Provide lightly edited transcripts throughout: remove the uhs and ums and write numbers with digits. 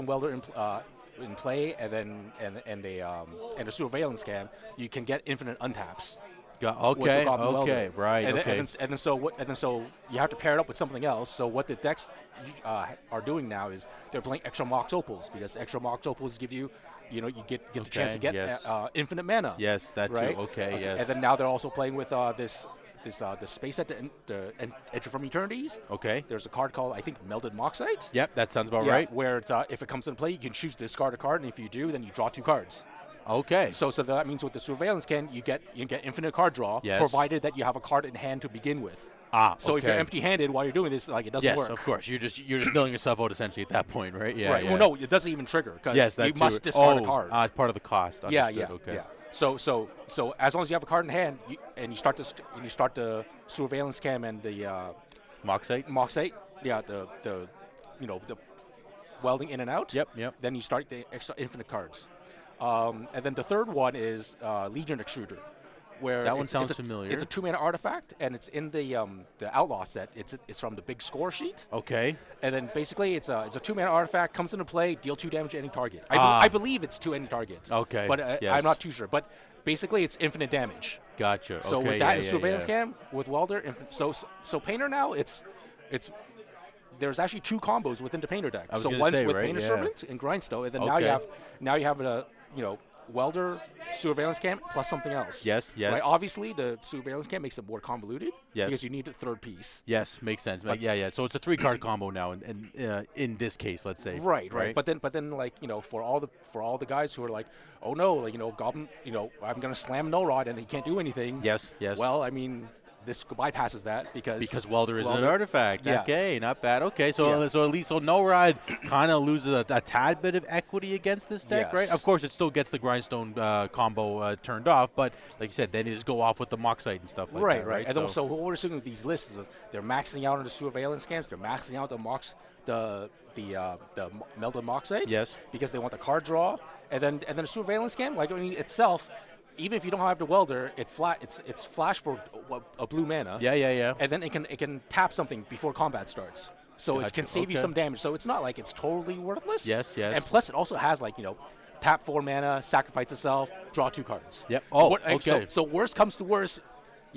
Goblin Welder in play, and then and a Surveillance Cam, you can get infinite untaps. Okay. Welder. Right. And okay. then so you have to pair it up with something else. So what the decks are doing now is they're playing extra Mox Opals, because extra Mox Opals give you, you get the chance to get infinite mana. Yes, that right? too. Okay. Yes. And then now they're also playing with this space at the Edge from Eternities. Okay. There's a card called, I think, Melded Moxite. Yep, that sounds about right. Where if it comes into play, you can choose to discard a card, and if you do, then you draw 2 cards. Okay. So that means with the Surveillance Can, you get infinite card draw, provided that you have a card in hand to begin with. So if you're empty-handed while you're doing this, it doesn't work. Yes, of course. You're just milling yourself out essentially at that point, right? Yeah. Right. Yeah. Well, no, it doesn't even trigger, because you must discard a card. It's part of the cost. Understood. Yeah. Okay. Yeah. So as long as you have a card in hand, you start the Surveillance Cam and the Moxite. Yeah. The welding in and out. Yep. Then you start the extra infinite cards. And then the third one is Legion Extruder, where that one sounds familiar. It's a 2-mana artifact, and it's in the Outlaw set. It's from the big score sheet. Okay. And then basically it's a 2-mana artifact, comes into play, deal 2 damage to any target. I believe it's to any target. Okay. But I'm not too sure. But basically it's infinite damage. Gotcha. So okay, with that Surveillance Cam, with Welder, so Painter now it's there's actually 2 combos within the Painter deck. So one's with Painter Servant and Grindstone, and then now you have a Welder, Surveillance Cam plus something else. Yes. Right? Obviously, the Surveillance Cam makes it more convoluted. Yes. Because you need a third piece. Yes, makes sense. Yeah. So it's a 3-card combo now, in this case, let's say. Right. But then, for all the guys who are like, oh no, Goblin, I'm gonna slam No Rod and he can't do anything. Yes. Well, I mean, this bypasses that because Welder is an artifact. Yeah. Okay, not bad. Okay, so at least No Rod kind of loses a tad bit of equity against this deck, right? Of course, it still gets the Grindstone combo turned off, but like you said, then you just go off with the Moxite and stuff like that. Right. And so what we're assuming with these lists is they're maxing out on the Surveillance Cams, they're maxing out the Melded Moxite. Yes. Because they want the card draw, and then the Surveillance Cam, itself. Even if you don't have the Welder, it's flash for a blue mana. Yeah. And then it can tap something before combat starts. So it can save you some damage. So it's not like it's totally worthless. Yes. And plus, it also has tap 4 mana, sacrifice itself, draw 2 cards. Yep. Okay. So worst comes to worst.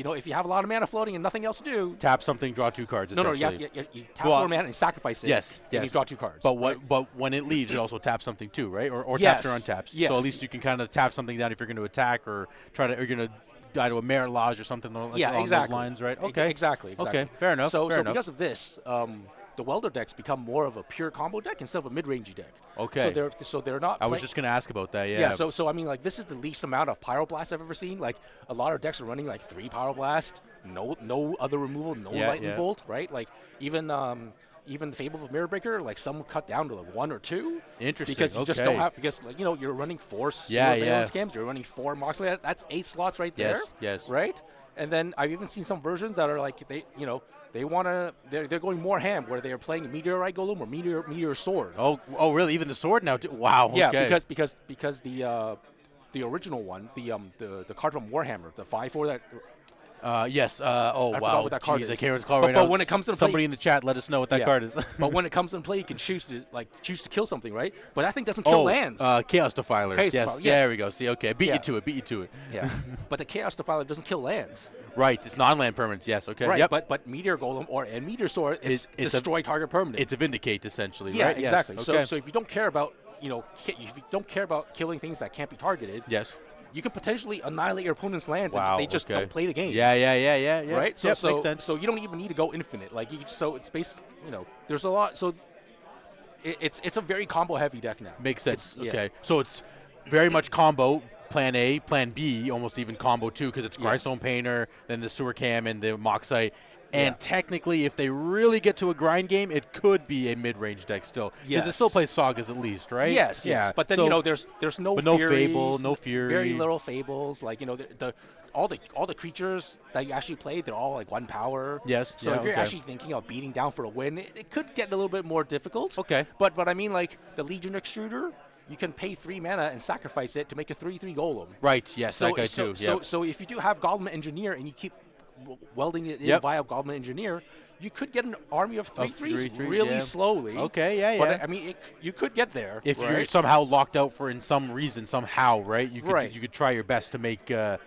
If you have a lot of mana floating and nothing else to do, tap something, draw 2 cards. No, you tap 4 mana and sacrifice it. Yes. And you draw 2 cards. But when it leaves, it also taps something too, right? Or taps or untaps. Yes. So at least you can kind of tap something down if you're going to attack or you're going to die to a Merit Lodge or something along those lines, right? Okay. Exactly. Okay. Fair enough. So because of this, the Welder decks become more of a pure combo deck instead of a mid-rangey deck. Okay. So they're not. I was just going to ask about that. Yeah. Yeah. So I mean, this is the least amount of Pyroblast I've ever seen. A lot of decks are running 3 Pyroblast, no other removal, no Lightning Bolt, right? Even Fable of Mirror Breaker, some cut down to 1 or 2. Interesting. Because you just don't have you're running 4 Surveillance Cams, you're running 4 Moxley. That's 8 slots right there. Yes. Right. And then I've even seen some versions that are they're going more ham, where they are playing Meteorite Golem or Meteor Sword. Oh, really? Even the sword now? Wow. Yeah, okay. because the original one, the card from Warhammer, the 5/4 that. Yes. I forgot what that card is. I can't recall right now. But when it comes to somebody in the chat, let us know what that card is. But when it comes in play, you can choose to kill something, right? But that thing doesn't kill lands. Chaos Defiler. Yes. There we go. See, okay, beat you to it. Yeah. But the Chaos Defiler doesn't kill lands. Right. It's non-land permanents. Yes. Okay. Right. Yep. But Meteor Golem and Meteor Sword it's destroy target permanent. It's a Vindicate essentially. Yeah. Right? Exactly. Yes. Okay. So if you don't care about killing things that can't be targeted. Yes. You can potentially annihilate your opponent's lands if they just don't play the game. Yeah. Right? So makes sense. So you don't even need to go infinite. So it's based, there's a lot. So it's a very combo heavy deck now. Makes sense. Okay. So it's very much combo. Plan A, Plan B, almost even combo too, because it's Grindstone Painter, then the Sewer Cam, and the Moxite. And technically, if they really get to a grind game, it could be a mid-range deck still. Because it still plays Sagas at least, right? Yes. But then, there's no but no Furies, Fable, no Fury. Very little Fables. All the creatures that you actually play, they're all 1 power. Yes. So if you're actually thinking of beating down for a win, it could get a little bit more difficult. Okay. But I mean, the Legion Extruder, you can pay 3 mana and sacrifice it to make a 3/3 Golem. Right. Yes. That guy too. So if you do have Goblin Engineer and you keep welding it in via Goblin Engineer, you could get an army of 3/3s really slowly. Okay, yeah, but I mean, you could get there if you're somehow locked out for in some reason somehow, right? You could you could try your best to make a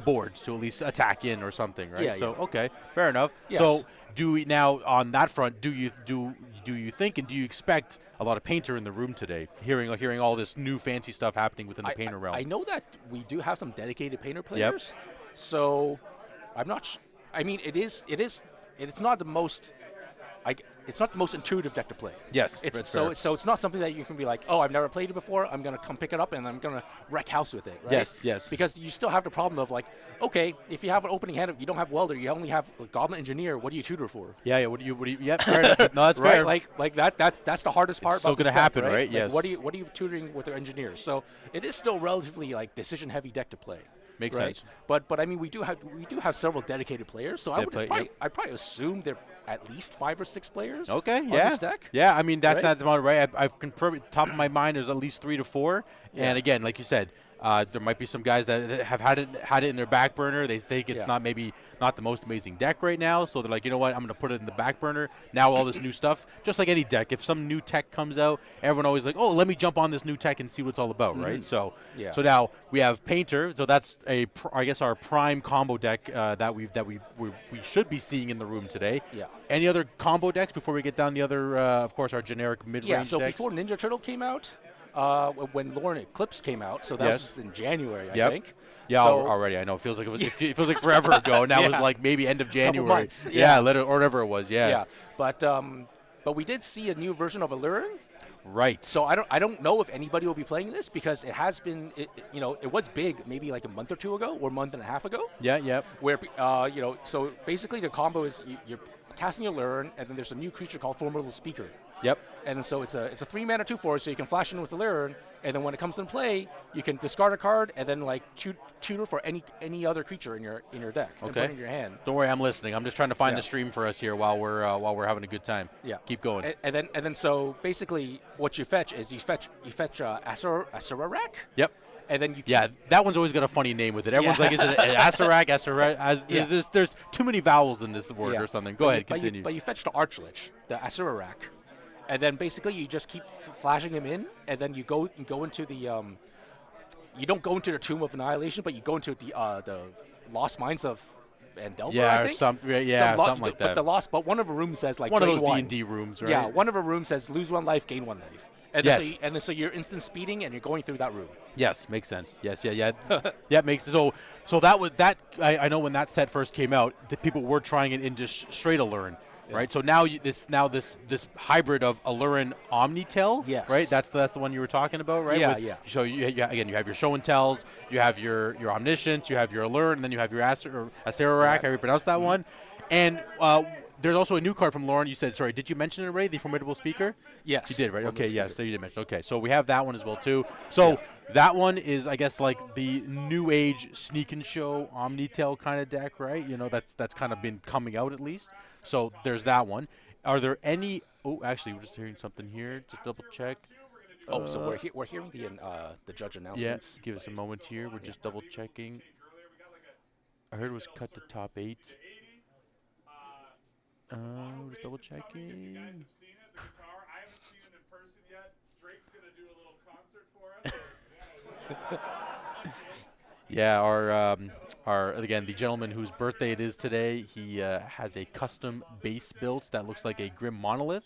board to at least attack in or something, right? So okay, fair enough. Yes. So do we now on that front? Do you think and do you expect a lot of painter in the room today? Hearing all this new fancy stuff happening within the painter realm. I know that we do have some dedicated painter players. So I'm not. I mean, it's not the most. It's not the most intuitive deck to play. Yes, so it's not something that you can be like, oh, I've never played it before. I'm gonna come pick it up and I'm gonna wreck house with it. Right? Yes. Because you still have the problem of like, okay, if you have an opening hand, you don't have welder, you only have a Goblin Engineer. What do you tutor for? Yeah. What do you? Yeah, fair enough. No, that's fair. Like that's the hardest part. It's still gonna happen, right? Like, yes. What are you tutoring with the engineers? So it is still relatively like decision heavy deck to play. Makes sense. But I mean, we do have several dedicated players. So I probably assume they're at least 5 or 6 players. Okay, on this deck. Yeah, I mean that's not right. I can probably top of my mind there's at least 3 to 4. Yeah. And again, like you said, there might be some guys that have had it in their back burner. They think it's not the most amazing deck right now, so they're like, you know what, I'm going to put it in the back burner. Now all this new stuff, just like any deck, if some new tech comes out, everyone always like, oh, let me jump on this new tech and see what it's all about, right? So now we have Painter, so that's I guess our prime combo deck that we should be seeing in the room today. Yeah. Any other combo decks before we get down the other, of course, our generic mid-range decks? Yeah, so before Ninja Turtle came out, when Alluren Eclipse came out, so that was in January, I think. Yeah, already. I know. It feels like it feels like forever ago. Now it was like maybe end of January. Couple months. Or whatever it was. Yeah. But we did see a new version of Alluren. Right. So I don't know if anybody will be playing this because it has been it was big maybe like a month or two ago or a month and a half ago. Yeah. Yep. Where so basically the combo is you're casting Alluren and then there's a new creature called Formidable Speaker. Yep. And so it's a 3-mana 2/4, so you can flash in with Alluren, and then when it comes in play, you can discard a card and then like tutor for any other creature in your deck. Okay. And put it in your hand. Don't worry, I'm listening. I'm just trying to find the stream for us here while we're having a good time. Yeah. Keep going. And then so basically what you fetch is you fetch Asarak. Yep. And then that one's always got a funny name with it. Everyone's like, is it Asarak? There's too many vowels in this word or something. Go ahead, continue. But you fetch the Archlich, the Asarak. And then basically you just keep flashing him in, and then you go into the you don't go into the Tomb of Annihilation, but you go into the Lost Mines of Vandelver. Yeah, I think. something like that. But one of the rooms says like one of those D&D rooms, right? Yeah, one of the rooms says lose 1 life, gain 1 life. And then so you're instant speeding and you're going through that room. Yes, makes sense. Yes, yeah. Makes sense. So that was that. I know when that set first came out, the people were trying it in just straight Alluren. Right, so now this hybrid of Alluren Omni-tell, right? That's the one you were talking about, right? Yeah. So you have your show and tells, you have your omniscience, you have your Alluren, and then you have your Asarak. How you pronounce that one? And there's also a new card from Lauren. You said, sorry, did you mention it already? The Formidable Speaker? Yes. You did, right? Okay, yes. So you did mention. Okay, so we have that one as well too. So that one is, I guess, like the new age sneak and show Omni-tell kind of deck, right? That's kind of been coming out at least. So there's that one. Are there any? Oh, actually, we're just hearing something here. Just double check. So we're hearing the judge announcements. Yeah. Give us a moment here. We're just double checking. I heard it was cut to top 8. We're just double checking. Yeah, our again, the gentleman whose birthday it is today, he has a custom base built that looks like a Grim Monolith.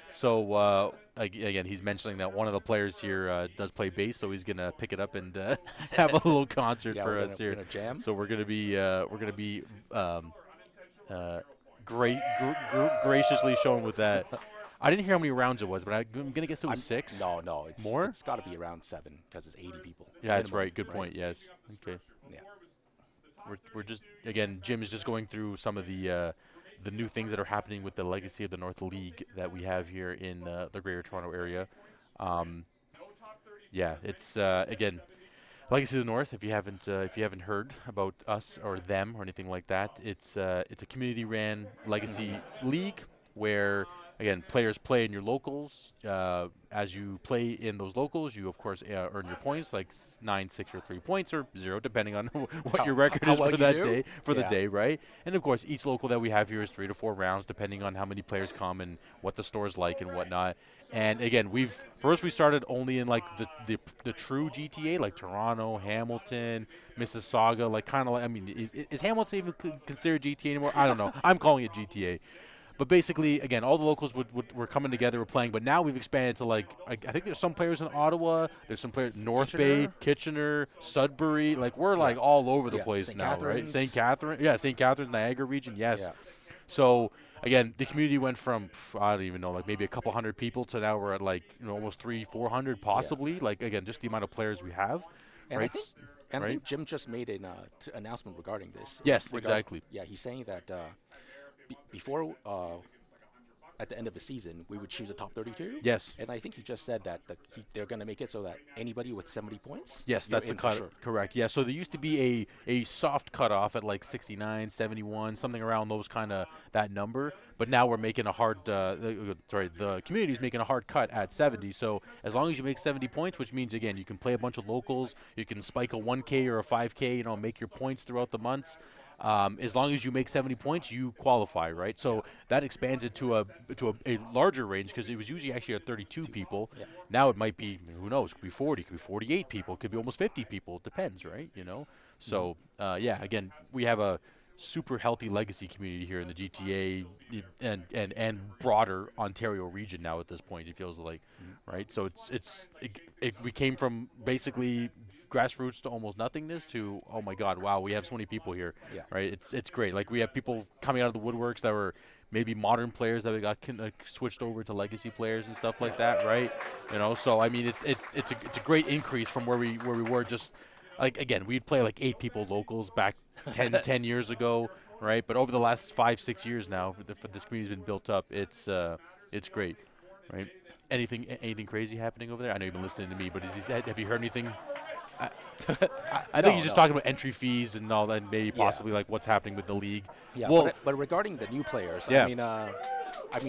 So again, he's mentioning that one of the players here does play bass, so he's gonna pick it up and have a little concert for us here. Jam. So we're gonna be graciously shown with that. I didn't hear how many rounds it was, but I'm gonna guess it was 6. No, it's more. It's got to be around 7 because it's 80 people. Yeah, that's right. Good point. Yes. Okay. Yeah. We're just again, Jim is just going through some of the new things that are happening with the Legacy of the North League that we have here in the Greater Toronto area. It's again, Legacy of the North. If you haven't heard about us or them or anything like that, it's a community-ran Legacy league where again, players play in your locals. As you play in those locals, you, of course, earn your points, like 9, 6, or 3 points, or 0, depending on what your record is for that day, the day, right? And, of course, each local that we have here is 3 to 4 rounds, depending on how many players come and what the store's like and whatnot. And, again, we started only in, like, the true GTA, like Toronto, Hamilton, Mississauga, like, kind of like, I mean, is Hamilton even considered GTA anymore? I don't know. I'm calling it GTA. But basically, again, all the locals were coming together, were playing. But now we've expanded to, like, I think there's some players in Ottawa. There's some players North Bay, Kitchener, Sudbury. Like, we're, like, all over the place now, right? St. Catharines. Yeah, St. Catharines, Niagara region, yes. Yeah. So, again, the community went from, I don't even know, like maybe a couple hundred people to now we're at, like, almost 300-400 possibly. Yeah. Like, again, just the amount of players we have. And right? I think Jim just made an announcement regarding this. Yes, exactly. Yeah, he's saying that before, at the end of the season, we would choose a top 32. Yes. And I think he just said that they're going to make it so that anybody with 70 points. Yes, that's the cut. Sure. Correct. Yeah, so there used to be a soft cutoff at like 69, 71, something around those kind of that number. But now we're making a hard, the community is making a hard cut at 70. So as long as you make 70 points, which means, again, you can play a bunch of locals, you can spike a 1K or a 5K, make your points throughout the months. As long as you make 70 points, you qualify, right? So that expands it to a larger range because it was usually actually at 32 people. Yeah. Now it might be, who knows, it could be 40, it could be 48 people, it could be almost 50 people. It depends, right? So, yeah, again, we have a super healthy legacy community here in the GTA and broader Ontario region now at this point, it feels like, right? So we came from basically grassroots to almost nothingness to, oh my God, wow, we have so many people here, right? It's great. Like, we have people coming out of the woodworks that were maybe modern players that we got switched over to legacy players and stuff like that, right? So I mean, it's a great increase from where we were just, like, again, we'd play like 8 people locals back 10 years ago, right? But over the last 5-6 years now, for this community's been built up. It's great, right? Anything crazy happening over there? I know you've been listening to me, but have you heard anything? I think he's just talking about entry fees and all that, maybe possibly like what's happening with the league. Yeah, well, but regarding the new players, I mean,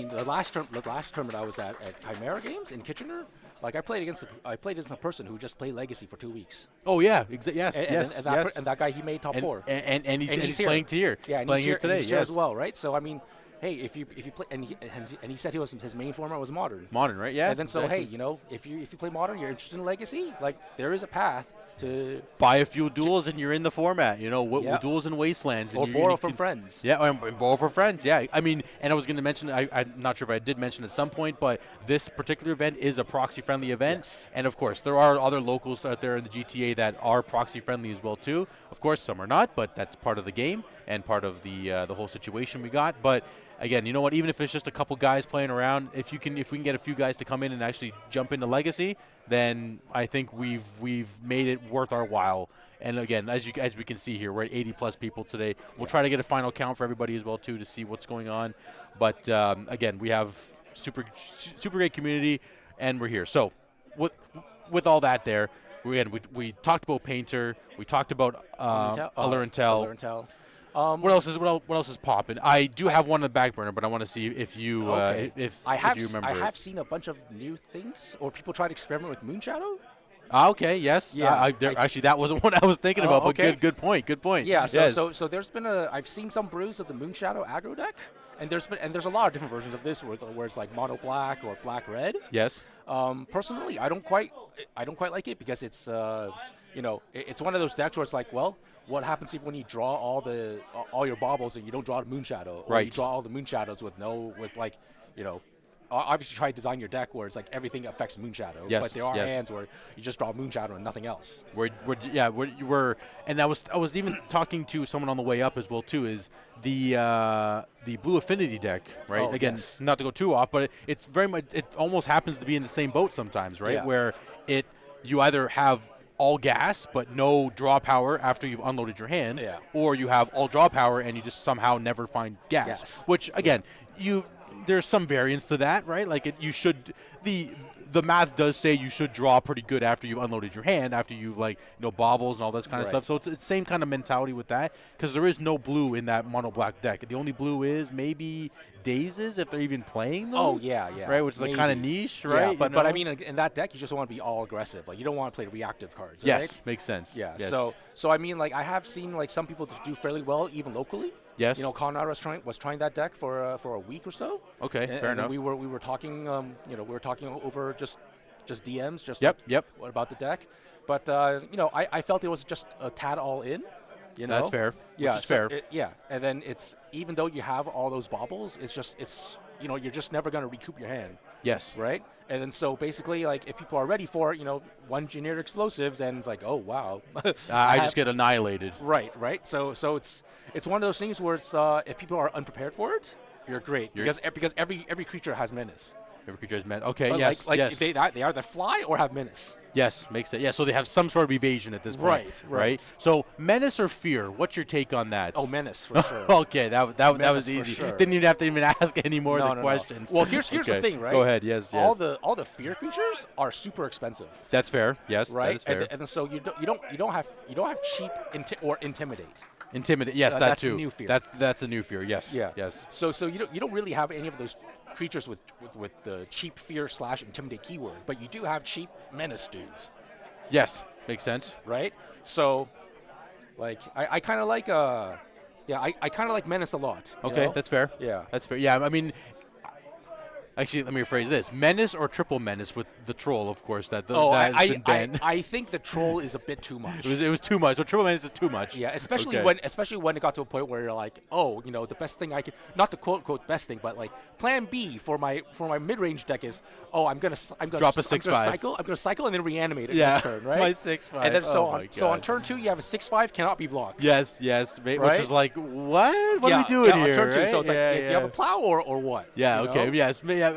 the last tournament I was at Chimera Games in Kitchener, like I played against a person who just played Legacy for 2 weeks. Oh yeah, yes. And that guy, he made top 4. And he's playing here. Yeah, playing here today. Yes, as well, right? So I mean, hey, if you play, and he said his main format was Modern. Modern, right? Yeah. And then exactly. So hey, if you play Modern, you're interested in Legacy, like there is a path to buy a few duels and you're in the format. Duels and wastelands. Or borrow from friends. Yeah, and borrow from friends. Yeah, I mean, and I was going to mention, I'm not sure if I did mention at some point, but this particular event is a proxy-friendly event. Yes. And of course, there are other locals out there in the GTA that are proxy-friendly as well too. Of course, some are not, but that's part of the game and part of the whole situation we got. But again, you know what? Even if it's just a couple guys playing around, if we can get a few guys to come in and actually jump into Legacy, then I think we've made it worth our while. And again, as we can see here, we're at 80+ people today. We'll try to get a final count for everybody as well too to see what's going on. But again, we have super great community, and we're here. So with all that there, we talked about Painter, we talked about Alluren and Omni-tell. What else is popping? I do have one in the back burner, but I want to see if you if you remember. I have seen a bunch of new things, or people try to experiment with Moonshadow. Okay. Yes. Yeah. Actually, that wasn't what I was thinking about. Okay. But good point. Good point. Yeah. So there's been I've seen some brews of the Moonshadow aggro deck, and there's a lot of different versions of this where it's like mono black or black red. Yes. Personally, I don't quite like it because it's it's one of those decks where it's like, well, what happens when you draw all your baubles and you don't draw the Moonshadow, or you draw all the Moonshadows with obviously try to design your deck where it's like everything affects Moonshadow, but there are hands where you just draw Moonshadow and nothing else. And I was even talking to someone on the way up as well too. Is the blue Affinity deck, right? Oh, Again, not to go too off, but it's very much, it almost happens to be in the same boat sometimes, right? Yeah. Where you either have all gas but no draw power after you've unloaded your hand, or you have all draw power and you just somehow never find gas. Which again, there's some variance to that, right? Like the the math does say you should draw pretty good after you've unloaded your hand, after you've bobbles and all this kind of stuff. So it's the same kind of mentality with that, because there is no blue in that mono black deck. The only blue is maybe Dazes, if they're even playing them. Oh yeah, right, which is like kind of niche, right? Yeah, but I mean, in that deck, you just want to be all aggressive. Like you don't want to play reactive cards. Yes, right? Makes sense. Yeah. Yes. So I mean, like I have seen like some people do fairly well even locally. Yes. Colorado was trying that deck for a week or so. Okay, fair enough. We were talking, we were talking over just DMs, just what about the deck, but I felt it was just a tad all in. That's fair. Yeah, which is fair. And then it's even though you have all those baubles, it's you're just never going to recoup your hand. Yes. Right. And then so basically, like if people are ready for it, one generic explosives, and it's like, oh wow, I just get annihilated. Right. So it's one of those things where it's if people are unprepared for it, you're great because every creature has menace. Every creature has menace. Okay. But yes. yes. They either fly or have menace. Yes, makes sense. Yeah, so they have some sort of evasion at this point. Right. So menace or fear? What's your take on that? Oh, menace for sure. Okay, that was easy. Sure. Didn't even have to ask any more of the questions. Well, here's the thing, right? Go ahead. Yes. All the fear creatures are super expensive. That's fair. Yes, right. That is fair. And so you don't have cheap or intimidate. Intimidate. Yes, that that's too. A new fear. That's a new fear. Yes. Yeah. Yes. So you don't really have any of those creatures with the cheap fear / intimidate keyword, but you do have cheap menace dudes. Yes, makes sense. Right. So, like I kind of like I kind of like menace a lot. Okay, that's fair. Yeah, that's fair. Yeah, I mean. Actually, let me rephrase this: menace or triple menace with the troll, of course. That's been banned. I think the troll is a bit too much. It was too much. So triple menace is too much. Yeah, especially when it got to a point where you're like, oh, the best thing I can, not the quote unquote best thing, but like plan B for my mid range deck is, oh, I'm gonna drop a 6/5. I'm gonna cycle and then reanimate it next turn, right? My 6/5. And then so on turn 2 you have a 6/5 cannot be blocked. Yes, right? Which is like what? What are we doing here? On turn 2, right? so it's like, do you have a plow or what? Yeah. Okay. Yes. Yeah.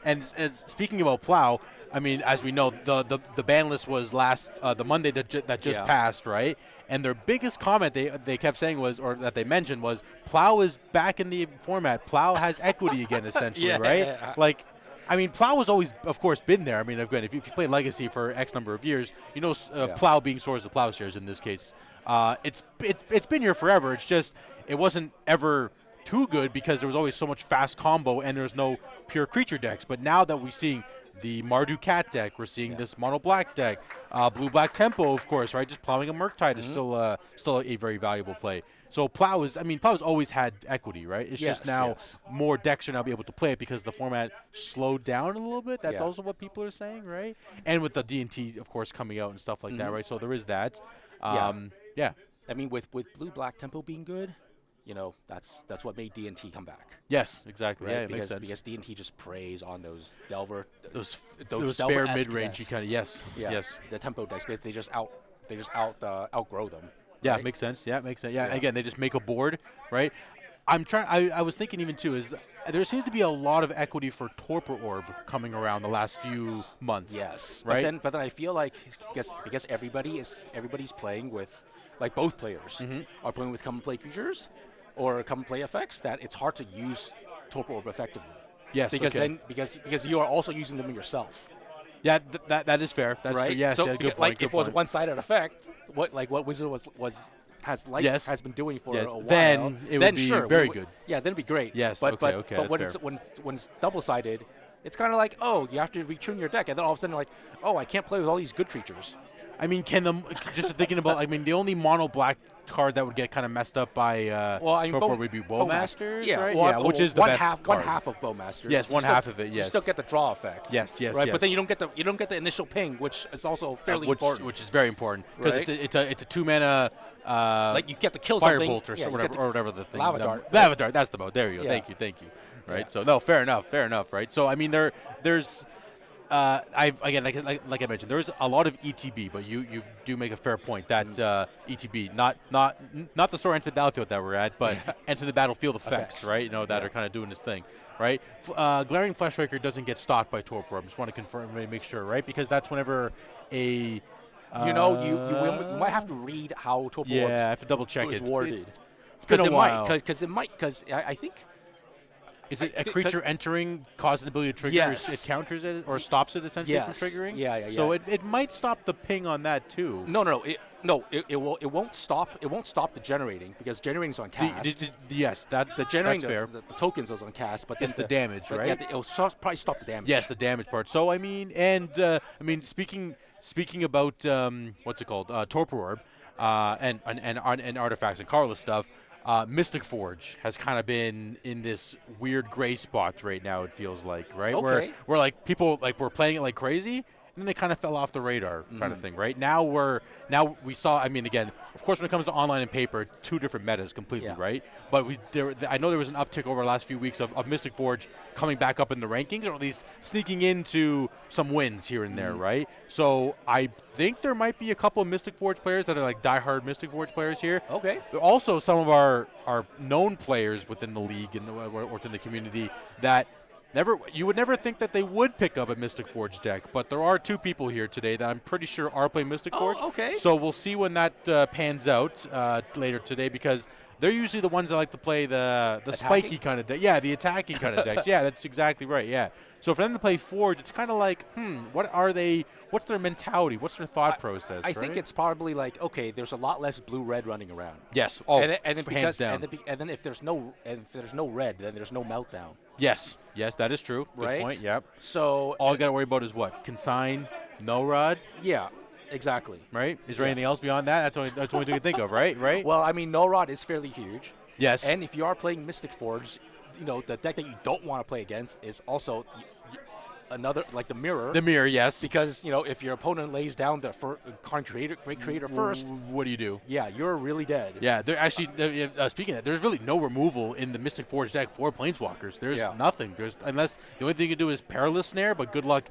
And speaking about plow, I mean, as we know, the ban list was the Monday that just passed, right? And their biggest comment they kept saying was, or that they mentioned was, plow is back in the format. Plow has equity again, essentially, right? Like, I mean, plow has always, of course, been there. I mean, again, if you play Legacy for X number of years, plow being Swords of Plowshares in this case, it's been here forever. It's just it wasn't ever too good because there was always so much fast combo and there's no pure creature decks. But now that we're seeing the Mardu cat deck, we're seeing this mono black deck, blue black tempo, of course, right? Just plowing a Murktide is still a very valuable play. So plow's always had equity, right? It's just now more decks are now be able to play it because the format slowed down a little bit. That's also what people are saying, right? And with the D&T, of course, coming out and stuff like that, right? So there is that. Yeah. I mean, with blue black tempo being good, that's what made D&T come back. Yes, exactly. Right? Yeah, it makes sense. Because D&T just preys on those Delver, those fair mid-range. You kind of yes. The tempo decks, because they just outgrow them. Yeah, right? Makes sense. Yeah, makes sense. Yeah, again, they just make a board, right? I was thinking even too is there seems to be a lot of equity for Torpor Orb coming around the last few months. Yes, right. But then I feel like because everybody's playing with, like, both players are playing with come and play creatures or come and play effects, that it's hard to use Torpor Orb effectively. Yes, because you are also using them yourself. Yeah, that is fair. That's right. True. Yes, so good point. Like, if it was one-sided effect, what Wizard has been doing for a while, then it would be very good. Yeah, then it'd be great. Yes, but when it's double-sided, it's kind of like, oh, you have to retune your deck, and then all of a sudden, like, oh, I can't play with all these good creatures. I mean, just thinking about, I mean, the only mono black card that would get kind of messed up by Torpor would be Bowmasters, right? Well, which is the best card. One half of Bowmasters. Yes, half of it. Yes, you still get the draw effect. Yes, right. But then you don't get the initial ping, which is also fairly important. Which is very important because it's a 2-mana. Like, you get to kill Firebolt something. or whatever the thing. Lava Dart. Lava Dart. That's the mode. There you go. Yeah. Thank you. Right. Yeah. So no, fair enough. Right. So I mean, there's. Like I mentioned, there's a lot of ETB, but you do make a fair point that ETB, not the story Enter the Battlefield that we're at, but Enter the Battlefield effects, right? That are kind of doing this thing, right? Glaring Fleshraker doesn't get stocked by Torpor. I just want to confirm, make sure, right? Because that's whenever a you might have to read how Torpor I have to double check it. Worded. It's been a while. Because I think. Is it a creature entering causes the ability to trigger? It counters it or stops it essentially from triggering? Yeah. So it might stop the ping on that too. No. It won't stop. It won't stop the generating because generating is on cast. Yes, the generating that's fair. The tokens is on cast, but it's the damage, right? Yeah, it'll probably stop the damage. Yes, the damage part. So I mean, speaking about what's it called, Torpor Orb, and artifacts and colorless stuff. Mystic Forge has kind of been in this weird gray spot right now. It feels like, right? Okay. Where like people were playing it like crazy, and then they kind of fell off the radar, kind of thing, right? Now we saw. I mean, again, of course, when it comes to online and paper, two different metas completely, right? But I know there was an uptick over the last few weeks of Mystic Forge coming back up in the rankings, or at least sneaking into some wins here and there, right? So I think there might be a couple of Mystic Forge players that are like diehard Mystic Forge players here. Okay. Also, some of our known players within the league and within the community that you would never think that they would pick up a Mystic Forge deck, but there are two people here today that I'm pretty sure are playing Mystic Forge. Okay. So we'll see when that pans out later today, because they're usually the ones that like to play the spiky kind of deck. Yeah, the attacking kind of decks. Yeah, that's exactly right. Yeah. So for them to play Forge, it's kind of like, what are they? What's their mentality? What's their thought process? I think it's probably like, okay, there's a lot less blue-red running around. Yes. And then hands down. And then if there's no red, then there's no meltdown. Yes, that is true. Right? Good point. Yep. So all you got to worry about is what? Consign, no rod. Yeah. Exactly. Right? Is there anything else beyond that? That's the only thing you think of, right? Right? Well, I mean, no rod is fairly huge. Yes. And if you are playing Mystic Forge, the deck that you don't want to play against is also another, like the mirror. The mirror, yes. Because, if your opponent lays down the Karn creator first. What do you do? Yeah, you're really dead. Yeah, speaking of that, there's really no removal in the Mystic Forge deck for Planeswalkers. There's nothing. Unless the only thing you can do is Perilous Snare, but good luck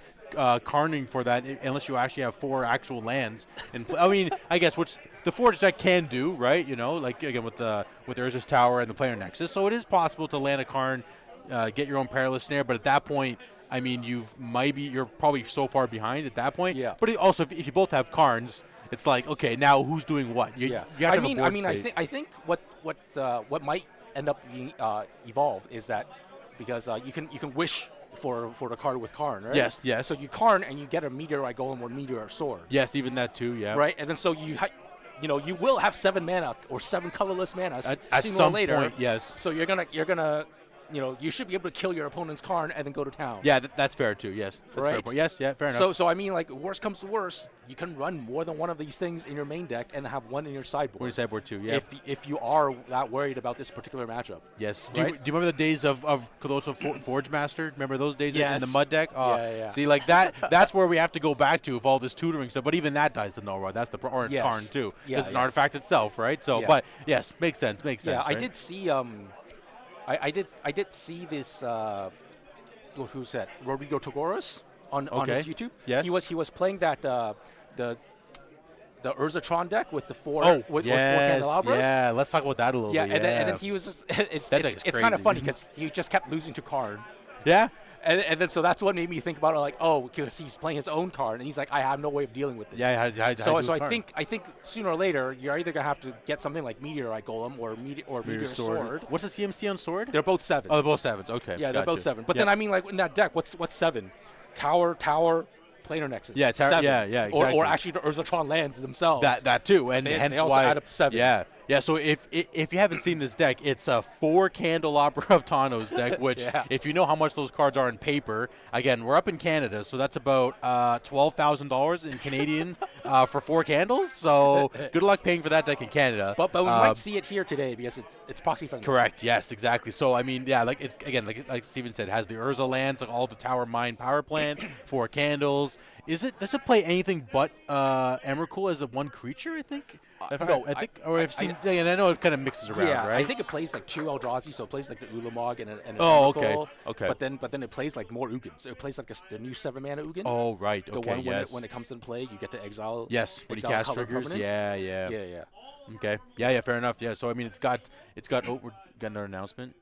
carning for that unless you actually have 4 actual lands. And I mean, I guess which the Forge deck can do, right? Like again with Urza's Tower and the Planar Nexus. So it is possible to land a Karn, get your own Perilous Snare, but at that point, I mean, you're probably so far behind at that point. Yeah. But also, if you both have Karns, it's like, okay, now who's doing what? You have to have a board state. I think what might end up being evolved is that because you can wish for the card with Karn, right? Yes. So you Karn and you get a Meteorite Golem or Meteor Sword. Yes, even that too. Yeah. Right, and then so you will have 7 mana or 7 colorless mana at some later. point. Yes. So you're gonna you should be able to kill your opponent's Karn and then go to town. Yeah, that's fair too. Yes, that's right. Fair point. Yes, yeah, fair enough. So I mean, like, worst comes to worst, you can run more than one of these things in your main deck and have one in your sideboard. Or your sideboard too. Yeah. If you are that worried about this particular matchup. Yes. Right? Do you remember the days of Colossal Forge Master? Remember those days in the mud deck? Oh, yeah. See, like that. That's where we have to go back to of all this tutoring stuff. But even that dies to no rod. That's the Karn too. Yeah. It's an artifact itself, right? So, but yes, makes sense. Yeah, right? I did see. I did see this. Who's that? Rodrigo Togoras on his YouTube. Yes. He was playing that the Urza Tron deck with the four with 4 candelabras. Yeah, let's talk about that a little bit. And then he was. It's kind of funny because he just kept losing to Karn. Yeah. And then so that's what made me think about it, like, because he's playing his own card, and he's like, I have no way of dealing with this. Yeah, so I think sooner or later you're either gonna have to get something like Meteorite Golem or Meteor Sword. What's the CMC on Sword? They're both 7. Oh, they're both 7s. Okay. Yeah, they're both 7. But then I mean, like in that deck, what's 7? Tower, Planar Nexus. Yeah, 7. Yeah, exactly. Or actually the Urza Tron lands themselves. That too, and they hence also why add up to 7. Yeah. So if you haven't seen this deck, it's a 4 Candelabra of Tano's deck, which if you know how much those cards are in paper, again, we're up in Canada, so that's about $12,000 in Canadian for 4 candles. So good luck paying for that deck in Canada. But we might see it here today because it's proxy friendly. Correct. Yes, exactly. So I mean, yeah, like it's again, like Steven said, it has the Urza lands, like all the Tower Mine power plant, 4 candles. Does it play anything but Emrakul as a 1 creature? I think. I know it kind of mixes around, right? I think it plays like 2 Eldrazi, so it plays like the Ulamog and an okay. But then it plays like more Ugins. It plays like the new 7-mana Ugin. Oh, right. The one when it comes into play, you get to exile. Yes, when you cast triggers. Yeah. Okay. Yeah. Fair enough. Yeah. So I mean, it's got. Oh, we're getting our announcement.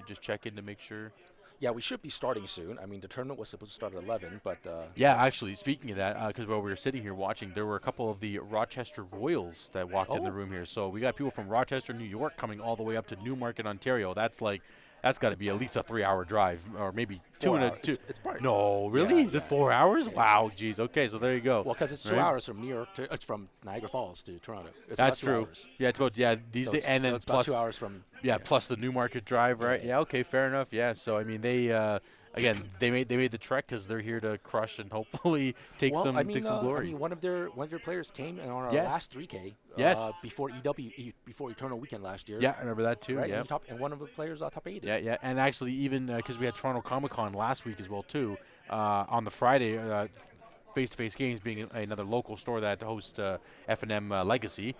Just check in to make sure. Yeah, we should be starting soon. I mean, the tournament was supposed to start at 11, but... yeah, actually, speaking of that, because while we were sitting here watching, there were a couple of the Rochester Royals that walked in the room here. So we got people from Rochester, New York, coming all the way up to Newmarket, Ontario. That's like... that's got to be at least a 3-hour drive, or maybe 2 and a 2. It's part. No, really? Is it 4 hours? Yeah. Wow, geez. Okay, so there you go. Well, because it's 2 hours from New York to from Niagara Falls to Toronto. It's that's true. Hours. Yeah, it's about these days, and then it's plus about 2 hours from. Yeah, plus the Newmarket Drive, right? Yeah. Okay, fair enough. Yeah. So I mean, they again they made the trek because they're here to crush and hopefully take some glory. I mean, one of their players came in on our last 3K. Before before Eternal Weekend last year. Yeah, I remember that too. Right? Yeah. And one of the players top 8. Yeah. And actually, even because we had Toronto Comic-Con last week as well too, on the Friday. Face-to-face games being another local store that hosts F&M Legacy.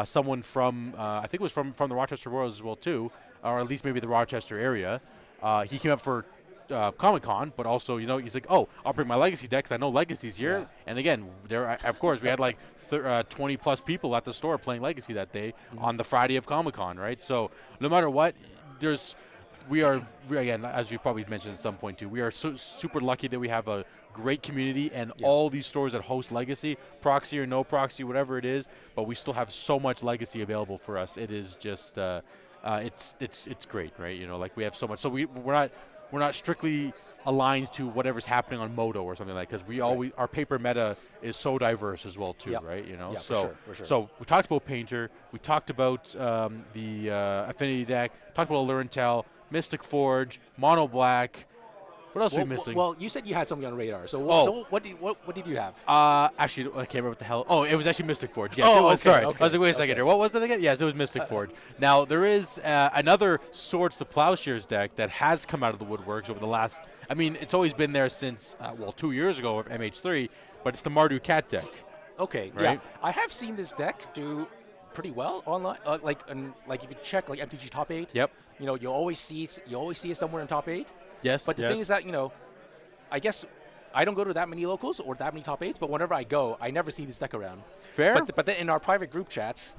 Someone from, I think it was from the Rochester Royals as well too, or at least maybe the Rochester area. He came up for Comic-Con, but also, he's like, oh, I'll bring my Legacy deck because I know Legacy's here. Yeah. And again, of course, we had like 20-plus people at the store playing Legacy that day on the Friday of Comic-Con, right? So no matter what, we are, again, as we've probably mentioned at some point too, we are super lucky that we have a great community and all these stores that host Legacy, proxy or no proxy, whatever it is, but we still have so much Legacy available for us. It is just it's great, right? Like we have so much. So we're not strictly aligned to whatever's happening on Moto or something like that, because our paper meta is so diverse as well too, right? Yeah, so for sure. So we talked about Painter, we talked about the Affinity deck, talked about Alluren and Omni-tell, Mystic Forge, Mono Black. What else are we missing? Well, you said you had something on radar. So what did you have? Actually, I can't remember what the hell. Oh, it was actually Mystic Forge. Yes, it was. Okay, sorry. Okay, I was like, wait a second here. What was it again? Yes, it was Mystic Forge. Now, there is another Swords to Plowshares deck that has come out of the woodworks over the last, it's always been there since, 2 years ago of MH3, but it's the Mardu Cat deck. Okay, right? Yeah. I have seen this deck do pretty well online. Like if you check like MTG top 8, yep. You always see it somewhere in top 8. Yes. But the thing is that, I guess I don't go to that many locals or that many top 8s, but whenever I go, I never see this deck around. Fair. But then in our private group chats,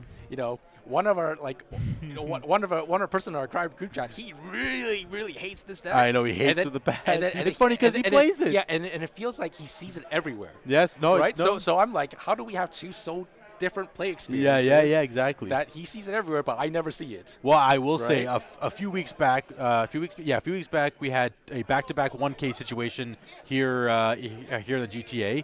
one of our one person in our private group chat, he really, really hates this deck. I know he hates it with the bad. And it's funny because he plays it. Yeah, and it feels like he sees it everywhere. Yes. No. Right. No. So I'm like, how do we have two so different play experiences? Yeah, exactly. That he sees it everywhere, but I never see it. Well, I will say a few weeks back, we had a back-to-back 1K situation here in the GTA,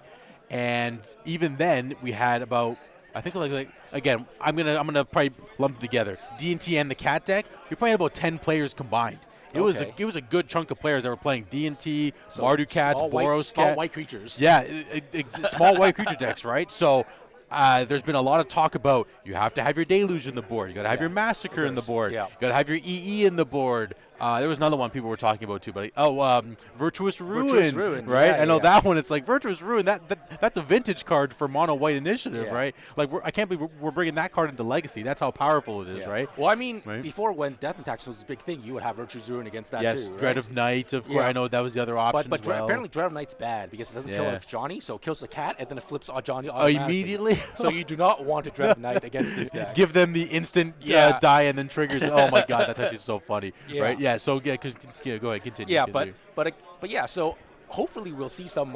and even then we had about, I think like again, I'm gonna probably lump them together. D&T and the Cat deck, we probably had about 10 players combined. It was a good chunk of players that were playing D&T, Mardu Cats, Boros Cat. Small white creatures. Yeah, small white creature decks, right? So. There's been a lot of talk about you have to have your Deluge in the board. You got to have your Massacre in the board. You got to have your EE in the board. There was another one people were talking about too, but Virtuous Ruin, right? I know that one. It's like Virtuous Ruin. That's a vintage card for Mono White Initiative, right? Like I can't believe we're bringing that card into Legacy. That's how powerful it is, right? Well, before when Death and Tax was a big thing, you would have Virtuous Ruin against that too. Yes, Dread of Night, of course. I know that was the other option. But apparently Dread of Night's bad because it doesn't kill Johnny, so it kills the cat and then it flips Johnny immediately. So you do not want to Dread of Night against this deck. Give them the instant die and then triggers. Oh my God, that's actually so funny, right? Yeah. So go ahead, continue. Yeah, but yeah. So hopefully we'll see some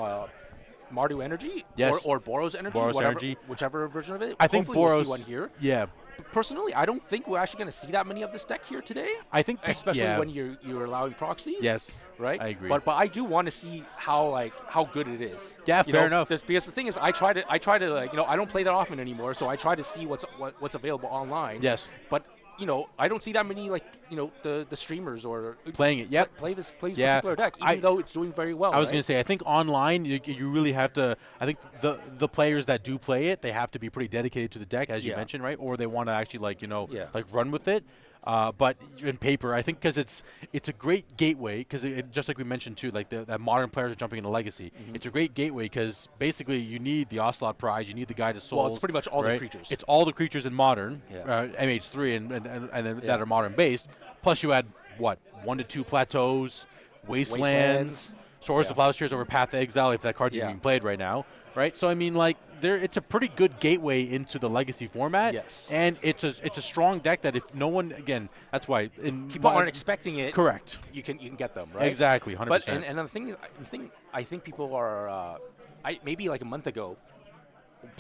Mardu energy or Boros energy, whichever version of it. I think Boros. We'll see one here. Yeah. Personally, I don't think we're actually going to see that many of this deck here today. I think, especially when you're allowing proxies. Yes, right. I agree. But I do want to see how good it is. Yeah, fair enough. Because the thing is, I try to I don't play that often anymore, so I try to see what's available online. Yes. But I don't see that many the streamers or playing it. Yep. Play this particular deck, even though it's doing very well. I was going to say, I think online you really have to. I think the players that do play it, they have to be pretty dedicated to the deck, as you mentioned, right? Or they want to actually run with it. But in paper, I think because it's a great gateway, because just like we mentioned too, like that modern players are jumping into Legacy. Mm-hmm. It's a great gateway because basically you need the Ocelot Prize, you need the Guide of Souls. Well, it's pretty much all the creatures. It's all the creatures in modern, MH3 and then that are modern based. Plus you add 1 to 2 plateaus, wastelands, Swords to Plowshares over Path to Exile if that card's even being played right now, right? So it's a pretty good gateway into the Legacy format. Yes. And it's a strong deck that if no one, again, that's why people aren't expecting it. Correct. You can get them, right? Exactly, 100%. But and the thing I think people are maybe like a month ago,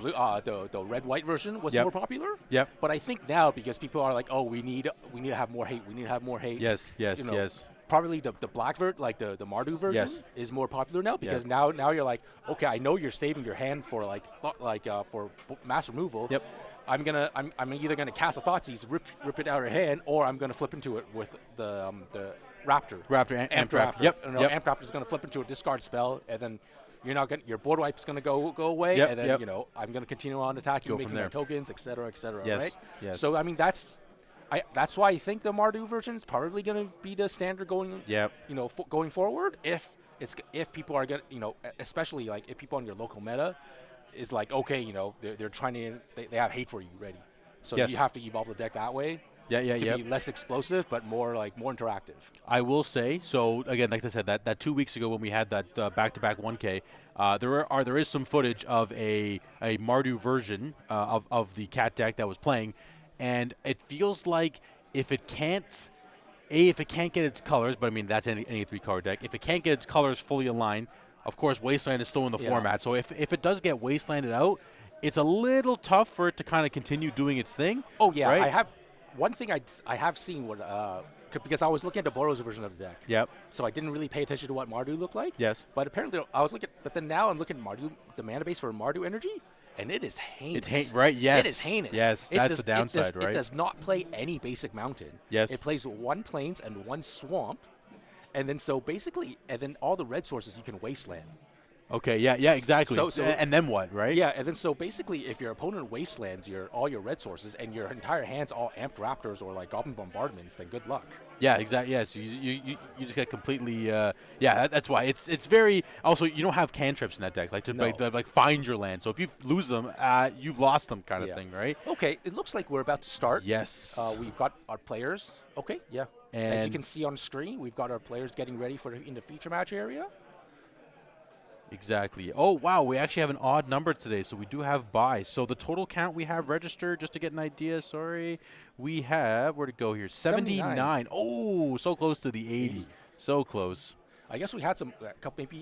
the red-white version was Yep. more popular. Yep. But I think now because people are like, oh, we need to have more hate. We need to have more hate. Yes. Yes. You know, Yes. Probably the black like the Mardu version is more popular now because now you're like, okay, I know you're saving your hand for for mass removal. Yep. I'm either gonna cast a Thoughtseize, rip it out of your hand, or I'm gonna flip into it with the Raptor. Amp Raptor. Yep. Amp Raptor is gonna flip into a discard spell, and then you're not gonna, your board wipe is gonna go away, and then I'm gonna continue on attacking, making my tokens, etc., Yes. right? Yes. So I mean that's why I think the Mardu version is probably gonna be the standard going. Yep. Going forward, if people are gonna, especially like if people on your local meta is like, okay, they're trying to, they have hate for you ready, so you have to evolve the deck that way. To be less explosive, but more interactive. I will say, so again, like I said, that 2 weeks ago when we had that back-to-back 1K, there is some footage of a Mardu version of the cat deck that was playing, and it feels like if it can't get its colors, but I mean that's any 3-card deck, if it can't get its colors fully aligned, of course Wasteland is still in the format. So if it does get Wastelanded out, it's a little tough for it to kind of continue doing its thing. Oh yeah, right? I have. One thing I have seen because I was looking at the Boros version of the deck. Yep. So I didn't really pay attention to what Mardu looked like. Yes. But apparently but then now I'm looking at Mardu, the mana base for Mardu energy, and it is heinous. It's right. Yes. It is heinous. Yes. That's the downside, right? It does not play any basic mountain. Yes. It plays 1 plains and 1 swamp, and then all the red sources you can wasteland. Okay, yeah, exactly. So and then what, right? Yeah, and then so basically, if your opponent wastelands all your red sources and your entire hand's all amped raptors or like goblin bombardments, then good luck. Yeah, exactly. Yeah, so you just get completely. That's why it's very. Also, you don't have cantrips in that deck, like find your land. So if you lose them, you've lost them, kind of thing, right? Okay, it looks like we're about to start. Yes. We've got our players. Okay, yeah. And as you can see on screen, we've got our players getting ready in the feature match area. Exactly. Oh, wow. We actually have an odd number today, so we do have buys. So the total count we have registered, just to get an idea, we have, where'd it go here? 79. Oh, so close to the 80. So close. I guess we had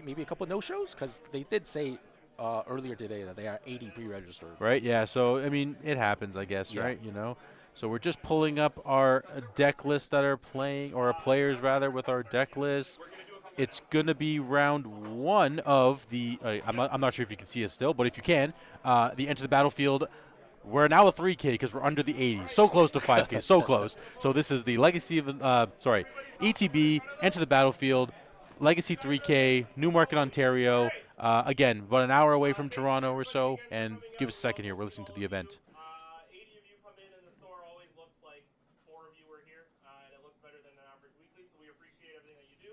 maybe a couple of no-shows, because they did say earlier today that they are 80 pre-registered. Right, yeah. So, I mean, it happens, I guess, right? So we're just pulling up our deck list that are playing, or our players, rather, with our deck list. It's going to be round 1 of the I'm not sure if you can see us still, but if you can, the Enter the Battlefield. We're now a 3K because we're under the 80. So close to 5K, so close. So this is the Legacy of, ETB, Enter the Battlefield, Legacy 3K, Newmarket, Ontario. Again, about an hour away from Toronto or so. And give us a second here. We're listening to the event. 80 of you come in and the store always looks like 4 of you were here, and it looks better than an average weekly, so we appreciate everything that you do.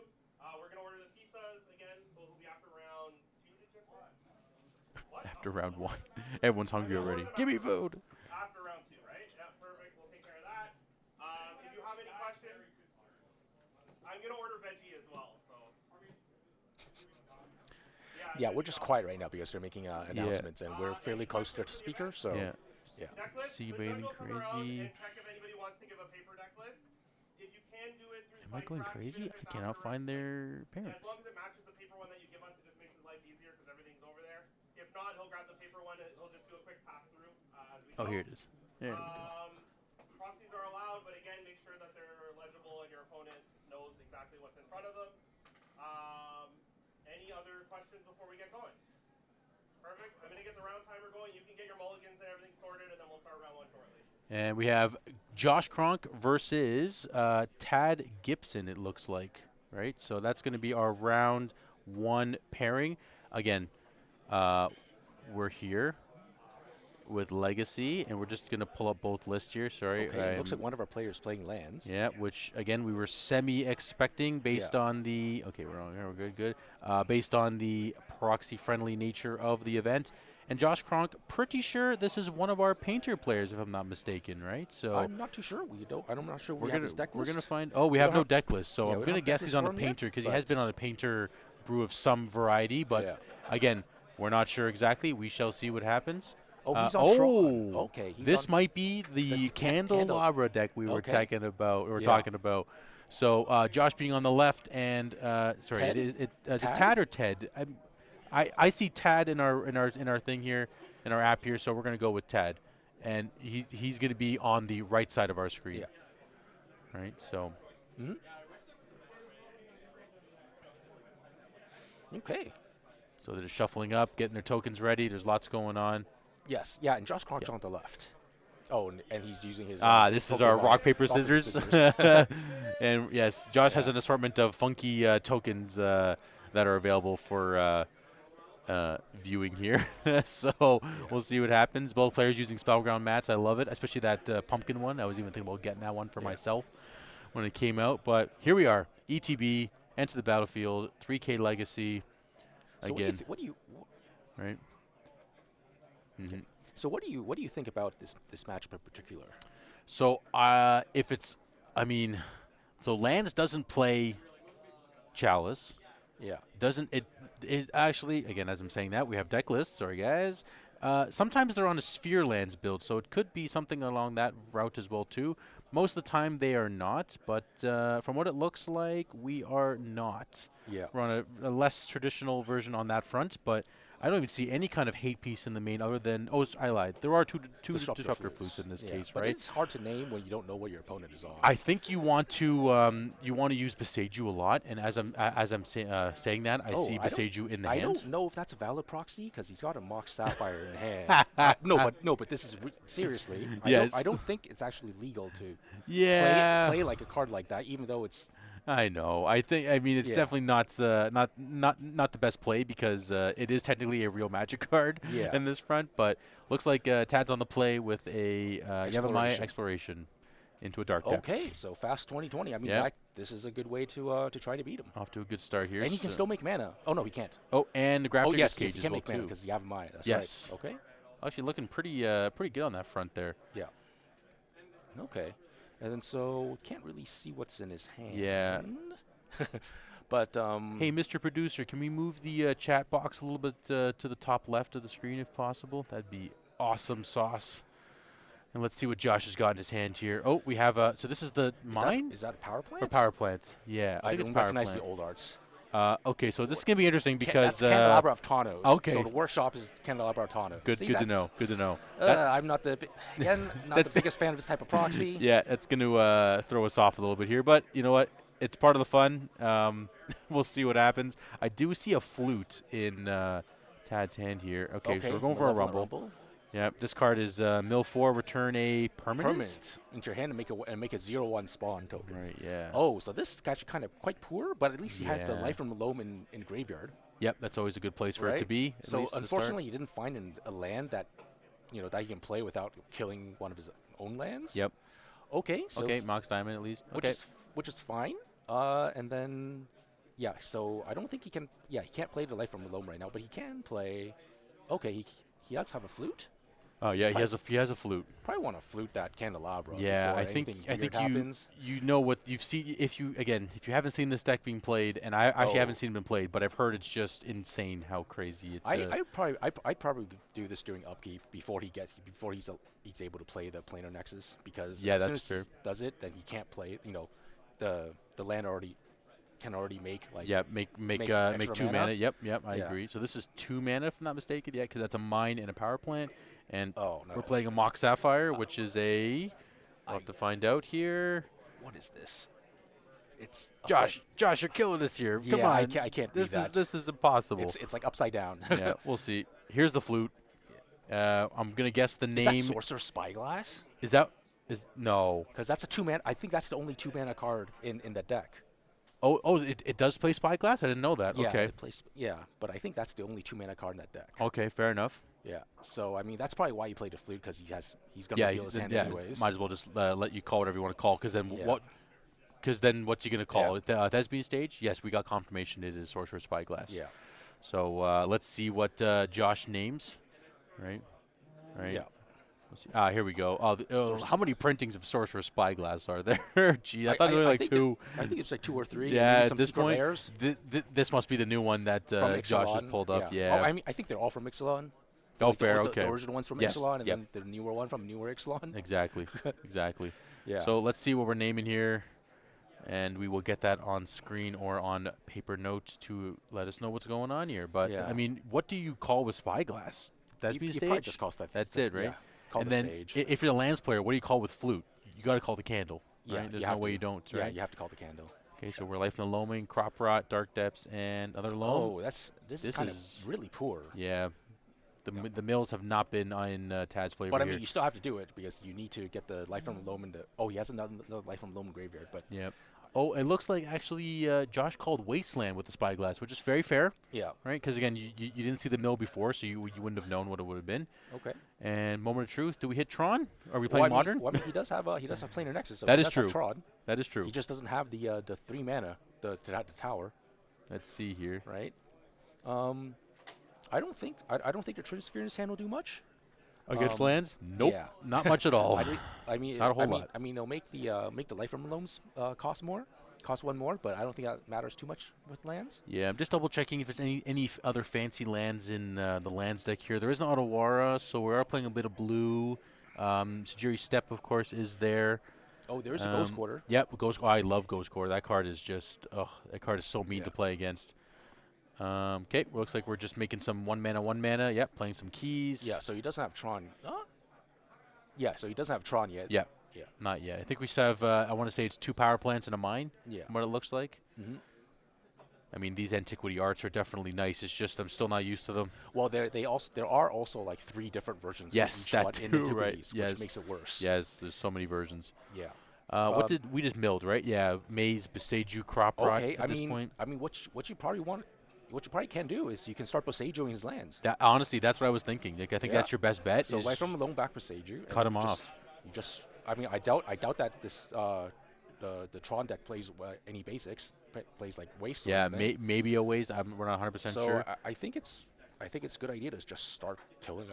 We're going to order the pizzas again. Those will be after round 2, did you say? What? After round 1. Everyone's hungry already. Give me food. After round 2, right? Yeah, perfect. We'll take care of that. If you have any questions, I'm going to order veggie as well, so. Yeah, we're just quiet right now because they're making announcements, and we're fairly close to the speaker, so. Yeah. Sea bathing crazy. Am I going crazy? I cannot find their parents. As long as it matches the paper one that you give us, it just makes his life easier because everything's over there. If not, he'll grab the paper one and he'll just do a quick pass through as we go. Oh, here it is. There we go. Proxies are allowed, but again, make sure that they're legible and your opponent knows exactly what's in front of them. Any other questions before we get going? Perfect. I'm going to get the round timer going. You can get your mulligans and everything sorted, and then we'll start round 1 shortly. And we have Josh Kronk versus Tad Gibson, it looks like, right? So that's going to be our round 1 pairing. Again, we're here with Legacy, and we're just going to pull up both lists here. Sorry. Okay, it looks like one of our players playing lands. Yeah, which, again, we were semi-expecting based on the – okay, we're wrong here. We're good. Based on the proxy-friendly nature of the event. And Josh Kronk, pretty sure this is one of our painter players, if I'm not mistaken, right? So I'm not too sure. I'm not sure we have his deck list. We're going to find – oh, we have no deck list. So I'm going to guess he's on a painter because he has been on a painter brew of some variety. But, again, we're not sure exactly. We shall see what happens. Oh, he's on Tron. Okay. This might be the Candelabra deck we were talking about. So Josh being on the left and sorry, Ted? Is it Tad or Ted? I see Tad in our thing here. in our app here, so we're going to go with Tad. And he's going to be on the right side of our screen. Yeah. Right, so. Mm-hmm. Okay. So they're just shuffling up, getting their tokens ready. There's lots going on. Yes. Yeah, and Josh Cronk's on the left. Oh, and he's using his. This is our rock, paper, scissors. And yes, Josh has an assortment of funky tokens that are available for viewing here. So we'll see what happens. Both players using Spellground mats. I love it, especially that pumpkin one. I was even thinking about getting that one for myself when it came out. But here we are. ETB, enter the battlefield, 3K legacy. So again, what do you right? Mm-hmm. So what do you think about this matchup in particular? So if it's, so lands doesn't play Chalice. Yeah. Doesn't it actually, again, as I'm saying that, we have deck lists. Sorry, guys. Sometimes they're on a Sphere lands build, so it could be something along that route as well, too. Most of the time they are not, but from what it looks like, we are not. Yeah. We're on a less traditional version on that front, but I don't even see any kind of hate piece in the main other than, I lied. There are two disruptor flutes in this case, but right? It's hard to name when you don't know what your opponent is on. I think you want to use Beseiju a lot, and as I'm saying that, I see Beseiju in the hand. I don't know if that's a valid proxy because he's got a Mox Sapphire in hand. No, but this is seriously. Yes. I don't think it's actually legal to play like a card like that, even though it's. I know. It's definitely not the best play because it is technically a real Magic card in this front. But looks like Tad's on the play with a Yavimaya Exploration into a Dark Depths. Okay, so fast 2020. This is a good way to try to beat him. Off to a good start here. And he can still make mana. Oh no, he can't. Oh, and the Grafdigger's Cage he as can well make mana too. because Yavimaya. That's yes. right. Okay. Actually, looking pretty good on that front there. Yeah. Okay. And then so can't really see what's in his hand. Yeah. But hey, Mr. Producer, can we move the chat box a little bit to the top left of the screen if possible? That'd be awesome sauce. And let's see what Josh has got in his hand here. Oh, we have so this is the mine? Is that a power plant? Or power plant? Yeah, I think don't it's power recognize plant. the old arts. Okay, so this is going to be interesting because... That's Candelabra of Tawnos. Okay. So the workshop is Candelabra of Tawnos. Good to know. Good to know. I'm not the biggest fan of this type of proxy. Yeah, it's going to throw us off a little bit here. But you know what? It's part of the fun. We'll see what happens. I do see a flute in Tad's hand here. Okay, so we're going for a rumble. Yeah, this card is mill 4, return a permanent into your hand and make a 0/1 spawn token. Right, yeah. Oh, so this is actually kind of quite poor, but at least he has the Life from the Loam in graveyard. Yep, that's always a good place for it to be. So unfortunately, he didn't find a land that that he can play without killing one of his own lands. Yep. Okay. So Mox Diamond at least. Which is fine. And then so I don't think he can. Yeah, he can't play the Life from the Loam right now, but he can play. Okay, he does have a flute. Oh yeah, he has a flute. Probably want to flute that Candelabra. Yeah, I think you know what you've seen if you haven't seen this deck being played, and I actually haven't seen it been played, but I've heard it's just insane how crazy it. I'd probably do this during upkeep before he's able to play the Planar Nexus because as soon as he does it, then he can't play it. The land can already make make 2 mana. Yep, I agree. So this is 2 mana if I'm not mistaken. Yeah, because that's a mine and a power plant. And we're playing a Mox Sapphire, which is we'll have to find out here. What is this? It's Josh, you're killing us here. Come on. I can't do that. This is impossible. It's like upside down. Yeah, we'll see. Here's the flute. I'm going to guess the name. Is that Sorcerer Spyglass? No. Because that's a 2 mana. I think that's the only 2 mana card in the deck. Oh, it does play Spyglass? I didn't know that. Yeah, okay. But I think that's the only 2 mana card in that deck. Okay, fair enough. Yeah, so that's probably why you played the flute because he's gonna reveal his hand anyways. Might as well just let you call whatever you want to call because then what's he gonna call it? Thespian Stage? Yes, we got confirmation it is Sorcerer Spyglass. Yeah. So let's see what Josh names. Right. Yeah. Let's see. Here we go. How many printings of Sorcerer Spyglass are there? Gee, I thought there were like 2. I think it's like 2 or 3. Yeah, at this point, this must be the new one that Josh has pulled up. Yeah. Oh, I think they're all from Ixalan. Oh, fair. Okay. The original ones from Ixalan, and then the newer one from newer Ixalan. Exactly. Yeah. So let's see what we're naming here, and we will get that on screen or on paper notes to let us know what's going on here. But I mean, what do you call with Spyglass? Thespian you stage? probably just call it That's it, right? Yeah, call and the then stage. if you're the lands player, what do you call with flute? You got to call the candle, right? Yeah, There's no way you don't, right? Yeah, you have to call the candle. Okay, so we're Life in the Loaming, Crop Rot, Dark Depths, and other loam. Oh, this is kind of really poor. Yeah. The mills have not been on Tad's flavor But I here. mean, you still have to do it because you need to get the Life from Loam into. Oh, he has another Life from Loam graveyard, but Yep. Oh, it looks like actually Josh called Wasteland with the Spyglass, which is very fair. Yeah. Right? Because again, you didn't see the mill before, so you wouldn't have known what it would have been. Okay. And Moment of Truth, do we hit Tron? Are we playing Modern? Well, I mean, he does have Planar Nexus. So that he is does true. Have Tron. That is true. He just doesn't have the 3 mana, the tower. Let's see here. Right. I don't think the Transference hand will do much. Against lands? Nope. Yeah. Not much at all. I mean, not a whole lot. I mean, they'll make the Life from Loams cost 1 more, but I don't think that matters too much with lands. Yeah, I'm just double checking if there's any other fancy lands in the lands deck here. There is an Otawara, so we are playing a bit of blue. Sujiri Step, of course, is there. Oh, there is a Ghost Quarter. Yep, Ghost. Oh, I love Ghost Quarter. That card is just that card is so mean to play against. Okay, looks like we're just making some 1 mana. Yep, playing some keys. Yeah, so he doesn't have Tron. Yeah, so he doesn't have Tron yet. Yep. Yeah. Not yet. I think we still have, I want to say it's 2 power plants and a mine. Yeah. What it looks like. Mm-hmm. I mean, these antiquity arts are definitely nice. It's just I'm still not used to them. Well, there are also like 3 different versions. Yes, of each that one too, in Antiquities, right? Yes. Which makes it worse. Yes, there's so many versions. Yeah. What did we just milled, right? Yeah, Maze, Beseiju, Crop Rot at this point. I mean, what you probably can do is you can start Beseijuing his lands. That honestly, that's what I was thinking. Like, I think that's your best bet. So Life from Loam back Beseiju. Cut him off. I mean, I doubt that this the Tron deck plays any basics. Plays like wasteland. Yeah, maybe a ways. We're not 100% sure. So I think it's a good idea to just start killing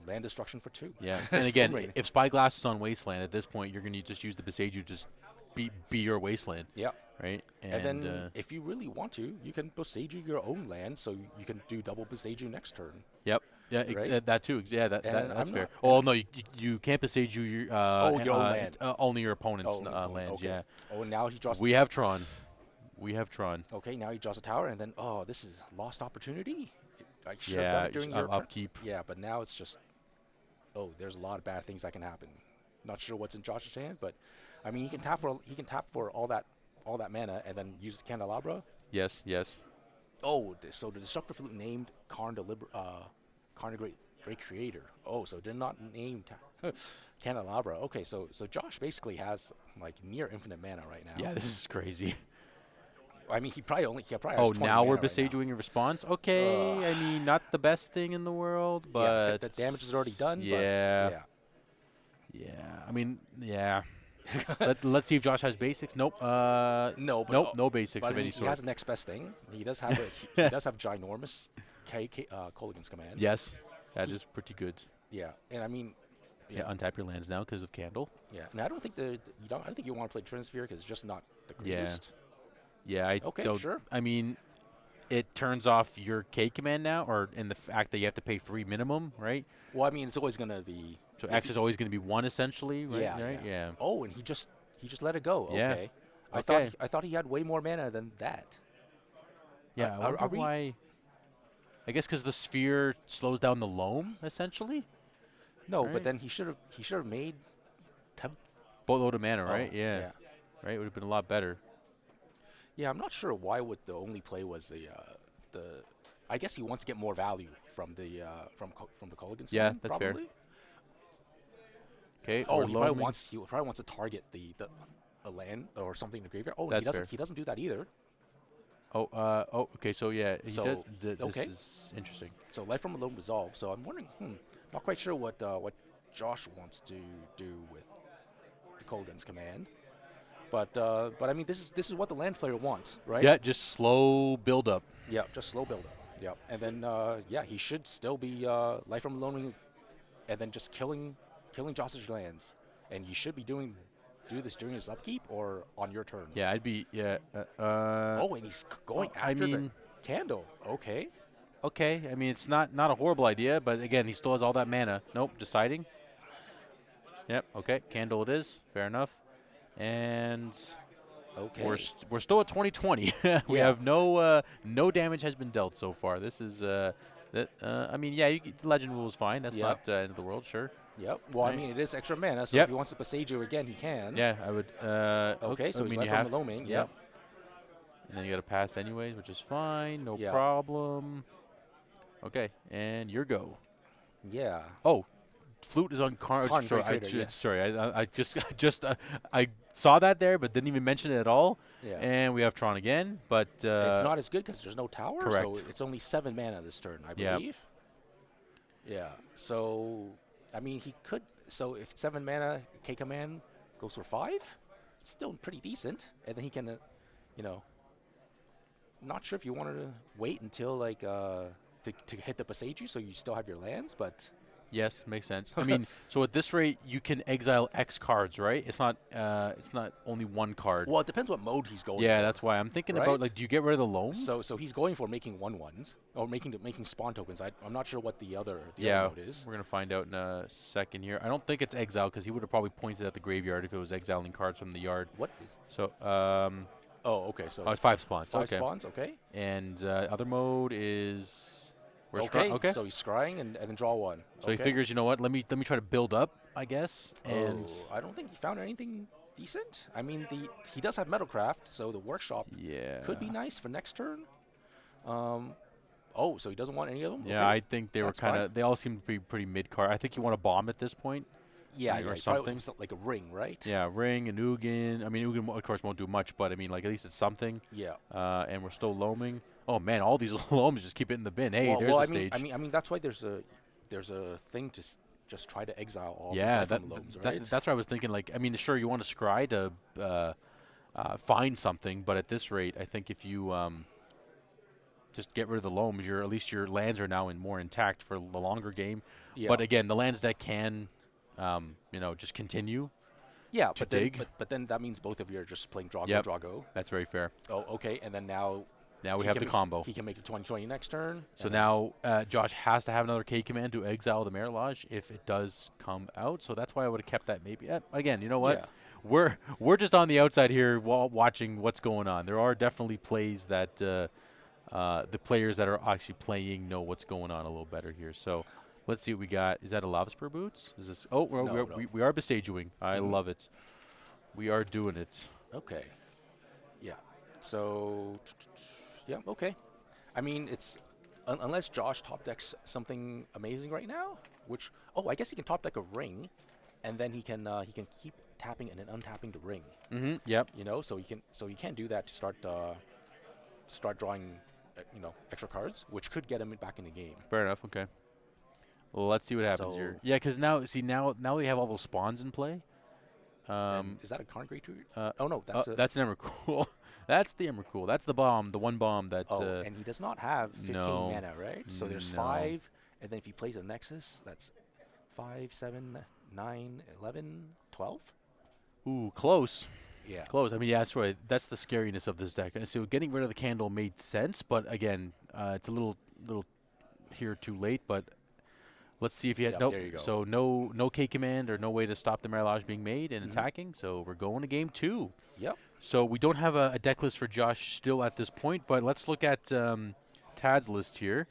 land destruction for 2. Yeah, and again, if Spyglass is on wasteland at this point, you're going to just use the Beseiju just be your wasteland. Yeah. Right. And then if you really want to, you can Beseiju your own land, so you can do double Beseiju next turn. Yep. Yeah, right? That too. Yeah, that's fair. Oh no, you can't Beseiju your own land. Only your opponent's lands. Okay. Yeah. Oh, and now he draws. We have Tron. Okay, now he draws a tower, and then this is lost opportunity. I should have done it during your upkeep. Yeah, but now it's just there's a lot of bad things that can happen. Not sure what's in Josh's hand, but I mean he can tap for all that mana and then use the Candelabra. Yes. Oh, so the Destructive Flute named Karn the Great Creator. Oh, so did not name Candelabra. Okay, so Josh basically has like near infinite mana right now. Yeah, this is crazy. I mean, he probably has 20 now we're mana Beseijuing a response. Okay, I mean, not the best thing in the world, but the damage is already done. Yeah. But yeah. I mean, yeah. Let's see if Josh has basics. Nope. No basics of any sort. He has the next best thing. He does have he does have ginormous Kolaghan's Command. Yes, that is pretty good. Yeah, and I mean, untap your lands now because of Candle. Yeah, and I don't think you want to play Transfer because it's just not the greatest. Yeah, sure. I mean, it turns off your K command now, or in the fact that you have to pay 3 minimum, right? Well, I mean, it's always going to be. So X is always going to be 1 essentially, right? Yeah. Oh, and he just let it go. Yeah. Okay. I thought he had way more mana than that. Yeah. Why? I guess because the sphere slows down the loam essentially. No, right? But then he should have made. Boatload of mana, right? Yeah. Right. It would have been a lot better. Yeah, I'm not sure why what the only play was the. I guess he wants to get more value from the Kolaghan's. Yeah, that's fair. Okay. Oh, he probably wants to target a land or something in the graveyard. Oh, he doesn't do that either. Okay. So yeah, he does. This is interesting. So Life from Loam resolve. So I'm wondering. Not quite sure what Josh wants to do with the Kolaghan's Command. But I mean, this is what the land player wants, right? Yeah, just slow build up. Yeah, just slow build up. Yeah, and then he should still be Life from Loam, and then just killing Josh's lands, and you should be do this during his upkeep or on your turn. Yeah, I'd be and he's going after the Candle. Okay. Okay, I mean it's not a horrible idea, but again he still has all that mana. Nope, deciding. Yep. Okay, Candle it is. Fair enough. And we're still at 2020. We have no damage has been dealt so far. This is That I mean, yeah, Legend Rule is fine. That's not end of the world, sure. Yep. Well, I mean, it is extra mana, so if he wants to Passeju again, he can. Yeah, I would. Okay, so I he's mean, left from Loaming. Yep. And then you got to pass anyways, which is fine. No problem. Okay, and your go. Yeah. Oh, Flute is on Karn. Sorry, I just I saw that there, but didn't even mention it at all. Yeah. And we have Tron again, but it's not as good because there's no tower. Correct. So it's only 7 mana this turn, I believe. Yeah. So, I mean, he could. So if it's 7 mana, K command goes for 5. It's still pretty decent, and then he can, you know. Not sure if you wanted to wait until like to hit the Passeju, so you still have your lands, but. Yes, makes sense. I mean, so at this rate, you can exile X cards, right? It's not only one card. Well, it depends what mode he's going. Yeah, for, that's why I'm thinking about like, do you get rid of the loam? So he's going for making 1/1s or making spawn tokens. I'm not sure what the other mode is. We're gonna find out in a second here. I don't think it's exile because he would have probably pointed at the graveyard if it was exiling cards from the yard. What is? So Oh, okay. So it's 5 spawns. 5 spawns. Okay. And other mode is. Okay. So he's scrying and then draw 1. So he figures, you know what? Let me try to build up, I guess. And I don't think he found anything decent. I mean, he does have Metalcraft, so the workshop could be nice for next turn. So he doesn't want any of them. Yeah, I think they were kind of. They all seem to be pretty mid card. I think you want a bomb at this point. Yeah, or something like a ring, right? Yeah, ring and Ugin. I mean, Ugin of course won't do much, but I mean, like at least it's something. Yeah. And we're still loaming. Oh man, all these loams just keep it in the bin. Hey, there's a stage. I mean, that's why there's a thing to just try to exile all these loams, right? That's what I was thinking. Like, I mean, sure, you want to scry to find something, but at this rate, I think if you just get rid of the loams, at least your lands are now more intact for the longer game. Yeah. But again, the lands that can, just continue. Yeah, to dig. But then that means both of you are just playing Drago. That's very fair. Oh, okay, and then now we have the combo. He can make it 20/20 next turn. So now Josh has to have another K command to exile the Mirage if it does come out. So that's why I would have kept that maybe. Again, you know what? Yeah. We're just on the outside here watching what's going on. There are definitely plays that the players that are actually playing know what's going on a little better here. So let's see what we got. Is that a Lava Spur Boots? Is this? Oh, we are Besageing. I love it. We are doing it. Okay. Yeah. So. Yeah, okay. I mean, it's unless Josh top decks something amazing right now, which I guess he can top deck a ring, and then he can keep tapping and then untapping the ring. Mm-hmm. Yep. So he can do that to start drawing, extra cards, which could get him back in the game. Fair enough. Okay. Well, let's see what happens here. Yeah, because now we have all those spawns in play. Is that a Karn Great? No, that's an Emrakul. That's the Emrakul. That's the bomb, the one bomb that. And he does not have 15 mana, right? So there's 5, and then if he plays a Nexus, that's 5, 7, 9, 11, 12. Ooh, close. Yeah, close. I mean, yeah, that's right. That's the scariness of this deck. So getting rid of the candle made sense, but again, it's a little here too late. But let's see if he had there you go. So no K command or no way to stop the Mirage being made and attacking. So we're going to game 2. Yep. So we don't have a deck list for Josh still at this point, but let's look at Tad's list here.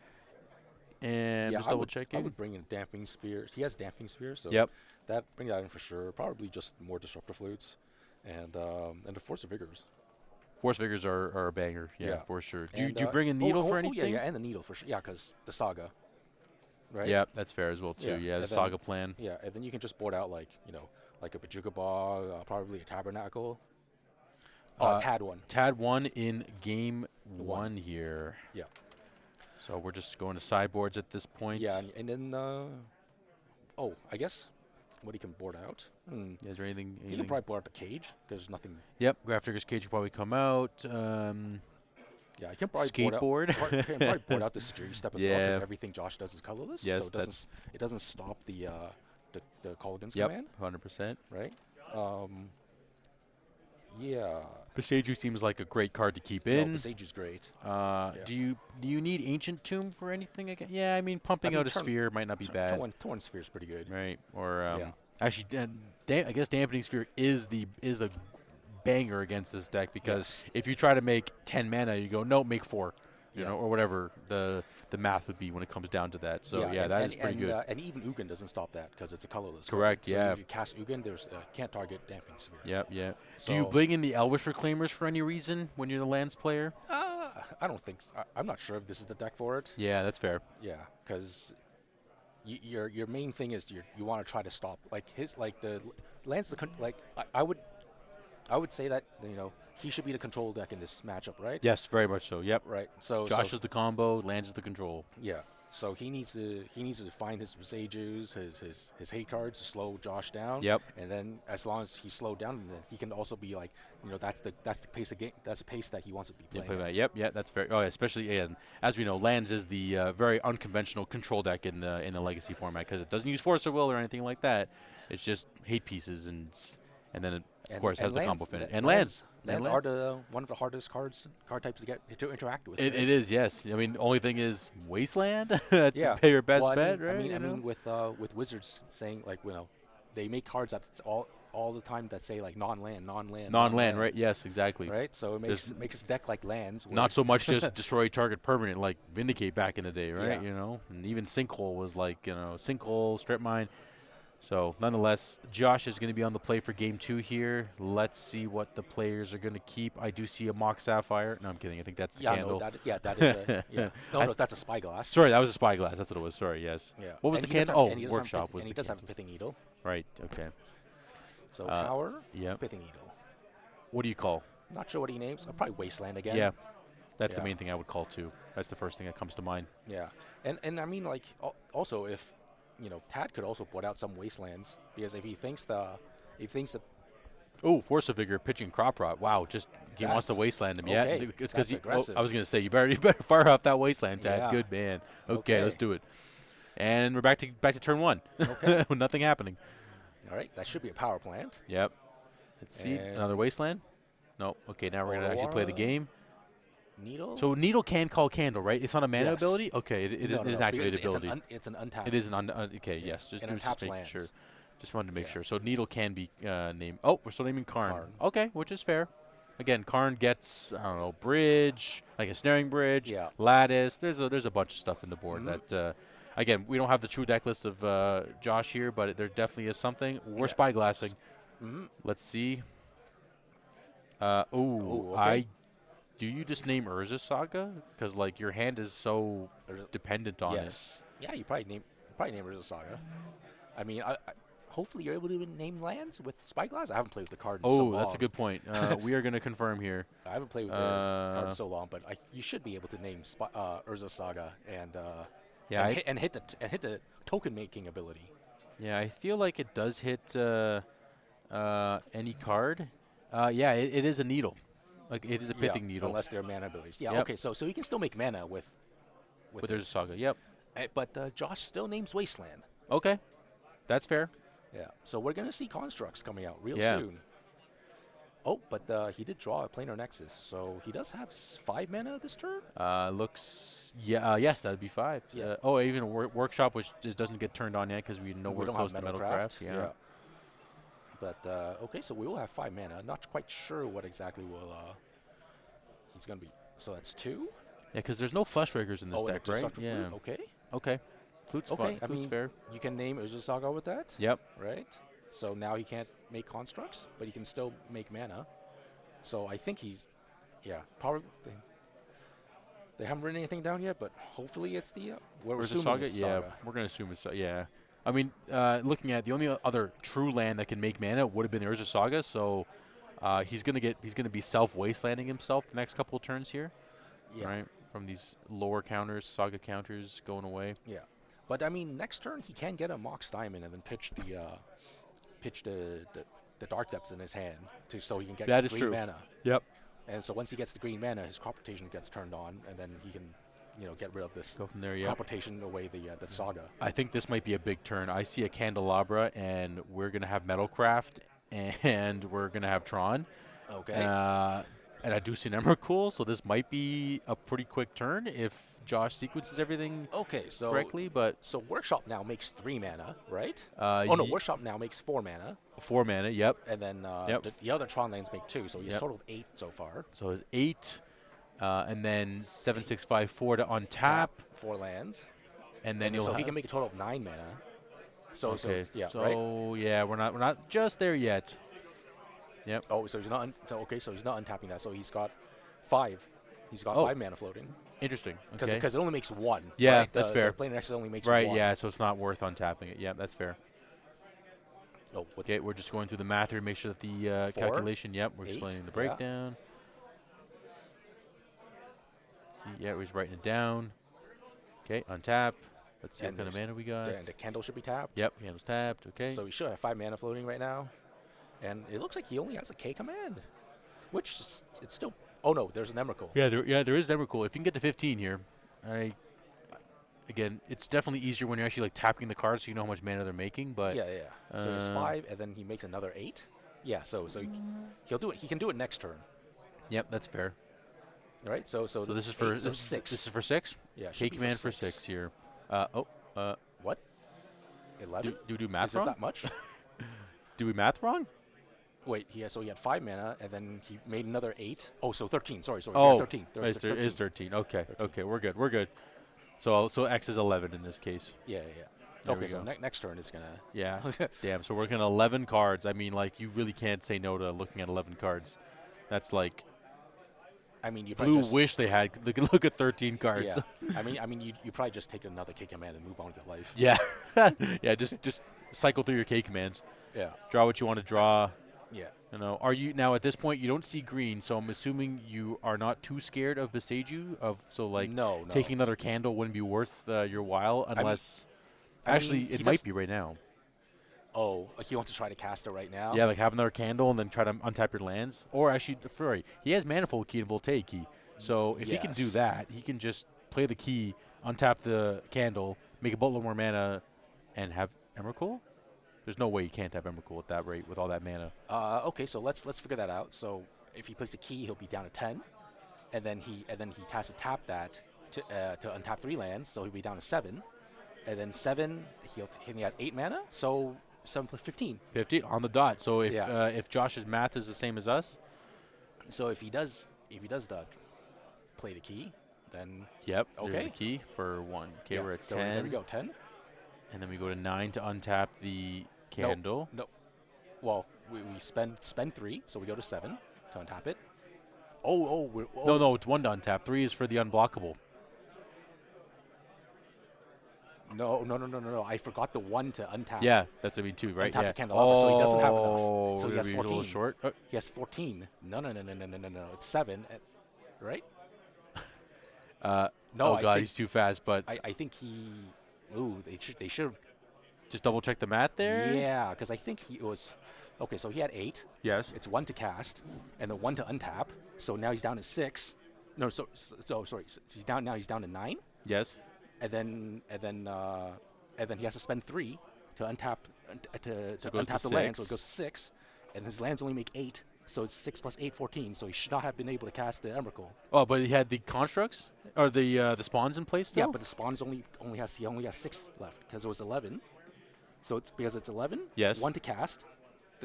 And just double checking. I would bring in Damping Sphere. He has Damping Sphere, so bring that in for sure. Probably just more Disruptor Flutes and the Force of Vigors. Force Vigors are a banger, for sure. Do you bring a Needle for anything? Yeah, and the Needle for sure. Yeah, because the Saga. Right? Yeah, that's fair as well too. Yeah, the Saga plan. Yeah, and then you can just board out like a Bajuka Bog, probably a Tabernacle. Tad 1 in game 1 here. Yeah. So we're just going to sideboards at this point. Yeah, and then I guess what he can board out. Is there anything? He can probably board out the Cage because there's nothing. Yep, Grafdigger's Cage will probably come out. Yeah, I can probably skateboard. board out the Security Step as well because everything Josh does is colorless. Yes, so it doesn't stop the Colgan's command. 100%. Right. Yeah. Besageju seems like a great card to keep in. Besageju's great. Do you need Ancient Tomb for anything again? Yeah, I mean pumping out a Sphere might not be bad. Torn Sphere is pretty good. Right. Or actually, I guess Dampening Sphere is a banger against this deck because if you try to make 10 mana, you go, no, make 4. you know, or whatever the math would be when it comes down to that. So that is pretty good. And even Ugin doesn't stop that because it's a colorless. Correct. So if you cast Ugin, there's can't target Damping Sphere. Yep. So do you bring in the Elvish Reclaimers for any reason when you're the lands player? I don't think. I'm not sure if this is the deck for it. Yeah, that's fair. Yeah, because your main thing is you want to try to stop the lands I would say that he should be the control deck in this matchup, right? Yes, very much so. Yep. Right. So Josh is the combo, lands is the control. Yeah. So he needs to find his Sages, his hate cards to slow Josh down. Yep. And then as long as he's slowed down, then he can also be that's the pace of game. That's the pace that he wants to be playing. Yep. Yeah, that's fair. Oh, yeah, especially as we know, lands is the very unconventional control deck in the Legacy format because it doesn't use Force of Will or anything like that. It's just hate pieces and then it, of course, has the combo finish. And lands. Lands are one of the hardest card types to get to interact with. It is, yes. I mean, the only thing is wasteland. That's pay your best bet, right? I mean, with Wizards saying they make cards that all the time that say non-land, right? Yes, exactly. Right, so it makes a deck like lands. Not so much just destroy target permanent like Vindicate back in the day, right? Yeah. And even Sinkhole was Sinkhole, Strip Mine. So, nonetheless, Josh is going to be on the play for Game 2 here. Let's see what the players are going to keep. I do see a Mock Sapphire. No, I'm kidding. I think that's the candle. That is No, that's a Spyglass. Sorry, that was a Spyglass. That's what it was. Sorry, yes. Yeah. What was the candle? Workshop was the candle. And he does have a Pithing Needle. Right, okay. So, Power, yep. Pithing Needle. What do you call? Not sure what he names. Probably Wasteland again. Yeah. That's the main thing I would call, too. That's the first thing that comes to mind. Yeah. And I mean, also if... Tad could also put out some wastelands because if he thinks that. Oh, Force of Vigor, pitching Crop Rot. Wow, he wants to wasteland him. Okay. Yeah, it's because I was going to say you better fire off that wasteland, Tad. Yeah. Good man. Okay, let's do it. And we're back to turn 1. Okay. With nothing happening. All right, that should be a power plant. Yep. Let's see another wasteland. No. Okay, now we're going to actually play the game. Needle? So Needle can call Candle, right? It's not a mana ability? Okay, it is an activated ability. It's an untapped. It is an okay, yes. Just making lands. sure. Just wanted to make sure. So Needle can be named. Oh, we're still naming Karn. Okay, which is fair. Again, Karn gets, I don't know, bridge, like a snaring bridge, lattice. There's a bunch of stuff in the board that, again, we don't have the true deck list of Josh here, but there definitely is something. We're spyglassing. Let's see. Okay. Do you just name Urza Saga? Because your hand is so dependent on it. Yeah, you probably name Urza Saga. I mean, hopefully you're able to name lands with Spyglass. I haven't played with the card in so long. That's a good point. We are going to confirm here. I haven't played with the card in so long, but you should be able to name Urza Saga and hit the token making ability. Yeah, I feel like it does hit any card. It is a needle. It is a pithing needle. Unless they're mana abilities. Yeah, okay, so you can still make mana with there's a Saga, yep. But Josh still names Wasteland. Okay, that's fair. Yeah, so we're going to see Constructs coming out real soon. Oh, but he did draw a Planar Nexus, so he does have 5 mana this turn? Yes, that would be 5. Yeah. Even a Workshop, which just doesn't get turned on yet because we know we're close to Metalcraft. Yeah. But, okay, so we will have 5 mana. Not quite sure what exactly he's going to be. So that's 2? Yeah, because there's no Flush Rakers in this deck, right? Yeah. Okay. Flute's fine. Flute's fair. You can name Urza Saga with that. Yep. Right? So now he can't make Constructs, but he can still make mana. So I think probably. They haven't written anything down yet, but hopefully it's we're assuming Saga? It's Saga. Yeah, we're going to assume it's yeah. I mean, looking at the only other true land that can make mana would have been the Urza Saga, so he's gonna be self-wastelanding himself the next couple of turns here. Yeah. Right? From these lower counters, Saga counters going away. Yeah. But I mean, next turn he can get a Mox Diamond and then pitch the Dark Depths in his hand so he can get green mana. Yep. And so once he gets the green mana, his crop rotation gets turned on, and then he can get rid of this go from there, crop rotation away the Saga. I think this might be a big turn. I see a Candelabra, and we're going to have Metalcraft, and we're going to have Tron. Okay. And I do see an Emrakul, so this might be a pretty quick turn if Josh sequences everything correctly. But so Workshop now makes 3 mana, right? Workshop now makes 4 mana. 4 mana, yep. And then the other Tron lands make 2, so he has a total of 8 so far. So his 8. And then 7/6/5/4 to untap. 4 lands. And then he can make a total of 9 mana. So okay. right? Yeah, we're not just there yet. Yep. Oh, so he's not so he's not untapping that. So he's got 5. He's got 5 mana floating. Interesting. Okay. Because it only makes 1. Yeah, right? that's fair. The Planar Nexus only makes right, 1. yeah, so it's not worth untapping it. Yeah, that's fair. Oh, okay, we're just going through the math here to make sure that the calculation. Yep, we're explaining the breakdown. Let's see, yeah, he's writing it down. Okay, untap. Let's see what kind of mana we got. And the candle should be tapped. Yep, candle's tapped. Okay. So he should have 5 mana floating right now. And it looks like he only has a K command, which it's still. Oh no, there's an Emrakul. Yeah, there is an Emrakul. If you can get to 15 here, again, it's definitely easier when you're actually like tapping the cards, so you know how much mana they're making. But yeah. So it's 5, and then he makes another 8. Yeah. So he'll do it. He can do it next turn. Yep, that's fair. All right. So this is for 6. This is for 6. Yeah. K command for 6 here. What? 11? Do we do math wrong? That much? Do we math wrong? Wait, he had 5 mana, and then he made another 8. Oh, so 13. Sorry. Oh, yeah, 13. It's 13. Okay. 13. Okay, we're good. So X is 11 in this case. Yeah. Okay, so next turn is gonna. Yeah. Damn. So we're looking at 11 cards. I mean, like, you really can't say no to looking at 11 cards. That's like. I mean, you Blue wish they had. Look at 13 cards. Yeah. I mean, you probably just take another K command and move on with your life. Yeah. Yeah. Just cycle through your K commands. Yeah. Draw what you want to draw. Yeah. You know, are you now at this point? You don't see green, so I'm assuming you are not too scared of Beseiju. No. Taking another candle wouldn't be worth your while unless. It might be right now. Oh, like he wants to try to cast it right now? Yeah, like have another candle and then try to untap your lands. Or actually, sorry, he has Manifold Key and Voltaic Key. So if he can do that, he can just play the key, untap the candle, make a boatload more mana, and have Emrakul? There's no way he can't have Emrakul at that rate with all that mana. Okay, so let's figure that out. So if he plays the key, he'll be down to 10, and then he has to tap that to untap 3 lands, so he'll be down to 7, and then 7 he has 8 mana, so 7 plus 15. 15 on the dot. So if Josh's math is the same as us, so if he does the play the key, then there's the key for 1. Okay, we're at 10. So there we go, 10. And then we go to 9 to untap the candle. No. Well, we spend 3, so we go to 7 to untap it. No, it's 1 to untap. 3 is for the unblockable. No. I forgot the 1 to untap. Yeah, that's what I mean too, right? Untap the candle up, so he doesn't have enough. So he has 14. A little short. He has 14. No. It's 7, right? God, he's too fast. But I think he. Ooh, they should have just double check the math there. Yeah, because I think he was. Okay, so he had 8. Yes. It's 1 to cast, and then 1 to untap. So now he's down to 6. No, so sorry. So he's down to 9. Yes. And then he has to spend 3 to untap to untap the land, so it goes to 6. And his lands only make 8, so it's 6 plus 8, 14. So he should not have been able to cast the Emrakul. Oh, but he had the constructs or the spawns in place still? Yeah, but the spawns he only has 6 left because it was 11. So it's because it's 11. Yes. 1 to cast.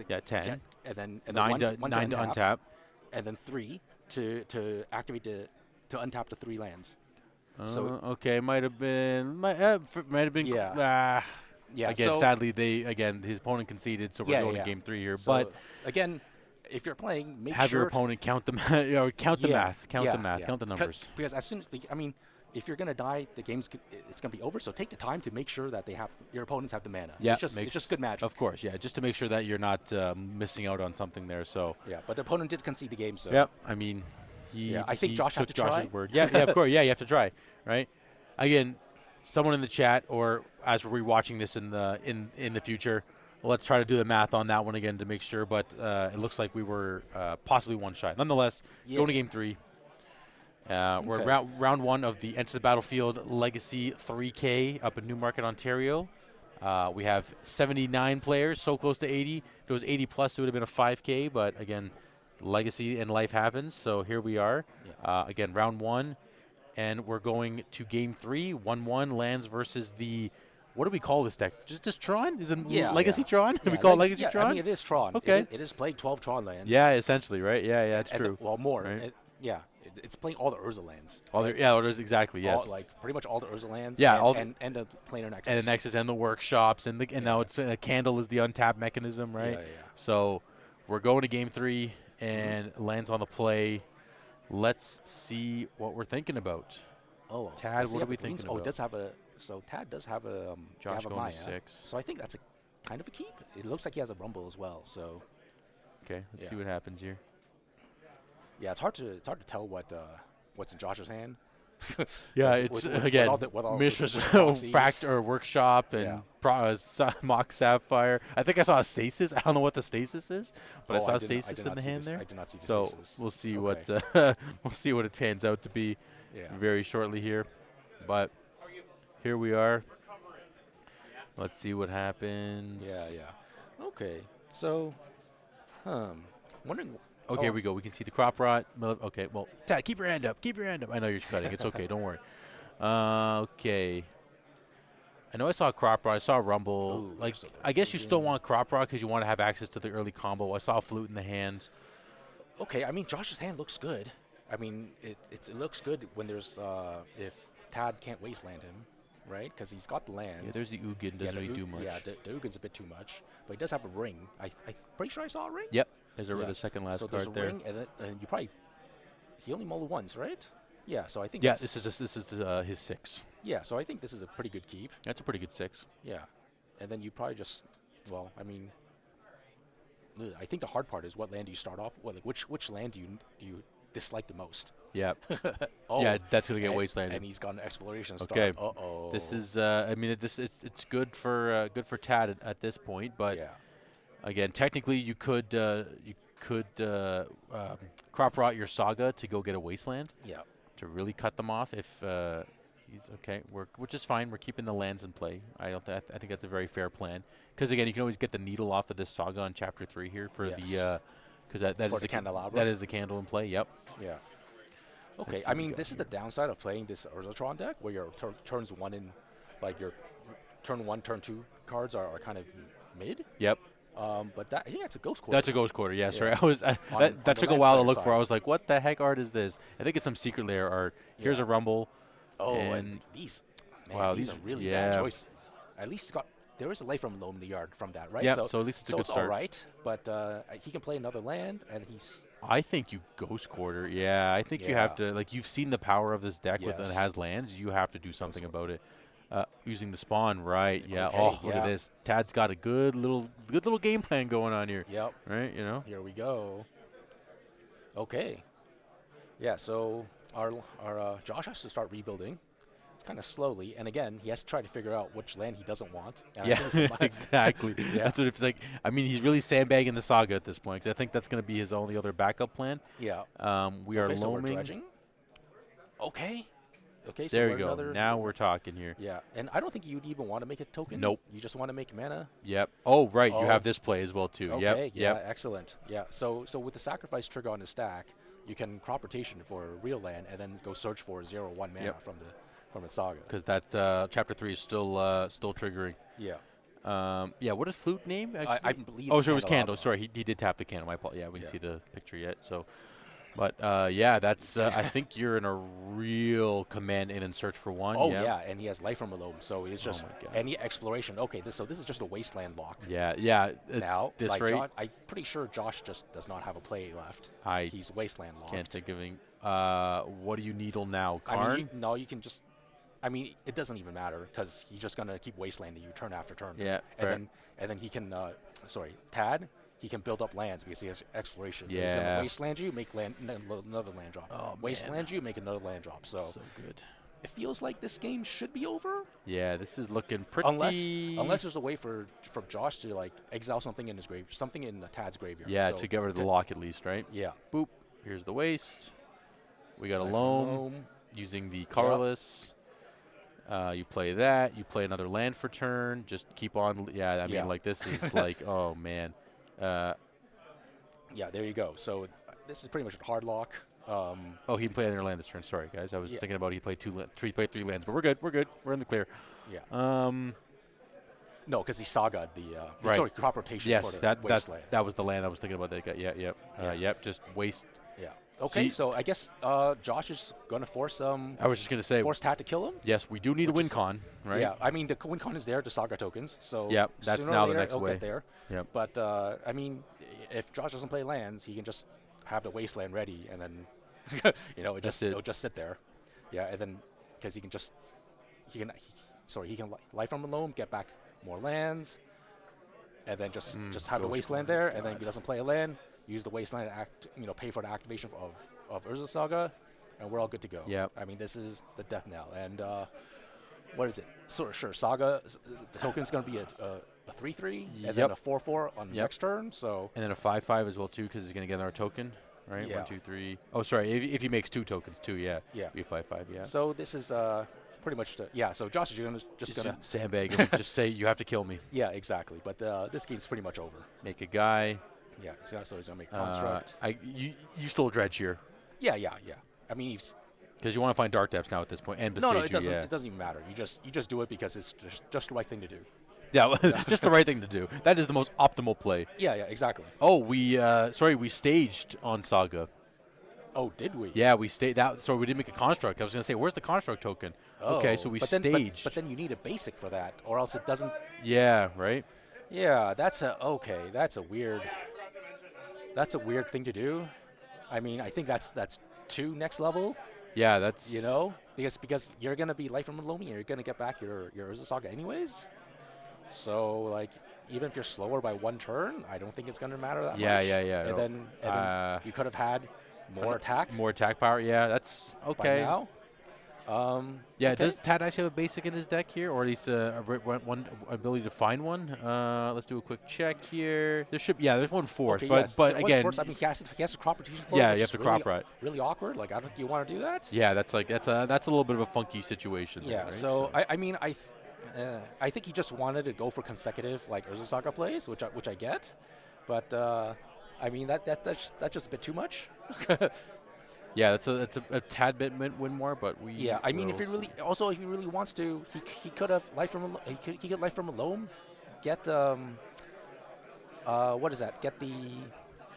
10. And then 9 to untap. And then 3 to activate to untap the 3 lands. Okay, might have been. Yeah. Again, sadly, his opponent conceded, so we're going to game 3 here. So but again, if you're playing, have your opponent count the math, count the numbers. Because as soon as if you're gonna die, the game's it's gonna be over. So take the time to make sure that your opponents have the mana. Yeah, it's just good magic. Of course, yeah, just to make sure that you're not missing out on something there. So yeah, but the opponent did concede the game. So yep, I mean. I think Josh had to Josh's try. word. Yeah, of course. Yeah, you have to try, right? Again, someone in the chat or as we're rewatching this in the future, let's try to do the math on that one again to make sure. But it looks like we were possibly 1 shy. Nonetheless, going to game 3. We're round 1 of the Enter the Battlefield Legacy 3K up in Newmarket, Ontario. We have 79 players, so close to 80. If it was 80 plus, it would have been a 5K. But again. Legacy and life happens, so here we are. Again, round 1, and we're going to game 3, 1-1 lands versus the. What do we call this deck? Just Tron? Is it Legacy Tron? Yeah, we call it Legacy Tron? I mean, it is Tron. Okay. It is playing 12 Tron lands. Yeah, essentially, right? Yeah, it's true. Well, more. Right? it's playing all the Urza lands. All the, yeah, there's exactly, yes. All, like pretty much all the Urza lands. Yeah, and the planar Nexus. And the Nexus and the workshops and now it's Candle is the untapped mechanism, right? Yeah. So we're going to game 3 and lands on the play. Let's see what we're thinking about. Oh, Tad, what are we thinking about? Oh, it does have a. So Tad does have a. Josh going Maya, to 6. So I think that's a kind of a keep. It looks like he has a Rumble as well. So. Okay, let's see what happens here. Yeah, it's hard to tell what's in Josh's hand. Yeah, it's again Mishra's Factor Workshop and Mock Sapphire. I think I saw a Stasis. I don't know what the Stasis is, but I saw a Stasis in the hand there. I did not see the Stasis. So we'll see what we'll see what it pans out to be very shortly here. But here we are. Let's see what happens. Yeah. Okay. So, wondering. Okay, here we go. We can see the crop rot. Okay, well, Tad, keep your hand up. Keep your hand up. I know you're cutting. It's okay. Don't worry. Okay. I know I saw crop rot. I saw rumble. Ooh, like, I guess you still want crop rot because you want to have access to the early combo. I saw flute in the hand. Okay, I mean, Josh's hand looks good. I mean, it looks good when there's if Tad can't wasteland him, right? Because he's got the land. Yeah, there's the Ugin. Doesn't really do much. Yeah, the Ugin's a bit too much, but he does have a ring. I'm pretty sure I saw a ring. Yep. There's the second last so card there's a there. ring, and you probably he only mulled once, right? Yeah, so I think this is his 6. Yeah, so I think this is a pretty good keep. That's a pretty good 6. Yeah, and then you probably just I mean, I think the hard part is what land do you start off? Well, like which land do you dislike the most? Yeah. Yeah, that's gonna get wastelanded. And he's got an exploration start. Okay. Uh-oh. This is I mean it's good for Tad at this point, but again, technically you could crop rot your Saga to go get a wasteland. Yeah. To really cut them off if he's okay. Which is fine. We're keeping the lands in play. I think that's a very fair plan. Because again, you can always get the needle off of this Saga on Chapter 3 here for the because that is a candle in play. Yep. Yeah. Okay, I mean, this is the downside of playing this Urza Tron deck, where your turns 1 and like your turn 1, turn 2 cards are kind of mid. Yep. But I think that's a Ghost Quarter. That's a Ghost Quarter, yeah. Sorry, that took a while to look for. I was like, what the heck art is this? I think it's some secret layer art. Here's a Rumble. Oh, and these are really bad choices. At least there is a life from Loam in the yard from that, right? Yeah, so at least it's a good start. All right, but he can play another land, and he's... I think you Ghost Quarter. Yeah, I think you have to, like, you've seen the power of this deck that has lands. You have to do something about it. Using the spawn, right? Yeah. Okay, look at this. Tad's got a good little game plan going on here. Yep. Right. You know. Here we go. Okay. Yeah. So our Josh has to start rebuilding. It's kind of slowly, and again, he has to try to figure out which land he doesn't want. And exactly. That's what it's like. I mean, he's really sandbagging the Saga at this point. 'Cause I think that's going to be his only other backup plan. Yeah. We are so loaming. We're dredging. Okay. Okay, so there you go. Now we're talking here. Yeah, and I don't think you'd even want to make a token. Nope. You just want to make mana. Yep. Oh, right. You have this play as well, too. Okay, yep. Excellent. Yeah, so with the sacrifice trigger on the stack, you can crop rotation for a real land and then go search for 0/1 mana from the Saga. Because that Chapter 3 is still triggering. Yeah. What is Flute name? I believe it was Candle. Sorry, he did tap the Candle. My apologies. Yeah, we can see the picture yet, so... But, that's I think you're in a real command in and search for 1. Oh, yeah, and he has life from Alone, so it's just any exploration. Okay, this is just a wasteland lock. Yeah. Now, this like rate, I'm pretty sure Josh just does not have a play left. He's wasteland locked. Can't think of what do you needle now? Karn? I mean, you can just... I mean, it doesn't even matter because he's just going to keep wastelanding you turn after turn. Yeah, and then he can... Tad... He can build up lands because he has exploration. So he's going to wasteland you, make another land drop. Oh, wasteland you, make another land drop. So good. It feels like this game should be over. Yeah, this is looking pretty. Unless there's a way for Josh to like exile something in his grave, something in Tad's graveyard. Yeah, to get rid of the lock at least, right? Yeah. Boop. Here's the waste. We got a loam using the colorless. You play that. You play another land for turn. Just keep on. Yeah, I mean, like this is like, oh man. Yeah, there you go. So this is pretty much a hard lock. He can play another land this turn. Sorry, guys. I was thinking about he played 3 lands, but we're good. We're in the clear. Yeah. No, because he Saga'd the crop rotation for the wasteland. That was the land I was thinking about. That guy. Yep. Just waste. Yeah. Okay, so I guess Josh is going to force I was just going to say force Tad to kill him. Yes, we do need a win con, right? Yeah, I mean the win con is there to Saga tokens, so that's sooner now or later the next it'll way. Get there. Yep. But I mean, if Josh doesn't play lands, he can just have the wasteland ready, and then it'll just sit there. Yeah, and then because he can life from a loam, get back more lands, and then just have the wasteland there, and then if he doesn't play a land, use the wasteland to pay for the activation of Urza Saga, and we're all good to go. Yeah. I mean, this is the death knell, and what is it? Sure, Saga. The token's going to be a 3/3, and then a 4/4 on the next turn. So and then a 5/5 as well too, because he's going to get another token, right? Yeah. 1, 2, 3. Oh, sorry. If he makes 2 tokens too, yeah. Be a 5/5, yeah. So this is pretty much so Josh is just gonna sandbag and just say you have to kill me. Yeah, exactly. But this game's pretty much over. Make a guy. Yeah, exactly. So he's gonna make a construct. You stole Dredge here. Yeah. I mean, because you want to find dark depths now at this point, and no, it doesn't. It doesn't even matter. You just do it because it's just the right thing to do. Yeah, just the right thing to do. That is the most optimal play. Yeah, exactly. Oh, we staged on Saga. Oh, did we? Yeah, we stayed that. So we didn't make a construct. I was gonna say, where's the construct token? Oh, okay, so we staged. But then you need a basic for that, or else it doesn't. Yeah. Right. Yeah, that's a weird thing to do. I mean, I think that's 2 next level. Yeah, that's because you're gonna be life from Lomi, you're gonna get back your Urza Saga anyways. So like, even if you're slower by 1 turn, I don't think it's gonna matter that much. Yeah. And then you could have had more attack power. Yeah, that's okay. By now. Okay. Does Tad actually have a basic in his deck here, or at least one ability to find one? Let's do a quick check here. There's one force, but again, force, I mean, he has to crop rotation for you have to crop right. Really awkward. Like, I don't think you want to do that. Yeah, that's a little bit of a funky situation. Yeah. There, right? So I think he just wanted to go for consecutive like Urza Saga plays, which I get, but I mean that's just a bit too much. Yeah, that's a tad bit win more, but we. Yeah, I mean, if he really wants to, he could have life from he get life from a loam, get what is that? Get the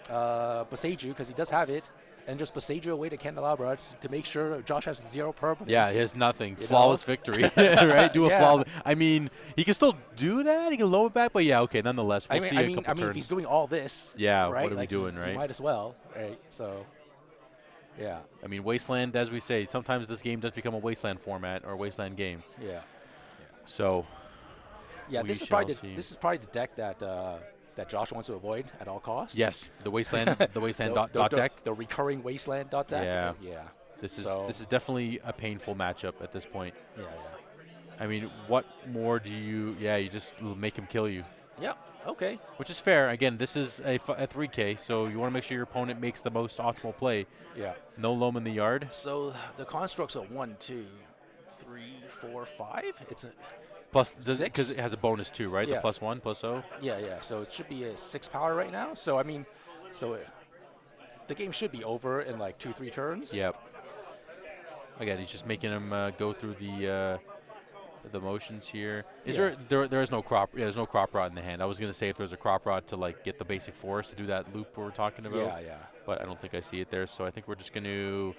Boseiju, because he does have it, and just Boseiju away to Candelabra to make sure Josh has 0 permanence. Yeah, he has nothing. Flawless victory, right? Do a flawless. I mean, he can still do that. He can loam it back, but yeah, okay. Nonetheless, we'll see a couple turns. If he's doing all this, yeah, right? What are we doing, right? He might as well, right? So. Yeah. I mean, Wasteland, as we say, sometimes this game does become a Wasteland format or a Wasteland game. Yeah. So. Yeah, this is probably the deck that Josh wants to avoid at all costs. Yes, the Wasteland, dot deck, the recurring Wasteland dot deck. Yeah. This is definitely a painful matchup at this point. Yeah. I mean, what more do you? Yeah, you just make him kill you. Yeah. Okay. Which is fair. Again, this is a 3K, so you want to make sure your opponent makes the most optimal play. Yeah. No loam in the yard. So the construct's a 1, 2, 3, 4, 5. It's a plus because it has a bonus too, right? Yes. The +1, +0. Yeah. So it should be a 6 power right now. So I mean, the game should be over in like 2-3 turns. Yep. Again, he's just making him go through the motions here. There is no crop. Yeah, there's no crop rod in the hand. I was gonna say if there's a crop rod to like get the basic forest to do that loop we were talking about. Yeah. But I don't think I see it there. So I think we're just gonna.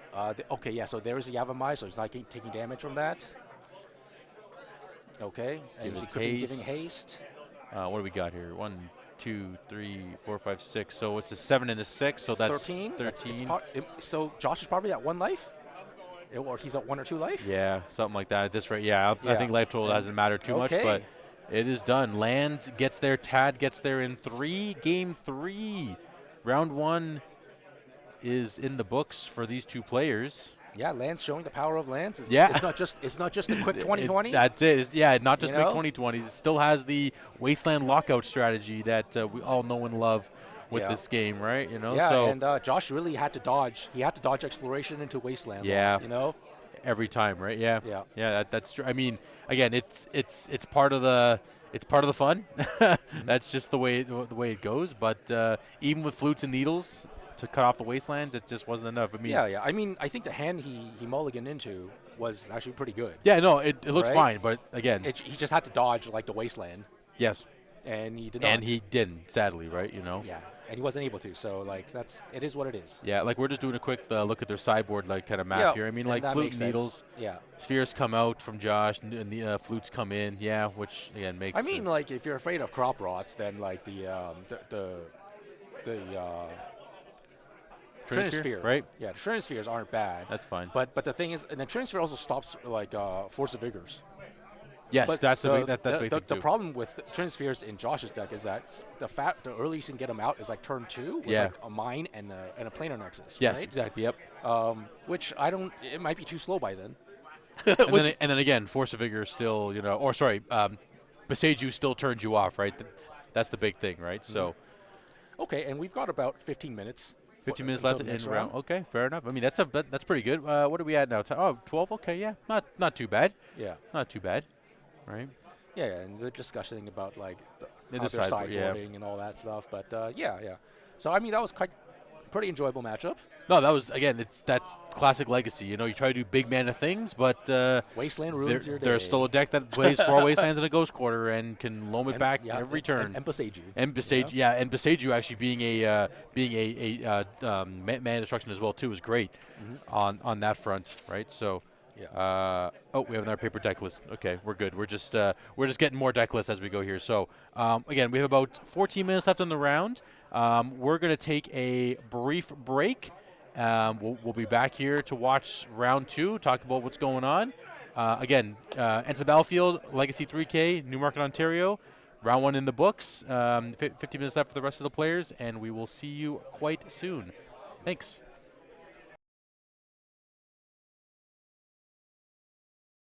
So there is a Yavimai, so he's not taking damage from that. Okay. And he could be giving haste. What do we got here? 1, 2, 3, 4, 5, 6. So it's a 7 and a 6. So that's 13. So Josh is probably at 1 life. Or he's at 1 or 2 life? Yeah, something like that at this rate. Yeah, I think life total doesn't matter too much, but it is done. Lands gets there. Tad gets there in 3. Game 3. Round 1 is in the books for these 2 players. Yeah, Lands showing the power of Lands. It's not just a quick 20-20. That's it. Not just quick 20-20. It still has the Wasteland lockout strategy that we all know and love with this game, right? Yeah, so and Josh really had to dodge. He had to dodge exploration into Wasteland. Yeah, every time, right? Yeah, yeah. That's true. I mean, again, it's part of the fun. That's just the way it goes. But even with flutes and needles to cut off the Wastelands, it just wasn't enough. I mean, yeah. I mean, I think the hand he mulliganed into was actually pretty good. Yeah, no, it looks fine, but again, he just had to dodge like the Wasteland. Yes. And he did not. And he didn't, sadly, right? Yeah. and he wasn't able to. So like it is what it is. Yeah, like we're just doing a quick look at their sideboard like kind of map here. I mean, like flute and needles. Yeah. Spheres come out from Josh, and the flutes come in. Yeah, which again makes. I mean, like if you're afraid of crop rots, then like the Trinisphere, right? Yeah, the Trinispheres aren't bad. That's fine. But the thing is, and the Trinisphere also stops like Force of Vigors. Yes, but that's the big thing the problem with Trinispheres in Josh's deck is that the earliest you can get them out is like turn 2 with like a mine and a planar nexus. Yes, right? exactly. Yep. Which I don't. It might be too slow by then. and then again, Force of Vigor still, or sorry, Beseju still turns you off, right? That's the big thing, right? Mm-hmm. So. Okay, and we've got about 15 minutes. 15 minutes left in the round. Okay, fair enough. I mean, that's pretty good. What are we at now? 12? Okay, yeah. Not too bad. Yeah. Not too bad. Right? Yeah, and they're discussing about, like, the sideboarding and all that stuff. But, yeah. So, I mean, that was pretty enjoyable matchup. No, that was, again, that's classic Legacy. You try to do big mana things, but Wasteland ruins your day. There's still a deck that plays 4 Wastelands in a Ghost Quarter and can loam it back every turn. And Beseju. And Beseju actually being a mana destruction as well too is great on that front, right? So. Yeah. We have another paper deck list. Okay, we're good. We're just getting more deck lists as we go here. So again, we have about 14 minutes left in the round. We're going to take a brief break. We'll be back here to watch round 2, talk about what's going on. Again, Enter the Battlefield, Legacy 3K, Newmarket, Ontario. Round 1 in the books. 50 minutes left for the rest of the players, and we will see you quite soon. Thanks.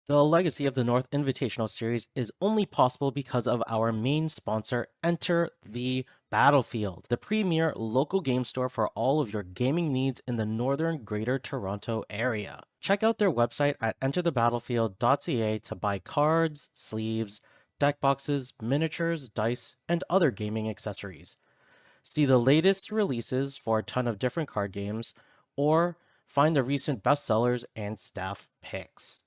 The Legacy of the North Invitational Series is only possible because of our main sponsor, Enter the Battlefield, the premier local game store for all of your gaming needs in the northern Greater Toronto area. Check out their website at enterthebattlefield.ca to buy cards, sleeves, deck boxes, miniatures, dice, and other gaming accessories. See the latest releases for a ton of different card games, or find the recent bestsellers and staff picks.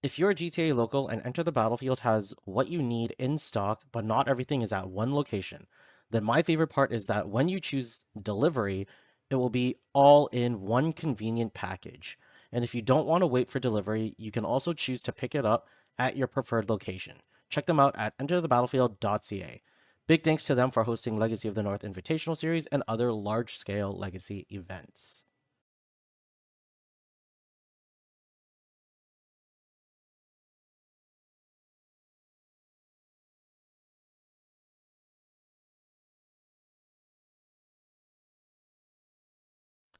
If you're a GTA local and Enter the Battlefield has what you need in stock, but not everything is at one location, then my favorite part is that when you choose delivery, it will be all in one convenient package. And if you don't want to wait for delivery, you can also choose to pick it up at your preferred location. Check them out at enterthebattlefield.ca. Big thanks to them for hosting Legacy of the North Invitational Series and other large-scale Legacy events.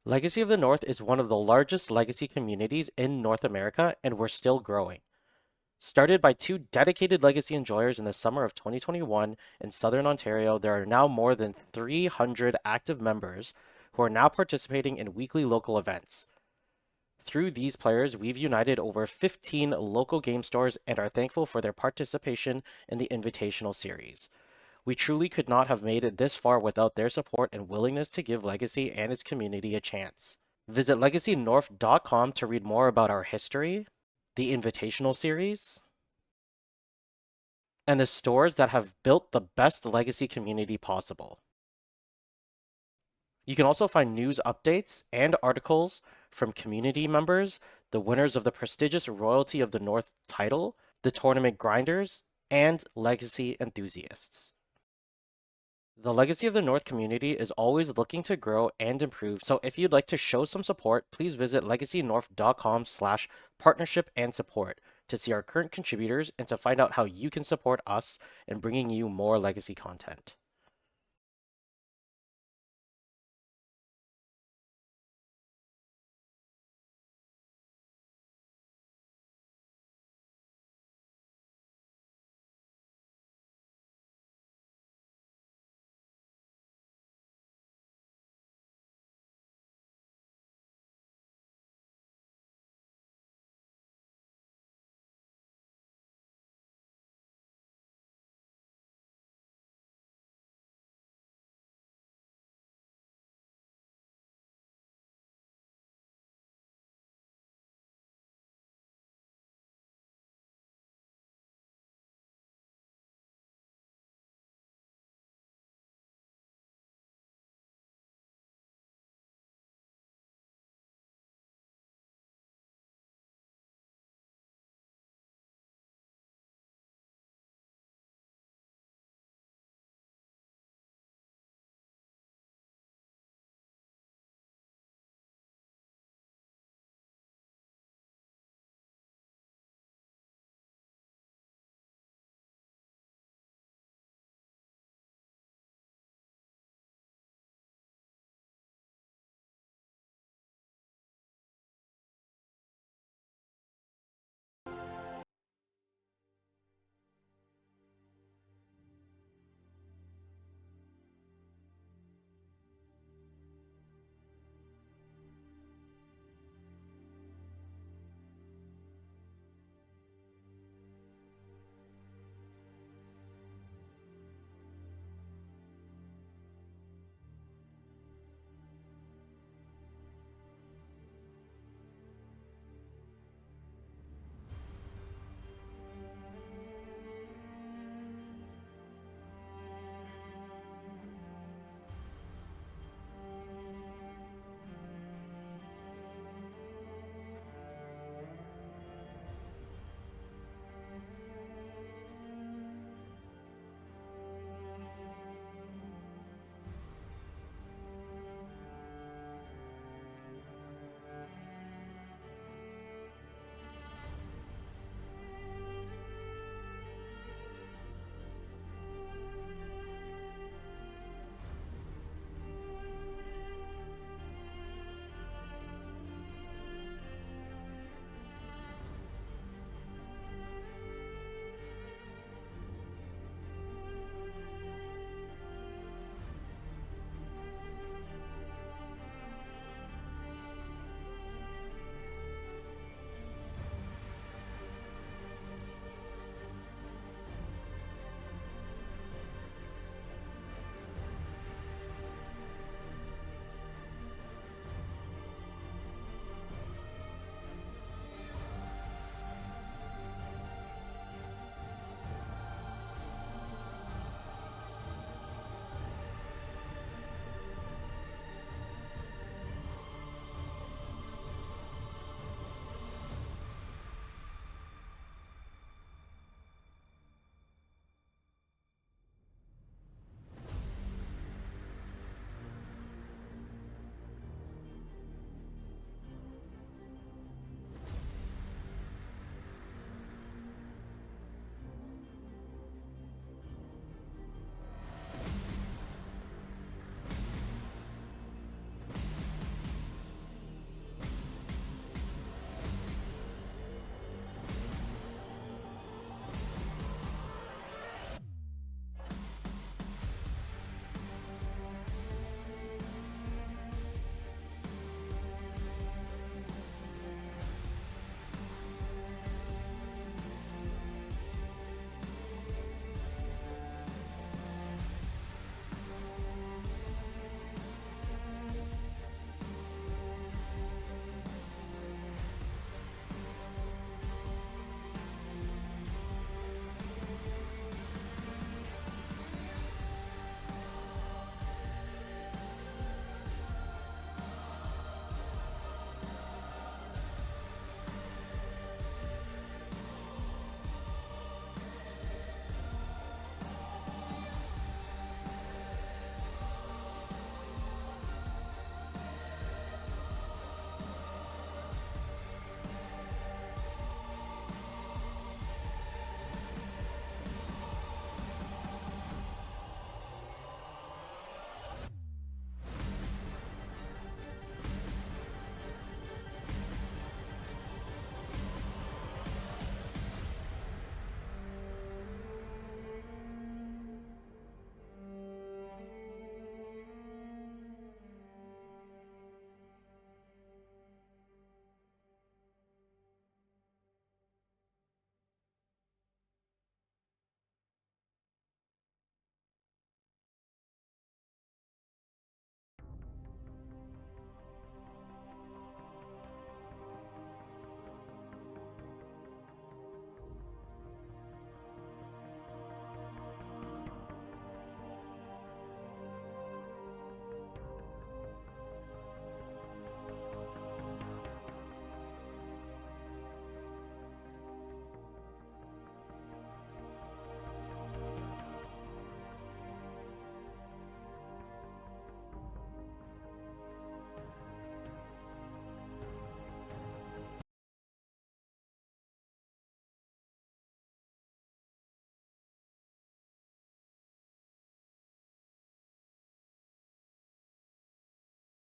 Legacy of the North is one of the largest Legacy communities in North America, and we're still growing. Started by 2 dedicated Legacy enjoyers in the summer of 2021 in Southern Ontario, there are now more than 300 active members who are now participating in weekly local events. Through these players, we've united over 15 local game stores and are thankful for their participation in the Invitational Series. We truly could not have made it this far without their support and willingness to give Legacy and its community a chance. Visit legacynorth.com to read more about our history, the Invitational Series, and the stores that have built the best Legacy community possible. You can also find news updates and articles from community members, the winners of the prestigious Royalty of the North title, the tournament grinders, and Legacy enthusiasts. The Legacy of the North community is always looking to grow and improve, so if you'd like to show some support, please visit legacynorth.com/partnership and support to see our current contributors and to find out how you can support us in bringing you more Legacy content.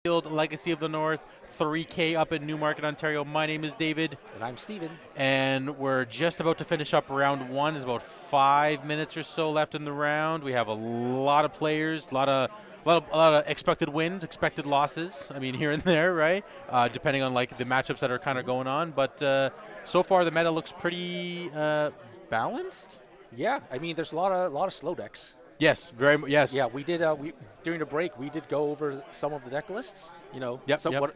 Legacy of the North, 3K up in Newmarket, Ontario. My name is David. And I'm Steven. And we're just about to finish up round 1. There's about 5 minutes or so left in the round. We have a lot of players, a lot of expected wins, expected losses. I mean, here and there, right? Depending on like the matchups that are kind of going on. But so far, the meta looks pretty balanced. Yeah, I mean, there's a lot of slow decks. Yes, yes. Yeah, we did. During the break, we did go over some of the deck lists. You know,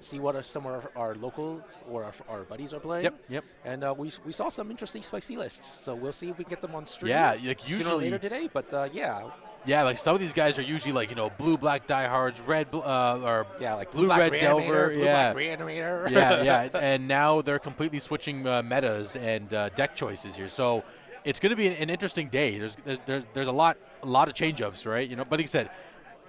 see what some of our local or our buddies are playing. Yep. And we saw some interesting spicy lists. So we'll see if we can get them on stream. Yeah, like sooner or later today. But yeah. Yeah, like some of these guys are usually like blue black diehards, red or like blue red Delver, black reanimator. yeah, and now they're completely switching metas and deck choices here. So it's going to be an interesting day. There's a lot of change-ups, right? But like you said,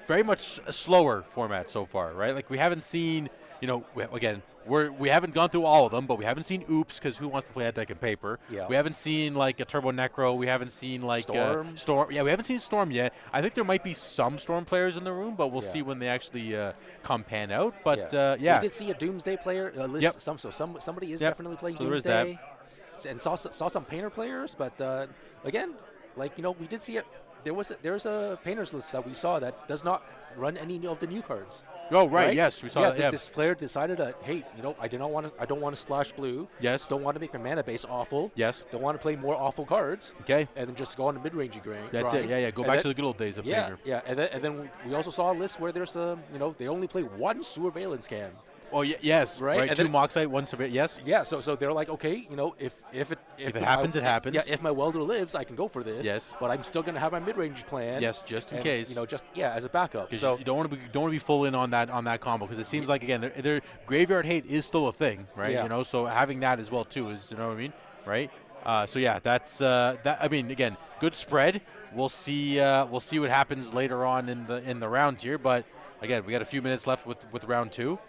very much a slower format so far, right? Like we haven't seen, we haven't gone through all of them, but we haven't seen Oops because who wants to play that deck in paper? Yeah. We haven't seen like a Turbo Necro. We haven't seen like Storm. Yeah, we haven't seen Storm yet. I think there might be some Storm players in the room, but we'll see when they actually come pan out. But we did see a Doomsday player list. Yep. Somebody is definitely playing so Doomsday. There is that. And saw some Painter players, but again, we did see it. There's a Painters list that we saw that does not run any of the new cards. Oh right, yes, we saw that. Yeah, this player decided that hey, I don't want to splash blue. Yes. Don't want to make my mana base awful. Yes. Don't want to play more awful cards. Okay. And then just go on the mid-range grind. That's it. Yeah. Go back to the good old days of Painter. Yeah. And then we also saw a list where there's they only play one Surveillance Cam. Oh yes, right. And 2 Moxite, 1 Survey. Yes. Yeah. So they're like, okay, if it happens, it happens. Yeah. If my welder lives, I can go for this. Yes. But I'm still gonna have my mid-range plan. Yes, just in case. As a backup. So you don't want to be full in on that combo because it seems like again their graveyard hate is still a thing, right? Yeah. So having that as well too is what I mean, right? So yeah, that's that. I mean, again, good spread. We'll see what happens later on in the rounds here, but again, we got a few minutes left with round 2.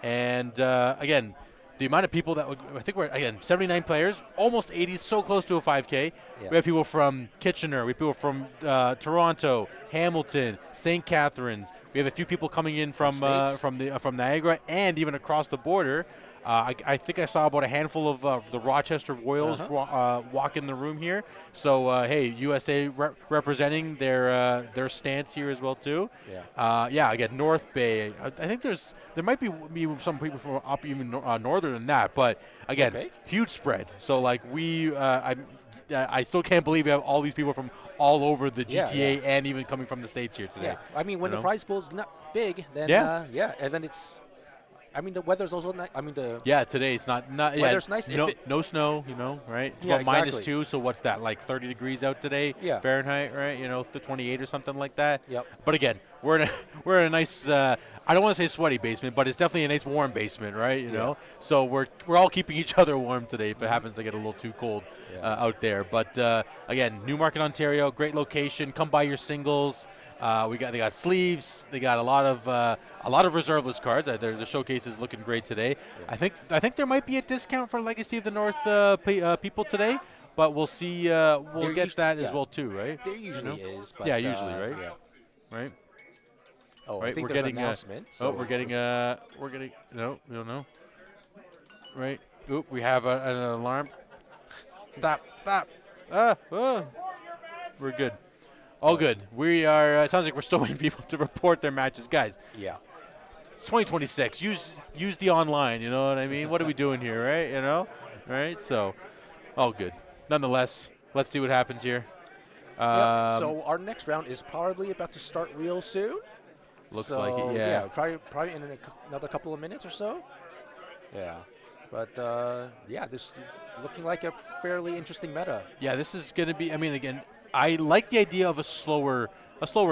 And again, the amount of people I think we're, again, 79 players, almost 80, so close to a 5K. Yeah. We have people from Kitchener. We have people from Toronto, Hamilton, St. Catharines. We have a few people coming in from Niagara and even across the border. I think I saw about a handful of the Rochester Royals walk in the room here. So hey, USA representing their stance here as well too. Yeah. Again, North Bay. I think there might be some people from up even northern than that. But again, huge spread. So like I still can't believe we have all these people from all over the GTA and even coming from the States here today. Yeah. I mean, when the prize pool's not big, then and then it's. I mean, the weather's also nice. I mean, today it's not weather's nice. No snow, right? It's about exactly. -2, so what's that, like 30 degrees out today? Yeah. Fahrenheit, right? The 28 or something like that. Yep. But again, we're in a nice, I don't want to say sweaty basement, but it's definitely a nice warm basement, right? You know? So we're all keeping each other warm today if it happens to get a little too cold out there. But again, Newmarket, Ontario, great location. Come buy your singles. They got sleeves. They got a lot of reserve list cards. The showcase is looking great today. Yeah. I think there might be a discount for Legacy of the North people today, but we'll see. We'll get that as well too, right? There usually is. But, usually, right? Yeah. Right. Oh, right. I think we're there's getting an announcement. we're getting no, we don't know. Right. Oop, we have an alarm. Stop. We're good. All good. We are. It sounds like we're still waiting for people to report their matches, guys. Yeah. It's 2026. Use the online. You know what I mean? What are we doing here, right? Right. So, all good. Nonetheless, let's see what happens here. So our next round is probably about to start real soon. Looks like it. Yeah. Probably in another couple of minutes or so. Yeah. But this is looking like a fairly interesting meta. Yeah. This is going to be. I mean, again. I like the idea of a slower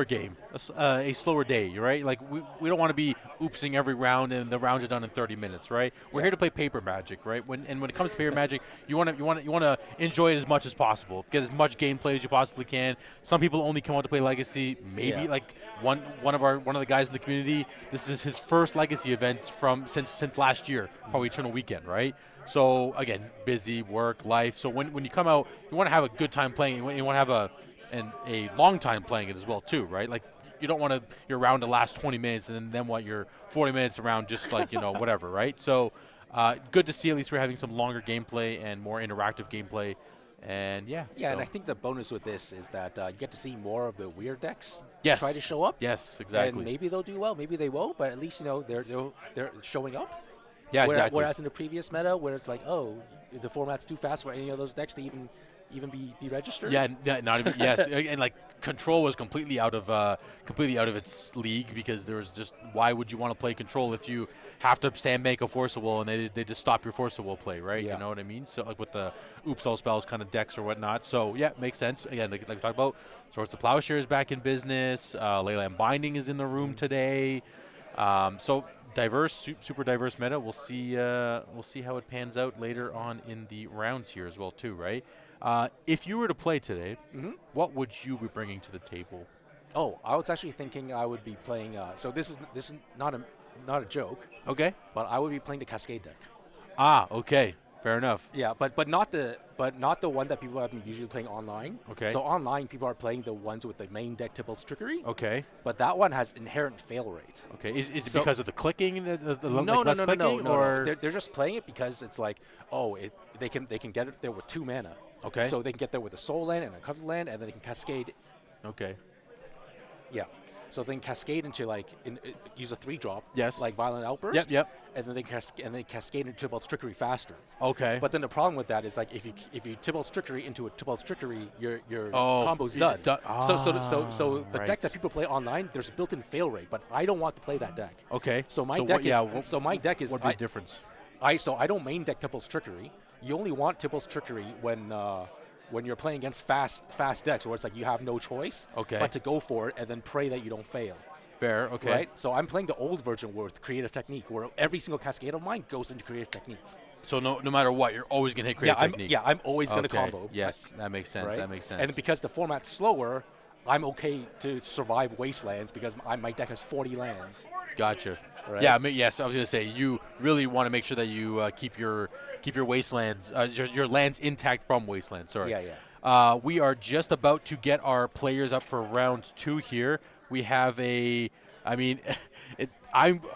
game, a slower day, right? Like we don't want to be oopsing every round and the rounds are done in 30 minutes, right? We're here to play paper Magic, right? When it comes to paper Magic, you want to enjoy it as much as possible, get as much gameplay as you possibly can. Some people only come out to play Legacy. Maybe like one of the guys in the community. This is his first Legacy event since last year, probably Eternal Weekend, right? So again, busy work, life. So when you come out, you want to have a good time playing. You want to have a long time playing it as well too, right? Like you don't want your round to last 20 minutes and then want your 40 minutes around just like, whatever, right? So good to see at least we're having some longer gameplay and more interactive gameplay. And yeah, and I think the bonus with this is that you get to see more of the weird decks try to show up. Yes, exactly. And maybe they'll do well, maybe they won't, but at least they're showing up. Yeah, exactly. Whereas in the previous meta, where it's like, oh, the format's too fast for any of those decks to even be registered. Yeah, not even, yes, and like control was completely out of its league, because there was just, why would you want to play control if you have to sandbank a Force of Will and they just stop your Force of Will play, right? Yeah. You know what I mean? So like with the oops all spells kind of decks or whatnot. So yeah, makes sense. Again, like we talked about, Swords to Plowshares back in business. Leyland Binding is in the room today. So diverse, super diverse meta. We'll see how it pans out later on in the rounds here as well too, right? If you were to play today, what would you be bringing to the table? Oh, I was actually thinking I would be playing. So this is not a joke. Okay. But I would be playing the Cascade deck. Ah, okay, fair enough. Yeah, but not the one that people have been usually playing online. Okay. So online, people are playing the ones with the main deck Tybalt's Trickery. Okay. But that one has inherent fail rate. Okay. Is it because of the clicking? No. Or They're just playing it because it's like, oh, they can get it there with 2 mana. Okay. So they can get there with a Soul Land and a Covered Land, and then they can cascade. Okay. Yeah. So they can cascade into use a 3-drop. Yes. Like Violent Outburst. Yep. And then they cascade into Tybalt's Trickery faster. Okay. But then the problem with that is, like, if you Tybalt's Trickery into a Tybalt's Trickery, your combo's done. So the deck that people play online, there's a built-in fail rate, but I don't want to play that deck. Okay. So my deck is what'd be the difference? I don't main deck Tybalt's Trickery. You only want Tybalt's Trickery when you're playing against fast decks, where it's like you have no choice but to go for it and then pray that you don't fail. Fair, okay. Right? So I'm playing the old version with Creative Technique, where every single cascade of mine goes into Creative Technique. So no matter what, you're always going to hit Creative Technique. I'm always going to combo. Yes, that makes sense. Right? That makes sense. And because the format's slower, I'm okay to survive Wastelands because my deck has 40 lands. Gotcha. Right? Yeah, yes, I was going to say, you really want to make sure that you keep your Wastelands, your lands intact from Wasteland, sorry. Yeah. We are just about to get our players up for round 2 here. We have I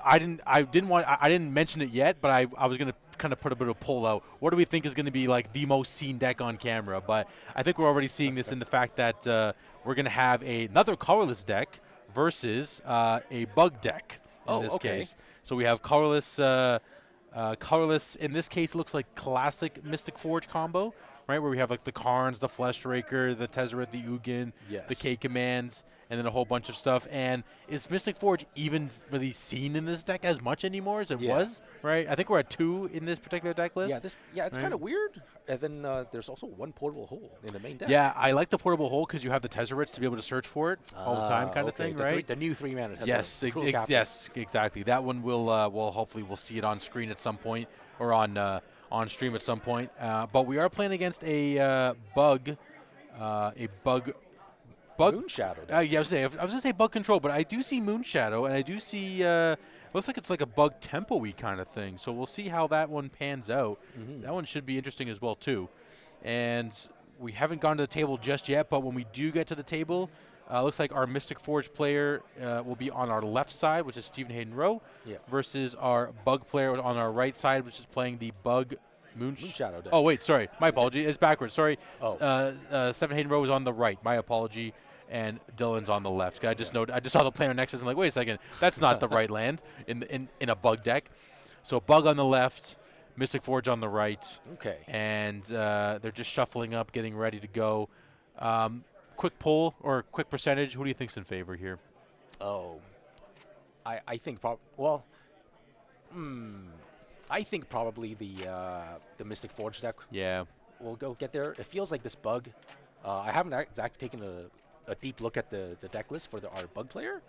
didn't mention it yet, but I was going to kind of put a bit of a poll out. What do we think is going to be like the most seen deck on camera? But I think we're already seeing this in the fact that we're going to have another colorless deck versus a bug deck in this case. So we have colorless. Colorless in this case looks like classic Mystic Forge combo, right? Where we have like the Karns, the Fleshraker, the Tezzeret, the Ugin, the K commands, and then a whole bunch of stuff. And is Mystic Forge even really seen in this deck as much anymore as it was? Right? I think we're at 2 in this particular deck list. It's kind of weird. And then there's also 1 portable hole in the main deck. Yeah, I like the portable hole because you have the Tezzerets to be able to search for it all the time, kind of thing, right? The new 3-mana Tezzeret. Yes, exactly. That one will hopefully we'll see it on screen at some point, or on stream at some point. But we are playing against a bug. Moonshadow. I was gonna say bug control, but I do see Moonshadow, and I do see looks like it's like a bug tempo-y kind of thing. So we'll see how that one pans out. That one should be interesting as well too. And we haven't gone to the table just yet, but when we do get to the table, looks like our Mystic Forge player will be on our left side, which is Stephen Hayden Rowe, versus our bug player on our right side, which is playing the bug Moonshadow deck. Oh wait, sorry, my apology. It's backwards. Sorry. Stephen Hayden Rowe is on the right. My apology. And Dylan's on the left. I just saw the player next to us and I'm like, wait a second, that's not the right land in a bug deck. So bug on the left, Mystic Forge on the right. Okay. And they're just shuffling up, getting ready to go. Quick poll or quick percentage. Who do you think's in favor here? Oh, I think I think probably the Mystic Forge deck. Yeah. Will go get there. It feels like this bug. I haven't exactly taken a deep look at the deck list for our bug player,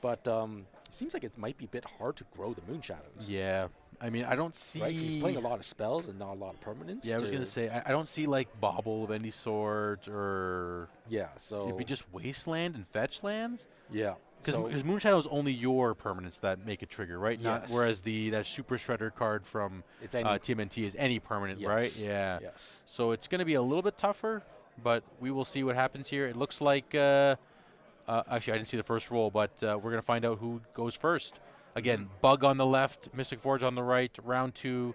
but it seems like it might be a bit hard to grow the Moonshadows. Yeah, I mean, I don't see. Right, he's playing a lot of spells and not a lot of permanents. Yeah, I was gonna say I don't see like Bobble of any sort, or so it'd be just Wasteland and fetch lands. Yeah, because Moonshadow is only your permanents that make it trigger, right? Yes. Not whereas that Super Shredder card from TMNT is any permanent, right? Yeah. Yes. So it's gonna be a little bit tougher. But we will see what happens here. It looks like Actually, I didn't see the first roll, but we're going to find out who goes first. Again, Bug on the left, Mystic Forge on the right, round 2,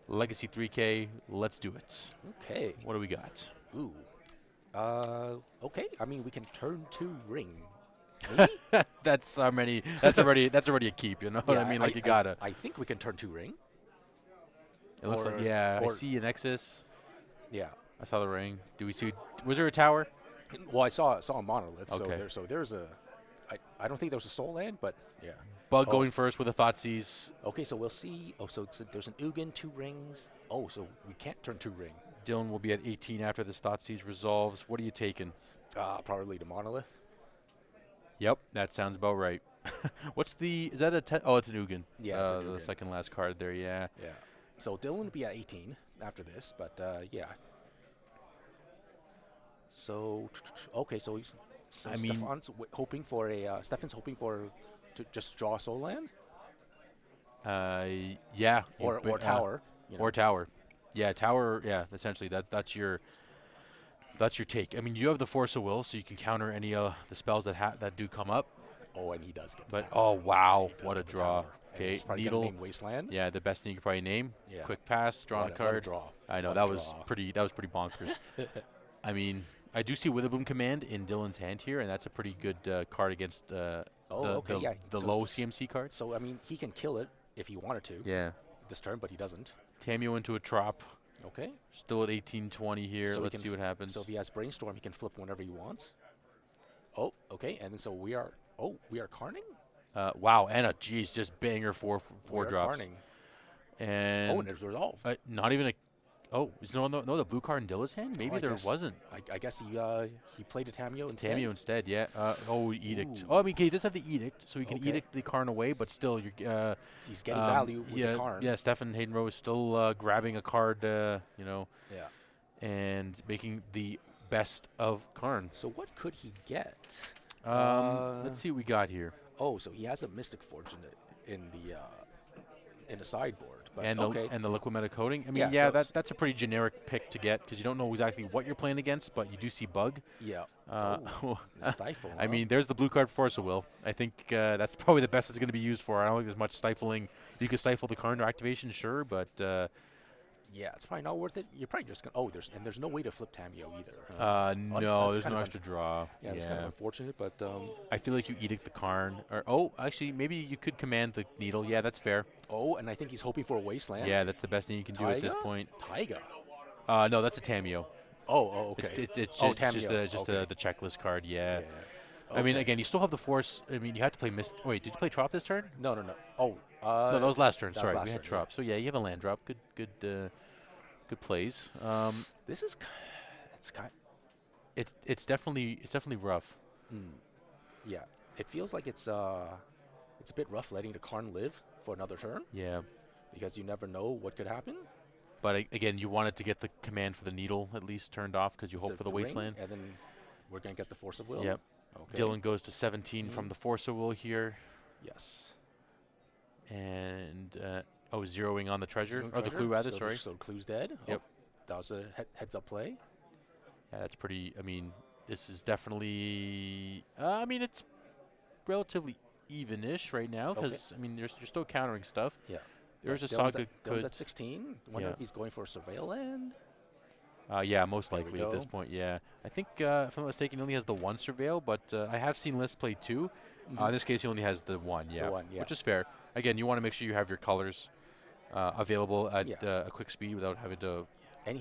Legacy 3K. Let's do it. Okay. What do we got? Ooh. Okay. I mean, we can turn 2 ring. Maybe? That's already a keep, you know what I mean? Like, you gotta. I think we can turn 2 ring. It looks like, yeah, I see an Nexus. Yeah. I saw the ring. Do we see, was there a tower? Well, I saw a monolith. Okay. So there's a, I don't think there was a soul land, but yeah. Bug going first with a Thoughtseize. Okay, so we'll see. Oh, so there's an Ugin, 2 rings. Oh, so we can't turn 2 ring. Dylan will be at 18 after this Thoughtseize resolves. What are you taking? Probably the monolith. Yep, that sounds about right. What's the, is that a, oh, it's an Ugin. Yeah, it's an Ugin. The second last card there, yeah. Yeah. So Dylan will be at 18 after this, but yeah. So, okay, so he's, so Stefan's hoping for a, Stefan's hoping for, to just draw a soul land? Yeah. Or tower. You know. Or tower. Yeah, tower, yeah, essentially, that's your take. I mean, you have the Force of Will, so you can counter any the spells that do come up. Oh, and he does get the tower. Oh, wow, what a draw. Okay, Needle. Wasteland. Yeah, the best thing you could probably name. Yeah. Quick pass, draw a card. What a draw. I know, that was pretty bonkers. I mean, I do see Witherboom Command in Dylan's hand here, and that's a pretty good card against the low CMC card. So, I mean, he can kill it if he wanted to. Yeah. This turn, but he doesn't. Tameo into a Trop. Okay. Still at 18-20 here. So let's see what happens. So if he has Brainstorm, he can flip whenever he wants. Oh, okay. And then so we are Carning? Wow, and just banger four drops. Carning. And and it's resolved. Not even a. Oh, is no the blue card in Dilla's hand? Maybe there wasn't. I guess he played a Tameo instead. Tameo instead, yeah. Edict. Ooh. Oh, I mean, he does have the Edict, so he can Edict the Karn away, but still, you're. He's getting value with the Karn. Yeah, Stefan Hayden-Rowe is still grabbing a card, you know. Yeah. And making the best of Karn. So what could he get? Let's see what we got here. Oh, so he has a Mystic Forge in the sideboard. But and the liquid meta coating. I mean, that's a pretty generic pick to get because you don't know exactly what you're playing against, but you do see Bug. Yeah. Stifle. I mean, there's the blue card Force of Will. I think that's probably the best it's going to be used for. I don't think there's much stifling. You could stifle the Karn activation, sure, but. Yeah, it's probably not worth it. You're probably just gonna. There's no way to flip Tameo either. No, there's no extra draw. Yeah, it's kind of unfortunate, but. I feel like you Edict the Karn, or actually, maybe you could command the Needle. Yeah, that's fair. Oh, and I think he's hoping for a Wasteland. Yeah, that's the best thing you can do at this point. Taiga. No, that's a Tameo. Oh, okay. It's just the checklist card. Yeah. Okay. I mean, again, you still have the Force. I mean, you have to play Mist. Wait, did you play Trop this turn? No. Oh. No, that was last turn. Sorry, we had Trop. Yeah. So yeah, you have a land drop. Good plays. This is, it's definitely rough. Yeah, it feels like it's a bit rough letting the Karn live for another turn. Yeah, because you never know what could happen. But again, you wanted to get the command for the Needle at least turned off because you hope for the Wasteland. And then we're gonna get the Force of Will. Yep. Okay. Dylan goes to 17 from the Force of Will here. Yes. And. Zeroing on the treasure, or the clue rather, sorry. So the clue's dead? Yep. That was a heads-up play? Yeah, that's pretty, I mean, this is definitely, it's relatively even-ish right now, because, I mean, you're still countering stuff. Yeah. There's a Saga Dylan's at 16. Wonder if he's going for a Surveil land? Yeah, most likely at this point, yeah. I think, if I'm not mistaken, he only has the one Surveil, but I have seen lists play 2. In this case, he only has the one, which is fair. Again, you want to make sure you have your colors available at a quick speed without having to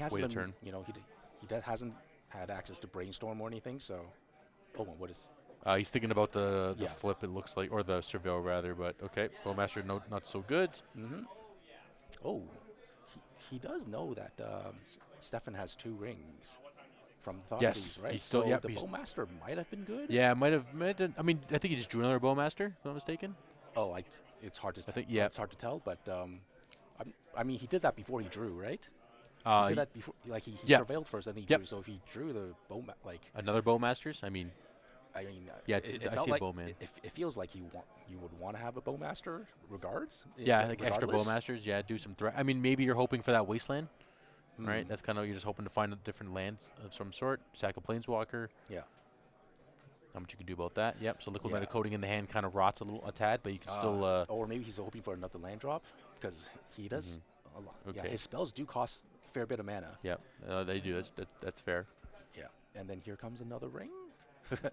wait a turn. You know, he hasn't had access to Brainstorm or anything, so. Oh, what is? He's thinking about the flip, it looks like, or the Surveil rather, but okay. Bowmaster, not so good. Oh, he does know that Stefan has 2 rings from Thoughtseize, right? He's still, so the Bowmaster might have been good? Yeah, might have. I mean, I think he just drew another Bowmaster, if I'm not mistaken. Oh, it's hard to it's hard to tell, but I mean, he did that before he drew, right? He did that before, like he surveilled first, and then he drew. So if he drew the another Bowmasters, I mean, I see like a Bowman. It feels like you would want to have a Bowmaster, regards. Yeah, like extra Bowmasters. Yeah, do some threat. I mean, maybe you're hoping for that Wasteland, right? That's kind of, you're just hoping to find a different lands of some sort. Sack a Planeswalker. Yeah. Not much you can do about that. Yep. So liquid metal coating in the hand kind of rots a tad, but you can still. Or maybe he's hoping for another land drop because he does. A lot. Okay. Yeah, his spells do cost a fair bit of mana. Yep. They do. That's fair. Yeah. And then here comes another ring.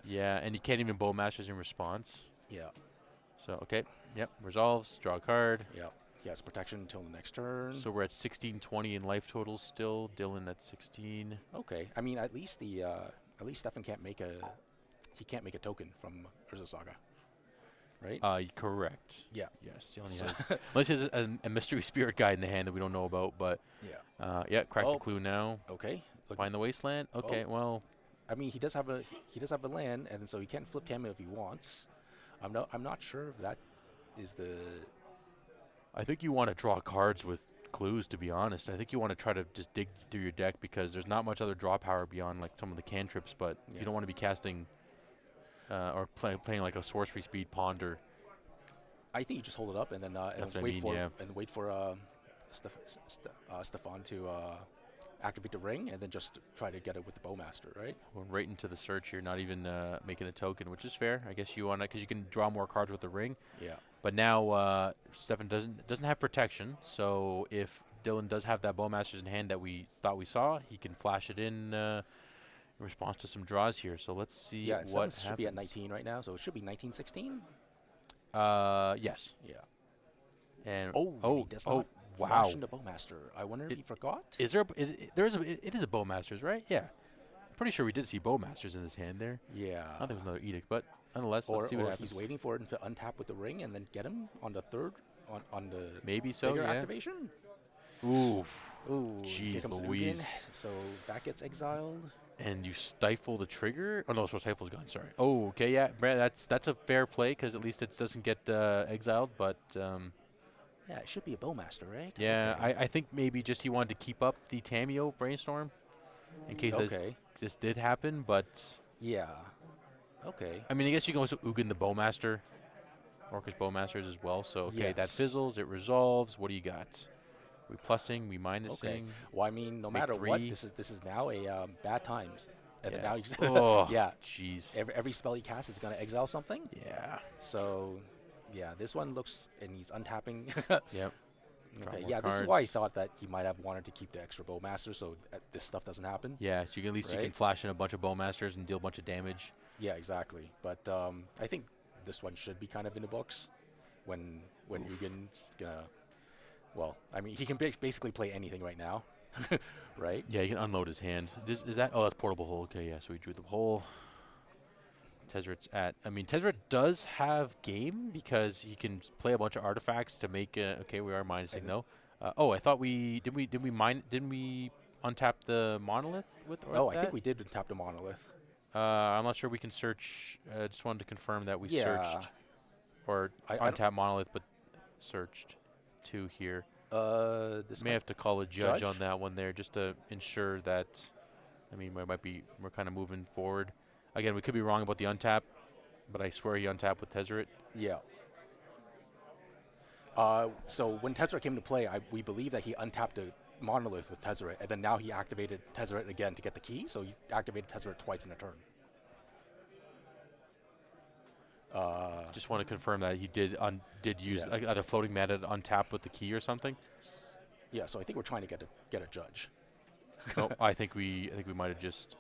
Yeah, and you can't even Bowmasters in response. Yeah. So okay. Yep. Resolves. Draw a card. Yeah. He has protection until the next turn. So we're at 16-20 in life total still. Dylan at 16. Okay. I mean, at least Stefan can't make a token from Urza Saga, right? Correct. Yeah. Yes. He only has unless he has a mystery spirit guide in the hand that we don't know about. But yeah. Crack the clue now. Okay. Find the wasteland. Okay. Well. I mean, he does have a land, and so he can't flip Tammy if he wants. I'm not sure if that is the. I think you want to draw cards with clues, to be honest. I think you want to try to just dig through your deck because there's not much other draw power beyond like some of the cantrips, but you don't want to be casting or playing like a sorcery speed ponder. I think you just hold it up and then wait for Stefan to activate the ring and then just try to get it with the Bowmaster, right? Going right into the search here, not even making a token, which is fair. I guess you want to because you can draw more cards with the ring. Yeah. But now Stefan doesn't have protection, so if Dylan does have that Bowmasters in hand that we thought we saw, he can flash it in response to some draws here. So let's see what happens. Should be at 19 right now, so it should be 19-16. Yes. Yeah. And he does not flash into Bowmaster. I wonder if he forgot. Is there? It is a Bowmasters, right? Yeah. I'm pretty sure we did see Bowmasters in his hand there. Yeah. I don't think it was another edict, but nonetheless, let's see what happens. He's waiting for him to untap with the ring and then get him on the third on the maybe so bigger activation. Ooh, jeez Louise. So that gets exiled. And you stifle the trigger. Oh no, so stifle's gone. Sorry. Oh, okay, yeah, Brad, that's a fair play because at least it doesn't get exiled. But yeah, it should be a Bowmaster, right? Yeah, okay. I think maybe just he wanted to keep up the Tamiyo brainstorm in case this did happen. But yeah, okay. I mean, I guess you can also Ugin the Bowmaster, Orcish Bowmasters as well. So okay, that fizzles, it resolves. What do you got? We plussing, we minusing. Okay. Well, I mean, no matter what, this is now a bad times. And then now he's jeez. Every spell he casts is going to exile something. Yeah. So, yeah, this one looks, and he's untapping. Yep. Okay. Yeah, this is why I thought that he might have wanted to keep the extra Bowmaster so this stuff doesn't happen. Yeah. So you can, at least you can flash in a bunch of Bowmasters and deal a bunch of damage. Yeah, exactly. But I think this one should be kind of in the books when Ugin's gonna. Well, I mean, he can basically play anything right now, right? Yeah, he can unload his hand. Is that? Oh, that's Portable Hole. Okay, yeah, so we drew the hole. Tezzeret's at. I mean, Tezzeret does have game because he can play a bunch of artifacts to make. Okay, we are minusing though. I thought we didn't we untap the Monolith with? Oh, I think we did untap the Monolith. I'm not sure we can search. Just wanted to confirm that we searched or untap Monolith, but searched. Two here. This may have to call a judge on that one there just to ensure that. I mean, we're kind of moving forward. Again, we could be wrong about the untap, but I swear he untapped with Tezzeret. Yeah. So when Tezzeret came to play, we believe that he untapped a Monolith with Tezzeret, and then now he activated Tezzeret again to get the key. So he activated Tezzeret twice in a turn. Just want to confirm that he did use either floating mana to untap with the key or something. Yeah, so I think we're trying to get a judge. Oh, I think we might have just.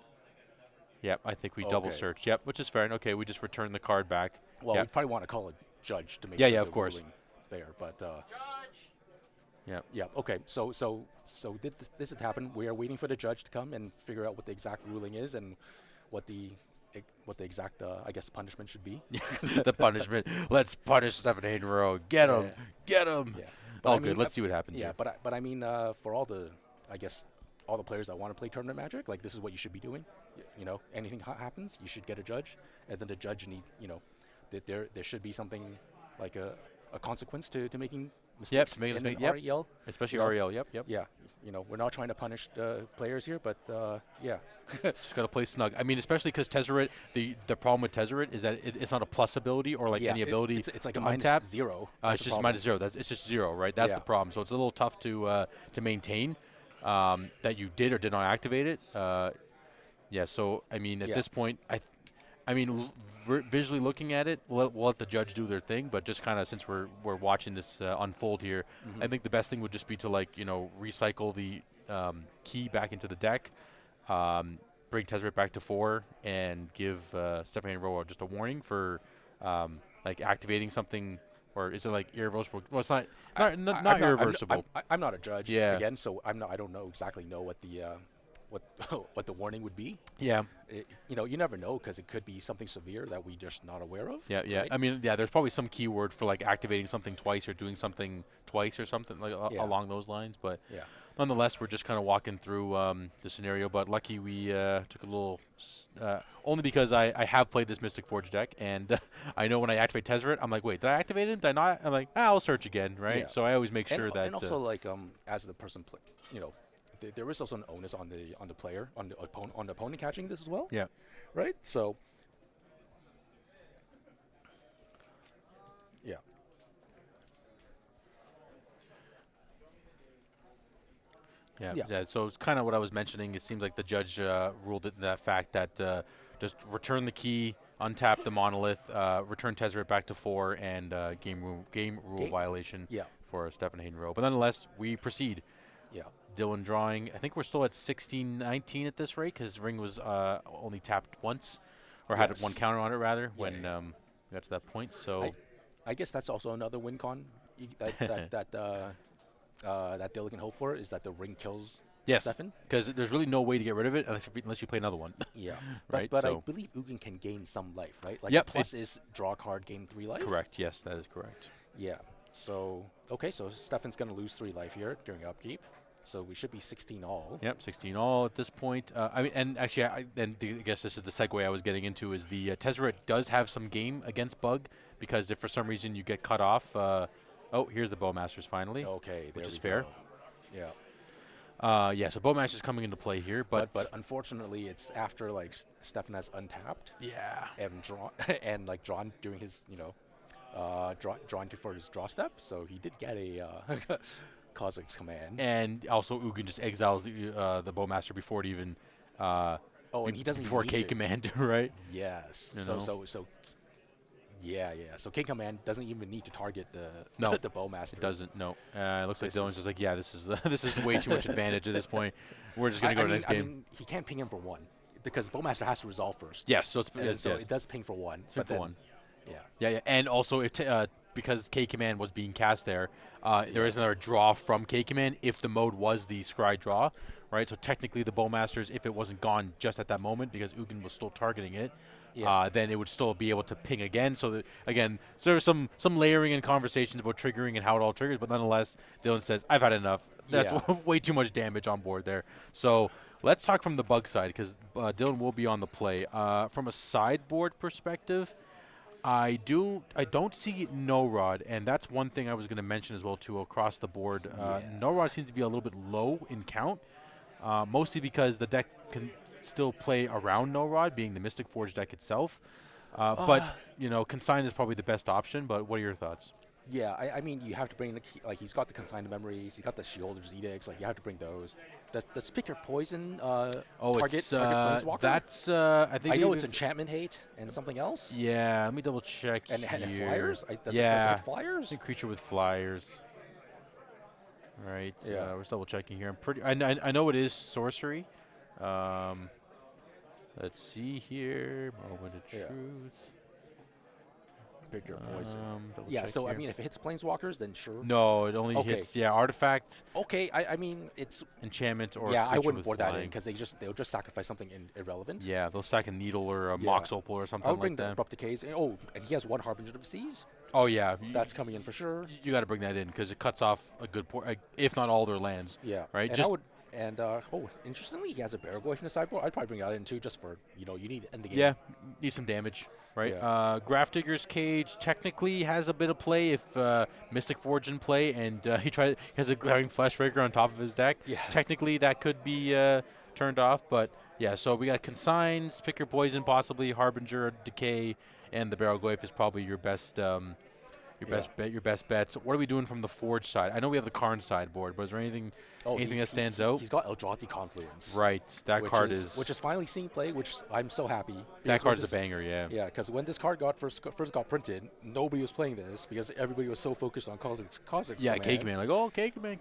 Yep, I think we double searched. Yep, which is fair. Okay, we just returned the card back. Well, we probably want to call a judge to make sure of course. It's there, but. Judge. Yeah. Yeah. Okay. So this had happened. We are waiting for the judge to come and figure out what the exact ruling is and what the exact, I guess, punishment should be. The punishment. Let's punish Stefan Haydenrow. Get him. Get him. Yeah. All good. Let's see what happens here. But I mean, for all the players that want to play tournament Magic, like, this is what you should be doing. You know, anything happens, you should get a judge, and then the judge that there should be something like a consequence to making mistakes. REL. Especially REL. Yep. Yeah. You know, we're not trying to punish the players here, but yeah. Just got to play snug. I mean, especially because Tezzeret, the problem with Tezzeret is that it's not a plus ability or like any ability. It's like a untap. -0. It's just -0. It's just 0, right? That's the problem. So it's a little tough to maintain that you did or did not activate it. Yeah. So I mean, at this point, I mean, visually looking at it, we'll let the judge do their thing. But just kind of since we're watching this unfold here, I think the best thing would just be to recycle the key back into the deck, bring Tezzeret back to 4, and give Stephanie Rowe just a warning for activating something. Or is it irreversible? Well, it's not irreversible. I'm not a judge. Yeah. Again, so I don't know what the what the warning would be. Yeah. You never know because it could be something severe that we just not aware of. Yeah, yeah. Right? I mean, yeah. There's probably some keyword for activating something twice or doing something twice or something along those lines. But nonetheless, we're just kind of walking through the scenario. But lucky we took a little, only because I have played this Mystic Forge deck, and I know when I activate Tezzeret, I'm like, wait, did I activate him? Did I not? I'm like, I'll search again, right? Yeah. So I always make sure that. And also as the person there is also an onus on the player, on the opponent catching this as well. Yeah. Right. So. Yeah. Yeah. So it's kind of what I was mentioning. It seems like the judge ruled it in that fact that just return the key, untap the monolith, return Tezzeret back to 4, and game rule violation for Stefan Hayden-Rowe. But nonetheless, we proceed. Yeah. Dylan drawing. I think we're still at 16-19 at this rate because Ring was only tapped once, or had one counter on it rather when we got to that point. So I guess that's also another win con that Dylan can hope for, is that the Ring kills Stefan. Because there's really no way to get rid of it unless you play another one. Yeah. Right. But I believe Ugin can gain some life, right? Plus is draw a card, gain 3 life. Correct. Yes, that is correct. Yeah. So so Stefan's gonna lose 3 life here during upkeep. So we should be 16 all. Yep, 16 all at this point. I mean, and actually, I guess this is the segue I was getting into, is the Tezzeret does have some game against Bug, because if for some reason you get cut off, here's the Bowmasters finally. Okay, which is fair. Go. Yeah. So Bowmaster's coming into play here, but unfortunately, it's after Stefan has untapped. Yeah. And drawn during his drawing for his draw step. So he did get a. Cosmic's command, and also Ugin just exiles the Bowmaster before it even. And he doesn't before even K command, right? Yes. So So K command doesn't even need to target the Bowmaster. It doesn't. No. It looks like Dylan's just like, this is way too much advantage at this point. We're just gonna go to the next game. I mean, he can't ping him for 1 because Bowmaster has to resolve first. Yes. So it does ping for 1. But for 1. Yeah. Yeah. And also if. Because K command was being cast there, there is another draw from K command if the mode was the scry draw, right? So technically the Bowmasters, if it wasn't gone just at that moment because Ugin was still targeting it, then it would still be able to ping again. So again, so there's some layering and conversations about triggering and how it all triggers, but nonetheless, Dylan says, I've had enough. That's way too much damage on board there. So let's talk from the Bug side, because Dylan will be on the play. From a sideboard perspective, I don't see No Rod, and that's one thing I was going to mention as well too across the board. No Rod seems to be a little bit low in count, mostly because the deck can still play around No Rod, being the Mystic Forge deck itself. But Consign is probably the best option. But what are your thoughts? Yeah, I mean, you have to bring he's got the Consigned Memories, he's got the Sheolder's Edicts, you have to bring those. Does Pick Your Poison target Planeswalker? That's I think I know it's Enchantment Hate and something else. Yeah, let me double check. And Flyers? Does it Flyers? I creature with Flyers. Right. Yeah. We're just double checking here. I know it is sorcery. Let's see here. Moment of Truth. Pick Your Poison. So I mean, if it hits Planeswalkers, then sure. No, it only hits Artifact. Okay, I mean it's enchantment or I wouldn't board that in because they'll just sacrifice something irrelevant. Yeah, they'll sack a Needle or a Mox Opal or something I would bring like that. The Abrupt Decays. And he has 1 Harbinger of Seas. Oh yeah, that's coming in for sure. You got to bring that in because it cuts off a good if not all their lands. Yeah, right. And interestingly, he has a Barragoyf in the sideboard. I'd probably bring that in too, just for you need to end the game. Yeah, need some damage, right? Yeah. Grafdigger's Cage technically has a bit of play if Mystic Forge in play, and he has a glaring Fleshraker on top of his deck. Yeah. Technically, that could be turned off, but yeah. So we got Consigns, Pick Your Poison, possibly Harbinger, Decay, and the Barragoyf is probably your best Your best bets. What are we doing from the Forge side? I know we have the Karn sideboard, but is there anything that stands out? He's got Eldrazi Confluence. Right. That card which is finally seeing play, which I'm so happy. That card's a banger, yeah. Yeah, because when this card first got printed, nobody was playing this because everybody was so focused on Kha'Zix. Yeah, Cake Man. Like, oh, Cake Man.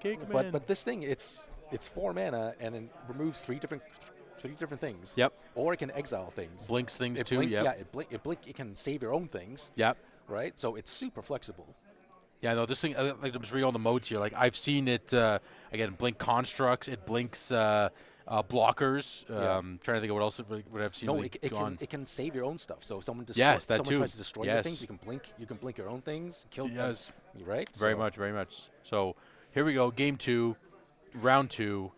But this thing, it's 4 mana and it removes three different things. Yep. Or it can exile things. Blinks things too. Yeah, it can save your own things. Yep. Right. So it's super flexible. Yeah, no, this thing. Like I'm just reading all the modes here. Like I've seen it again. Blink constructs. It blinks blockers. Trying to think of what else what I've seen. No, it can save your own stuff. So if someone tries to destroy your things, you can blink your own things. Kill them. Right. Very much. So here we go. Game 2, round 2.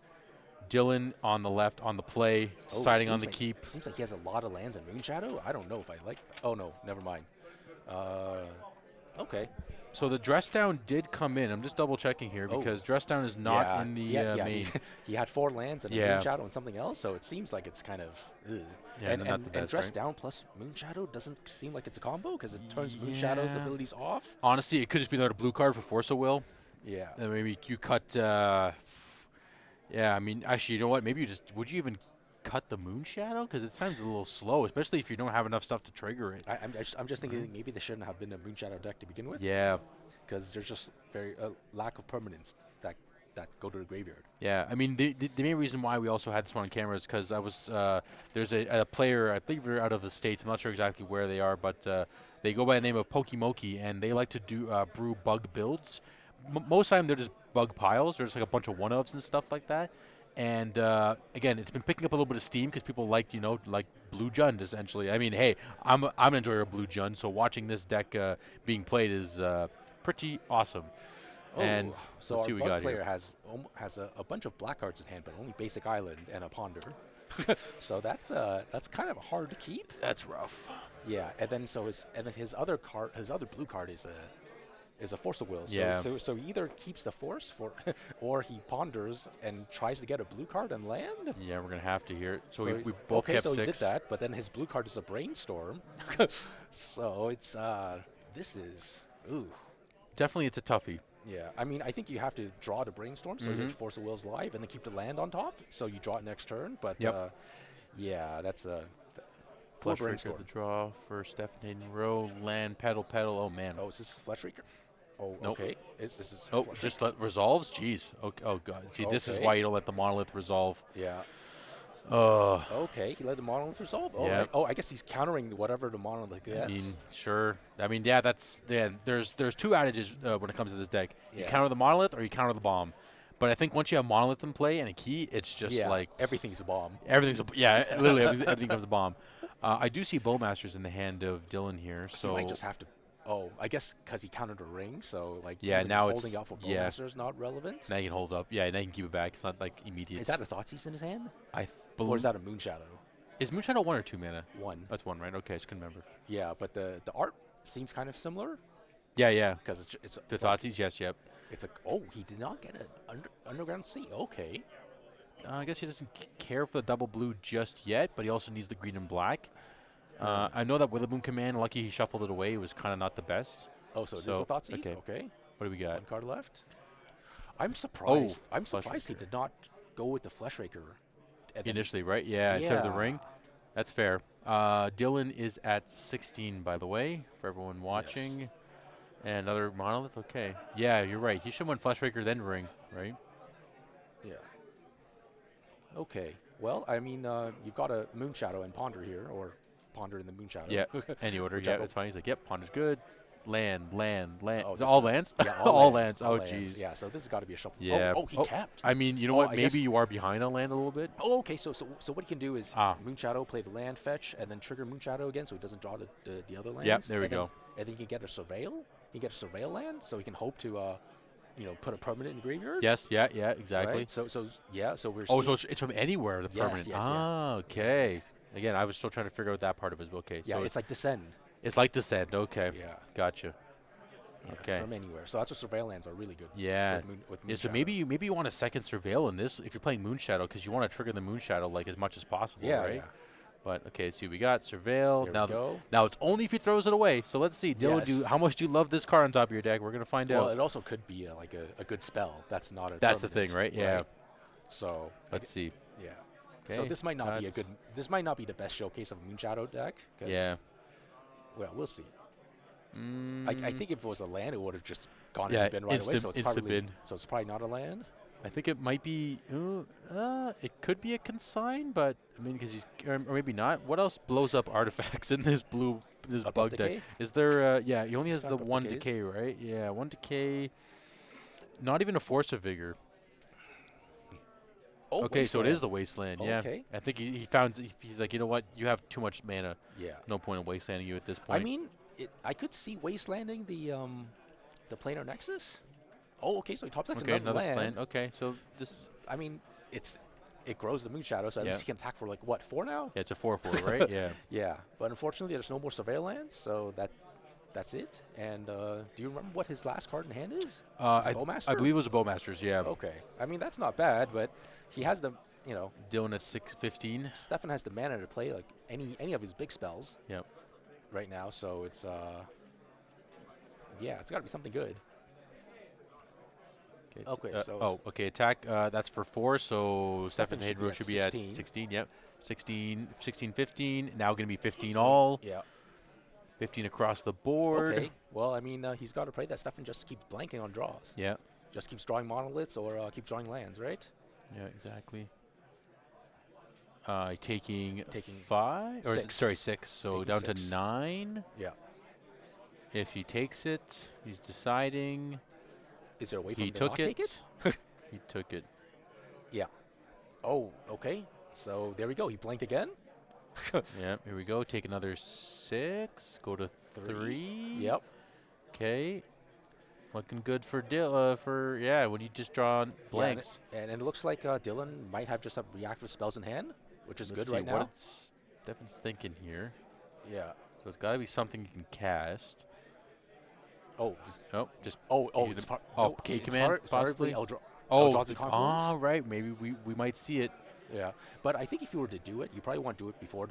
Dylan on the left on the play, deciding on the keep. Seems like he has a lot of lands in Moonshadow. I don't know if I like. Oh no, never mind. Okay. So the dress down did come in. I'm just double checking here because dress down is not in the main. He had 4 lands and a Moonshadow and something else, so it seems like it's kind of. And dress down plus Moonshadow doesn't seem like it's a combo because it turns Moonshadow's abilities off. Honestly, it could just be another blue card for Force of Will. Yeah. And maybe you cut. I mean, actually, you know what? Maybe would you even cut the Moonshadow? Because it sounds a little slow, especially if you don't have enough stuff to trigger it. I'm just thinking maybe there shouldn't have been a Moonshadow deck to begin with. Yeah. Because there's just lack of permanence that go to the graveyard. Yeah, I mean, the main reason why we also had this one on camera is because I was there's a player, I think they're out of the States, I'm not sure exactly where they are, but they go by the name of Pokimoki, and they like to do brew bug builds. Most of the time they're just bug piles. There's like a bunch of one-ofs and stuff like that. And again, it's been picking up a little bit of steam because people like Blue Jund essentially. I mean, hey, I'm an enjoyer of Blue Jund, so watching this deck being played is pretty awesome. And so let's see our what we got player here. has a bunch of black cards in hand, but only basic island and a ponder. So that's kind of hard to keep. That's rough. Yeah, and then his other blue card is a Force of Will. So, yeah. So he either keeps the Force or he ponders and tries to get a blue card and land. Yeah, we're gonna have to hear it. So we both kept 6. So he did that, but then his blue card is a Brainstorm. So it's this is definitely it's a toughie. Yeah, I mean, I think you have to draw the Brainstorm, so your Force of Will's live, and then keep the land on top, so you draw it next turn. But yeah, that's a Flesh Raker, the draw for Stephanie Rowe, land, pedal. Oh man. Oh, is this Flesh Raker? Oh, nope. Okay. This is. Oh, just resolves. Jeez. Okay. Oh god. Gee, this is why you don't let the Monolith resolve. Yeah. Okay, he let the Monolith resolve. Oh, yeah. Right. Oh, I guess he's countering whatever the Monolith gets. I mean, sure. I mean, yeah, there's 2 adages when it comes to this deck. You counter the Monolith or you counter the bomb. But I think once you have Monolith in play and a key, it's just like everything's a bomb. Literally everything becomes a bomb. I do see Bowmasters in the hand of Dylan here, so he might just have to. Oh, I guess because he countered a ring, so like now holding out for Bowmaster is not relevant. Now you can hold up. Yeah, now you can keep it back. It's not like immediate. Is that a Thoughtseize in his hand? Or is that a Moonshadow? Is Moonshadow 1 or 2 mana? 1. That's 1, right? Okay, I just couldn't remember. Yeah, but the art seems kind of similar. Yeah. Because it's the Thoughtseize, yes, yep. It's he did not get an underground sea. Okay. I guess he doesn't care for the double blue just yet, but he also needs the green and black. I know that Witherbloom Command, lucky he shuffled it away. It was kind of not the best. Oh, so this is a Thoughtseize? Okay. What do we got? 1 card left. I'm surprised. I'm surprised he did not go with the Flesh Raker. Initially, right? Yeah, instead of the ring. That's fair. Dylan is at 16, by the way, for everyone watching. Yes. And another Monolith? Okay. Yeah, you're right. He should have went Flesh Raker, then ring, right? Yeah. Okay. Well, I mean, you've got a Moonshadow and Ponder here, or Ponder in the Moonshadow. Yeah, any order. Yeah, that's fine. He's like, yep, Ponder's good. Land. Oh, all lands? Yeah, all lands. Oh, jeez. Yeah, so this has got to be a shuffle. Yeah. Oh, he capped. I mean, you know what? Maybe you are behind on land a little bit. Oh, okay. So what he can do is Moonshadow, play the land, fetch, and then trigger Moonshadow again, so he doesn't draw the other lands. Yep, there we go. And then he can get a Surveil. He can get a Surveil land, so he can hope to, put a permanent in the graveyard. Yes. Yeah. Exactly. Right? So we're. Oh, so it's from anywhere. The permanent. Yes. Okay. Again, I was still trying to figure out that part of it. Okay. Yeah, so it's like Descend. It's like Descend. Okay. Yeah. Gotcha. Yeah, it's from anywhere. So that's what Surveil lands are really good. Yeah. With So maybe you want a second Surveil in this if you're playing Moonshadow because you want to trigger the Moonshadow like as much as possible, right? Yeah. But, okay, let's see what we got. Surveil. There we go. Now it's only if he throws it away. So let's see. Dylan, Yes. how much do you love this card on top of your deck? We're going to find out. Well, it also could be like a good spell. That's not a That's the permanent, thing, right? Yeah. So Let's see. Yeah. So Okay, this might not be a good. This might not be the best showcase of a Moonshadow deck. Yeah. Well, we'll see. I think if it was a land, it would have just gone Yeah, and been right away. instant- So it's instant probably bin. so it's probably not a land. I think it might be. It could be a consign, but I mean, because he's or maybe not. What else blows up artifacts in this Above bug decay? deck? Is there? Yeah, he only It's has not the above one decays? decay, right? Yeah, one decay. Not even a force of vigor. Oh, Okay, so it is wasteland. the wasteland. Yeah. Okay. I think he found. He's like, you know what? You have too much mana. Yeah. No point in wastelanding you at this point. I mean, I could see wastelanding the planar nexus. Oh, okay. So he tops that to okay, another land. land. Okay, so this. I mean, it grows the Moonshadow, so at Yeah. least he can attack for like what 4 now? Yeah, it's a 4/4, right? Yeah. Yeah, but unfortunately, there's no more surveillance, so that's it. And do you remember what his last card in hand is? I Bowmaster? believe it was a Bowmasters. Yeah. Okay. I mean, that's not bad, but he has the, Dylan at 6/15. Stefan has the mana to play like any of his big spells Yep. right now, so it's yeah, it's got to be something good. Okay, so okay. Attack. That's for 4. So Stefan should be Hedro at should be at 16. 16. Yep. 16, 15. Now going to be 15 all. yeah. 15 across the board. Okay. Well, I mean, he's got to pray that Stefan just keeps blanking on draws. Yeah. Just keeps drawing monoliths or keeps drawing lands, right? Yeah. Exactly. Taking 5 or 6. 6. So Taking down 6. to 9. Yeah. If he takes it, he's deciding. Is there a way for He him to took not it. take it? He took it. Yeah. Oh, okay. So there we go. He blanked again. Yep. Here we go. Take another 6. Go to 3. Yep. Okay. Looking good for when you just draw blanks. Yeah, and it looks like Dylan might have just have reactive spells in hand, which is Let's good right see now. what Stefan's thinking here. Yeah. So it's got to be something you can cast. Just It's K it's command possibly. Eldrazi Confluence. Right. Maybe we might see it. Yeah, but I think if you were to do it, you probably want to do it before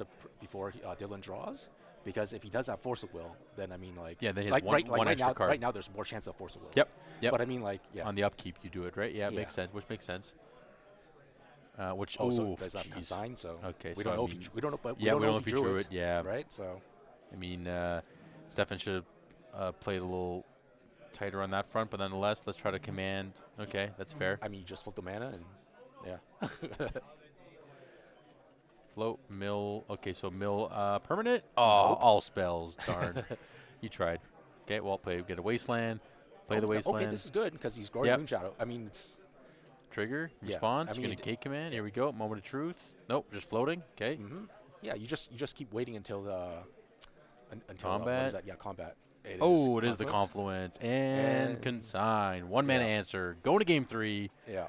Dylan draws, because if he does have Force of Will, then I mean like then he has like one right extra now, card. Right now, there's more chance of Force of Will. Yep. But I mean like On the upkeep, you do it right. Yeah, it Yeah. makes sense. Which makes sense. So does that consign? So okay, we so don't know I if we don't know, but we don't know if he he drew it. Yeah. Right. So I mean, Stefan should have played a little tighter on that front, but nonetheless, let's try to command. Okay, that's fair. I mean, you just flip the mana and yeah. Float, mill. Okay, so mill permanent. Oh, Nope. all spells. Darn. You tried. Okay, well, get a wasteland. Play the wasteland. Okay, this is good because he's growing Yep. Moonshadow. I mean, it's Trigger. Yeah, Response. I You're mean, going to K command. Here we go. Moment of truth. Nope, just floating. Okay. yeah. You just keep waiting until until what Combat. is that? Yeah, combat. It Oh, it is the Confluence. confluence. And consign. 1 mana Yeah. answer. Going to game 3. Yeah.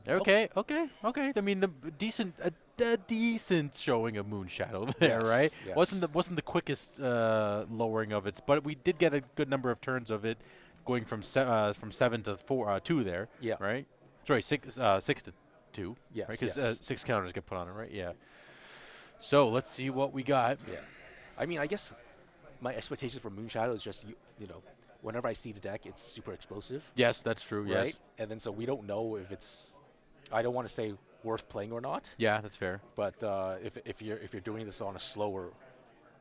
Okay. I mean, a decent showing of Moonshadow there, Yes, right? yes. Wasn't the quickest lowering of it, but we did get a good number of turns of it, going from 7 to 2 there. Yeah. Right. Sorry, 6 to 2. Yes, Right, because yes. 6 counters get put on it, right? Yeah. So let's see what we got. Yeah. I mean, I guess my expectations for Moonshadow is just whenever I see the deck, it's super explosive. Yes, that's true. Right. Yes. And then so we don't know if it's. I don't want to say worth playing or not, Yeah, that's fair. but if you're doing this on a slower,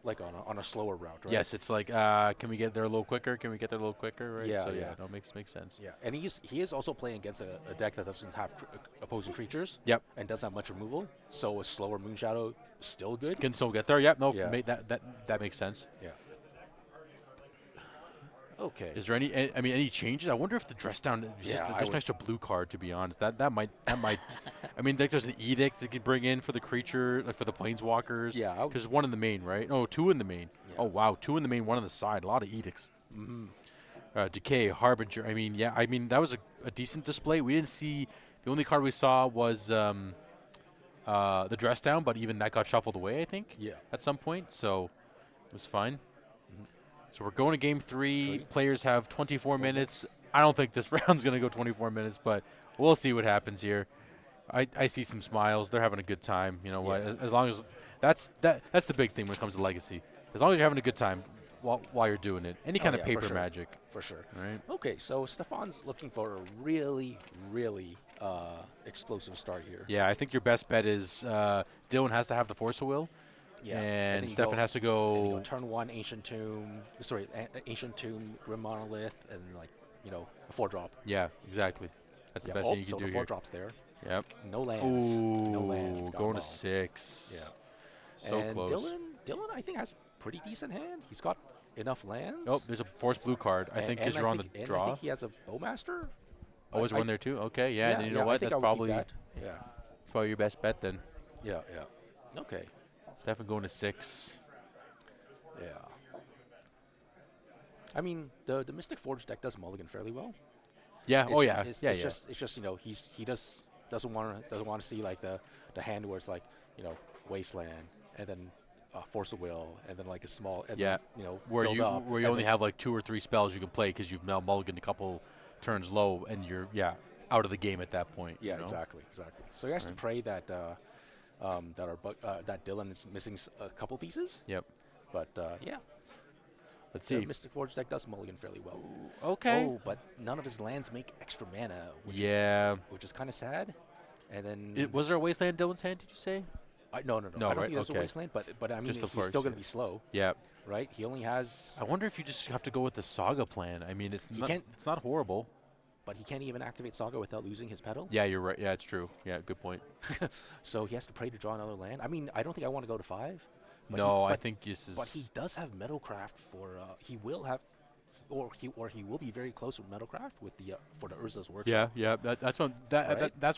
like on a slower route, right? Yes, it's like, can we get there a little quicker? Right? Yeah, So yeah. no, makes sense. Yeah, and he is also playing against a deck that doesn't have opposing creatures. Yep. And doesn't have much removal, so a slower Moonshadow is still good. Can still get there. Yep. No, Yeah. that makes sense. Yeah. Okay. Is there any changes? I wonder if the dress down is Yeah, I just an would- extra blue card. To be honest, that might. I mean, like there's an edict that could bring in for the creature, like for the planeswalkers. Yeah, I would- because 1 in the main, right? No, 2 in the main. Yeah. Oh wow, 2 in the main, 1 on the side. A lot of edicts. Decay, Harbinger. I mean, yeah. I mean, that was a decent display. We didn't see. The only card we saw was the dress down, but even that got shuffled away, I think. Yeah. At some point, so it was fine. So we're going to game 3. Players have 24 minutes. I don't think this round's going to go 24 minutes, but we'll see what happens here. I see some smiles. They're having a good time. You know what? Yeah. As long as That's the big thing when it comes to Legacy. As long as you're having a good time while you're doing it. Any kind of paper magic. For sure. Right? Okay, so Stefan's looking for a really, really explosive start here. Yeah, I think your best bet is Dylan has to have the Force of Will. Yeah. And Stefan has to go turn 1 Ancient Tomb. Sorry, Ancient Tomb, Grim Monolith, and like a 4-drop. Yeah, exactly. That's the best thing you can do here. 4 drops there. Yep. No lands. Ooh, no lands. Going to 6. Yeah. So and close. Dylan, I think has pretty decent hand. He's got enough lands. Oh, there's a Force blue card. I think because you're on the draw. I think he has a Bowmaster. Oh, is one there too? Okay, yeah. Then you know what? That's probably it's probably your best bet then. Yeah. Okay. Stefan going to 6. Yeah. I mean, the Mystic Forge deck does mulligan fairly well. Yeah. It's just he doesn't want to see like the hand where it's like wasteland and then Force of Will and then like a small where you only have like 2 or 3 spells you can play because you've now mulliganed a couple turns low and you're out of the game at that point. Yeah, exactly. So he has to pray that that Dylan is missing a couple pieces. Yep. But let's see. The Mystic Forge deck does mulligan fairly well. Okay. Oh, but none of his lands make extra mana, which is kind of sad. And then was there a wasteland in Dylan's hand? Did you say? No. I don't think there's a wasteland, but I mean, he's still going to be slow. Yeah. Right. He only has. I wonder if you just have to go with the Saga plan. I mean, it's not horrible. But he can't even activate Saga without losing his pedal. Yeah, you're right. Yeah, it's true. Yeah, good point. So he has to pray to draw another land. I mean, I don't think I want to go to 5. I think this is. But he does have Metalcraft for. He will have, or he will be very close with Metalcraft with the for the Urza's Workshop. Yeah. That's what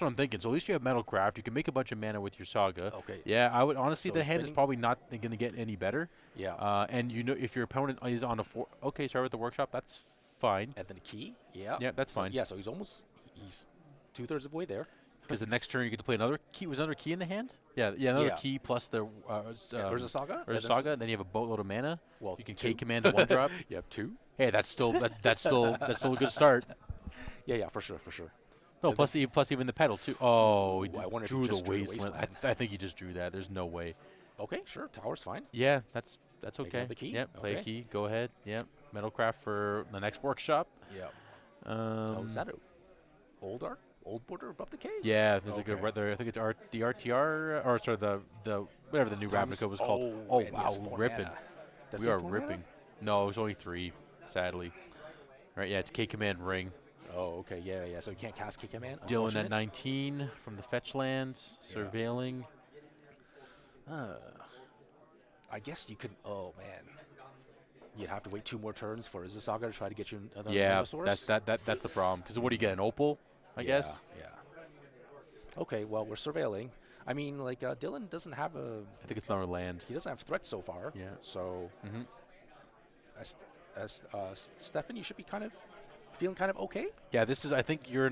I'm thinking. So at least you have Metalcraft. You can make a bunch of mana with your Saga. Okay. Yeah, I would honestly. The hand is probably not going to get any better. Yeah. And if your opponent is on a 4. Okay, start with the Workshop. That's fine. And then a key. Yeah. Yeah, that's fine. Yeah. So he's 2/3 of the way there. Because the next turn you get to play another key. Was another key in the hand? Yeah, another key plus the Urza Saga. Urza Saga. And then you have a boatload of mana. Well, you can K-command a 1-drop. You have 2. Hey, that's still a good start. Yeah, for sure. No, plus even the pedal too. Oh, he drew the wasteland. I think he just drew that. There's no way. Okay, sure. Tower's fine. Yeah, that's okay. The key. Yep, play a key. Go ahead. Yep, Metalcraft for the next workshop. Yeah. Is that a old border above the cave? Yeah, there's a good weather. I think it's the RTR or sorry the whatever the new Ravnica was called. Oh wow, ripping. We are ripping. No, it was only 3, sadly. Right, yeah, it's K-Command Ring. Oh, okay, yeah. So you can't cast K-Command. Dylan at 19 from the fetch lands, surveilling. I guess you could. Oh man, you'd have to wait 2 more turns for Urza Saga to try to get you another. Yeah, that's the problem. Because what do you get? An Opal, I guess. Yeah. Okay, well we're surveilling. I mean, like Dylan doesn't have a. I think it's another land. He doesn't have threats so far. Yeah. So. As Stefan, you should be feeling kind of okay. Yeah, this is. I think you're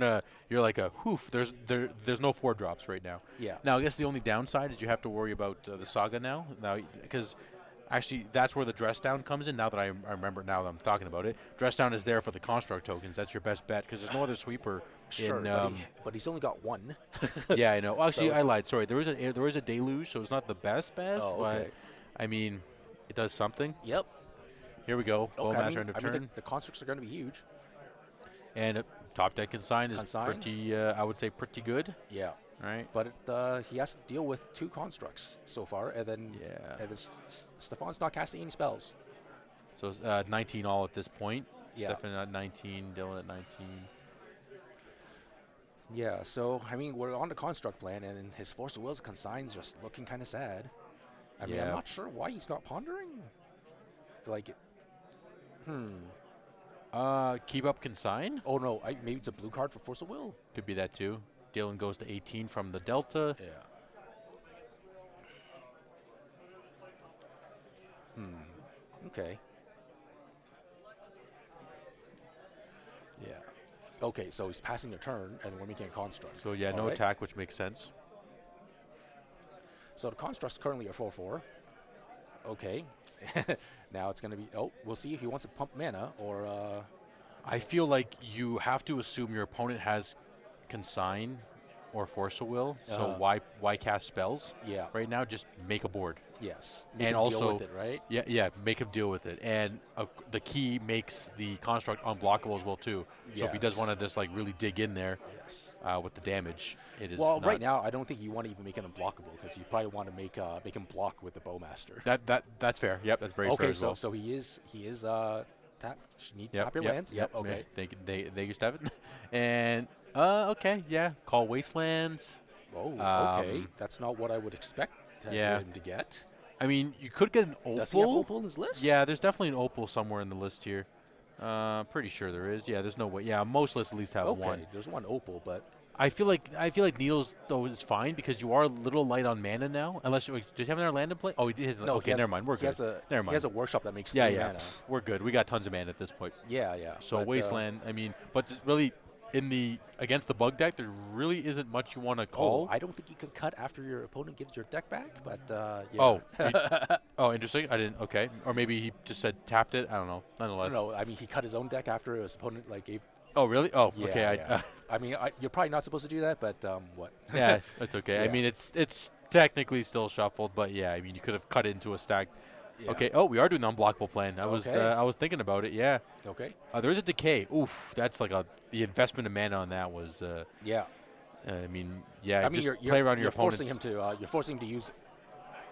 like a hoof. There's no 4-drops right now. Yeah. Now I guess the only downside is you have to worry about the Saga now because actually that's where the dress down comes in. Now that I remember, now that I'm talking about it, dress down is there for the construct tokens. That's your best bet because there's no other sweeper. Sure, but he's only got 1. Yeah, I know. Actually, so I lied. Sorry, there is a deluge, so it's not the best, okay. but I mean, it does something. Yep. Here we go. Bowmaster end of turn. The constructs are going to be huge. And top deck consign is pretty, I would say, pretty good. Yeah. Right. But he has to deal with 2 constructs so far, and then Stefan's not casting any spells. So it's 19 all at this point. Yeah. Stefan at 19, Dylan at 19. Yeah, so, I mean, we're on the construct plan, and his Force of Will's consign's just looking kind of sad. I mean, I'm not sure why he's not pondering. Like, keep up consign? Oh, no, maybe it's a blue card for Force of Will. Could be that, too. Dylan goes to 18 from the Delta. Yeah. Okay. Yeah. Okay, so he's passing a turn, and we're making a construct. So, yeah, no attack, which makes sense. So the construct's currently a 4/4. Okay. Now it's going to be... Oh, we'll see if he wants to pump mana, or... I feel like you have to assume your opponent has consign or Force of Will. So why cast spells? Yeah. Right now, just make a board. Yes. And also also, deal with it, right? Yeah, make him deal with it. And the key makes the construct unblockable as well too. So if he does want to just like really dig in there, with the damage, it is. Well, right now I don't think you want to even make it unblockable because you probably want to make him block with the Bowmaster. That's fair. Yep, that's very fair as well. So he is tap. Tap your lands. Yep. Okay. They used to have it. And okay, yeah, call wastelands. Oh, okay. That's not what I would expect him to get. I mean, you could get an opal. Does he have opal in his list? Yeah, there's definitely an opal somewhere in the list here. Pretty sure there is. Yeah, there's no way. Yeah, most lists at least have one. Okay, there's one opal, but I feel like Needles though is fine because you are a little light on mana now. Unless does he have another land in play? Oh, he has. No, okay, never mind. We're good. Never mind. He has a workshop that makes 3 mana. We're good. We got tons of mana at this point. Yeah. So wasteland. I mean, but really, against the bug deck, there really isn't much you want to call. I don't think you can cut after your opponent gives your deck back, but yeah. Oh, interesting. I didn't. Okay, or maybe he just said tapped it. I don't know. Nonetheless. No, I mean he cut his own deck after his opponent gave. Oh, really? Oh, yeah, okay. Yeah. I mean, you're probably not supposed to do that, but what? Yeah, that's okay. Yeah. I mean, it's technically still shuffled, but yeah, I mean, you could have cut it into a stack. Yeah. Okay. Oh, we are doing unblockable plan. I was thinking about it. Yeah. Okay. There's a decay. Oof, that's like the investment of mana on that was. Yeah. I mean, yeah. I mean, just play around your opponent's. You're forcing him to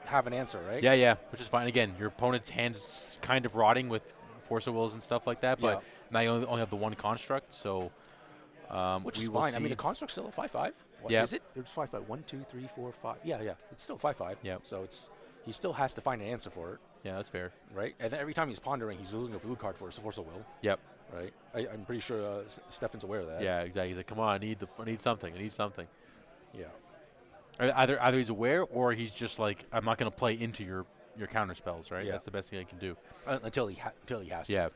have an answer, right? Yeah, which is fine. Again, your opponent's hand's kind of rotting with Force of Wills and stuff like that, but now you only have the one construct, so. Which is fine. I mean, the construct's still a 5/5. Yeah. Is it? It's 5/5. 1, 2, 3, 4, 5. Yeah. It's still 5/5. Yeah. So he still has to find an answer for it. Yeah, that's fair. Right. And then every time he's pondering, he's losing a blue card for Force of Will. Yep. Right. I'm pretty sure Stefan's aware of that. Yeah, exactly. He's like, come on, I need something. Yeah. Either he's aware or he's just like, I'm not going to play into your counter spells. Right. Yeah. That's the best thing I can do. Until he has to. Yeah.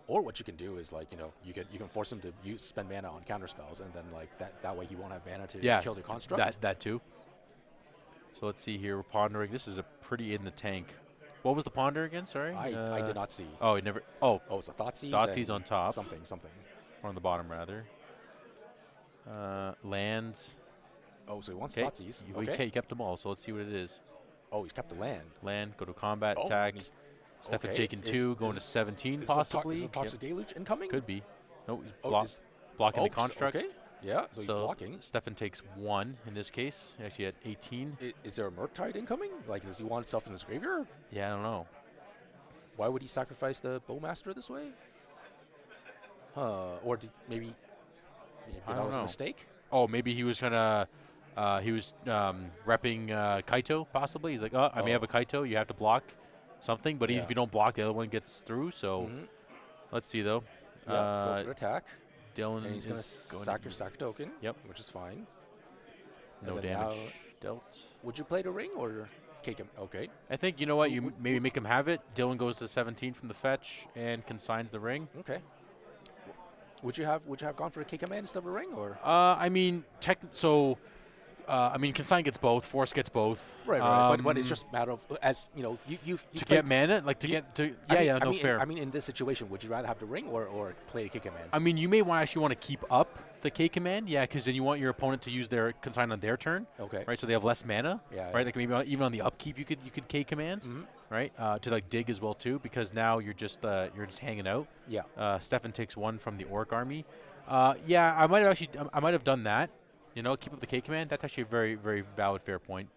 Or what you can do is you can force him to spend mana on counter spells, and then that way he won't have mana to kill the construct. That too. So let's see here. We're pondering. This is a pretty in the tank. What was the ponder again? Sorry, I did not see. Oh, it never. Oh, it's a Thoughtseize. Thoughtseize on top. Something. Or on the bottom rather. Lands. Oh, so he wants Thoughtseize. Okay, he kept them all. So let's see what it is. Oh, he's kept the land. Land. Go to combat. Attack. Stefan taking 2, going to 17 possibly. Is the Toxic Deluge incoming? Could be. No, he's blocking the construct. Okay. Yeah, so he's blocking. Stefan takes 1 in this case. Actually at 18. Is there a Murktide incoming? Does he want stuff in his graveyard? Yeah, I don't know. Why would he sacrifice the Bowmaster this way? Or maybe that was a mistake? Oh, maybe he was repping Kaito possibly. He's like, I may have a Kaito. You have to block something, but if you don't block, the other one gets through. So let's see though. Go for attack. Dylan and he's going to sack your sack token. Yep, which is fine. No damage dealt. Would you play the ring or kick him? Okay. I think you know what. You maybe make him have it. Dylan goes to 17 from the fetch and consigns the ring. Okay. Would you have gone for a kick command instead of a ring or? I mean, consign gets both. Force gets both. Right. But it's just a matter of you to get mana, fair. I mean, in this situation, would you rather have the ring or play the K command? I mean, you may actually want to keep up the K command, because then you want your opponent to use their consign on their turn. Okay. Right, so they have less mana. Yeah. Right, like maybe even on the upkeep, you could K command. Right, to dig as well too, because now you're just hanging out. Yeah. Stefan takes 1 from the Orc army. I might have done that. Keep up the K command. That's actually a very, very valid, fair point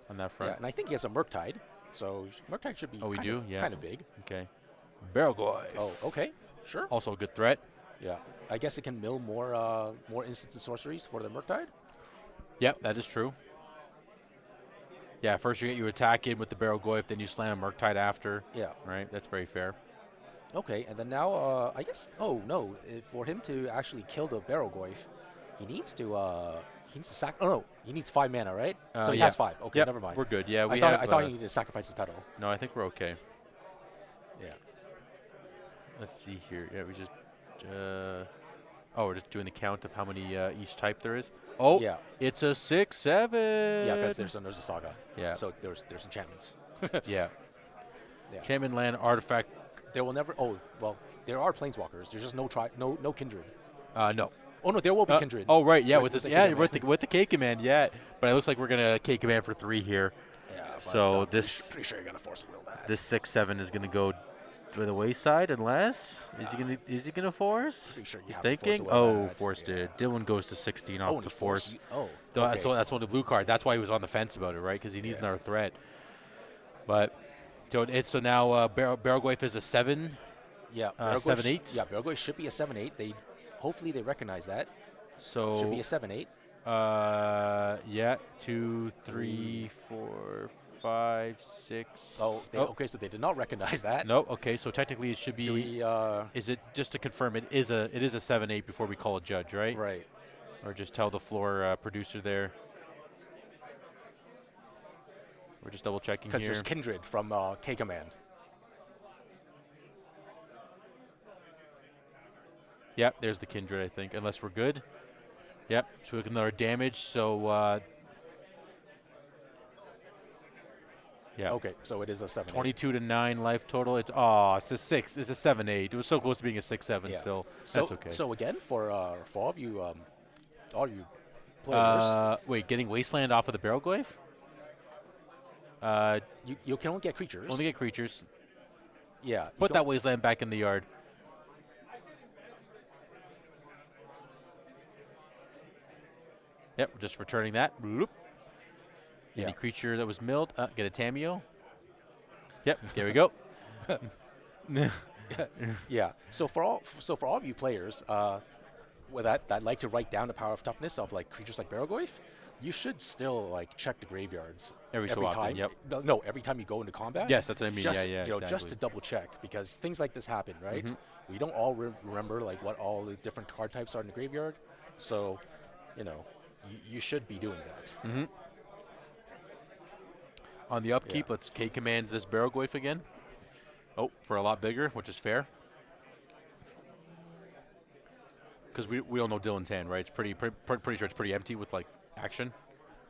on that front. Yeah, and I think he has a Murktide, so Murktide should be kind of big. Okay. Barrelgoyf. Oh, okay. Sure. Also a good threat. Yeah. I guess it can mill more instants and sorceries for the Murktide. Yep, that is true. Yeah, first you attack in with the Barrelgoyf, then you slam a Murktide after. Yeah. Right, that's very fair. Okay, and then now, I guess, for him to actually kill the Barrelgoyf, he needs to sack. Oh no, he needs 5 mana, right? So he has 5. Okay, never mind. We're good. Yeah, I thought he needed to sacrifice his petal. No, I think we're okay. Yeah. Let's see here. Yeah, we just. We're just doing the count of how many each type there is. Oh, yeah. It's a 6/7. Yeah, because there's a saga. Yeah. So there's enchantments. Yeah. Enchantment land artifact. There will never. Oh well, there are planeswalkers. There's just no kindred. No. Oh no, there will be Kindred. Oh right, yeah, with the K command, yeah. But it looks like we're gonna K command for 3 here. Yeah. So pretty sure you're gonna force will that. This 6/7 is gonna go to the wayside unless is he gonna force? Pretty sure He's thinking. Forced yeah. it. Dylan goes to 16 off the force. Okay. That's on the blue card. That's why he was on the fence about it, right? Because he needs another threat. But so now Barrel Goyf is a 7. Yeah. 7/8. Yeah. Barrel Goyf should be a 7/8. Hopefully they recognize that. So should be a 7/8. Yeah. 2, 3, 4, 5, 6. Okay, so they did not recognize that. No. Okay, so technically it should be. Is it just to confirm? It is a 7/8 before we call a judge, right? Right. Or just tell the floor producer there. We're just double checking here. Because there's Kindred from K command. Yep, there's the Kindred, I think, unless we're good. Yep, so we get another damage. So. Yeah. Okay, so it is a 7/8. 22 to 9 life total. It's a 6. It's a 7/8. It was so close to being a 6/7 still. That's okay. So again, for all of you players, wait, getting wasteland off of the Barrel Goyf? you can only get creatures. Only get creatures. Yeah. Put that wasteland back in the yard. Yep, we're just returning that. Bloop. Any creature that was milled, get a Tameo. Yep, there we go. Yeah. So for all of you players, that like to write down the power of toughness of like creatures like Barrel Goyf, you should still like check the graveyards every so time. often. Yep. No, every time you go into combat. Yes, that's what I mean. Just, exactly. Just to double check, because things like this happen, right? We don't all remember like what all the different card types are in the graveyard, so you should be doing that. On the upkeep, let's K command this Barrel Goyf again. Oh, for a lot bigger, which is fair. Because we all know Dylan's hand, right? It's pretty sure it's pretty empty with like action.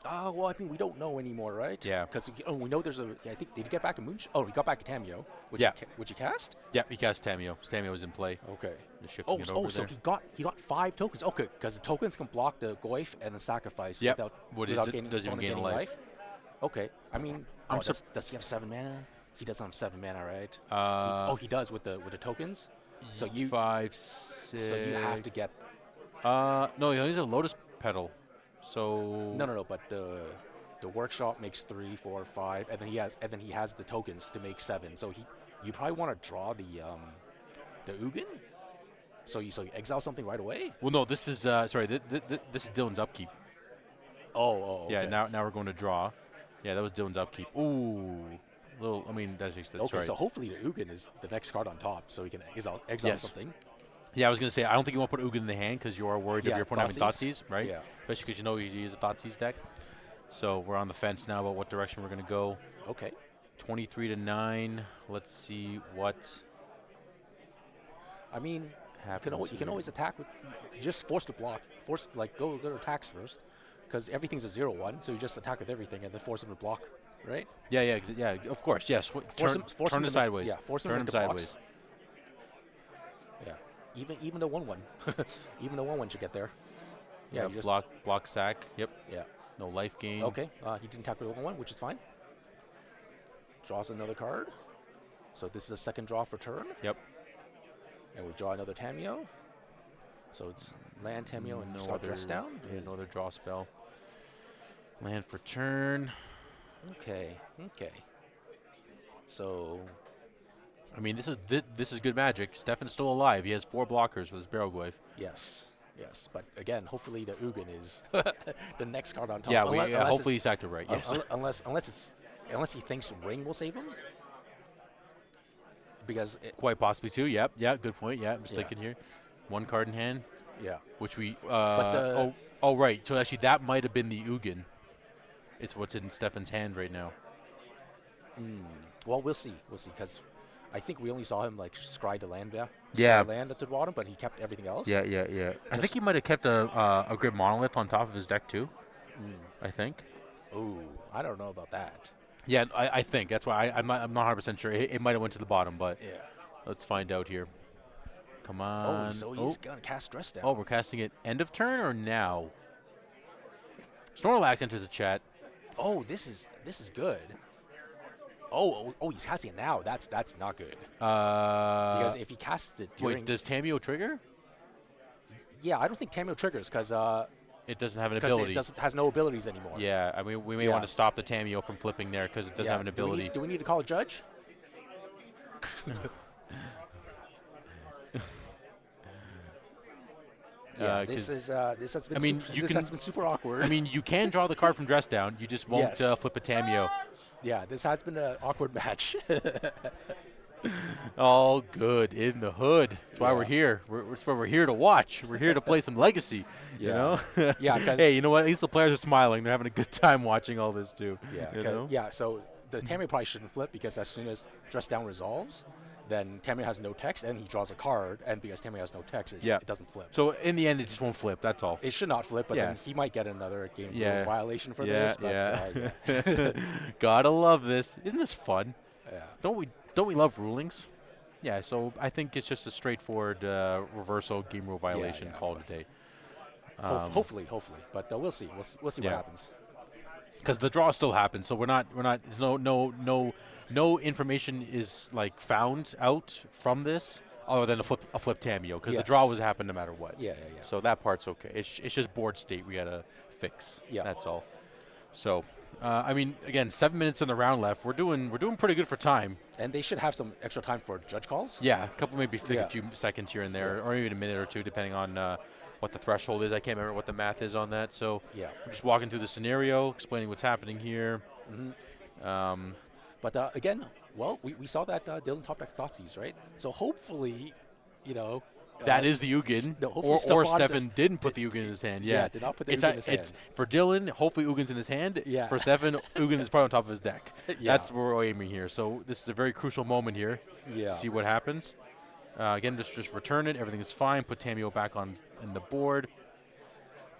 Well, I mean, we don't know anymore, right? Yeah. Because we know there's I think, did he get back a Moonshadow? Oh, he got back a Tameo. Which he cast? Yeah, he cast Tameo. Tameo was in play. Okay. Just shifting it over so there. he got 5 tokens. Okay, because the tokens can block the Goyf and the sacrifice without gaining life. Okay. I mean, does he have 7 mana? He doesn't have 7 mana, right? He does with the tokens. So 5, 6. So you have to get. No, he only has a Lotus Petal. So No. But the workshop makes 3, 4, 5, and then he has the tokens to make 7. So you probably want to draw the Ugin. So you exile something right away. Well, no. This is this is Dylan's upkeep. Oh. Okay. Yeah. Now we're going to draw. Yeah, that was Dylan's upkeep. Ooh. That's okay, right. So hopefully the Ugin is the next card on top, so he can exile something. Yeah, I was going to say, I don't think you want to put Ugin in the hand because you are worried of your opponent having Thoughtseize, right? Yeah. Especially because he is a Thoughtseize deck. So we're on the fence now about what direction we're going to go. Okay. 23 to 9. Let's see what. I mean, you can always attack with. You just force to block. Go to attacks first, because everything's a 0/1. So you just attack with everything and then force him to block, right? Yeah. Of course, yes. Turn him sideways. Yeah, force him turn him sideways. Yeah, even the 1/1, even the 1/1 should get there. Yeah, you just block sack. Yep. Yeah. No life gain. Okay. He didn't attack with 1/1, which is fine. Draws another card. So this is a second draw for turn. Yep. And we draw another Tameo. So it's land, Tameo, and start dress down. Yeah, another draw spell. Land for turn. Okay. So, I mean, this is good magic. Stefan's still alive. He has 4 blockers with his Barrel Goyf. Yes. But again, hopefully the Ugin is the next card on top. Yeah, hopefully he's active right. Yes. Unless he thinks Ring will save him. Because quite possibly too. Yep. Yeah. Good point. Yeah. I'm just thinking here. 1 card in hand. Yeah. Which we. Right. So actually, that might have been the Ugin. It's what's in Stefan's hand right now. Well, we'll see. Because I think we only saw him like scry the land. Land at the bottom, but he kept everything else. Yeah. I think he might have kept a Grid Monolith on top of his deck too. I think. Ooh, I don't know about that. Yeah, I think that's why I'm not 100% sure. It might have went to the bottom, but yeah, let's find out here. Come on. Oh, so he's going to cast Dress Down. Oh, we're casting it end of turn or now? Snorlax enters the chat. Oh, this is good. Oh, he's casting it now. That's not good. Because if he casts it during... Wait, does Tamiyo trigger? Yeah, I don't think Tamiyo triggers because... it doesn't have an ability. It has no abilities anymore. Yeah, I mean, we may want to stop the Tamiyo from flipping there because it doesn't have an ability. Do we need to call a judge? This has been. This has been super awkward. I mean, you can draw the card from Dress Down. You just won't flip a Tamiyo. Yeah, this has been an awkward match. All good in the hood. That's why we're here. That's why we're here to watch. We're here to play some Legacy. You know? Yeah. Hey, you know what? At least the players are smiling. They're having a good time watching all this too. Yeah. You know? Yeah. So the Tamiyo probably shouldn't flip because as soon as Dress Down resolves, then Tamiyo has no text and he draws a card, and because Tamiyo has no text, it doesn't flip. So in the end, it just won't flip. That's all. It should not flip, but then he might get another game rules violation for this. But, Gotta love this. Isn't this fun? Yeah. Don't we love rulings? Yeah. So I think it's just a straightforward reversal game rule violation call today. Hopefully, but we'll see. We'll see what happens. Because the draw still happens, so we're not. There's no information is like found out from this other than a flip Tamiyo, because the draw was happen no matter what. Yeah. So that part's okay. It's just board state we gotta fix. Yeah, that's all. So, I mean, again, 7 minutes in the round left. We're doing pretty good for time. And they should have some extra time for judge calls. Yeah, a couple maybe a few seconds here and there, or even a minute or two, depending on what the threshold is. I can't remember what the math is on that. So we're just walking through the scenario, explaining what's happening here. But again, well, we saw that Dylan top deck Thoughtseize, right? So hopefully, that is the Ugin, or Stefan didn't put the Ugin in his hand. Yeah, did not put the Ugin in his hand. It's for Dylan. Hopefully, Ugin's in his hand. Yeah. For Stefan, Ugin is probably on top of his deck. That's what we're aiming here. So this is a very crucial moment here. Yeah. See what happens. Again, just return it. Everything is fine. Put Tamiyo back on the board.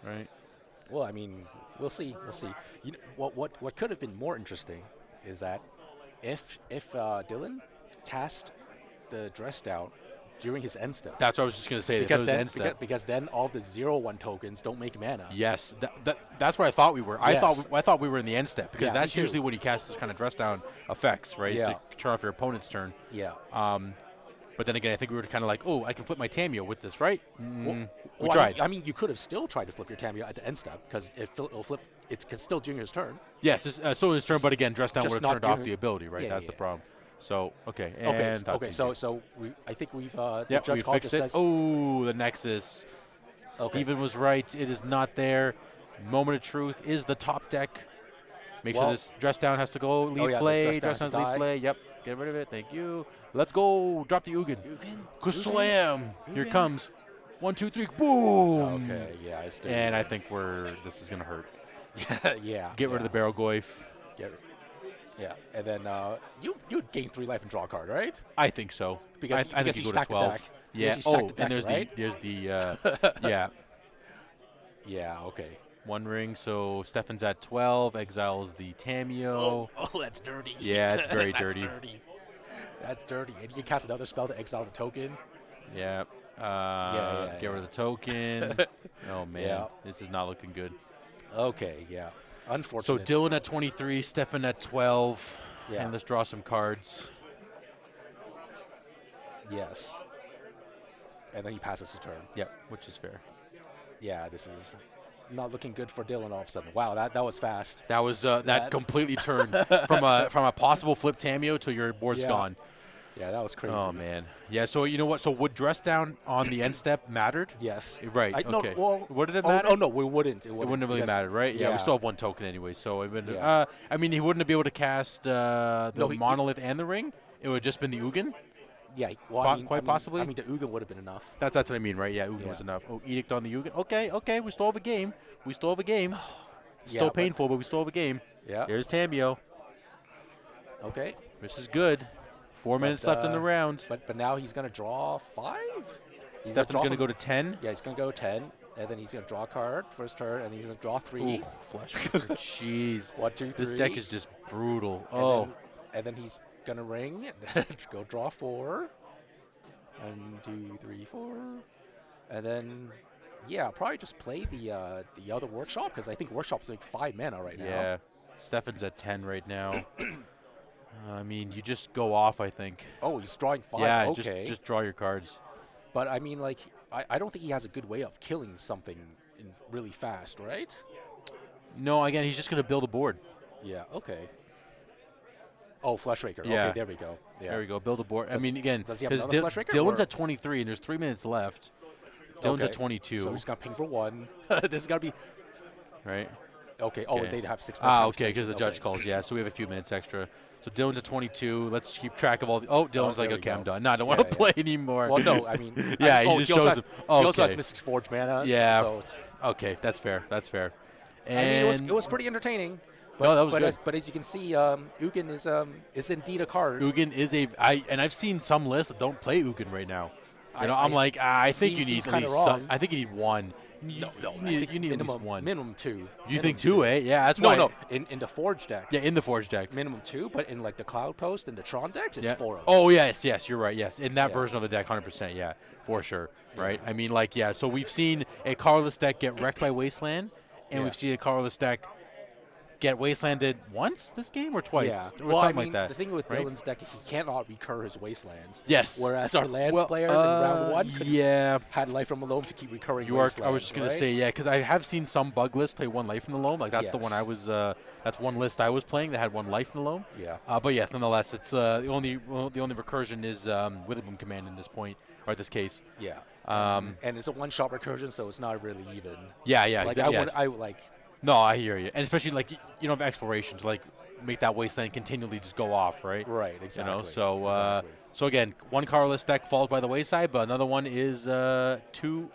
Right. Well, I mean, we'll see. What could have been more interesting is that if Dylan cast the Dress Down during his end step. That's what I was just going to say. Because then all the 0/1 tokens don't make mana. Yes, that's what I thought we were. Yes. I thought we were in the end step, because that's usually when you cast this kind of Dress Down effects, right? Is to turn off your opponent's turn. Yeah. But then again, I think we were kind of like, oh, I can flip my Tamiyo with this, right? We tried. I mean, you could have still tried to flip your Tamiyo at the end step, because it'll flip. It's still during his turn. Yes, so his turn, but again, Dress Down would have turned off the ability, right? That's the problem. So, okay. So I think we've the we judge fixed it. Oh, the Nexus. Steven was right. It is not there. Moment of truth is the top deck. Make sure this Dress Down has to go. Leave play. Dress Down has to leave play. Yep. Get rid of it. Thank you. Let's go. Drop the Ugin. Slam. Here it comes. 1, 2, 3. Boom. Okay. Yeah. And I think this is gonna hurt. Yeah. Get rid of the Barrel Goyf. Yeah, and then you'd gain 3 life and draw a card, right? I think so. Because I think you go stack to 12. Yeah. And there's the yeah. Yeah. Okay. One ring. So Stefan's at 12. Exiles the Tamiyo. Oh, that's dirty. Yeah, it's very that's dirty. That's dirty. And you can cast another spell to exile the token. Yeah. Get rid of the token. Oh man, this is not looking good. Okay. Yeah. Unfortunate. So Dylan at 23, Stefan at 12. Yeah. And let's draw some cards. Yes. And then he passes his turn. Yep, which is fair. Yeah, this is not looking good for Dylan all of a sudden. Wow, that was fast. That was that completely turned from a possible flip Tamiyo to your board's gone. Yeah, that was crazy. Oh man. Yeah. So you know what? So would Dress Down on the end step mattered? Yes. Right. Okay. Would it matter? Oh no, we wouldn't. It wouldn't have really mattered, right? Yeah. We still have 1 token anyway. So it would. I mean, he wouldn't have been able to cast the Monolith and the ring. It would have just been the Ugin. Yeah. Well, quite possibly. I mean, the Ugin would have been enough. That's what I mean, right? Yeah, Ugin was enough. Oh, Edict on the Ugin. Okay. We still have a game. Still painful, but we still have a game. Yeah. Here's Tamiyo. Okay. This is good. 4 minutes left in the round. But now he's going to draw 5? Stefan's going to go to 10? Yeah, he's going to go 10. And then he's going to draw a card for his turn. And he's going to draw 3. Ooh, flush. Jeez. 1, 2, 3. This deck is just brutal. And then he's going to ring. Go draw 4. And 2, 3, 4. And then, yeah, I'll probably just play the other workshop, because I think workshop's like 5 mana right now. Yeah. Stefan's at 10 right now. I mean, you just go off, I think. Oh, he's drawing 5. Yeah, okay. just draw your cards. But I mean, like, I don't think he has a good way of killing something really fast, right? No, again, he's just going to build a board. Yeah, okay. Oh, Fleshraker. Yeah. Okay, there we go. Yeah. There we go. Build a board. I mean, again, does he have because another Fleshraker, Dylan's or? at 23, and there's 3 minutes left. Dylan's Okay. at 22. So he's got to ping for 1. This is got to be... Right? Okay. Oh, Okay. they'd have 6 minutes. Ah, okay, because the judge calls. Yeah, so we have a few minutes extra. So Dylan's at 22. Let's keep track of all the... Oh, Dylan's like, okay, I'm done. No, I don't want to play anymore. Well, no, I mean... yeah, he just shows him. Okay. He also has Mystic Forge mana. Yeah. So it's, okay, that's fair. That's fair. And I mean, it was pretty entertaining. But, no, that was good. But as you can see, Ugin is indeed a card. Ugin is and I've seen some lists that don't play Ugin right now. You know, I'm like, I think you need at least some. I think you need 1. No, you need at least 1. Minimum 2. You think 2, eh? Yeah, that's why. No, in the Forge deck. Yeah, in the Forge deck. Minimum 2, but in like the Cloud Post and the Tron decks, it's 4 of them. Oh, yes, you're right, yes. In that version of the deck, 100%, yeah, for sure, right? I mean, like, yeah, so we've seen a colorless deck get wrecked by Wasteland, and we've seen a colorless deck get Wastelanded once this game or twice? Yeah, or well, something I mean, like that. the thing with Dylan's deck, he cannot recur his Wastelands. Yes. Whereas our lands players in round 1 had Life from the Loam to keep recurring Wastelands. I was just going to say, yeah, because I have seen some bug lists play 1 Life in the Loam. Like, that's the one I was, that's one list I was playing that had 1 Life in the Loam. Yeah. But yeah, nonetheless, it's the only recursion is Witherbloom Command in this point, or in this case. Yeah. And it's a one-shot recursion, so it's not really even. Yeah, like, exactly. No, I hear you. And especially, like, you don't have explorations, like, make that Wasteland continually just go off, right? Right, exactly. You know, so, so again, 1 colorless deck falls by the wayside, but another one is 2-0.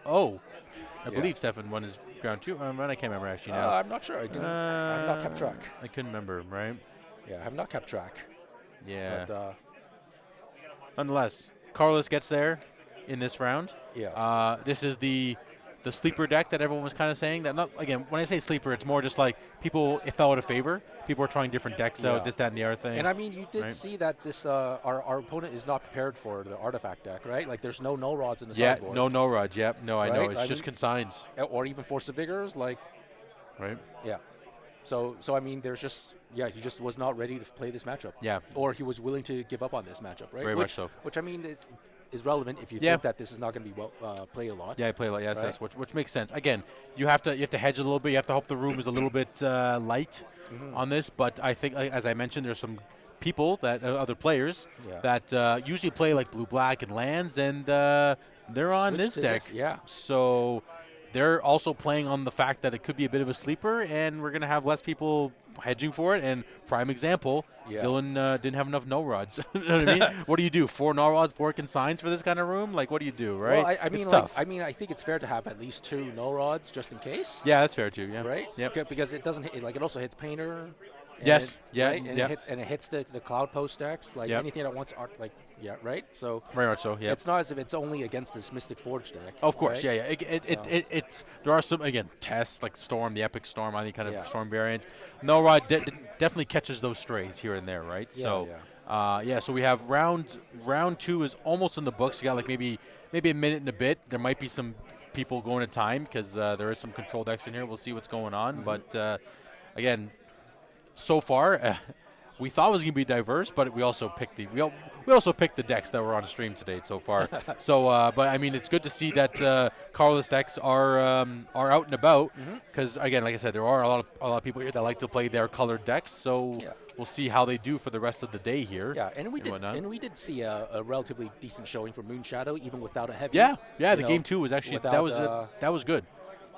I believe Stefan won his round 2. I can't remember, actually, now. I'm not sure. I have not kept track. I couldn't remember, right? Yeah, I have not kept track. Yeah. But, nonetheless, colorless gets there in this round. Yeah. This is the sleeper deck that everyone was kind of saying. That not again, when I say sleeper, it's more just like it fell out of favor. People are trying different decks out, this, that, and the other thing. And I mean, you did see that this our opponent is not prepared for the artifact deck, right? Like, there's no rods in the sideboard. Yeah, no rods. Yep, no, I know. It's just consigns. Or even Force of Vigors, like. Right. Yeah. So I mean, there's just he just was not ready to play this matchup. Yeah. Or he was willing to give up on this matchup, right? Very much so. Which I mean, is relevant if you think that this is not going to be played a lot. Yeah, I play a lot. Yes, right? Which makes sense. Again, you have to hedge a little bit. You have to hope the room is a little bit light on this. But I think, as I mentioned, there's some people that other players that usually play like blue-black and lands, and they're on this deck. Yeah. So they're also playing on the fact that it could be a bit of a sleeper, and we're going to have less people hedging for it. And prime example, Dylan didn't have enough no rods. You know what I mean? What do you do? 4 no rods, 4 consigns for this kind of room? Like, what do you do, right? Well, I mean, it's tough. I mean, I think it's fair to have at least 2 no rods just in case. Yeah, that's fair too. Yeah. Right. Yep. Because it doesn't hit, like, it also hits Painter. Yes. Right? And it hits the Cloud Post decks, like anything that wants art, like. Yeah, right. So very much so. Yeah, it's not as if it's only against this Mystic Forge deck. Of course, right? It's there are some tests like Storm, the Epic Storm, any kind of Storm variant. No Rod definitely catches those strays here and there, right? Yeah, so we have round 2 is almost in the books. You got like maybe a minute and a bit. There might be some people going to time because there is some control decks in here. We'll see what's going on, but again, so far. We thought it was going to be diverse, but we also picked the decks that were on stream today so far. So, but I mean, it's good to see that colorless decks are out and about because, again, like I said, there are a lot of people here that like to play their colored decks. So we'll see how they do for the rest of the day here. Yeah, and we did see a relatively decent showing for Moonshadow, even without a heavy. Yeah. The game 2 was actually that was good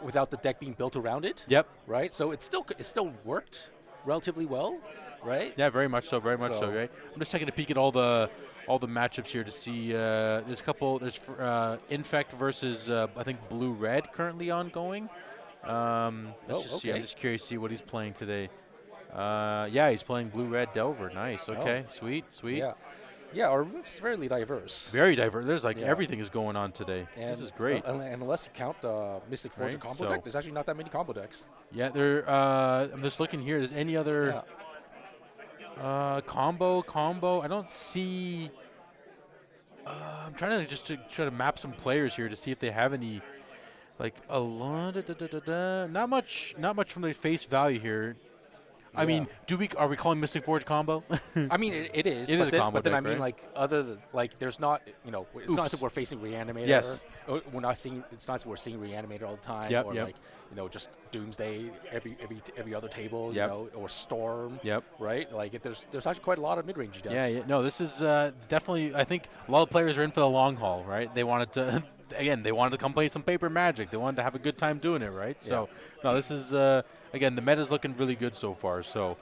without the deck being built around it. Yep. Right. So it still worked relatively well. Right? Yeah, very much so, right? I'm just taking a peek at all the matchups here to see. There's a couple. There's Infect versus I think Blue-Red currently ongoing. Let's see. I'm just curious to see what he's playing today. He's playing Blue-Red Delver. Nice. Okay. Sweet. Yeah, our roof's fairly diverse. Very diverse. There's everything is going on today. And this is great. And unless you count Mystic Forge combo deck, there's actually not that many combo decks. Yeah, there. I'm just looking here. There's any other. Yeah. Combo. I don't see. I'm trying to try to map some players here to see if they have any, like a lot. Not much from the face value here. I mean, are we calling Mystic Forge combo? I mean, it is. It is a combo but then deck, I mean, right? like other than like, there's not, it's not as if we're facing Reanimator. Yes. Or we're not seeing. It's not as if we're seeing Reanimator all the time. Yep, or yep. like, just Doomsday every other table. Yep. Or Storm. Yep. Right. Like there's actually quite a lot of mid-range decks. Yeah. No, this is definitely. I think a lot of players are in for the long haul, right? They wanted to. Again, they wanted to come play some paper Magic. They wanted to have a good time doing it, right? So, no, this is again, the meta's looking really good so far. So.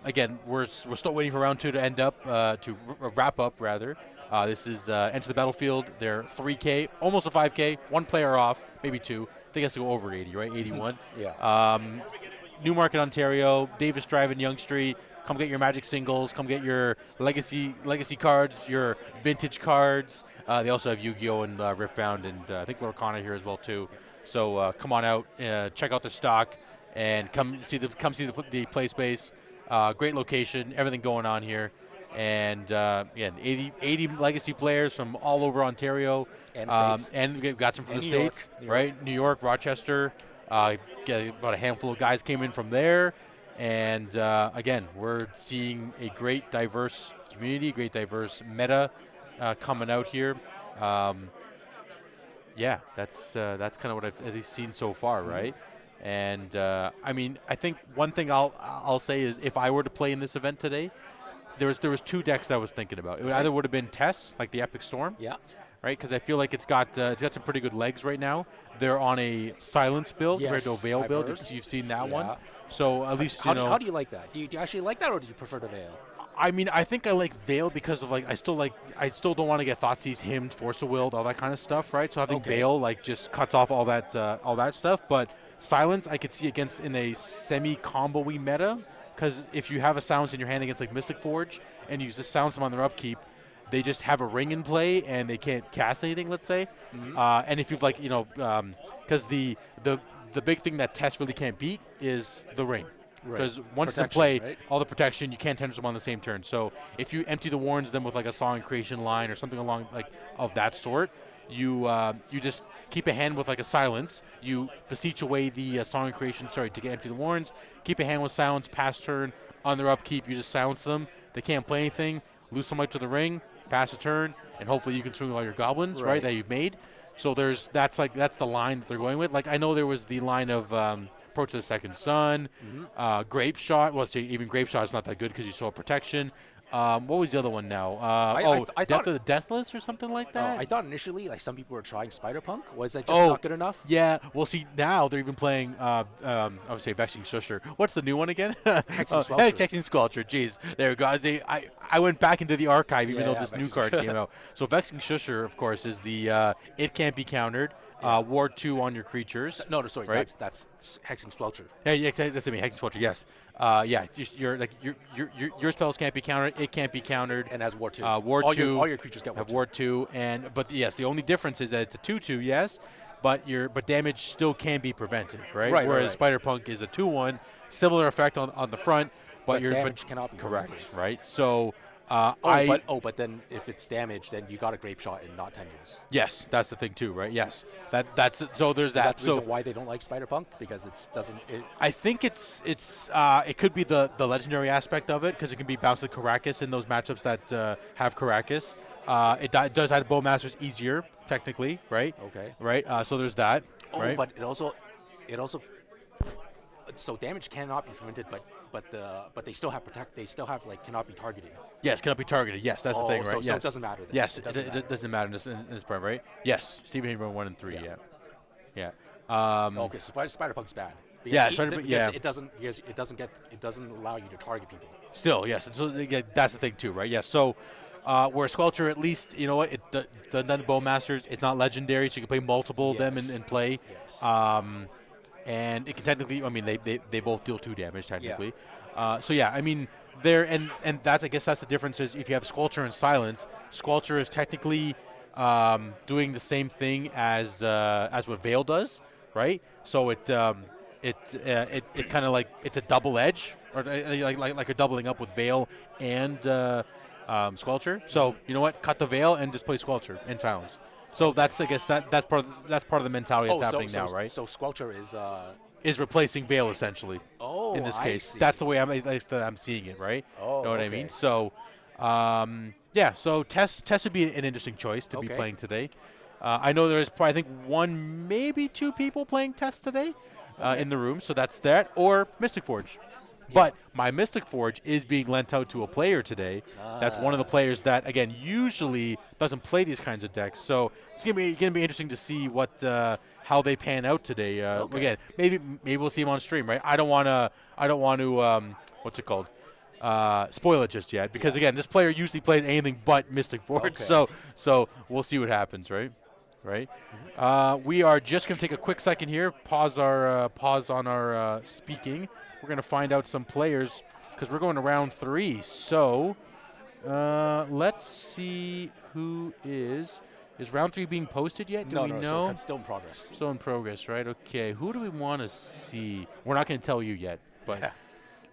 Again, we're still waiting for round 2 to end up, to wrap up, rather. This is Enter the Battlefield. They're 3K, almost a 5K, one player off, maybe two. I think it has to go over 80, right? 81. Yeah. Newmarket, Ontario, Davis Drive in Yonge Street. Come get your Magic singles. Come get your legacy cards, your vintage cards. They also have Yu-Gi-Oh! And Riftbound, and I think Lorcana here as well, too. So come on out, check out the stock, and come see the play space. Great location, everything going on here. And again, 80 legacy players from all over Ontario. And we've got some from the States, right? New York, Rochester. About a handful of guys came in from there. And again, we're seeing a great diverse community, great diverse meta coming out here. Yeah, that's kind of what I've at least seen so far, right? And I mean, I think one thing I'll say is, if I were to play in this event today, there was two decks I was thinking about. It either would have been Tess, like the Epic Storm, right? Because I feel like it's got some pretty good legs right now. They're on a silence build compared to a Veil build. You've seen that one, so at least how do you like that? Do you actually like that, or do you prefer the Veil? I mean, I think I like Veil because of I still don't want to get Thoughtseize, Hymned, Force of Will, all that kind of stuff, right? So I think Veil just cuts off all that stuff. But Silence, I could see against in a semi-combo-y meta, because if you have a Silence in your hand against Mystic Forge and you just silence them on their upkeep, they just have a ring in play and they can't cast anything, let's say. And if you've because the big thing that Tess really can't beat is the ring. Because once in play, all the protection, you can't tender them on the same turn. So if you empty the Warrens them with a Song and Creation line or something along of that sort, you just keep a hand with a Silence. You beseech away the Song and Creation, to get empty the Warrens. Keep a hand with Silence, pass turn. On their upkeep, you just silence them. They can't play anything. Lose somebody to the ring, pass a turn, and hopefully you can swing all your goblins, right, that you've made. So that's the line that they're going with. I know there was the line of Approach to the Second Sun, Grape Shot. Well, even Grape Shot is not that good because you saw protection. What was the other one now? I Death of the Deathless or something like that? I thought initially, some people were trying Spider-Punk. Was that just not good enough? Yeah. Well, see, now they're even playing, I would say, Vexing Shusher. What's the new one again? Hexing Squelcher. Hexing Squelcher. Jeez. There we go. I went back into the archive even though this new card came out. So Vexing Shusher, of course, is the it can't be countered. Ward 2 on your creatures. No, sorry. Right? That's Hexing Squelcher. Yeah, that's me. Hexing Squelcher. Yes. Your spells can't be countered. It can't be countered. And has Ward 2. Ward 2. All your creatures get Ward 2. But yes, the only difference is that it's a 2/2. Yes, but damage still can be prevented. Right. Whereas Spider-Punk is a 2/1, similar effect on the front, but damage cannot be correct. Prevented. Right. So. But then if it's damaged, then you got a Grape Shot and not Tendrils. Yes, that's the thing too, right? Yes, that's so. There's that. Is that the reason why they don't like Spider-Punk? Because it doesn't. I think it could be the legendary aspect of it, because it can be bounced with Karakas in those matchups that have Karakas. It does add Bowmasters easier, technically, right? Okay. Right. So there's that. Right? But it also. So damage cannot be prevented, but they still have protect. They still have cannot be targeted. Yes, cannot be targeted. Yes, that's the thing, right? So it doesn't matter. Then. Yes, it doesn't matter in this part, right? Yes, Stephen Hayden 1 and 3. Yeah. Okay, so Spider-Punk's bad. Because it doesn't allow you to target people. Still, yes. So that's the thing too, right? Yes. So. Where Squelcher, at least, you know what, it doesn't Bowmasters. It's not legendary, so you can play multiple of them in play. Yes. And it can technically, they both deal 2 damage technically. There and that's, I guess that's the difference, is if you have Squelcher and Silence, Squelcher is technically doing the same thing as what Veil does, right? So it kind of it's a double edge, or like a doubling up with Veil and Squelcher. So you know what? Cut the Veil and just play Squelcher and Silence. So that's, I guess, that's part of the mentality that's happening now, right? So Squelcher is replacing Veil essentially. Oh, in this case, see. that's the way I'm seeing it, right? Oh, know what I mean? So, yeah. So Tess would be an interesting choice to be playing today. I know there's probably, I think, one, maybe two people playing Tess today in the room. So that's that, or Mystic Forge. But my Mystic Forge is being lent out to a player today. That's one of the players that, again, usually doesn't play these kinds of decks. So it's gonna be interesting to see what how they pan out today. Again, maybe we'll see him on stream, right? I don't want to what's it called? Spoil it just yet, because again, this player usually plays anything but Mystic Forge. So we'll see what happens, right? Right. We are just gonna take a quick second here. Pause on our speaking. We're going to find out some players because we're going to round 3. So let's see who is. Is round 3 being posted yet? Do we know? So it's still in progress. Still in progress, right? Okay. Who do we want to see? We're not going to tell you yet, but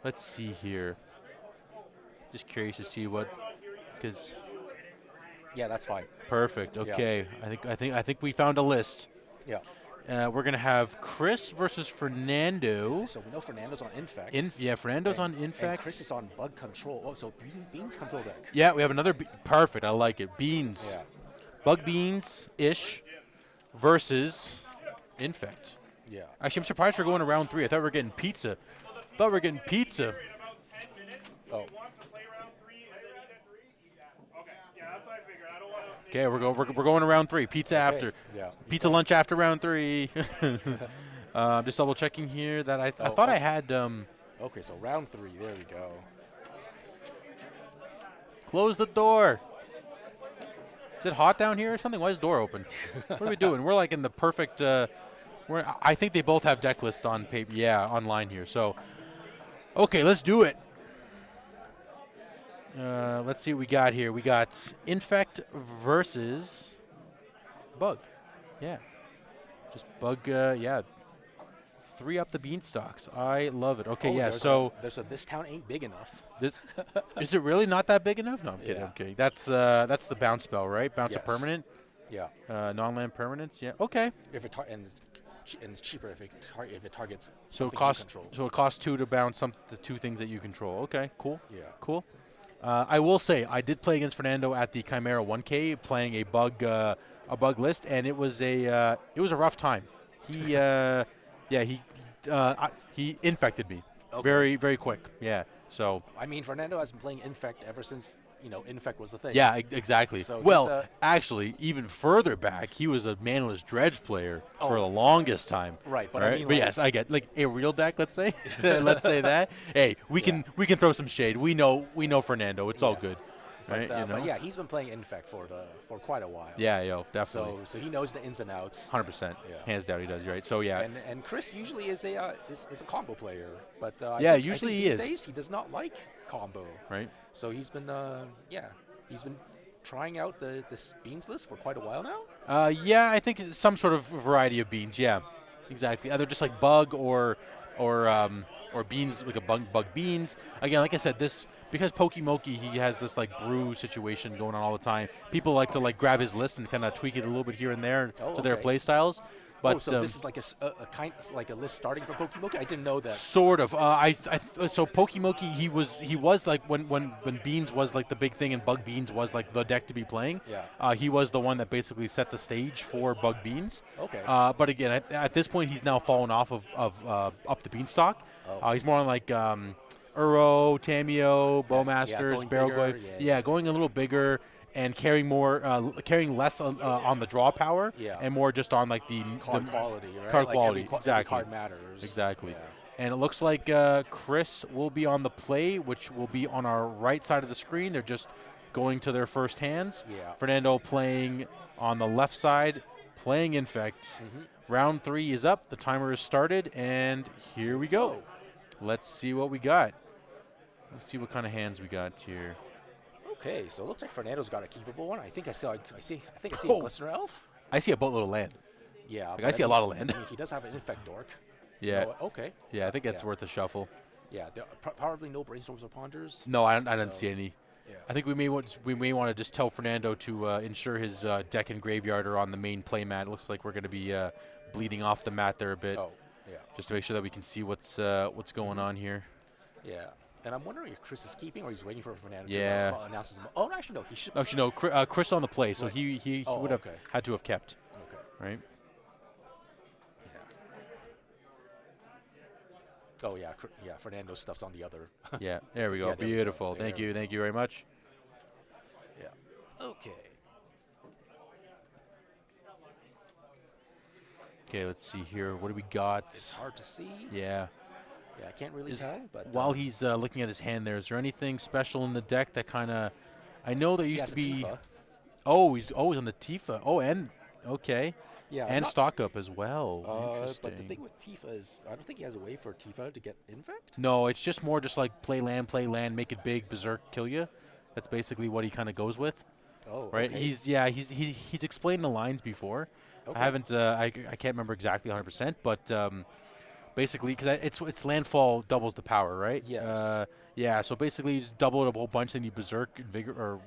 let's see here. Just curious to see what, because. Yeah, that's fine. Perfect. Okay. Yeah. I think we found a list. Yeah. We're going to have Chris versus Fernando. So we know Fernando's on Infect. Fernando's on Infect. And Chris is on Bug Control. Oh, so Beans control deck. Yeah, we have another. Perfect. I like it. Beans. Yeah. Bug Beans-ish versus Infect. Yeah. Actually, I'm surprised we're going to round 3. I thought we were getting pizza. Oh. Okay, we're going to round 3. Pizza after. Yeah. Pizza lunch after round 3. Just double checking here that I thought I had. Okay, so round 3. There we go. Close the door. Is it hot down here or something? Why is the door open? What are we doing? We're like in the perfect. I think they both have deck lists on paper. Yeah, online here. So, okay, let's do it. Let's see what we got here. We got Infect versus Bug. Yeah. Just Bug, yeah. 3 up the beanstalks. I love it. Okay, yeah, so. This town ain't big enough. This is it really not that big enough? No, I'm kidding. Yeah. Okay, that's the bounce spell, right? Bounce a permanent? Yeah. Non-land permanents? Yeah, okay. If it and it's cheaper if it targets. So it costs 2 to bounce the 2 things that you control. Okay, cool. Yeah. Cool. I will say I did play against Fernando at the Chimera 1K, playing a bug list, and it was a rough time. He he infected me very, very quick. Yeah. So I mean, Fernando has been playing Infect ever since Infect was the thing. Yeah, exactly. So actually, even further back, he was a Manaless Dredge player for the longest time. Right, but right? I mean, but yes, I get like a real deck. Let's say, let's say that. Hey, we can throw some shade. We know Fernando. It's all good. Right? But yeah, he's been playing Infect for quite a while. Yeah, definitely. So he knows the ins and outs. 100%. Hands down, he does. Right. So yeah. And Chris usually is a combo player, but usually he is. These days he does not like combo. Right. So he's been trying out this beans list for quite a while now. Yeah, I think it's some sort of variety of beans. Yeah, exactly. Either just like bug or beans, like a bug beans. Again, like I said, because Pokimoki, he has this like brew situation going on all the time. People like to like grab his list and kind of tweak it a little bit here and there to their play styles. But so this is like a list starting for Pokimoki? I didn't know that. Sort of. So Pokimoki, he was like when Beans was like the big thing and Bug Beans was like the deck to be playing. Yeah. He was the one that basically set the stage for Bug Beans. Okay. But again, at this point, he's now fallen off of up the beanstalk. He's more on like Uro, Tamio, Bowmasters, Barrel Glaive. Yeah, going a little bigger and carrying less on the draw power and more just on like the card quality, right? Card quality, exactly. Every card matters. Exactly. Yeah. And it looks like Chris will be on the play, which will be on our right side of the screen. They're just going to their first hands. Yeah. Fernando playing on the left side, playing Infects. Round 3 is up. The timer is started, and here we go. Let's see what we got. Let's see what kind of hands we got here. Okay, so it looks like Fernando's got a keepable one. I think I see a Glistener Elf. I see a boatload of land. Yeah. Like I see a lot of land. I mean, he does have an Infect Dork. Yeah. Okay. Yeah, I think that's worth a shuffle. Yeah, probably no Brainstorms or Ponders. No, I didn't see any. Yeah. I think we may want to just tell Fernando to ensure his deck and graveyard are on the main play mat. It looks like we're going to be bleeding off the mat there a bit. Oh, yeah. Just to make sure that we can see what's going on here. Yeah. And I'm wondering if Chris is keeping or he's waiting for Fernando to announce his. Oh, no, actually, no. He should. Actually, no. Chris on the play, so right. he would have had to have kept. Okay. Right. Yeah. Oh, yeah. Yeah. Fernando's stuff's on the other. Yeah. There we go. Yeah, Beautiful. Thank you. Thank you very much. Yeah. Okay. Okay. Let's see here. What do we got? It's hard to see. Yeah. Yeah, I can't really tell. But while he's looking at his hand there, is there anything special in the deck that kind of... I know there used to be... Tifa. Oh, he's always on the Tifa. Oh, and... Okay. Yeah. And stock up as well. Interesting. But the thing with Tifa is, I don't think he has a way for Tifa to get infect. No, it's just more just like play land, make it big, berserk, kill you. That's basically what he kind of goes with. Oh, right. Okay. He's explained the lines before. Okay. I haven't. I can't remember exactly 100%, but basically, because it's landfall doubles the power, right? Yes. Yeah. So basically, you just double it a whole bunch, then you berserk and vigor, or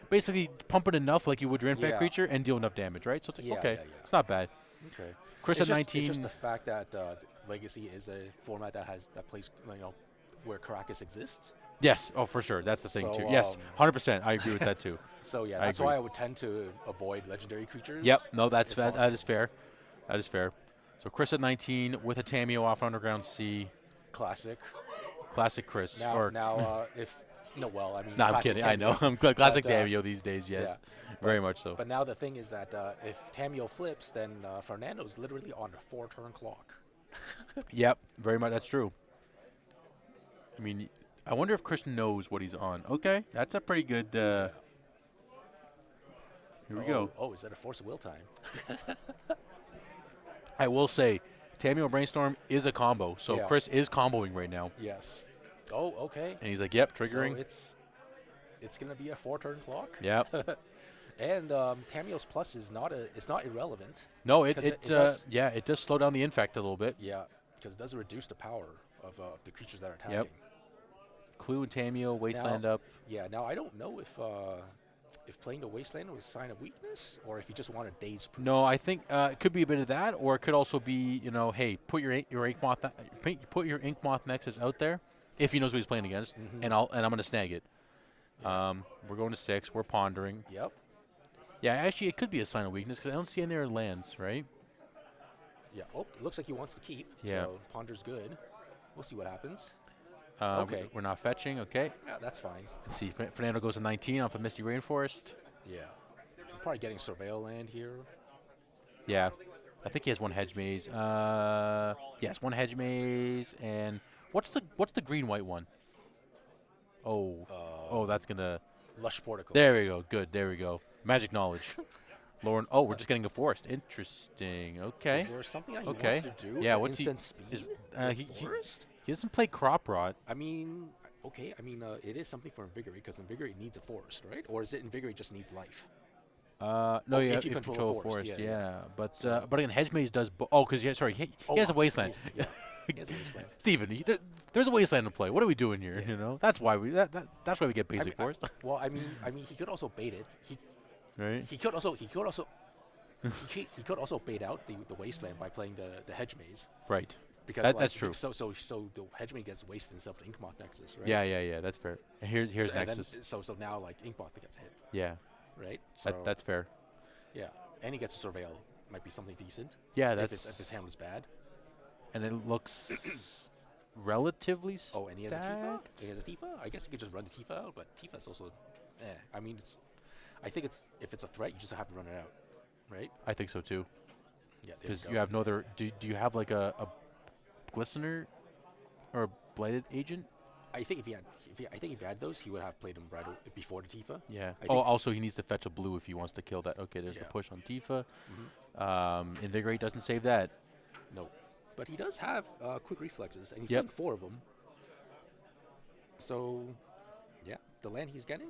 basically pump it enough like you would your infect creature and deal enough damage, right? So it's like okay, it's not bad. Okay. Chris it's at just, 19. It's just the fact that Legacy is a format that plays where Caracas exists. Yes. Oh, for sure. That's the thing So, too. Yes, 100%. I agree with that too. So yeah, that's why I would tend to avoid legendary creatures. Yep. No, that is fair. That is fair. So Chris at 19 with a Tamiyo off Underground Sea. Classic Chris. Now, if no, well, I mean. No, I'm kidding. I know. I'm classic Tamiyo these days. Yes, very much so. But now the thing is that if Tamiyo flips, then Fernando's literally on a 4-turn clock. Yep, very much. That's true. I mean, I wonder if Chris knows what he's on. Okay, that's a pretty good. Here we go. Oh, is that a Force of Will time? I will say, Tamiyo Brainstorm is a combo, so Chris is comboing right now. Yes. Oh, okay. And he's like, "Yep, triggering." So it's gonna be a 4-turn clock. Yep. And Tamiyo's plus is not irrelevant. No, it does slow down the infect a little bit. Yeah, because it does reduce the power of the creatures that are attacking. Yep. Clue and Tamiyo, Wasteland up. Yeah, now I don't know if playing the Wasteland was a sign of weakness or if you just want a day's proof. No, I think it could be a bit of that, or it could also be, hey, put your Ink Moth Nexus out there if he knows what he's playing against, and I'm going to snag it. Yeah. We're going to 6. We're pondering. Yep. Yeah, actually, it could be a sign of weakness because I don't see any other lands, right? Yeah. Oh, it looks like he wants to keep. Yeah. So ponder's good. We'll see what happens. Okay. We're not fetching. Okay. Yeah, that's fine. Let's see. Fernando goes to 19 off of Misty Rainforest. Yeah. I'm probably getting Surveil land here. Yeah. I think he has one Hedge Maze. Yes, one Hedge Maze. And what's the green-white one? Oh, that's going to... Lush Portico. There we go. Good. There we go. Magic Knowledge. Lauren. Oh, we're just getting a forest. Interesting. Okay. Is there something that he wants to do? Yeah. What's instant speed? Forest? He doesn't play Crop Rot. I mean, okay. I mean, it is something for Invigorate because Invigorate needs a forest, right? Or is it Invigorate just needs life? No, if you control a forest. Yeah. But again, Hedge Maze does. Because he has a Wasteland. Yeah. He has a Wasteland. Steven, there's a Wasteland to play. What are we doing here? Yeah. That's why we that's why we get basic forest. Well, I mean, he could also bait it. He could also bait out the Wasteland by playing the Hedge Maze. Right. Because that's true. So the Hedge Maze gets wasted instead of the Ink Moth Nexus, right? Yeah. That's fair. And here's Nexus. So now Ink Moth gets hit. Yeah. Right. So that's fair. Yeah, and he gets a Surveil. Might be something decent. Yeah, if his hand was bad. And it looks relatively stacked. Oh, and he has a Tifa? He has a Tifa? I guess you could just run the Tifa out, but Tifa's also... I mean, I think if it's a threat, you just have to run it out, right? I think so, too. Yeah, because you have no other... Do you have, like, a Glistener or a Blighted Agent? I think if he had those, he would have played them right before the Tifa. Yeah. Also, he needs to fetch a blue if he wants to kill that. Okay, there's the push on Tifa. Invigorate doesn't save that. No. But he does have quick reflexes, and he's playing 4 of them. So, yeah, the land he's getting,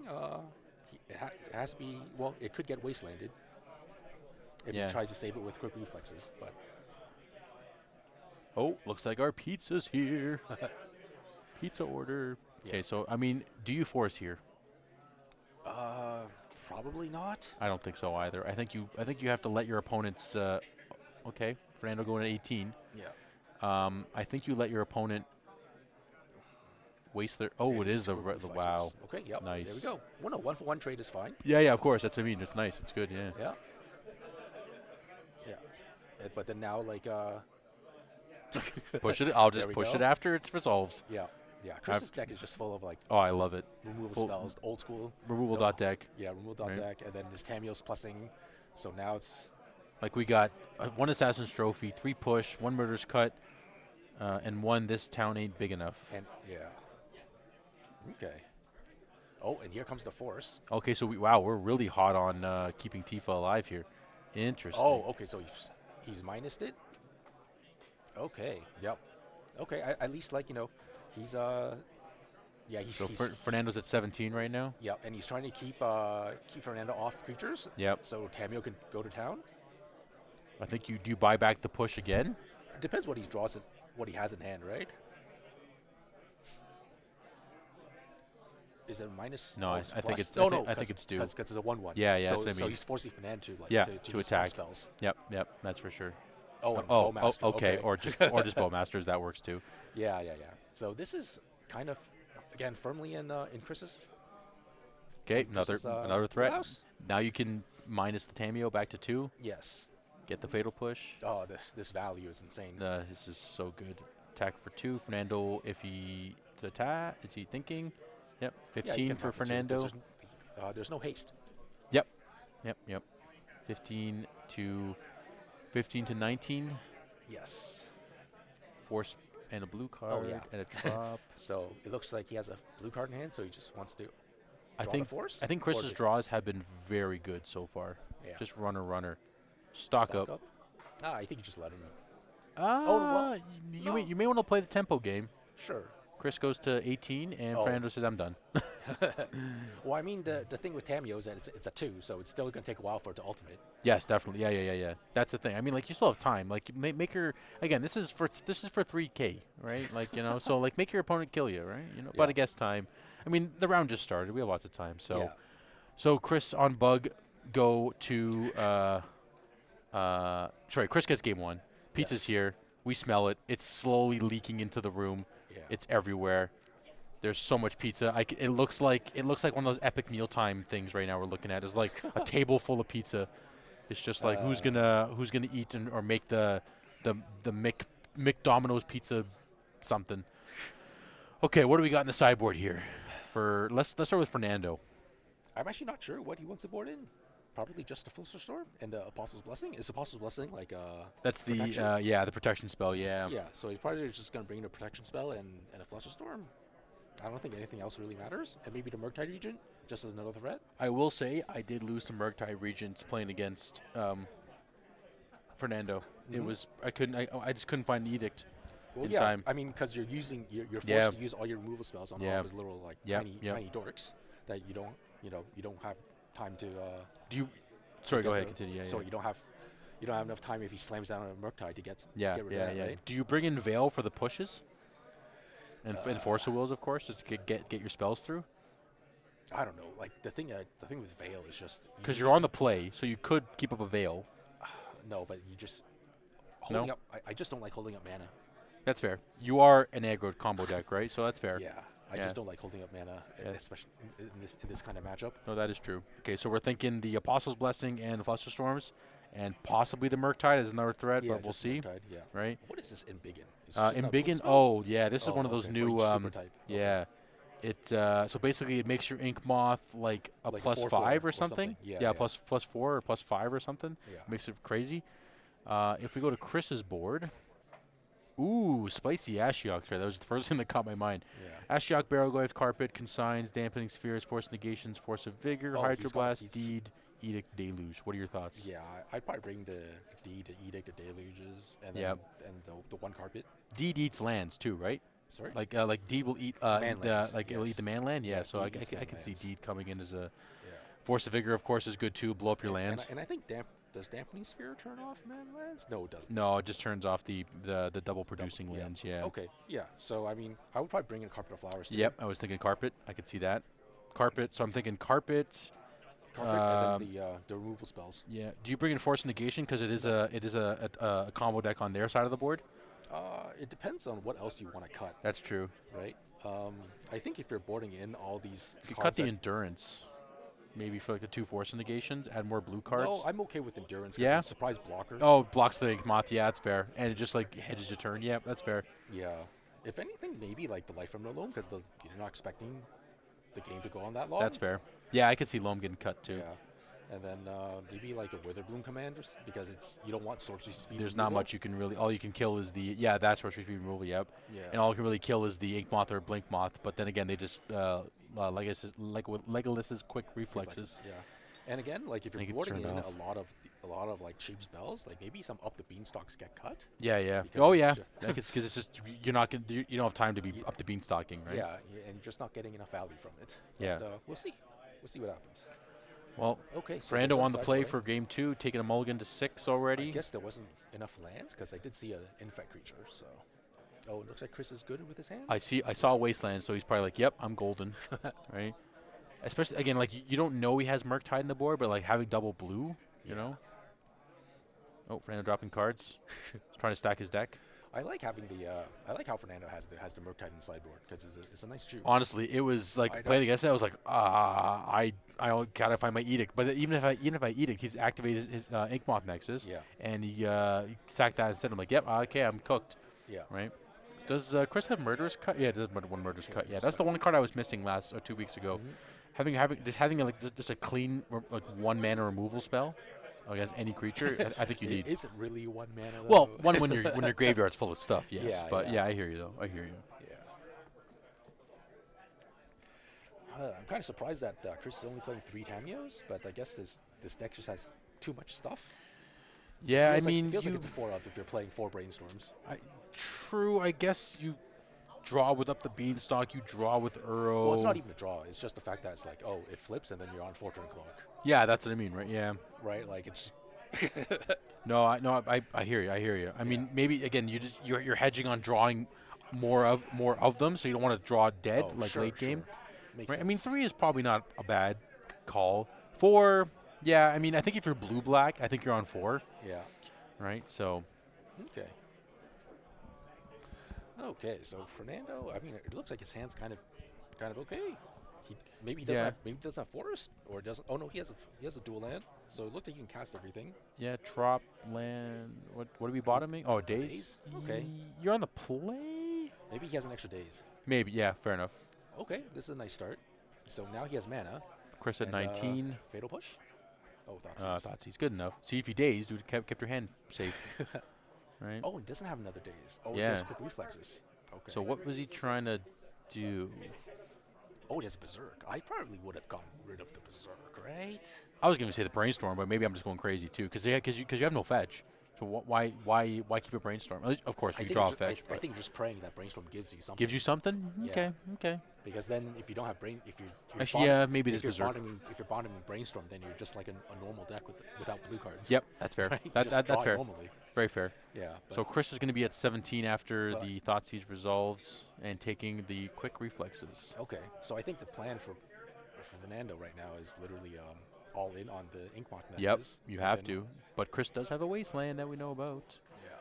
it has to be... Well, it could get wastelanded if he tries to save it with quick reflexes, but... Oh, looks like our pizza's here. Pizza order. Okay, so, I mean, do you force here? Probably not. I don't think so either. I think you have to let your opponents. Okay, Fernando going at 18. Yeah. I think you let your opponent waste their. Oh, it is the wow. Okay. Yep. Nice. There we go. Well, no, 1-for-1 trade is fine. Yeah, yeah. Of course, that's what I mean. It's nice. It's good. Yeah. Yeah. Yeah. But then now, like. Push it. I'll just push it after it's resolved. Yeah. Yeah. Chris's deck is just full of like. Oh, I love it. Removal spells, old school. Removal dot deck. Yeah, removal dot deck, and then this Tamiyo's plussing. So now it's. Like we got 1 Assassin's Trophy, 3 push, 1 Murder's Cut, and 1 This Town Ain't Big Enough. And yeah. Okay. Oh, and here comes the Force. Okay, so we're really hot on keeping Tifa alive here. Interesting. Oh, okay, so he's minused it. Okay. Yep. Okay, at least like he's yeah, he's. So Fernando's at 17 right now. Yeah, and he's trying to keep Fernando off creatures. Yep. So Tamiyo can go to town. I think you do buy back the push again. It depends what he draws, what he has in hand, right? Is it minus? No, I think it's. I think it's due. Because it's a 1/1. Yeah, yeah. So, that's what I mean. He's forcing Fernando to attack spells. Yep, that's for sure. Oh, and Bowmaster. Okay, or just Bowmasters, that works too. Yeah. So this is kind of again firmly in Chris's. Okay, another threat. Now you can minus the Tamiyo back to 2. Yes. Get the fatal push. Oh, this value is insane. This is so good. Attack for 2. Fernando, if he to attack, is he thinking? Yep. 15 for Fernando. There's no haste. Yep. 15 to 19. Yes. Force and a blue card and a drop. So it looks like he has a blue card in hand, so he just wants to. I think Chris's draws have been very good so far. Yeah. Just runner. Stock up. I think you just let him. You may want to play the tempo game. Sure. Chris goes to 18, and Fernando says, "I'm done." Well, I mean, the thing with Tamiyo is that it's a 2, so it's still going to take a while for it to ultimate. Yes, definitely. Yeah. That's the thing. I mean, like you still have time. Like make your again. This is for 3K, right? Like so like make your opponent kill you, right? Yeah. But I guess time. I mean, the round just started. We have lots of time. So, so Chris on bug go to. Sorry, Chris gets game 1. Pizza's here. We smell it. It's slowly leaking into the room. Yeah. It's everywhere. There's so much pizza. It looks like one of those epic mealtime things right now we're looking at. It's like a table full of pizza. It's just like who's gonna eat or make the McDomino's pizza something. Okay, what do we got in the sideboard here? Let's start with Fernando. I'm actually not sure what he wants to board in. Probably just a Philosopher's Storm and the Apostle's Blessing. Is Apostle's Blessing like that's the the protection spell, yeah. Yeah, so he's probably just gonna bring in a protection spell and a Philosopher's Storm. I don't think anything else really matters. And maybe the Murktide Regent just as another threat. I will say I did lose to Murktide Regents playing against Fernando. It was I just couldn't find an edict in time. I mean, because you're forced to use all your removal spells on all of his little tiny dorks that you don't have time to. Sorry, go ahead. Continue. So you don't have enough time if he slams down on a Murktide to get rid of that, right? Do you bring in Veil for the pushes? And Force of Wills, of course, just to get your spells through. I don't know. Like the thing with Veil is just because you're on the play, so you could keep up a Veil. No, but you just holding up. I just don't like holding up mana. That's fair. You are an aggro combo deck, right? So that's fair. Yeah. I just don't like holding up mana, especially in this kind of matchup. No, that is true. Okay, so we're thinking the Apostle's Blessing and the Fluster Storms, and possibly the Murktide is another threat, but we'll see. Murktide, right? What is this Embiggen? Embiggen? This is one of those new. Super type. Yeah. It so basically it makes your Ink Moth like a +5 or something. Yeah, +4 or +5 or something. Yeah. Makes it crazy. If we go to Chris's board. Ooh, spicy Ashiok. That was the first thing that caught my mind. Yeah. Ashiok, Barrowglaive, Carpet, Consigns, Dampening Spheres, Force Negations, Force of Vigor, Hydroblast, Deed, Edict, Deluge. What are your thoughts? Yeah, I'd probably bring the Deed, the Edict, the Deluges, and then the 1 Carpet. Deed eats lands too, right? Sorry? Like Deed will eat it'll eat the man land. Yeah, so I can see Deed coming in as a Force of Vigor. Of course, is good too. Blow up your lands. And I think does Dampening Sphere turn off man lands? No, it doesn't. No, it just turns off the double producing lands. Yeah. Okay. Yeah. So I mean, I would probably bring in Carpet of Flowers too. Yep. I was thinking Carpet. I could see that. Carpet. So I'm thinking Carpet. and then the removal spells. Yeah. Do you bring in Force Negation because it is a combo deck on their side of the board? It depends on what else you want to cut. That's true. Right. I think if you're boarding in all these, you could cut the Endurance. Maybe for like the 2 Force Negations, add more blue cards. No, I'm okay with Endurance. Yeah. It's a surprise blocker. Oh, blocks the Moth. Yeah, that's fair. And it just like hedges your turn. Yeah, that's fair. Yeah. If anything, maybe like the Life from the Loam because you're not expecting the game to go on that long. That's fair. Yeah, I could see Loam getting cut too. Yeah. And then maybe like a Witherbloom Commanders because you don't want sorcery speed. There's not much you can really. All you can kill is that sorcery speed removal. Yep. Yeah. And all you can really kill is the Ink Moth or Blink Moth. But then again, they just Legolas's quick reflexes. Yeah. And again, like if you're boarding in a lot of like cheap spells, like maybe some up the beanstalks get cut. Yeah, yeah. Oh yeah. Because it's just you don't have time to be up the beanstalking, right? Yeah, and you're just not getting enough value from it. Yeah. But, we'll see what happens. Well, okay. So Fernando on the play for game 2, taking a mulligan to 6 already. I guess there wasn't enough lands because I did see an infect creature. So, it looks like Chris is good with his hand. I saw a wasteland, so he's probably like, "Yep, I'm golden," right? Especially again, like you don't know he has Murktide in the board, but like having double blue, you know. Oh, Fernando dropping cards, he's trying to stack his deck. I like having I like how Fernando has the Murktide in the sideboard because it's a nice juke. Honestly, it was like playing against it. I was like, I gotta find my edict. But even if I edict, he's activated his Inkmoth Nexus. Yeah. And he sacked that instead. I'm like, yep, okay, I'm cooked. Yeah. Right. Does Chris have Murderous Cut? Yeah, it does one Murderous Cut. Yeah, that's the one card I was missing 2 weeks ago. Mm-hmm. Having just a clean like 1 mana removal spell against any creature, I think you need. Is it really 1 mana though? Well, when your graveyard's full of stuff, yes. Yeah, but I hear you though. I hear you. Yeah. I'm kind of surprised that Chris is only playing 3 Tamios, but I guess this deck just has too much stuff. Yeah, it feels like it's a 4 if you're playing 4 Brainstorms. True, I guess you draw with Up the Beanstalk, you draw with Uro. Well, it's not even a draw. It's just the fact that it's like, it flips and then you're on 4-turn clock. Yeah, that's what I mean, right? Yeah. Right, like it's. No, I hear you. I hear you. I mean, maybe again, you're hedging on drawing more of them, so you don't want to draw dead late game. Makes right? sense. I mean, 3 is probably not a bad call. 4, yeah. I mean, I think if you're blue-black, I think you're on 4. Yeah. Right. So. Okay. Okay, so Fernando, I mean, it looks like his hand's kind of okay. Maybe he doesn't have forest, or doesn't. Oh no, he has a dual land, so it looks like he can cast everything. Yeah, trop land. What are we bottoming? Oh, days. Okay, you're on the play. Maybe he has an extra days. Maybe, yeah, fair enough. Okay, this is a nice start. So now he has mana. Chris at 19. Fatal push. Oh, Thoughtseize. Good enough. See if you dazed, you kept your hand safe. Right. Oh, it doesn't have another days. Oh, yeah. It's just quick reflexes. Okay. So what was he trying to do? Oh, it has Berserk. I probably would have gotten rid of the Berserk, right? I was going to say the Brainstorm, but maybe I'm just going crazy too, because you have no fetch. So why keep a Brainstorm? Of course, you draw a fetch. I think you're just praying that Brainstorm gives you something. Gives you something? Yeah. Okay. Because then, if you don't have maybe it is Berserk. If you're bottoming Brainstorm, then you're just like a normal deck without blue cards. Yep, that's fair. Right? That's fair. Normally. Very fair. Yeah. So Chris is going to be at 17 after the Thoughtseize resolves and taking the quick reflexes. Okay. So I think the plan for Fernando right now is literally all in on the Inkmoth Nexus. Yep, you have to. But Chris does have a wasteland that we know about. Yeah.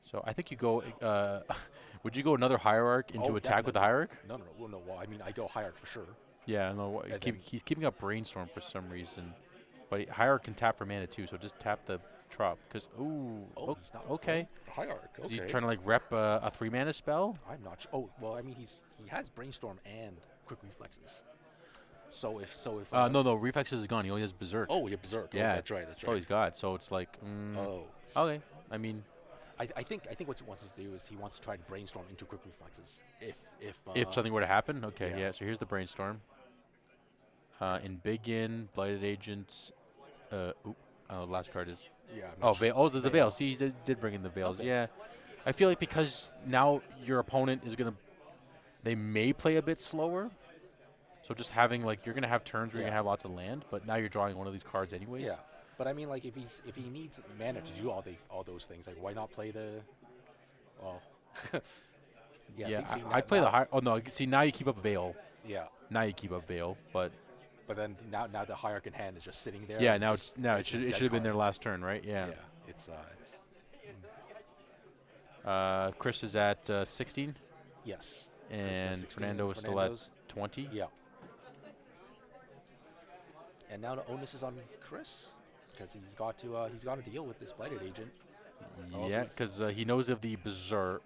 So I think you go. Would you go another Hierarch into attack with the Hierarch? No. Well, I mean, I go Hierarch for sure. Yeah, no. He's keeping up Brainstorm for some reason. But Hierarch can tap for mana too, so just tap the Trop. Because, he's not okay. Hierarch, okay. Is he trying to like rep a 3-mana spell? I'm not sure. Oh, well, I mean, he has Brainstorm and Quick Reflexes. So if no, Reflexes is gone. He only has Berserk. Oh, yeah, Berserk. Yeah, that's right. That's all he's got. So it's like, okay. I mean, I think what he wants to do is he wants to try to Brainstorm into Quick Reflexes. If something were to happen, okay, yeah. So here's the Brainstorm. In Begin, Blighted Agents. Last card is. Yeah. Veil. Oh, there's the Veil. See, he did bring in the Veils. Okay. Yeah. I feel like because now your opponent is gonna, they may play a bit slower. So just having you're gonna have turns where you're gonna have lots of land, but now you're drawing one of these cards anyways. Yeah. But I mean, like if he needs mana to do all those things, like why not play the? Well. Yeah. I'd play the high. Oh no. See, now you keep up Veil. Yeah. Now you keep up Veil, but But then now the Hierarch in hand is just sitting there. Yeah, now it should have been their last turn, right? Yeah. Yeah, it's Chris is at 16. yes. And 16, Fernando is still at 20. Yeah. And now the onus is on Chris because he's got to deal with this Blighted Agent. Yeah, because he knows of the Berserk.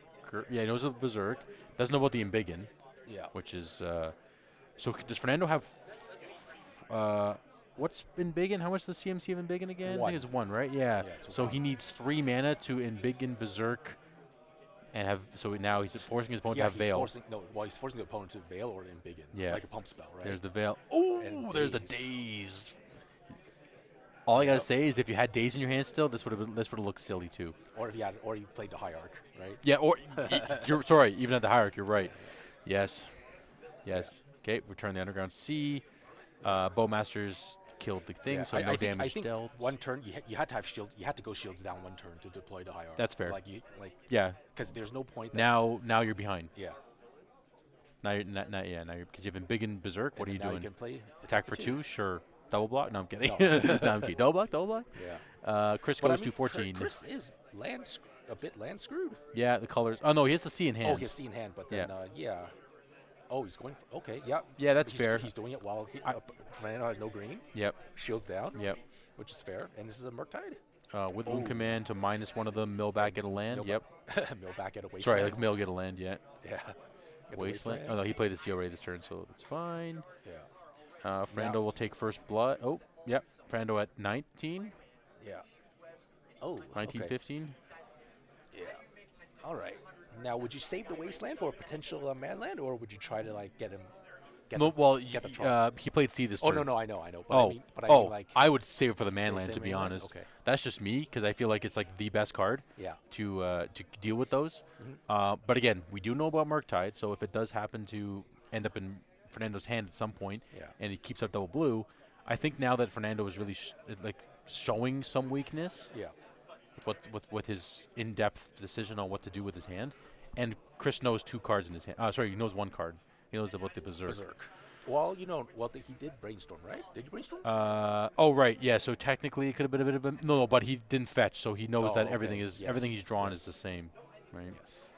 Yeah, he knows of the Berserk. Doesn't know about the Embiggen. Yeah. Which is so. Does Fernando have what's Embiggen? How much does the CMC of Embiggen again? I think it's 1, right? Yeah. So he needs 3 mana to Embiggen Berserk. And have now he's forcing his opponent to have Veil. He's forcing the opponent to Veil or Embiggen. Yeah. Like a pump spell, right? There's the Veil. Oh, there's the Daze. All I gotta say is, if you had Daze in your hand still, this would have looked silly too. Or if you played the Hierarch, right? Yeah. Or you're sorry, even at the Hierarch, you're right. Yes. Yes. Okay. Return the Underground Sea. Bowmasters killed the thing, so no damage I think dealt. one turn you had to have shield. You had to go shields down 1 turn to deploy the Hierarch. That's fair. Yeah. Because there's no point. Now you're behind. Yeah. Now you're because you've been big in Berserk. What are you doing? You can play attack for 2, sure. Double block? No, I'm kidding. No, I'm kidding. Double block. Yeah. Chris goes to 14. Chris is a bit land screwed. Yeah, the colors. Oh no, he has the sea in hand. Oh, he has sea in hand, but then Oh, he's going for, okay, yeah. Yeah, that's fair. He's doing it while Fernando has no green. Yep. Shields down. Yep. Which is fair. And this is a Murktide. With Wound Command to -1 of them, mill back at a land. Yep. Mill back at a wasteland. Sorry, like mill get a land, yeah. Yeah. Wasteland. Oh no, he played the sea already this turn, so that's fine. Yeah. Fernando will take first blood. Oh, yep. Fernando at 19. Yeah. Oh. 19, okay. 15. Yeah. All right. Now, would you save the wasteland for a potential manland, or would you try to get him? He played sea this turn. Oh no, I know. But I would save it for the manland, to be honest. Okay. That's just me, because I feel like it's like the best card. Yeah. To deal with those. But again, we do know about Murktide, so if it does happen to end up in Fernando's hand at some point, and he keeps up double blue, I think now that Fernando is really showing some weakness. Yeah. With his in-depth decision on what to do with his hand, and Chris knows 2 cards in his hand. Sorry, he knows 1 card. He knows about the Berserk. Well, he did brainstorm, right? Did you brainstorm? Oh, right, yeah. So technically, it could have been a bit of a no, but he didn't fetch, so he knows that everything he's drawn is the same, right? Yes.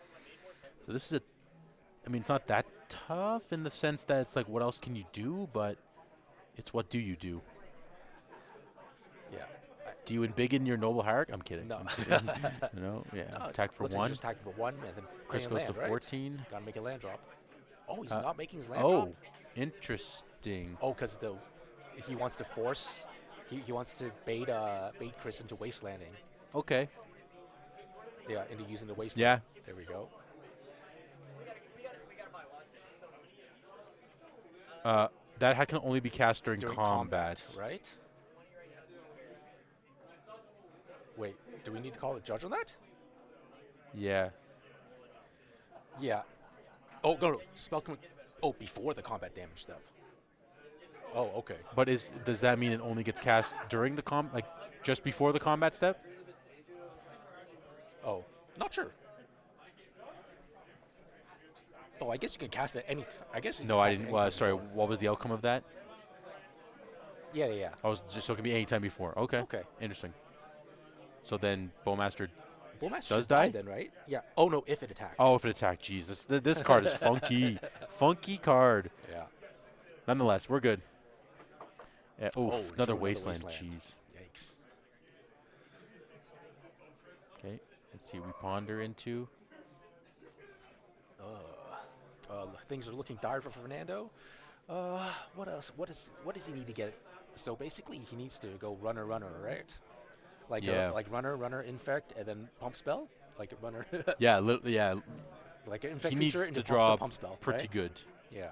So this is it's not that tough in the sense that it's like, what else can you do? But it's what do you do? Yeah. Do you embiggen your Noble Hierarch? I'm kidding. No. I'm kidding. No, attack for 1. Just attack for 1, and then Chris goes to 14. Right? Gotta make a land drop. Oh, he's not making his land drop. Oh, interesting. Oh, because he wants to force. He wants to bait Chris into wastelanding. Okay. Yeah, into using the wasteland. Yeah. There we go. That can only be cast during combat, right? Wait, do we need to call a judge on that? Yeah. Yeah. Oh, no. Spell can... Oh, before the combat damage step. Oh, okay. But does that mean it only gets cast during the just before the combat step? Oh, not sure. Oh, I guess you can cast it any... I guess. No, I didn't. Sorry, what was the outcome of that? Yeah. I was just so it can be any time before. Okay. Okay. Interesting. So then Bowmaster does die then, right? Yeah. Oh no, if it attacked. Oh, if it attacked, Jesus, this card is funky, funky card. Yeah. Nonetheless, we're good. Yeah, another wasteland. Jeez. Yikes. Okay. Let's see. We ponder into. Things are looking dire for Fernando. What else? What does he need to get? So basically, he needs to go runner, right? Like runner, infect, and then pump spell. Like a runner. Yeah, like an infect he needs creature to draw pump spell. Pretty right? good. Yeah.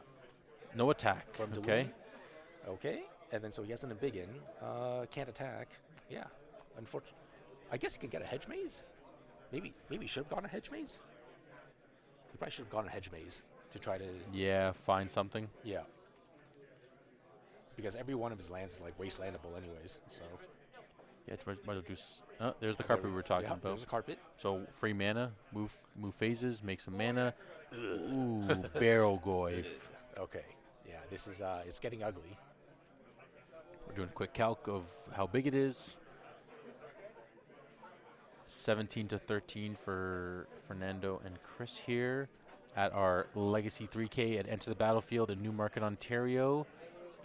No attack. Okay. Okay. And then so he has an Embiggen. Can't attack. Yeah. Unfortunately, I guess he can get a hedge maze. Maybe he should have gone a hedge maze. He probably should have gone a hedge maze to try to. Yeah, find something. Yeah. Because every one of his lands is like wastelandable, anyways. So. Yeah, there's the carpet we were talking about. There's a carpet. So free mana, move phases, make some mana. Ooh, Barrel Goyf. Okay. Yeah, this is it's getting ugly. doing a quick calc of how big it is. 17-13 for Fernando and Chris here at our Legacy 3K at Enter the Battlefield in Newmarket, Ontario.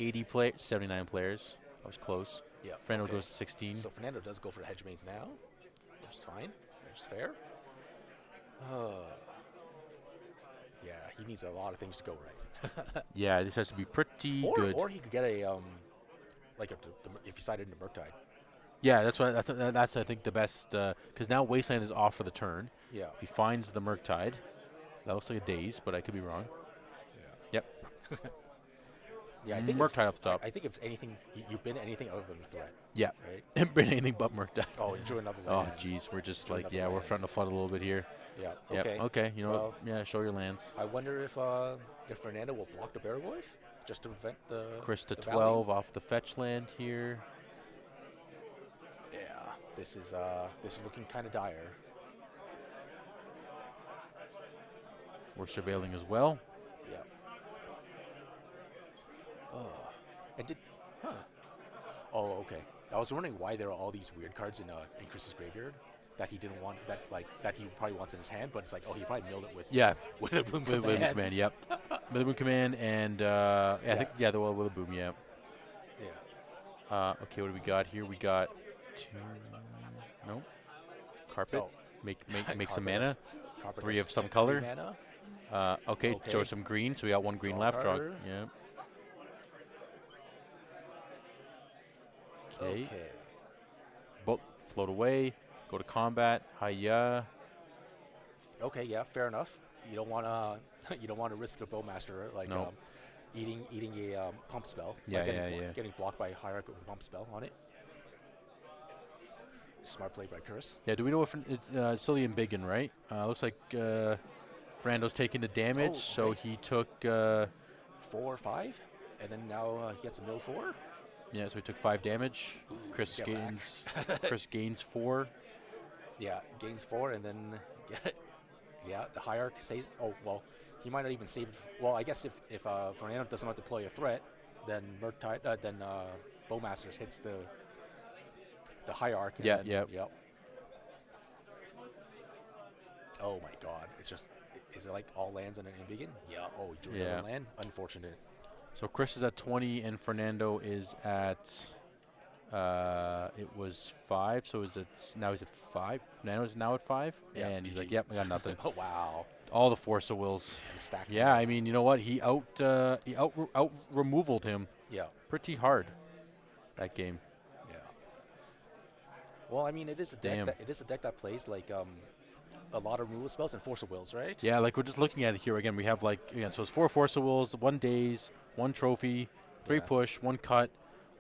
79 players. That was close. Yeah. Fernando goes to 16. So Fernando does go for the hedge mains now, which is fine, which is fair. Yeah, he needs a lot of things to go right. Yeah, this has to be pretty good. Or he could get a if he sided into Murktide. Yeah, that's I think the best because now Wasteland is off for the turn. Yeah. If he finds the Murktide, that looks like a daze, but I could be wrong. Yeah. Yep. Yeah, I think Murktide off the top. I think if anything, you've been anything other than a threat. Yeah. Right. And been anything but Murktide. Oh, enjoy another land. Oh, jeez, we're just Enjoy like another land. we're starting to flood a little bit here. Yeah. Yep. Okay. Okay. You know what? Yeah. Show your lands. I wonder if Fernando will block the Bearwoif just to prevent the. Chris to the 12 off the fetch land here. Yeah. This is looking kind of dire. We're surveilling as well. Yeah. And Oh, okay. I was wondering why there are all these weird cards in Chris's graveyard that he didn't want, that he probably wants in his hand, but it's like, oh, he probably milled it with with a Bloom Command. With a Command, yep. With a Bloom Command and I think the one with a Boom, yeah. Yeah. Okay, what do we got here? We got Carpet. Oh. Make some mana. Carpet 3 has of some color. Mana. Okay, show some green. So we got 1 green Draw left. Draw. card. Yeah. Okay. Float away. Go to combat. Hiya. Okay, yeah, fair enough. You don't want to risk a Bowmaster like No. eating a pump spell. Yeah, like getting blocked by a Hierarch with a pump spell on it. Smart play by Curse. Yeah. Do we know if it's Cillian Biggin, right? Looks like Fernando's taking the damage, so he took 4 or 5, and then now he gets a mill 4. Yeah, so he took 5 damage. Ooh, Chris get gains. Chris gains 4. Yeah, gains 4, and then the Hierarch saves. Oh well, he might not even save it. Well, I guess if Fernando does not deploy a threat, then Bowmasters hits the Hierarch. And Yeah, then, yeah. Yep. Oh my God! Is it like all lands on an Ambiguin? Yeah. Oh, he drew another land. Unfortunate. So Chris is at 20 and Fernando is at it was 5, so now he's at 5. Fernando's now at 5, Yeah, and he's GG. like, "Yep, I got nothing." Oh wow! All the Force of Wills. And stacked. Yeah, I mean, you know what? He out removaled him Yeah. pretty hard that game. Yeah. Well, I mean, it is a Damn. deck that plays like a lot of removal spells and Force of Wills, right? Yeah, like we're just looking at it here again. We have so it's 4 Force of Wills, 1 Daze, 1 Trophy, 3 Yeah. Push, 1 Cut,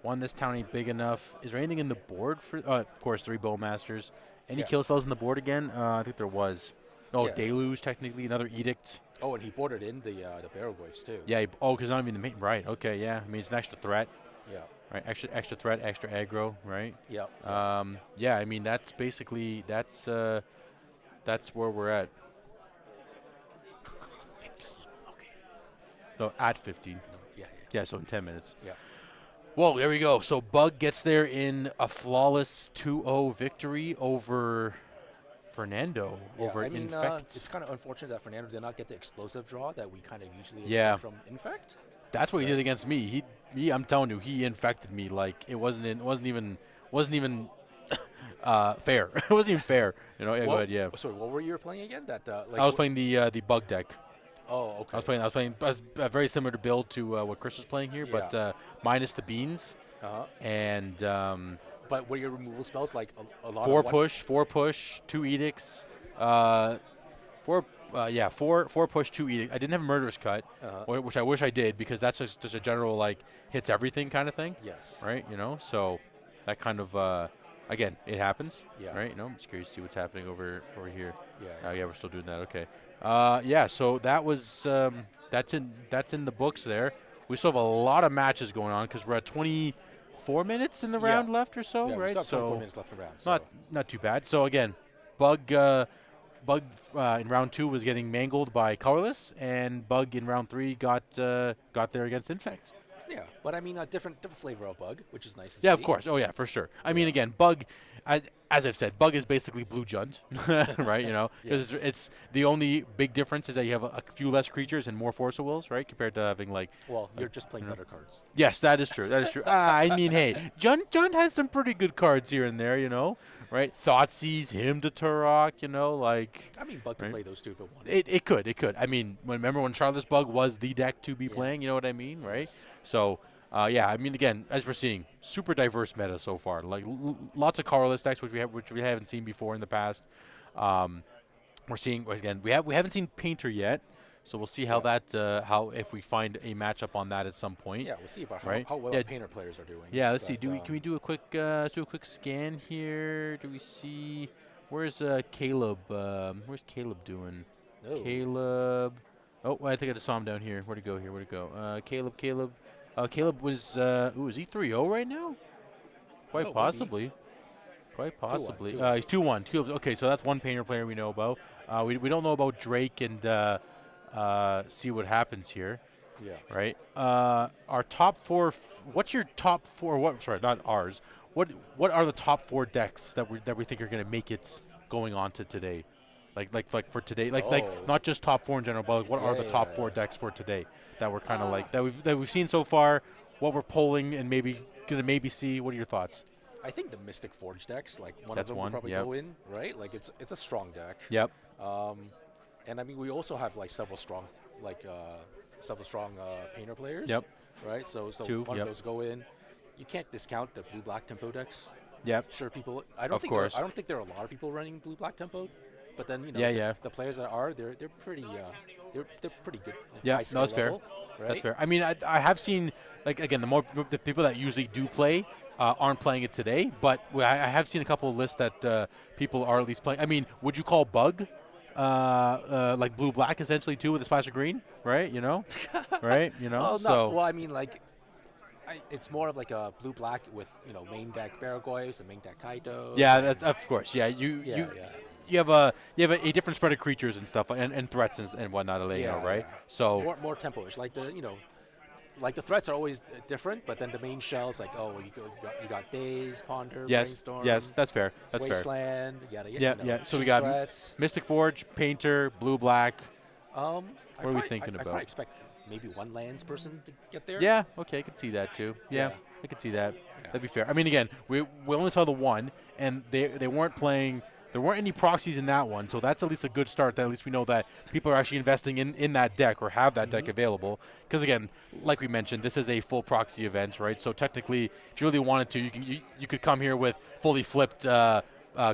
1 This Town Ain't Big Enough. Is there anything in the board for? Of course, 3 Bowmasters. Any kill spells in the board again? I think there was. Oh, Yeah. Deluge technically, another Edict. Oh, and he bordered in the Bearwoifs too. Yeah. Because not even the main. Right. Okay. Yeah. I mean, it's an extra threat. Yeah. Right. Extra threat. Extra aggro. Right. Yeah. Yeah. I mean, that's basically that's where we're at. 15. Okay. So at 15. No, yeah. Yeah. So in 10 minutes. Yeah. Well, there we go. So Bug gets there in a flawless 2-0 victory over Fernando, over I mean, Infect. it's kind of unfortunate that Fernando did not get the explosive draw that we kind of usually Yeah. expect from Infect. That's what he did against me. I'm telling you, he infected me like it wasn't even fair. It wasn't even fair. You know. Yeah, go ahead. Yeah. Sorry, what were you playing again? That I was playing the Bug deck. Oh, okay. I was playing very similar to build to what Chris was playing here, but minus the beans and. But were your removal spells like a lot? 4 push, 2 edicts, 4 push, 2 edicts. I didn't have a murderous cut, which I wish I did because that's just a general like hits everything kind of thing. Yes. Right. You know. So that kind of again it happens. Yeah. Right. You know. I'm just curious to see what's happening over here. Yeah. Yeah. We're still doing that. Okay. Yeah. So that was that's in the books there. We still have a lot of matches going on because we're at 24 minutes in the round left or so, Yeah, we right? still have 24 So minutes left in the round. So. not too bad. So again, Bug in round 2 was getting mangled by Colorless, and Bug in round 3 got there against Infect. Yeah, but I mean a different flavor of bug, which is nice to see. Yeah, of course. Oh, yeah, for sure. I mean, again, bug, as I've said, bug is basically blue Jund, right? You know, because it's the only big difference is that you have a few less creatures and more Force of Wills, right, compared to having like. Well, you're just playing better cards. Yes, that is true. That is true. I mean, hey, Jund has some pretty good cards here and there, you know, right? Thoughtseize, Hymn to Turok, you know, like. I mean, bug can play those two if it wanted. It could. I mean, remember when Charlotte's Bug was the deck to be playing? You know what I mean, right? Yes. So. Yeah, I mean, again, as we're seeing, super diverse meta so far. Like lots of colorless decks, which we haven't seen before in the past. We're seeing again, we haven't seen Painter yet, so we'll see how how if we find a matchup on that at some point. Yeah, we'll see about how well our Painter players are doing. Yeah, let's see. Can we do a quick let's do a quick scan here? Do we see where's Caleb? Where's Caleb doing? Oh. Caleb. Oh, I think I just saw him down here. Where'd he go? Caleb. Caleb was, is he 3-0 right now? Quite possibly. Maybe. Quite possibly. 2-1. He's 2-1. Okay, so that's one Painter player we know about. We don't know about Drake and see what happens here. Yeah. Right? Our top four, what's your top four, sorry, not ours. What are the top four decks that we think are going to make it going on to today? Like for today, like not just top four in general, but like what are the top four decks for today that we're kind of like that we've seen so far? What we're polling and maybe see. What are your thoughts? I think the Mystic Forge decks, like one of them will probably go in, right? Like it's a strong deck. Yep. And I mean we also have like several strong Painter players. Yep. Right. So one of those go in. You can't discount the blue-black tempo decks. Yep. Sure, people. I don't think there are a lot of people running blue-black tempo. But then the players that are they're pretty they're pretty good. Yeah, no, that's fair. Right? That's fair. I mean, I have seen like again the people that usually do play aren't playing it today, but I have seen a couple of lists that people are at least playing. I mean, would you call Bug like blue black essentially too with a splash of green, right? You know, right? You know. Well, I mean like. It's more of like a blue black with main deck Baraggoyfs and main deck Kaito. Yeah, that's, of course. Yeah, you have a different spread of creatures and stuff and threats and whatnot, right? Yeah. So more tempo-ish. Like like the threats are always different, but then the main shells you got Daze, Ponder, Brainstorm. Yes, that's fair. That's Wasteland, fair. Yeah. So we got threats. Mystic Forge, Painter, blue black. What are we thinking about? I probably expect maybe one lands person to get there. Yeah. Okay, I could see that too. Yeah. I could see that. Yeah. That'd be fair. I mean, again, we only saw the one, and they weren't playing. There weren't any proxies in that one, so that's at least a good start. That at least we know that people are actually investing in that deck or have that deck available. Because again, like we mentioned, this is a full proxy event, right? So technically, if you really wanted to, you could come here with fully flipped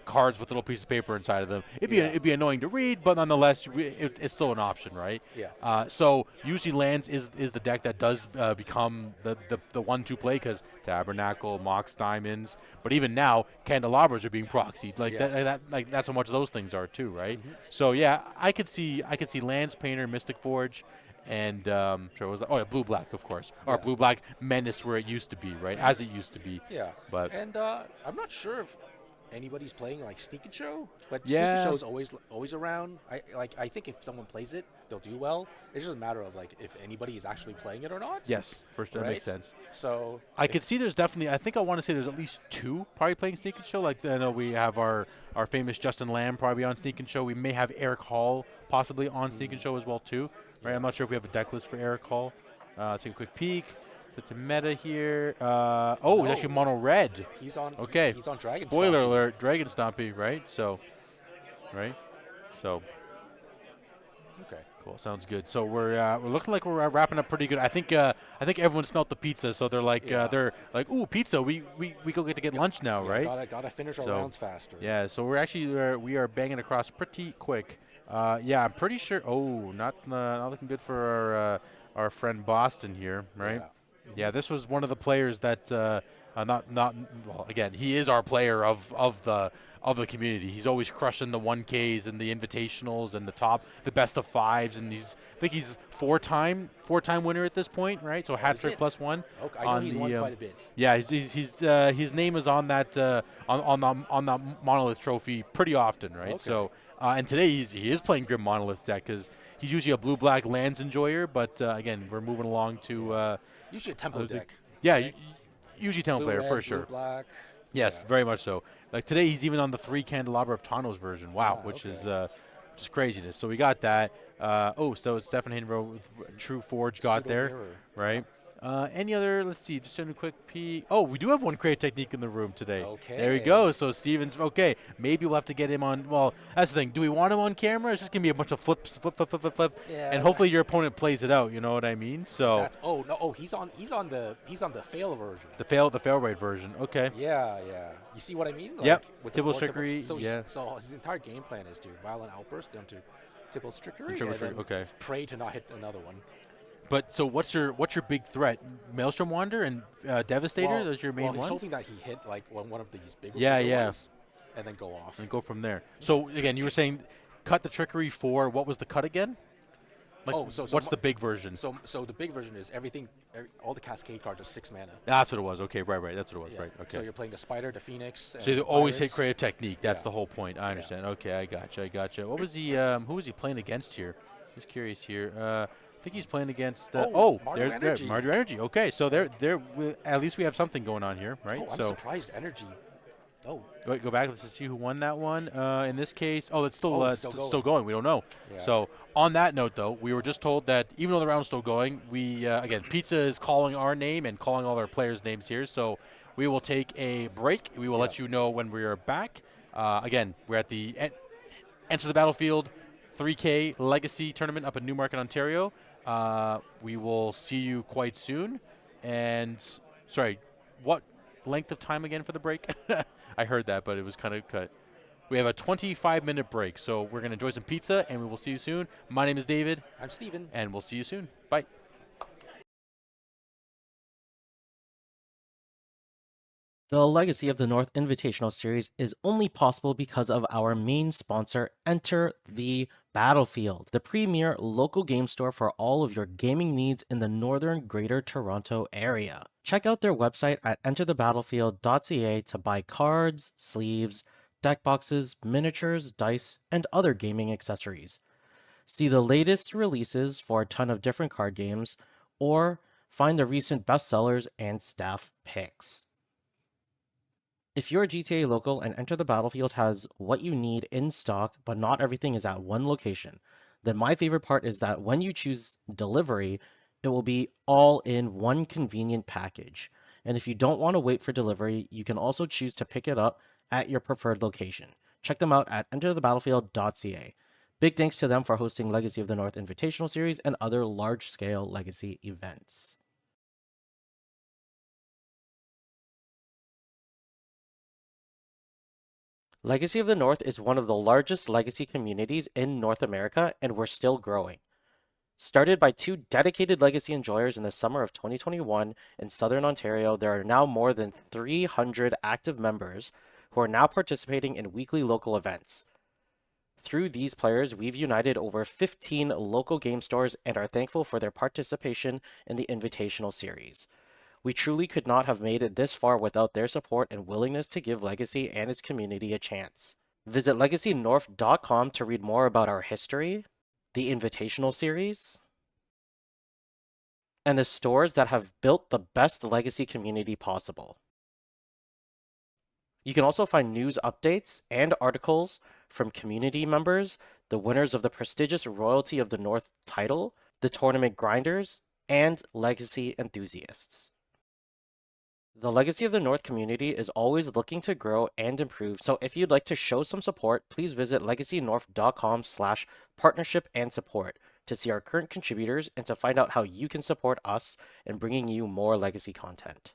cards with little pieces of paper inside of them. It'd be annoying to read, but nonetheless, it's still an option, right? Yeah. So usually lands is the deck that does become the 1-2 play because Tabernacle, Mox Diamonds, but even now candelabras are being proxied. Like that's how much those things are too, right? So yeah, I could see lands, Painter, Mystic Forge. And blue black, of course, or blue black menace where it used to be, right? As it used to be. Yeah. But I'm not sure if anybody's playing like Sneak and Show, but Sneak and Show is always around. I think if someone plays it, they'll do well. It's just a matter of like if anybody is actually playing it or not. Yes, first that makes sense. So I could see there's definitely. I think I want to say there's at least two probably playing Sneak and Show. Like I know we have our famous Justin Lamb probably on Sneak and Show. We may have Eric Hall possibly on Sneak and Show as well too. Right, I'm not sure if we have a deck list for Eric Hall. Let's take a quick peek. Set the meta here. It's actually mono red. He's on. Okay. He's on Dragon. Spoiler alert: Dragon Stompy. Right. So. Okay. Cool. Sounds good. So we're looking like we're wrapping up pretty good. I think everyone smelt the pizza, so they're like ooh, pizza. We go get lunch now, right? Gotta finish our rounds faster. Yeah. So we are banging across pretty quick. I'm pretty sure. Oh, not looking good for our friend Boston here, right? Yeah, this was one of the players that again, he is our player of the community. He's always crushing the 1Ks and the invitationals and the best of fives, and I think he's four-time winner at this point, right? So hat trick +1. Okay, I know he's won quite a bit. Yeah, his name is on that on the Monolith trophy pretty often, right? Okay. So and today he is playing Grim Monolith deck because he's usually a blue-black lands enjoyer, but again, we're moving along to Usually a tempo deck. Yeah, right? usually tempo player red, for sure. Black. Yes, very much so. Like today, he's even on the 3 Candelabra of Tano's version. Wow, which is craziness. So we got that. So Stefan Hinro with True Forge got Pseudo there, mirror. right? Any other? Let's see. Just doing a quick peek. Oh, we do have one creative technique in the room today. Okay. There we go. So Steven's okay. Maybe we'll have to get him on. Well, that's the thing. Do we want him on camera? It's just gonna be a bunch of flips, flip, Yeah. and hopefully your opponent plays it out. You know what I mean? So That's he's on the fail version. the fail rate version. Okay. Yeah. You see what I mean? Like, Yep. with the Typical four trickery. So Yeah. So his entire game plan is to violent outburst down to typical trickery, Typical and trickery, then okay. pray to not hit another one. But so what's your big threat? Maelstrom Wander and Devastator? Those are your main he's ones? hoping that he hit like one of these bigger ones, and then go off. And go from there. So again, you were saying cut the trickery for what was the cut again? Like, what's the big version? So the big version is all the Cascade cards are 6 mana. That's what it was. Okay, right. That's what it was. Yeah. Right. Okay. So you're playing the Spider, the Phoenix. So they always hit Pirates. creative technique. That's the whole point. I understand. Okay, I gotcha. What was he? Who was he playing against here? Just curious here. I think he's playing against. Mardu there's Energy. Mardu Energy. Okay, so at least we have something going on here, right? I'm surprised Energy. Oh. Go back. Let's just see who won that one. In this case, it's still it's still going. We don't know. Yeah. So on that note, though, we were just told that even though the round's still going, we again Pizza is calling our name and calling all our players' names here. So we will take a break. We will let you know when we are back. Again, we're at the Enter the Battlefield 3K Legacy Tournament up in Newmarket, Ontario. We will see you quite soon. And sorry, what length of time again for the break? I heard that, but it was kind of cut. We have a 25-minute break, so we're going to enjoy some pizza, and we will see you soon. My name is David. I'm Steven. And we'll see you soon. Bye. The Legacy of the North Invitational Series is only possible because of our main sponsor, Enter the Battlefield, the premier local game store for all of your gaming needs in the northern Greater Toronto area. Check out their website at enterthebattlefield.ca to buy cards, sleeves, deck boxes, miniatures, dice, and other gaming accessories. See the latest releases for a ton of different card games, or find the recent bestsellers and staff picks. If you're a GTA local and Enter the Battlefield has what you need in stock, but not everything is at one location, then my favorite part is that when you choose delivery, it will be all in one convenient package. And if you don't want to wait for delivery, you can also choose to pick it up at your preferred location. Check them out at enterthebattlefield.ca. Big thanks to them for hosting Legacy of the North Invitational Series and other large-scale Legacy events. Legacy of the North is one of the largest Legacy communities in North America, and we're still growing. Started by 2 dedicated Legacy enjoyers in the summer of 2021 in Southern Ontario, there are now more than 300 active members who are now participating in weekly local events. Through these players, we've united over 15 local game stores and are thankful for their participation in the Invitational Series. We truly could not have made it this far without their support and willingness to give Legacy and its community a chance. Visit legacynorth.com to read more about our history, the Invitational Series, and the stores that have built the best Legacy community possible. You can also find news updates and articles from community members, the winners of the prestigious Royalty of the North title, the tournament grinders, and Legacy enthusiasts. The Legacy of the North community is always looking to grow and improve, so if you'd like to show some support, please visit legacynorth.com/partnership and support to see our current contributors and to find out how you can support us in bringing you more Legacy content.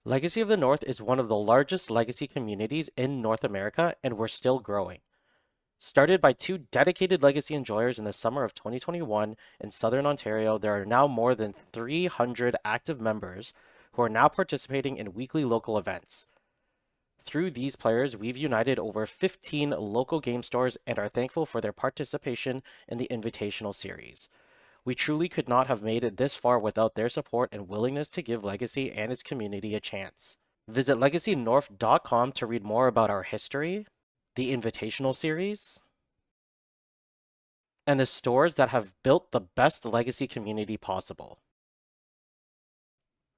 Legacy of the North is one of the largest legacy communities in North America, and we're still growing. Started by 2 dedicated legacy enjoyers in the summer of 2021 in Southern Ontario, there are now more than 300 active members who are now participating in weekly local events. Through these players, we've united over 15 local game stores and are thankful for their participation in the Invitational Series. We truly could not have made it this far without their support and willingness to give Legacy and its community a chance. Visit legacynorth.com to read more about our history, the Invitational Series, and the stores that have built the best Legacy community possible.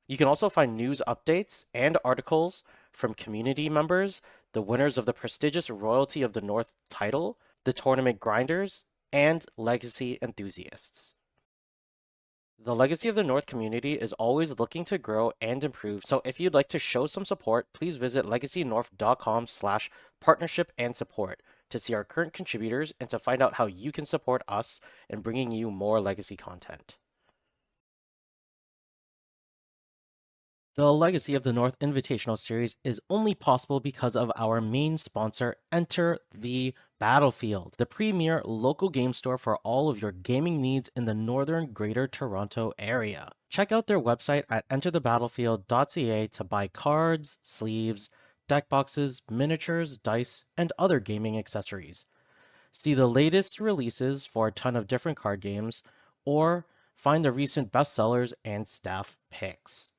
You can also find news updates and articles from community members, the winners of the prestigious Royalty of the North title, the tournament grinders, and Legacy enthusiasts. The Legacy of the North community is always looking to grow and improve, so if you'd like to show some support, please visit legacynorth.com/partnership and support to see our current contributors and to find out how you can support us in bringing you more Legacy content. The Legacy of the North Invitational Series is only possible because of our main sponsor, Enter the Battlefield, the premier local game store for all of your gaming needs in the northern Greater Toronto area. Check out their website at enterthebattlefield.ca to buy cards, sleeves, deck boxes, miniatures, dice, and other gaming accessories. See the latest releases for a ton of different card games, or find the recent bestsellers and staff picks.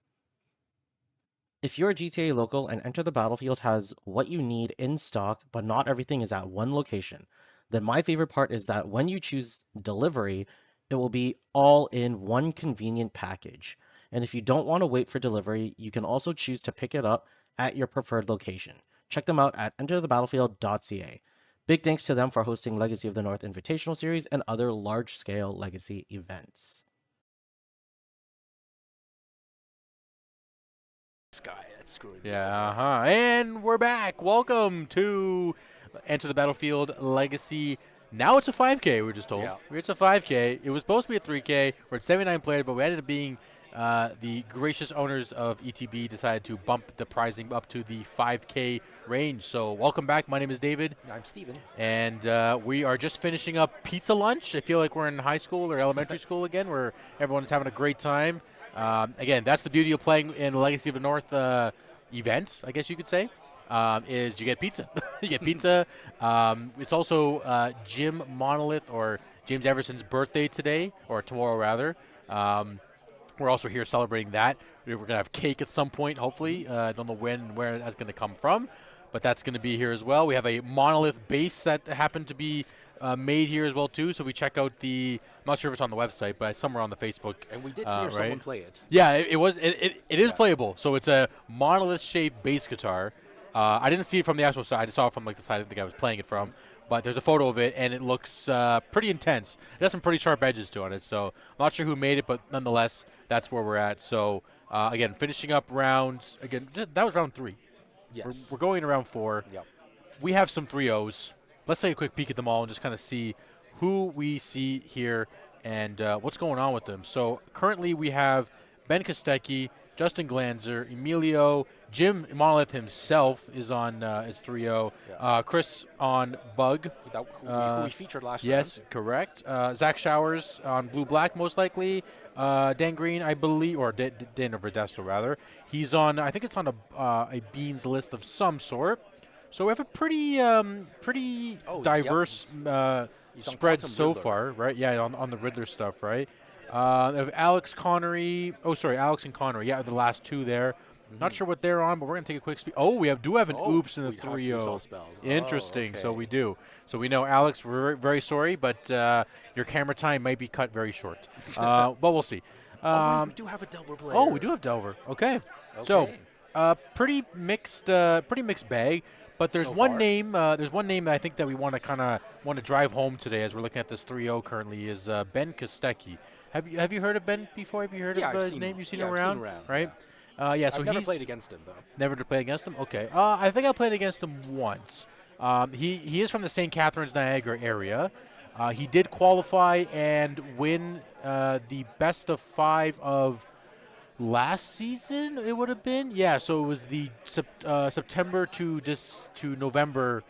If you're a GTA local and Enter the Battlefield has what you need in stock, but not everything is at one location, then my favorite part is that when you choose delivery, it will be all in one convenient package. And if you don't want to wait for delivery, you can also choose to pick it up at your preferred location. Check them out at enterthebattlefield.ca. Big thanks to them for hosting Legacy of the North Invitational Series and other large-scale Legacy events. Guy that's screwing me. Yeah, and we're back. Welcome to Enter the Battlefield Legacy. Now it's a 5K, we're just told. Yeah. It's a 5K. It was supposed to be a 3K. We're at 79 players, but we ended up being the gracious owners of ETB decided to bump the pricing up to the 5K range. So welcome back. My name is David. I'm Steven. And we are just finishing up pizza lunch. I feel like we're in high school or elementary school again, where everyone's having a great time. Again, that's the beauty of playing in Legacy of the North events, I guess you could say, is you get pizza. You get pizza. It's also Jim Monlith or James Everson's birthday today, or tomorrow rather. We're also here celebrating that. We're going to have cake at some point, hopefully. I don't know when and where that's going to come from, but that's going to be here as well. We have a Monolith base that happened to be made here as well, too. So we check out the, I'm not sure if it's on the website, but somewhere on the Facebook. And we did hear someone play it. Yeah, it is playable. So it's a Monolith-shaped bass guitar. I didn't see it from the actual side. I saw it from like the side I think I was playing it from. But there's a photo of it, and it looks pretty intense. It has some pretty sharp edges to it. So I'm not sure who made it, but nonetheless, that's where we're at. So, again, finishing up rounds. Again, that was round 3. Yes. We're going to round 4. Yep. We have some 3-0s. Let's take a quick peek at them all and just kind of see who we see here and what's going on with them. So currently we have Ben Kostecki, Justin Glanzer, Emilio, Jim Monolith himself is on his 3-0. Yeah. Chris on Bug. Who we featured last round. Yes, correct. Zach Showers on Blue-Black, most likely. Dan Green, I believe, or Dan Verdesto, rather. He's on, I think it's on a Beans list of some sort. So we have a pretty diverse spread so far, right? Yeah, on the Riddler stuff, right? We have Alex and Connery. Yeah, the last 2 there. Not sure what they're on, but we're going to take a quick speed. Oh, we do have an oops in the 3-0. Interesting. Okay. So we do. So we know, Alex, we're very sorry, but your camera time might be cut very short. But we'll see. We do have a Delver player. Oh, we do have Delver. Okay. So pretty mixed bag. But there's one name. There's one name that I think that we want to drive home today as we're looking at this 3-0 currently is Ben Kostecki. Have you heard of Ben before? Have you heard of his name? You've seen him around, right? Yeah. So I've never played against him though. Never to play against him. Okay. I think I played against him once. He is from the St. Catharines, Niagara area. He did qualify and win the best of 5 of last season it would have been. Yeah, so it was the September to November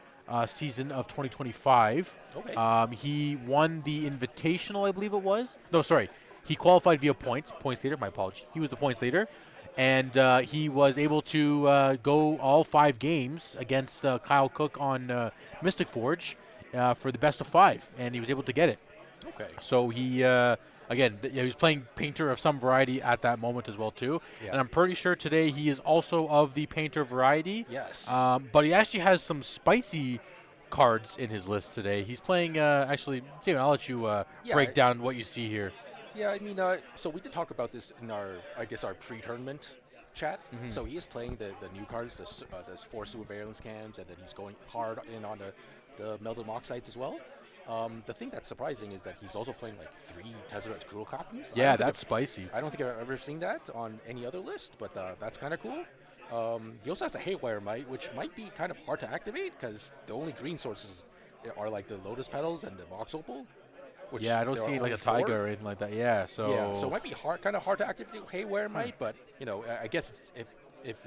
season of 2025. Okay. He won the Invitational, I believe it was. No, sorry. He qualified via points leader. My apology. He was the points leader. And he was able to go all 5 games against Kyle Cook on Mystic Forge for the best of 5, and he was able to get it. Okay. So he, again, he was playing Painter of some variety at that moment as well, too. Yeah. And I'm pretty sure today he is also of the Painter variety. Yes. But he actually has some spicy cards in his list today. He's playing, actually, Steven, I'll let you break down what you see here. Yeah, I mean, so we did talk about this in our pre-tournament chat. Mm-hmm. So he is playing the new cards, the 4 surveillance cams, and then he's going hard in on the melted moxites as well. The thing that's surprising is that he's also playing like 3 Tezzeret Cruel Copies. Yeah, that's spicy. I don't think I've ever seen that on any other list, but that's kind of cool. He also has a Haywire Might, which might be kind of hard to activate because the only green sources are like the Lotus Petals and the Mox Opal. Yeah, I don't see like a Tiger or anything like that. Yeah, so it might be kind of hard to activate Haywire Might, but I guess it's if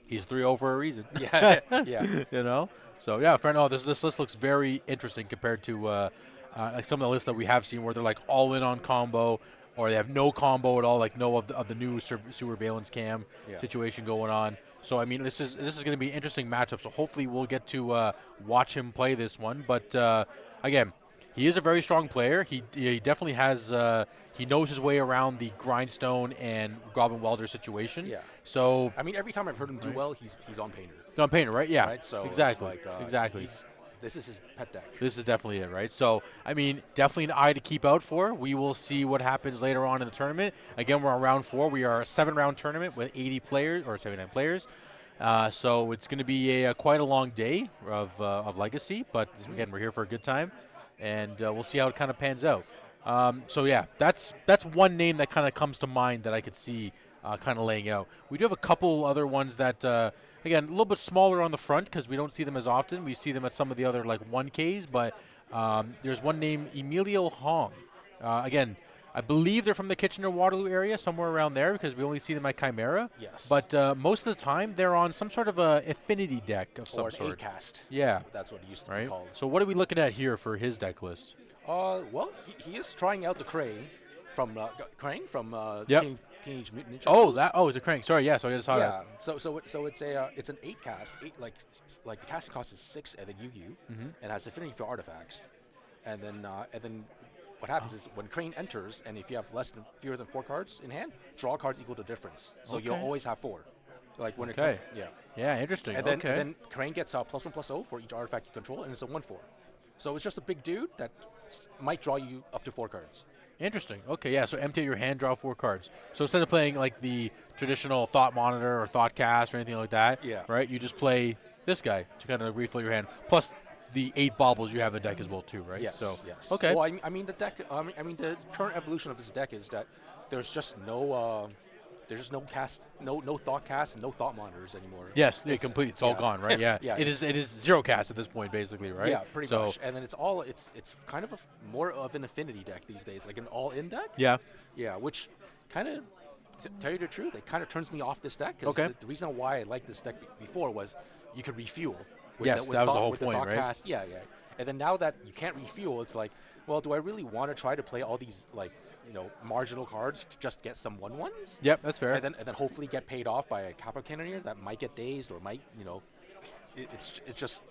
he's 3-0 for a reason. Yeah, yeah. So yeah, fair enough. This list looks very interesting compared to like some of the lists that we have seen where they're like all in on combo, or they have no combo at all, like no of the new surveillance cam situation going on. So I mean, this is going to be an interesting matchup. So hopefully we'll get to watch him play this one. But again, he is a very strong player. He definitely has. He knows his way around the grindstone and goblin welder situation. Yeah. So I mean, every time I've heard him do well, he's on Painter. On Painter, right? Yeah. Right. So exactly. Like, exactly. This is his pet deck. This is definitely it, right? So, I mean, definitely an eye to keep out for. We will see what happens later on in the tournament. Again, we're on round 4. We are a 7-round tournament with 80 players or 79 players. So it's going to be quite a long day of Legacy, but again, we're here for a good time, and we'll see how it kind of pans out. So yeah, that's one name that kind of comes to mind that I could see kind of laying out. We do have a couple other ones that, again, a little bit smaller on the front because we don't see them as often. We see them at some of the other like 1Ks, but there's one named Emilio Hong. Again, I believe they're from the Kitchener-Waterloo area, somewhere around there, because we only see them at Chimera. Yes. But most of the time, they're on some sort of a Affinity deck of some or sort. Or cast. Yeah. That's what it used to right? be called. So what are we looking at here for his deck list? Well, he is trying out the Crane from Teenage Mutant Ninja Turtles. It's a Crank. Sorry, so I just saw that. So it's an 8 cast. Like the casting cost is 6 and then Yu-Gi-Oh! And has affinity for artifacts. And then what happens is when Crane enters, and if you have fewer than 4 cards in hand, draw cards equal to difference. So you'll always have 4. Like when Yeah, interesting. And then Crane gets +1/+0 for each artifact you control, and it's a 1/4. So it's just a big dude that might draw you up to 4 cards. Interesting. Okay, yeah, so empty out your hand, draw 4 cards. So instead of playing like the traditional Thought Monitor or Thought Cast or anything like that, right, you just play this guy to kind of refill your hand, plus the 8 baubles you have in the deck as well too, right? Yes, so, yes. Okay. Well, I mean the deck, the current evolution of this deck is that there's just no cast, no thought cast, and no thought monitors anymore. Yes, it's all gone, right? Yeah. Yeah. It is 0 cast at this point, basically, right? Yeah, pretty much. And then it's kind of more of an affinity deck these days, like an all-in deck. Yeah. Yeah, which kind of, to tell you the truth, it kind of turns me off this deck. Okay. The reason why I liked this deck before was you could refuel. That was the whole point, right? Cast. Yeah. And then now that you can't refuel, it's like, well, do I really want to try to play all these marginal cards to just get some 1/1s? Yep, that's fair. And then hopefully get paid off by a Capo Cannoneer that might get dazed or might, it's just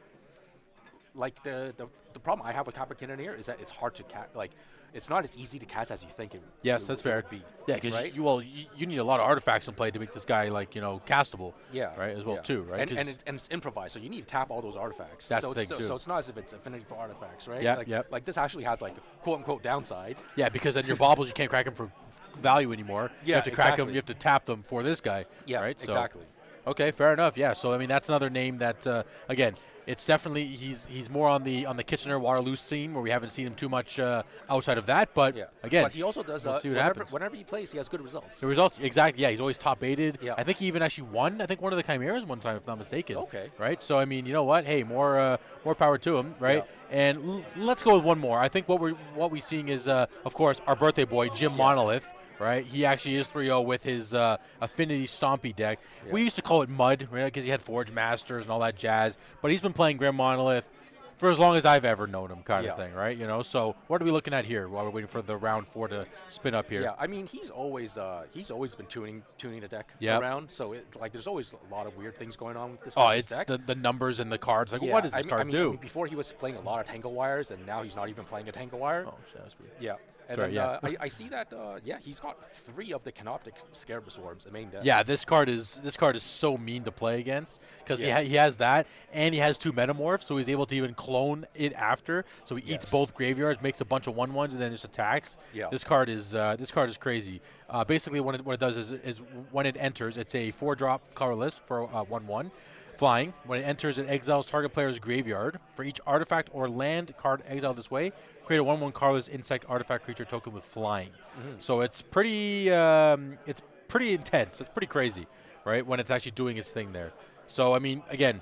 like the problem I have with Capo Cannoneer is that it's hard to cast. Like, it's not as easy to cast as you think it. Yes, that's fair. Would be. Yeah, because right? you need a lot of artifacts in play to make this guy castable. Yeah. Right, as well too, right? And it's improvised, so you need to tap all those artifacts. That's the thing too. So it's not as if it's affinity for artifacts, right? Yeah. Like this actually has like quote unquote downside. Yeah, because then your baubles you can't crack them for value anymore. Yeah, you have to crack them. You have to tap them for this guy. Yeah, right. So, exactly. Okay, fair enough. Yeah. So I mean that's another name that again. It's definitely he's more on the Kitchener-Waterloo scene where we haven't seen him too much outside of that. But again, but he also does. We'll see what happens. Whenever he plays, he has good results. The results, exactly. Yeah, he's always top baited. Yeah. I think he even actually won. I think one of the Chimeras one time, if not mistaken. Okay. Right. So I mean, you know what? Hey, more power to him, right? Yeah. And let's go with one more. I think what we're seeing is, of course, our birthday boy Jim Monolith. right? He actually is 3-0 with his Affinity Stompy deck. Yeah. We used to call it Mud, right? Because he had Forge Masters and all that jazz. But he's been playing Grim Monolith for as long as I've ever known him, kind of thing, right? You know. So what are we looking at here while we're waiting for the round 4 to spin up here? Yeah, I mean he's always been tuning the deck Yep. around. So like there's always a lot of weird things going on with this. Oh, this it's deck. the numbers and the cards. Like, what does this card do? I mean, before he was playing a lot of Tangle Wires, and now he's not even playing a Tangle Wire. Oh, shit, that's weird. Yeah. And Sorry, then, I see that he's got 3 of the Canoptic Scarabus Orbs, the main deck. Yeah, this card is so mean to play against because he has that and he has 2 Metamorphs, so he's able to even clone it after. So he eats both graveyards, makes a bunch of 1/1s, and then just attacks. Yeah. This card is crazy. Basically, what it does is when it enters, it's a 4-drop colorless for 1/1. Flying. When it enters, it exiles target player's graveyard. For each artifact or land card exiled this way, create a 1/1 colorless insect artifact creature token with flying. So it's pretty intense. It's pretty crazy, right? When it's actually doing its thing there. So I mean, again,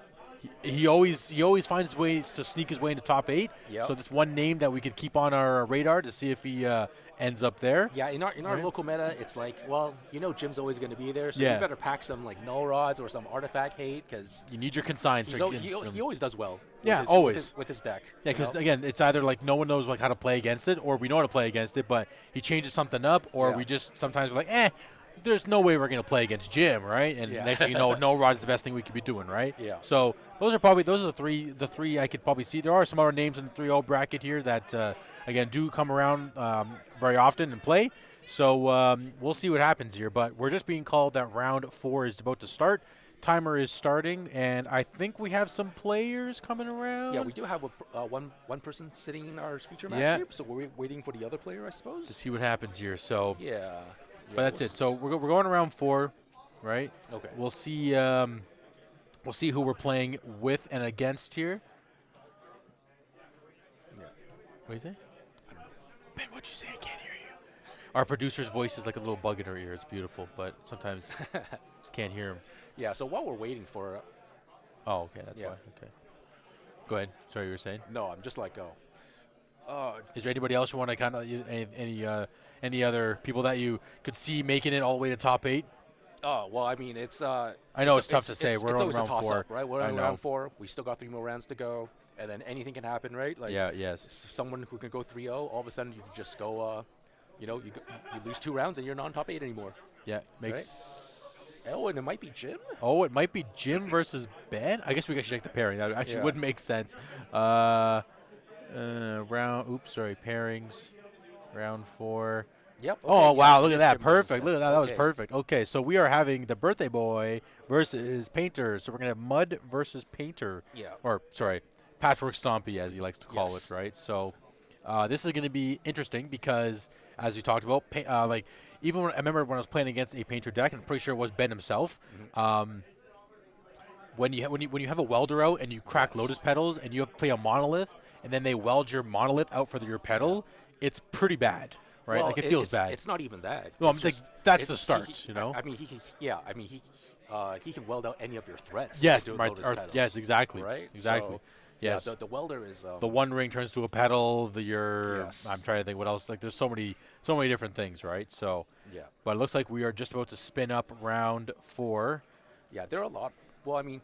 he always finds ways to sneak his way into top 8. Yep. So that's one name that we could keep on our radar to see if he ends up there. Yeah, in our local meta, it's like, well, Jim's always going to be there, so Yeah. you better pack some like null rods or some artifact hate because You need your consigns. he always does well. With his deck. Yeah, because again, it's either like no one knows like how to play against it, or we know how to play against it, but he changes something up, or we just sometimes we're like, there's no way we're going to play against Jim, right? And next thing you know, no rod's the best thing we could be doing, right? Yeah. So those are the three I could probably see. There are some other names in the 3-0 bracket here that again do come around very often and play. So we'll see what happens here, but we're just being called that round 4 is about to start. Timer is starting, and I think we have some players coming around. Yeah, we do have one person sitting in our feature match here, so we're waiting for the other player, I suppose. To see what happens here. So Yeah. but that's it. So we're going around 4, right? Okay. We'll see who we're playing with and against here. Yeah. What do you say? I don't know. Ben, what'd you say? I can't hear you. Our producer's voice is like a little bug in her ear. It's beautiful, but sometimes just can't hear him. Yeah, so while we're waiting for... Oh, okay, that's why. Okay. Go ahead. Sorry, you were saying? No, I'm just like, Is there anybody else you want to kind of any other people that you could see making it all the way to top 8? Oh, well, I mean, it's... I know it's tough to say. We're it's on always round a toss 4. Up, right? We're on round 4. We still got 3 more rounds to go, and then anything can happen, right? Like, yes. Someone who can go 3-0, all of a sudden you can just go, you lose 2 rounds and you're not on top 8 anymore. Yeah, makes... Right? Oh, and it might be Jim? Oh, it might be Jim versus Ben? I guess we should check the pairing. That actually would make sense. Pairings. Round 4. Yep. Okay, Oh, wow, look at that. Jim versus Perfect. Ben. Look at that. That was perfect. Okay, so we are having the Birthday Boy versus Painter. So we're going to have Mud versus Painter. Yeah. Or, sorry, Patchwork Stompy, as he likes to call Yes. it, right? So this is going to be interesting because, as we talked about, even when I remember when I was playing against a Painter deck, and I'm pretty sure it was Ben himself, when you have a welder out and you crack Lotus Petals and you have to play a Monolith, and then they weld your Monolith out for your petal, it's pretty bad, right? Well, like it feels bad. It's not even that. Well, It's I'm just- that's the it's- start, you know? I mean, he can weld out any of your threats. Yes, into right. Lotus Petals, Yes, exactly. Right? Exactly. So, yes. Yeah, the welder is... the One Ring turns to a petal. Yes. I'm trying to think what else. Like, there's so many different things, right? So, Yeah. but it looks like we are just about to spin up round 4. Yeah, there are a lot. Well, I mean,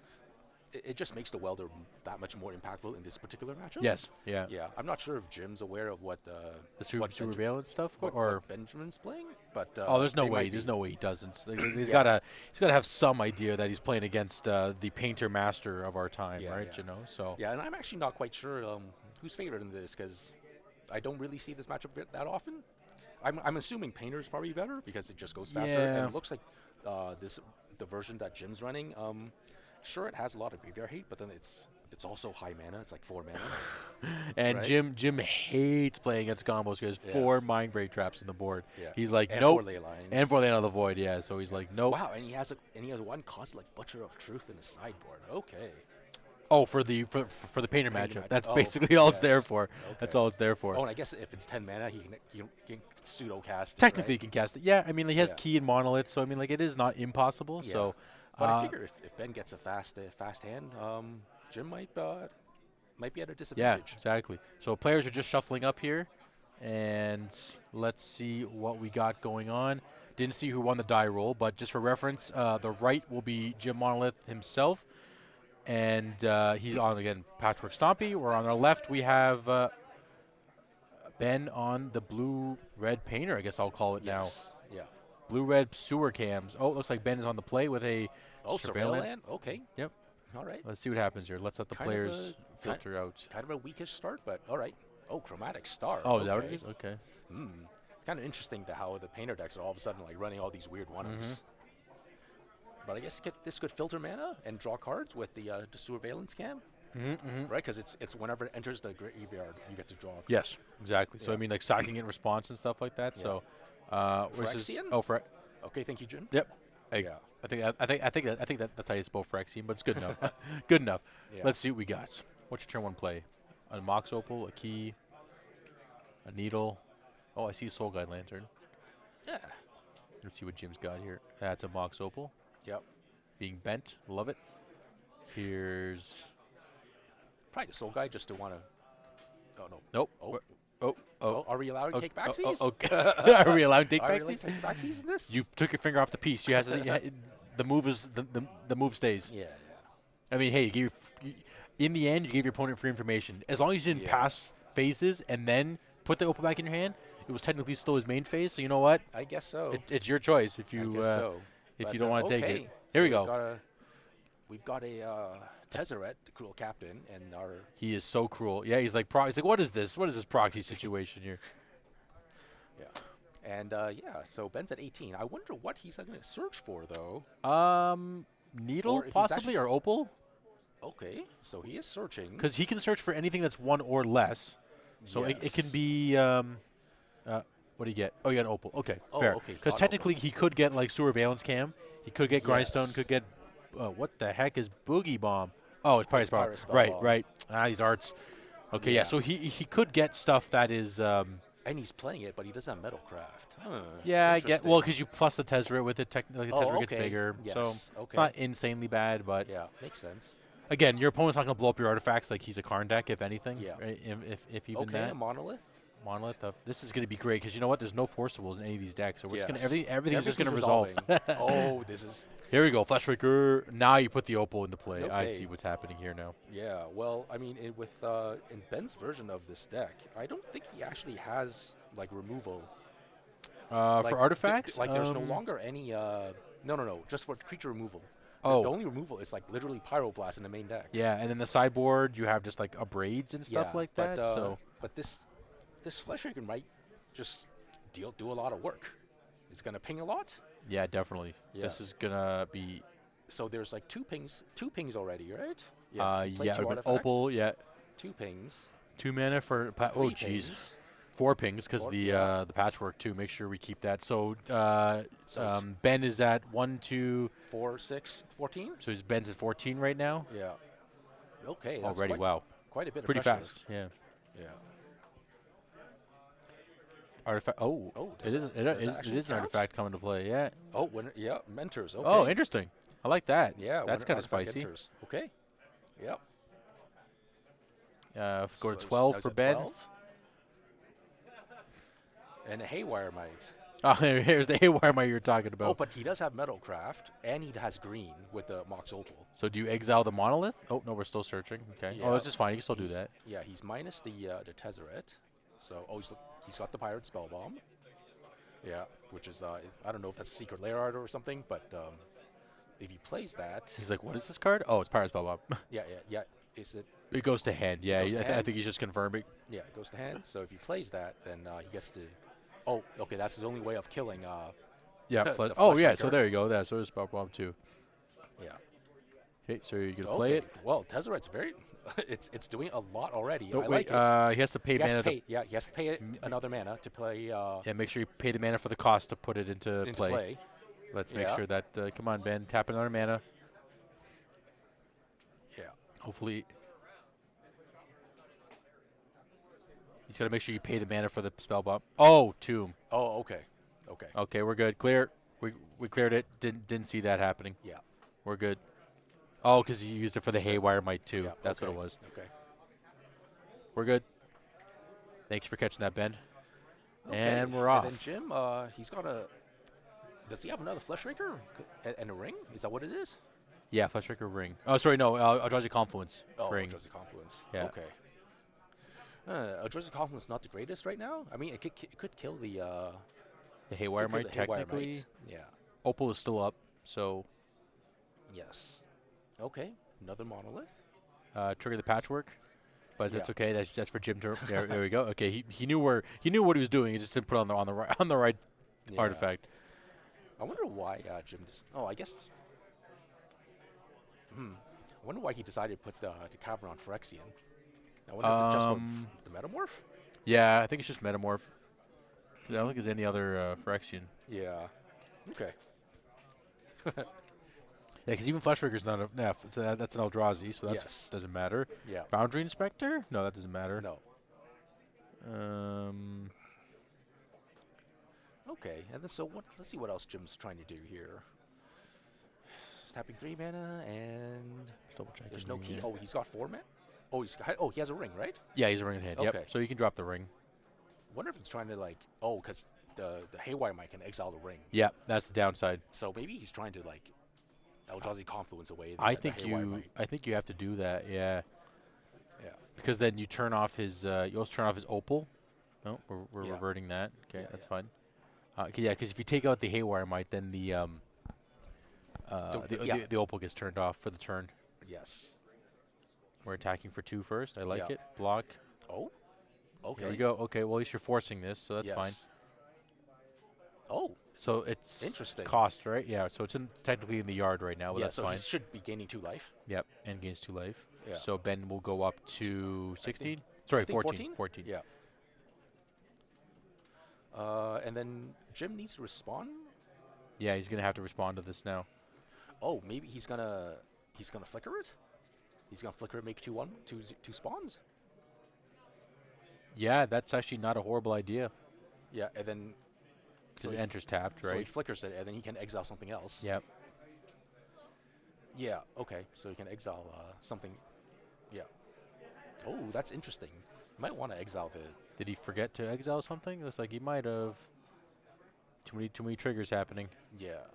it just makes the welder that much more impactful in this particular matchup. Yes. Yeah. Yeah, I'm not sure if Jim's aware of what The super valence stuff, what Benjamin's playing, but there's no they way. might There's be. no way he doesn't. Like, he's gotta have some idea that he's playing against the Painter master of our time, right? Yeah. You know. So Yeah, and I'm actually not quite sure who's favored in this because I don't really see this matchup that often. I'm assuming Painter's probably better because it just goes faster, Yeah. and it looks like the version that Jim's running. Sure, it has a lot of graveyard hate, but then it's also high mana. It's like 4 mana. and right? Jim hates playing against combos because 4 Mind Break traps in the board. Yeah. He's like, And nope. 4 ley lines. And 4 Land of the Void, yeah. So he's like, nope. Wow, and he has one cost like Butcher of Truth in his sideboard. Okay. Oh, for the Painter matchup. That's basically all it's there for. That's all it's there for. Oh, and I guess if it's 10 mana, he can pseudo cast. Technically, he it, can cast it. Yeah, I mean, he has Yeah. key and monolith, so I mean, like, it is not impossible. right? So, But I figure if Ben gets a fast hand, Jim might be at a yeah, disadvantage. exactly. So players are just shuffling up here, And let's see what we got going on. Didn't see who won the die roll, but just for reference, the right will be Jim Monlith himself. And he's on, again, Patchwork Stompy. Where on our left, we have Ben on the blue-red painter, I guess I'll call it now. Yeah. Blue-red sewer cams. Oh, it looks like Ben is on the play with a surveillance. Okay. Yep. All right. Let's see what happens here. Let's let the players filter out. Kind of a weakish start, but all right. Oh, chromatic star. Oh, is that what it is? Okay. Kind of interesting how the painter decks are all of a sudden like running all these weird one-ups. But I guess this could filter mana and draw cards with the surveillance cam. Right, because it's whenever it enters the graveyard, you get to draw. Yes, exactly. So I mean, like sacking in response and stuff like that. So, Phyrexian? Okay, thank you, Jim. Yep. Hey, Yeah. I think that's how you spell Phyrexian, but it's good enough. Good enough. Yeah. Let's see what we got. What's your turn one play? A Mox Opal, a key, a needle. Oh, I see a Soul Guide Lantern. Yeah. Let's see what Jim's got here. That's a Mox Opal. Yep. Being bent. Love it. Here's. Probably the soul guy just to want to. Oh no. Nope. Oh. Are we allowed to take backsies? Okay. Are we allowed to take Are we allowed backsies? to take backsies in this? You took your finger off the piece. You have to, the move is the move stays. Yeah. I mean, hey, in the end, you gave your opponent free information. As long as you didn't pass phases and then put the opal back in your hand, it was technically still his main phase. So you know what? I guess so. It's your choice if you if you don't want to take it. Here we go. We've got a Tezzeret, the cruel captain, and our. He is so cruel. Yeah, he's like what is this? What is this proxy situation here? Yeah. And so Ben's at 18. I wonder what he's going to search for though. Needle possibly or opal. Okay, so he is searching. Because he can search for anything that's one or less. So it can be. What do you get? Oh, you got an opal. Okay, fair. Because technically he could get like Surveillance Cam. He could get Grindstone. Could get. What the heck is Boogie Bomb? Oh, it's Pirate's Power. Right. These arts. Okay, yeah. So he could get stuff that is. And he's playing it, but he doesn't have Metalcraft. Yeah, I get. Well, because you plus the Tezzeret with it, technically the Tezzeret gets bigger. Yes. So it's not insanely bad, but. Yeah, makes sense. Again, your opponent's not going to blow up your artifacts like he's a Karn deck, if anything. Yeah. Right? If even that. Okay, a Monolith. This is going to be great because you know what? There's no forcibles in any of these decks, so we're just going to everything's just going to resolving. resolve. This is. Here we go, Fleshraker. Now you put the opal into play. I see what's happening here now. Yeah. Well, I mean, in Ben's version of this deck, I don't think he actually has like removal. For artifacts, there's no longer any. No. Just for creature removal. The only removal is like literally Pyroblast in the main deck. Yeah, and then the sideboard you have just like abrades and stuff like that. But this Fleshraker might just do a lot of work. It's gonna ping a lot. Yeah, definitely. Yeah. This is gonna be. So there's like two pings already, right? opal. Yeah. 2 pings. 2 mana for. Oh, jeez. 4 pings because the patchwork too. Make sure we keep that. So Ben is at 1, 2, 4, 6, 14. So Ben's at 14 right now. Yeah. Okay. That's already, quite a bit. Pretty fast. Yeah. Yeah. Artifact. It is an artifact coming to play. Yeah. Mentors. Okay. Oh, interesting. I like that. Yeah. That's kind of spicy. Enters. Okay. Yep. Go to 12 for Ben. 12. And a Haywire Mite. Oh, here's the Haywire Mite you're talking about. Oh, but he does have Metalcraft, and he has green with the Mox Opal. So do you exile the Monolith? Oh, no, we're still searching. Okay. Yeah. That's just fine. You can still do that. Yeah, he's minus the Tezzeret. So, he's got the Pirate Spellbomb. Yeah, which is, I don't know if that's a secret lair art or something, but if he plays that... He's like, what is this card? Oh, it's Pirate Spellbomb. Yeah. Is it... It goes to hand. Yeah, I think he's just confirming. Yeah, it goes to hand. So if he plays that, then he gets to... Oh, okay, that's his only way of killing... so there you go. Yeah, so there's Spellbomb too. Yeah. Okay, so you're going to play it? Well, Tezzeret's very... it's doing a lot already. No, I like it. He has to pay mana. He has to pay another mana to play... make sure you pay the mana for the cost to put it into play. Let's make sure that... come on, Ben. Tap another mana. Yeah. Hopefully... He's got to make sure you pay the mana for the spell bump. Oh, Tomb. Oh, okay. Okay, we're good. Clear. We cleared it. Didn't see that happening. Yeah. We're good. Oh, because you used it for the Haywire Mite too. That's what it was. Okay. We're good. Thanks for catching that, Ben. Okay. And we're off. And then Jim, he's got a. Does he have another Fleshraker and a ring? Is that what it is? Yeah, Fleshraker ring. Oh, sorry, no, Eldrazi Confluence ring. Eldrazi Confluence. Yeah. Okay. Eldrazi Confluence not the greatest right now. I mean, it could kill the Haywire Might, technically. Yeah. Opal is still up, so. Yes. Okay. Another monolith. Trigger the Patchwork, but that's okay. That's for Jim to. There we go. Okay, he knew what he was doing. He just didn't put it on the right artifact. I wonder why Jim. I guess. I wonder why he decided to put the Cavern on Phyrexian. I wonder if it's just for the Metamorph. Yeah, I think it's just Metamorph. I don't think there's any other Phyrexian. Yeah. Okay. Yeah, because even Fleshraker's not a. Yeah, that's an Eldrazi, so that doesn't matter. Yeah. Boundary Inspector? No, that doesn't matter. No. Okay, and then let's see what else Jim's trying to do here. He's tapping 3 mana, and there's no key. Oh, he's got 4 mana. He has a ring, right? Yeah, he's a ring in hand. Okay. Yep. So you can drop the ring. Wonder if he's trying to because the Haywire Might can exile the ring. Yeah, that's the downside. So maybe he's trying to Eldrazi Confluence away. I think you have to do that. Yeah. Yeah. Because then you turn off his. You also turn off his Opal. No, we're reverting that. Okay, that's fine. Yeah, because if you take out the Haywire Might, then the Opal gets turned off for the turn. Yes. We're attacking for 2 first. I like it. Block. Oh. Okay. Here we go. Okay, well at least you're forcing this, so that's fine. Oh. So it's interesting. Cost, right? Yeah. So it's technically in the yard right now, but that's fine. So he should be gaining 2 life. Yep, and gains 2 life. Yeah. So Ben will go up to 16. Sorry, 14. 14. Yeah. And then Jim needs to respond. Yeah, he's gonna have to respond to this now. Oh, maybe he's gonna flicker it. He's gonna flicker it, make 2 spawns. Yeah, that's actually not a horrible idea. Yeah, and then because it enters tapped, right? So he flickers it, and then he can exile something else. Yep. Yeah. Okay. So he can exile something. Yeah. Oh, that's interesting. You might want to exile the. Did he forget to exile something? Looks like he might have. Too many triggers happening. Yeah.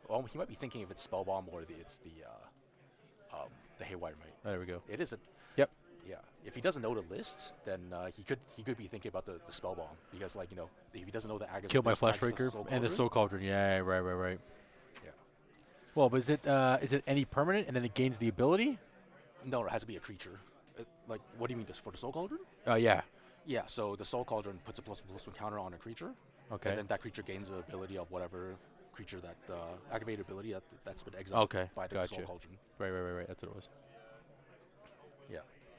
Well, he might be thinking if it's Spellbomb or it's the Haywire Might. There we go. It is a. Yep. Yeah. If he doesn't know the list, then he could be thinking about the Spellbomb because if he doesn't know the aggro. Kill my Fleshraker and the Soul Cauldron. Yeah. Right. Yeah. Well, but is it any permanent and then it gains the ability? No, it has to be a creature. What do you mean, just for the Soul Cauldron? Yeah. Yeah, so the Soul Cauldron puts a +1/+1 counter on a creature. Okay. And then that creature gains the ability of whatever creature activated ability that's been exiled by the Soul Cauldron. Right. That's what it was. Yeah.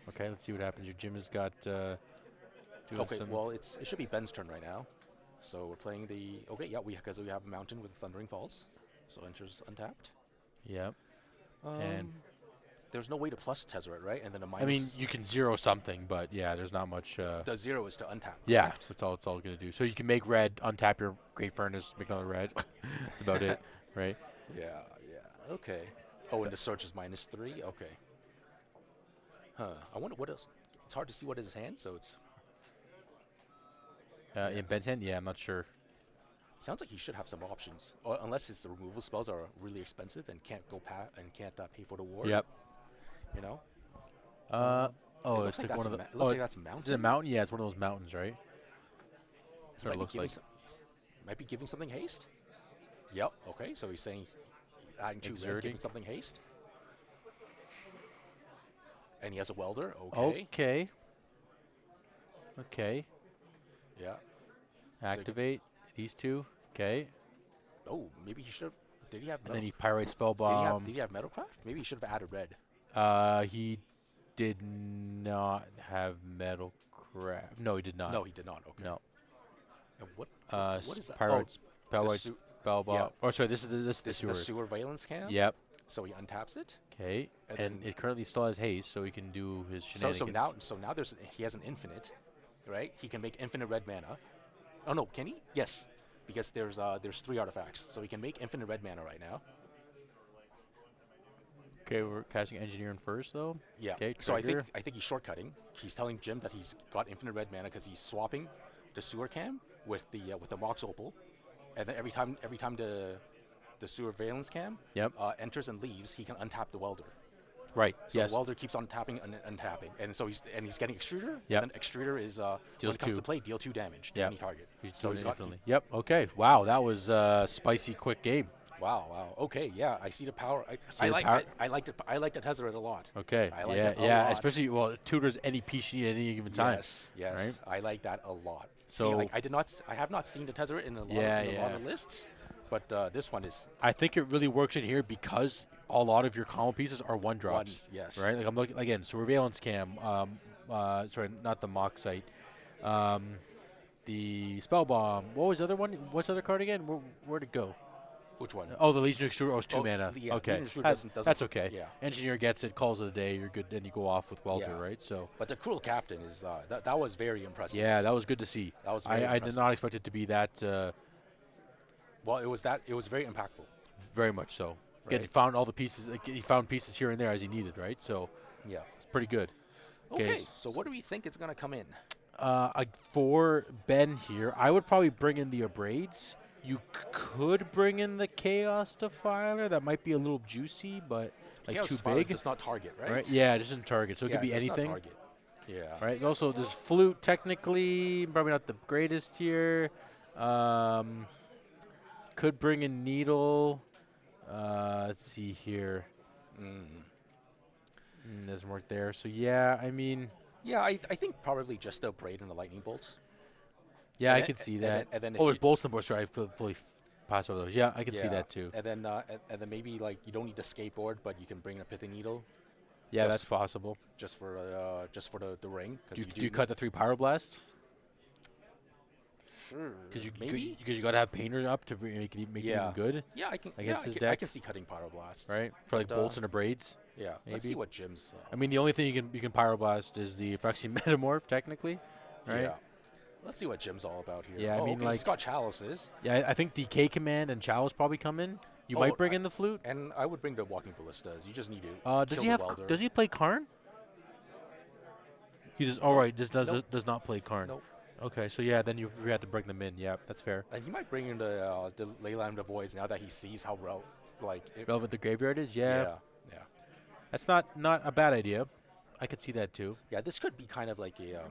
Okay, let's see what happens. Your Jim has got. Well, it should be Ben's turn right now. So we're playing the. Okay, yeah, because we have a mountain with Thundering Falls. So enters untapped. Yep. And. There's no way to plus Tezzeret, right? And then a minus. I mean, you can 0 something, but yeah, there's not much. The 0 is to untap. Yeah, right? that's all it's all going to do. So you can make red, untap your Great Furnace, make another red. That's about it, right? Yeah. Okay. Oh, and the search is -3? Okay. Huh. I wonder what else. It's hard to see what is his hand, so it's. In Ben's hand? Yeah, I'm not sure. Sounds like he should have some options. Or unless his removal spells are really expensive and can't pay for the ward. Yep. You know? It's like one of the. It looks like that's a mountain. Is it a mountain? Yeah, it's one of those mountains, right? That's what it looks like. Might be giving something haste. Yep. Okay, so he's saying adding 2 red, giving something haste. And he has a welder. Okay. Yeah. Activate these 2. Okay. Oh, maybe he should have. Did he have? And then he pyrites Spellbomb. Did he have Metalcraft? Maybe he should have added red. He did not have Metalcraft. No, he did not. No, he did not. Okay. No. And what is that? Pyrites, Spellbomb. Yeah. Oh, sorry. This is the sewer. The sewer valence cam. Yep. So he untaps it. Okay. And it currently still has haste, so he can do his shenanigans. So now he has an infinite, right? He can make infinite red mana. Oh no, can he? Yes, because there's 3 artifacts, so he can make infinite red mana right now. Okay, we're casting Engineering first, though. Yeah. Okay, so I think he's shortcutting. He's telling Jim that he's got infinite red mana because he's swapping the sewer cam with the Mox Opal, and then every time the surveillance cam enters and leaves, he can untap the welder. Right. So the welder keeps on tapping and untapping, and so he's getting extruder. Yep. And then extruder is when it comes to play, deal 2 damage to any target. He's infinitely. Yep. Okay. Wow, that was a spicy, quick game. Wow. Okay. Yeah, I see the power. I like the Tezzeret a lot. Okay. I like it a lot. Especially it tutors any piece you need at any given time. Yes. Right? I like that a lot. So I have not seen the Tezzeret in a lot of lists, but this one is. I think it really works in here because a lot of your combo pieces are 1-drops. Yes. Right. Like I'm looking again. Surveillance cam. Sorry, not the mock site. The spell bomb. What was the other one? What's the other card again? Where'd it go? Which one? Oh, the Legion Extruder. Oh, it's 2 mana. Yeah, okay, that's okay. Yeah. Engineer gets it, calls it a day. You're good, and you go off with Welder, right? So. But the Cruel Captain is that was very impressive. Yeah, that was good to see. That was very I did not expect it to be that. Well, it was very impactful. Very much so. Right. He found all the pieces. He found pieces here and there as he needed, right? So. Yeah. It's pretty good. Okay. So what do we think is going to come in? For Ben here, I would probably bring in the Abrades. You could bring in the Chaos Defiler. That might be a little juicy, but like Chaos too Defiler big. Does not target, right? Yeah, just in target. So it could be anything. Not target. Yeah. Right. Also, there's Flute. Technically, probably not the greatest here. Could bring in Needle. Let's see here. Doesn't work there. So yeah, I mean. Yeah, I think probably just the Braid and the Lightning Bolts. Yeah, I could see that. And then there's bolts in the board. Sorry, I fully passed over those. Yeah, I could see that too. And then maybe like you don't need the skateboard, but you can bring a Pithing Needle. Yeah, that's possible. Just for the ring. Do you cut the 3 Pyroblasts? Sure. Because you got to have Painter up to make it even good. Yeah, I can. Against his deck. I can see cutting Pyroblasts. Right, for like bolts and Abrades. Yeah, maybe. Let's see what Jim's. I mean, the only thing you can Pyroblast is the Phyrexian Metamorph, technically. Right. Yeah. Let's see what Jim's all about here. Yeah, I mean, like he's got Chalices. Yeah, I think the K command and Chalice probably come in. You might bring in the Flute, and I would bring the Walking Ballistas. You just need to. Does he play Karn? He does. All right, does not play Karn. Nope. Okay, so yeah, then you have to bring them in. Yeah, that's fair. And he might bring in the Leyline of the Voids now that he sees how relevant the graveyard is. Yeah. That's not a bad idea. I could see that too. Yeah, this could be kind of like a,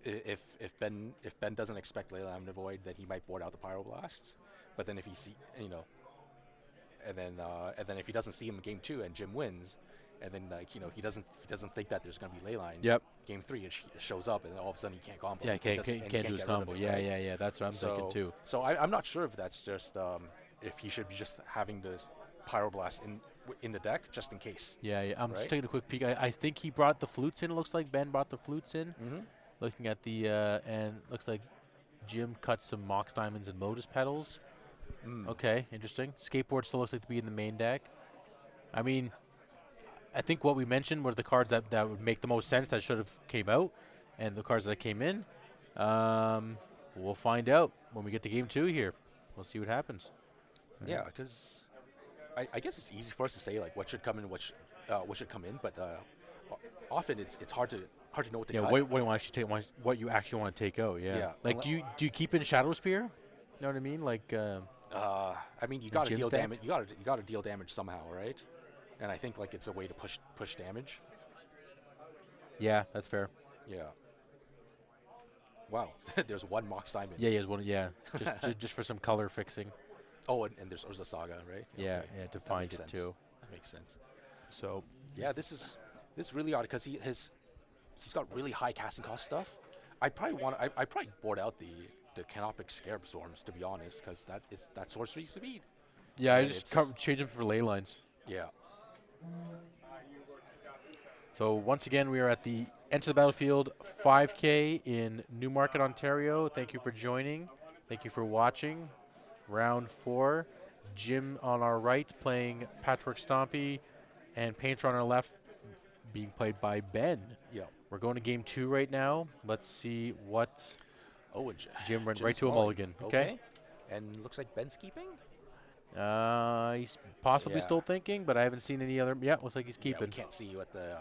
if Ben doesn't expect Leyline of the Void, then he might board out the Pyroblasts. But then if he and then if he doesn't see him in game 2 and Jim wins, and then he doesn't think that there's going to be Leylines. Yep. Game 3 it shows up and all of a sudden he can't combo. Yeah, can't do his combo. Yeah. That's what I'm thinking too. So I'm not sure if that's just if he should be just having this Pyroblast in the deck just in case. Yeah. I'm just taking a quick peek. I think he brought the Flutes in. It looks like Ben brought the Flutes in. Looking at the and looks like Jim cut some Mox Diamonds and Lotus Petals. Okay, interesting. Skateboard still looks like to be in the main deck. I mean, I think what we mentioned were the cards that would make the most sense that should have came out, and the cards that came in. We'll find out when we get to game 2 here. We'll see what happens. Yeah, because I guess it's easy for us to say like what should come in, what should come in, but often it's hard to know what to cut. What you actually want to take out. Yeah. Like do you keep in Shadow Spear? You know what I mean? Like. I mean, you got to deal damage. You got to deal damage somehow, right? And I think like it's a way to push damage. Yeah, that's fair. Yeah. Wow, there's one Mox Diamond. Yeah, he has one. Yeah, just for some color fixing. Oh, and there's a Saga, right? Yeah, to find it too. That makes sense. So yeah, this is really odd because he's got really high casting cost stuff. I probably board out the Canopic Scarab Storms, to be honest, because that sorcery speed. Yeah, I just change them for ley lines. Yeah. So once again, we are at the Enter the Battlefield 5K in Newmarket, Ontario. Thank you for joining. Thank you for watching. Round 4. Jim on our right playing Patchwork Stompy, and Painter on our left being played by Ben. Yeah. We're going to game 2 right now. Let's see what. Oh, and Jim went right to a mulligan. Okay. And looks like Ben's keeping? He's possibly still thinking, but I haven't seen any other. Yeah, looks like he's keeping. We can't see what the.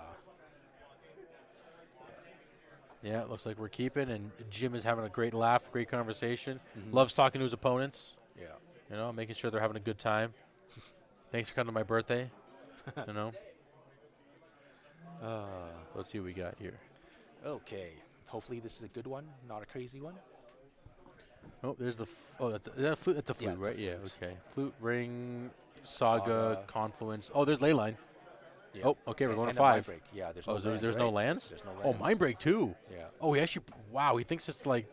Yeah, it looks like we're keeping, and Jim is having a great laugh, great conversation. Loves talking to his opponents. Yeah. You know, making sure they're having a good time. Thanks for coming to my birthday. You know. Let's see what we got here. Okay. Hopefully this is a good one, not a crazy one. Oh, there's the. Is that a flute? That's a flute, right? Yeah. Okay. Flute, ring, saga, confluence. Oh, there's leyline. Yeah. Oh, okay. We're going to and 5. Mind break. Yeah. There's no lands, there's right? no lands. There's no Oh, lands. mind break too. Yeah. Oh, he actually. Wow. He thinks it's like.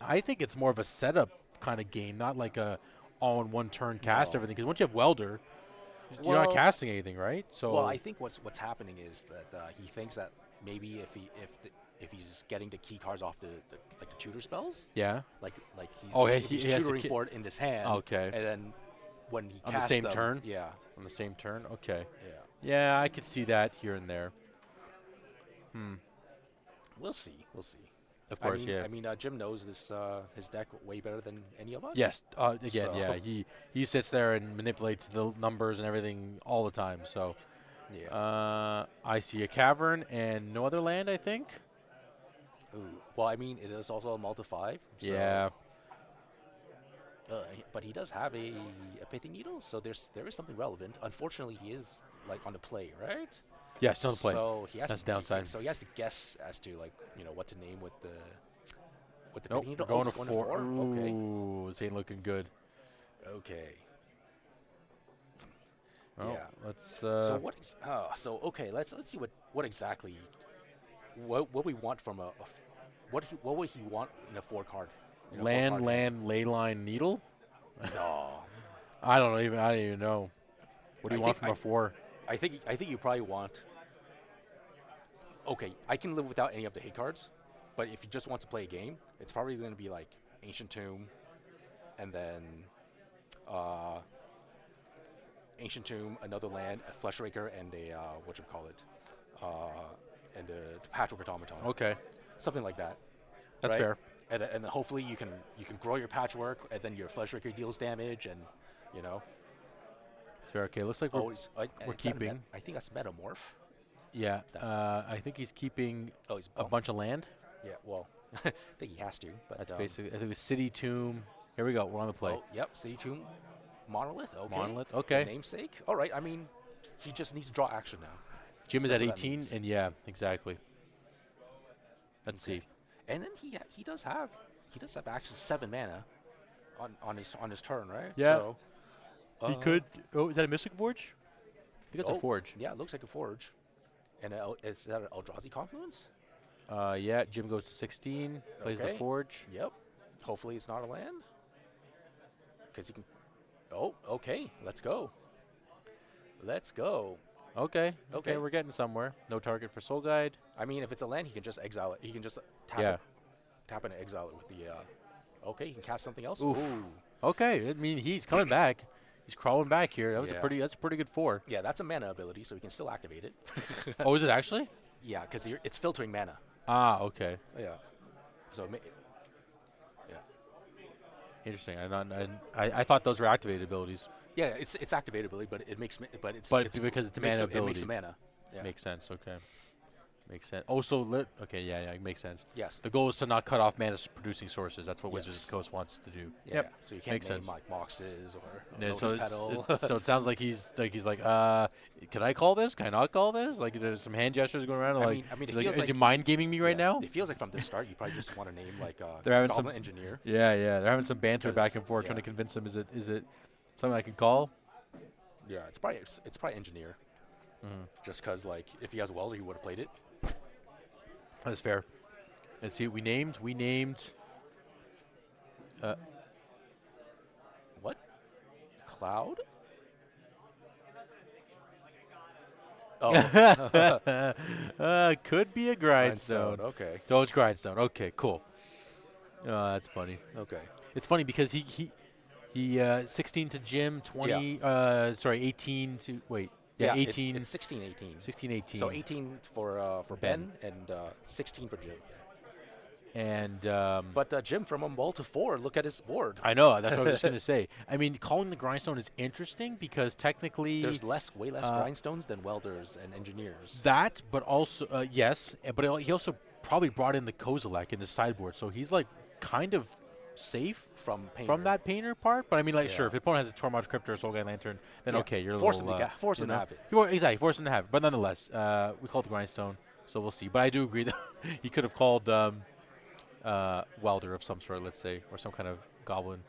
I think it's more of a setup kind of game, not like a all-in-one turn cast everything. Because once you have welder, you're not casting anything, right? So. Well, I think what's happening is that he thinks that maybe if he's getting the key cards off the tutor spells. Yeah. Like he's has tutoring for it in his hand. Okay. And then when he on casts the same them, turn. Yeah. On the same turn. Okay. Yeah. Yeah, I could see that here and there. We'll see. We'll see. Of course, I mean, Jim knows this his deck way better than any of us. Yes. Again, So- yeah. He sits there and manipulates the numbers and everything all the time. So. Yeah. I see a cavern and no other land, I think. Ooh. Well, I mean, it is also a multi-5. So, Yeah. But he does have a pithing needle, so there is something relevant. Unfortunately, he is like on the play, right? Yeah, still on the play. So he has That's to downside. So he has to guess as to what to name with the Nope, pithing needle. we're going He's to 4. Okay. Ooh, this ain't looking good. Okay. Oh, Yeah. let's. So what? Let's see what exactly what we want from what would he want in a 4 card? land, leyline, needle. No. I don't even know. What do you want from a 4? I think you probably want. Okay, I can live without any of the hate cards, but if he just wants to play a game, it's probably going to be like Ancient Tomb, and then Ancient Tomb, another land, a Fleshraker, and a and a Patchwork Automaton. Okay, Something like that. that's right? fair. And then hopefully you can grow your Patchwork, and then your Fleshraker deals damage, and It's fair. Okay, looks like we're keeping. I think that's Metamorph. Yeah, I think he's keeping He's a bunch of land. Yeah, well, I think he has to. But That's basically. I think it was City Tomb. Here we go. We're on the play. Oh, yep, City Tomb, Monolith. Okay. Monolith. Okay. The namesake. All right. I mean, he just needs to draw action now. Jim is That's at what that 18, means. and yeah, exactly. Let's see. And then he does have actually 7 mana on his turn, right? Yeah. So, He could. Oh, is that a Mystic Forge? I think that's a Forge. Yeah, it looks like a Forge. And is that an Eldrazi Confluence? Yeah, Jim goes to 16, plays the Okay. Forge. Yep. Hopefully it's not a land. Because he can. Oh, okay. Let's go. Let's go. Okay. Okay. We're getting somewhere. No target for Soul Guide. I mean, if it's a land, he can just exile it. He can just tap Yeah. it, tap and exile it with the. Okay, he can cast something else. Oof. Ooh. Okay. I mean, he's coming back. He's crawling back here. That was Yeah. That's a pretty good 4. Yeah, that's a mana ability, so he can still activate it. Oh, is it actually? Yeah, because it's filtering mana. Ah, okay. Yeah. So. Yeah. Interesting. I thought those were activated abilities. Yeah, it's activated ability, but it makes it's because it's a makes mana it makes ability. a mana. Yeah. Makes sense. Okay. Makes sense. Oh, so okay, yeah, it makes sense. Yes. The goal is to not cut off mana producing sources. That's what Yes. Wizards of the Coast wants to do. Yeah. Yep. So you can't Makes name sense. like Moxes or Yeah, Lotus Petal. so it sounds like he's like, can I call this? Can I not call this? Like there's some hand gestures going around. I mean, it he's like, feels is he like- mind gaming me right now? It feels like from the start you probably just want to name like They're having Goblin some- Engineer. Yeah, they're having some banter back Because- and forth, trying yeah. to convince him. Is it something I can call? Yeah, it's probably Engineer. Just because like if he has Welder, he would have played it. That's fair. Let's see. We named. What? Cloud? Oh, Could be a grindstone. Okay. So it's grindstone. Okay, cool. That's funny. Okay. It's funny because he 16 to Jim, 20. Sorry, 18 to wait. Yeah, 18. It's 16, 18. 16, 18. So 18 for Ben and 16 for Jim. And But Jim from a mul to 4, look at his board. I know that's what I was just gonna say. I mean, calling the grindstone is interesting because technically There's way less grindstones than welders and engineers. that, but also yes, but he also probably brought in the Kozilek in the sideboard, so he's like kind of safe from that painter part. But I mean, like, sure, if the opponent has a Tormod Cryptor or Soulguide Lantern, then okay, you're force him to have it. Exactly, force him to have it. But nonetheless, we call it the Grindstone, so we'll see. But I do agree that he could have called welder of some sort, let's say, or some kind of goblin.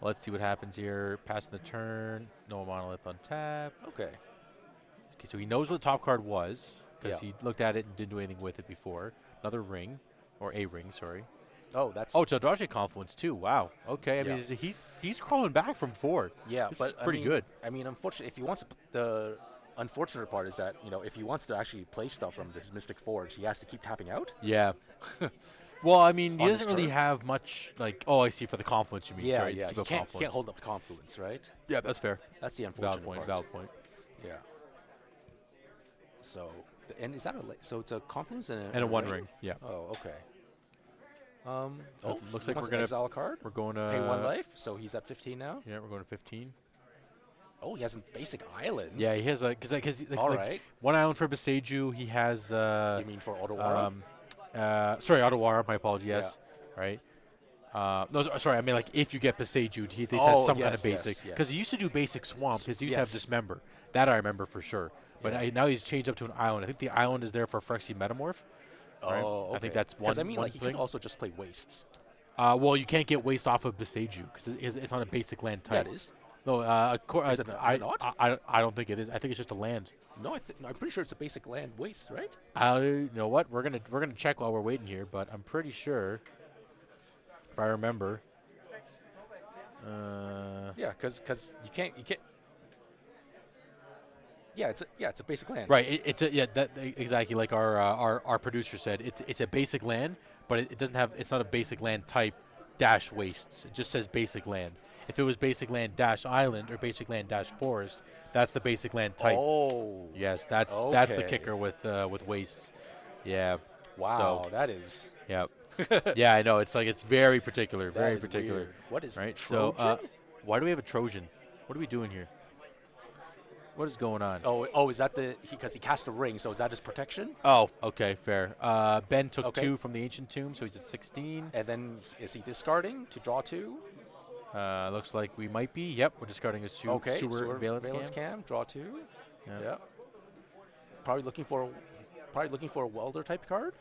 Let's see what happens here. Passing the turn, no monolith on tap. Okay, so he knows what the top card was because he looked at it and didn't do anything with it before. Another ring, or a ring, sorry. Oh, that's... Oh, it's Eldrazi Confluence, too. Wow. Okay. I mean, he's crawling back from 4. Yeah, this but is pretty good. I mean, unfortunately, if he wants to... The unfortunate part is that, if he wants to actually play stuff from this Mystic Forge, he has to keep tapping out. Yeah. Well, I mean, he doesn't really have much, like... Oh, I see, for the Confluence, you mean. Yeah, sorry, yeah. He can't hold up the Confluence, right? Yeah, that's fair. That's the unfortunate part. Valid point. Yeah. So... And is that so it's a Confluence and a one ring. Yeah. Oh, okay. Looks like we're going to exile a card. We're going to pay 1 life, so he's at 15 now. Yeah, we're going to 15. Oh, he has a basic island. Yeah, he has because right. 1 island for Beseju. He has. You mean for Otawara? Sorry, Otawara. My apologies. Yes. Yeah. Right. No, sorry. I mean, like, if you get Beseju, he has some kind of basic. Because he used to do basic swamp. Because he used to have Dismember. That I remember for sure. But now he's changed up to an island. I think the island is there for Phyrexia Metamorph. Right? Oh, okay. I think that's one. Because I mean, like, he could also just play Wastes. Well, you can't get Waste off of Beseju because it's not a basic land type. Yeah, it is. No, is it not? I don't think it is. I think it's just a land. No, I'm pretty sure it's a basic land waste, right? You know what? We're gonna check while we're waiting here, but I'm pretty sure, if I remember. Yeah, because you can't. Yeah, it's a basic land. Right. Exactly like our producer said. It's a basic land, but it doesn't have. It's not a basic land type dash wastes. It just says basic land. If it was basic land dash island or basic land dash forest, that's the basic land type. Oh. Yes, that's the kicker with wastes. Yeah. Wow, that is. Yeah. Yeah, I know. It's like it's very particular. Very particular. Weird. What is right? Trojan? So why do we have a Trojan? What are we doing here? What is going on? Oh, is that because he cast a ring? So is that his protection? Oh, okay, fair. Ben took 2 from the Ancient Tomb, so he's at 16. And then is he discarding to draw 2? Looks like we might be. Yep, we're discarding a sewer Valence Cam. Draw 2. Yeah. Probably looking for a welder type card.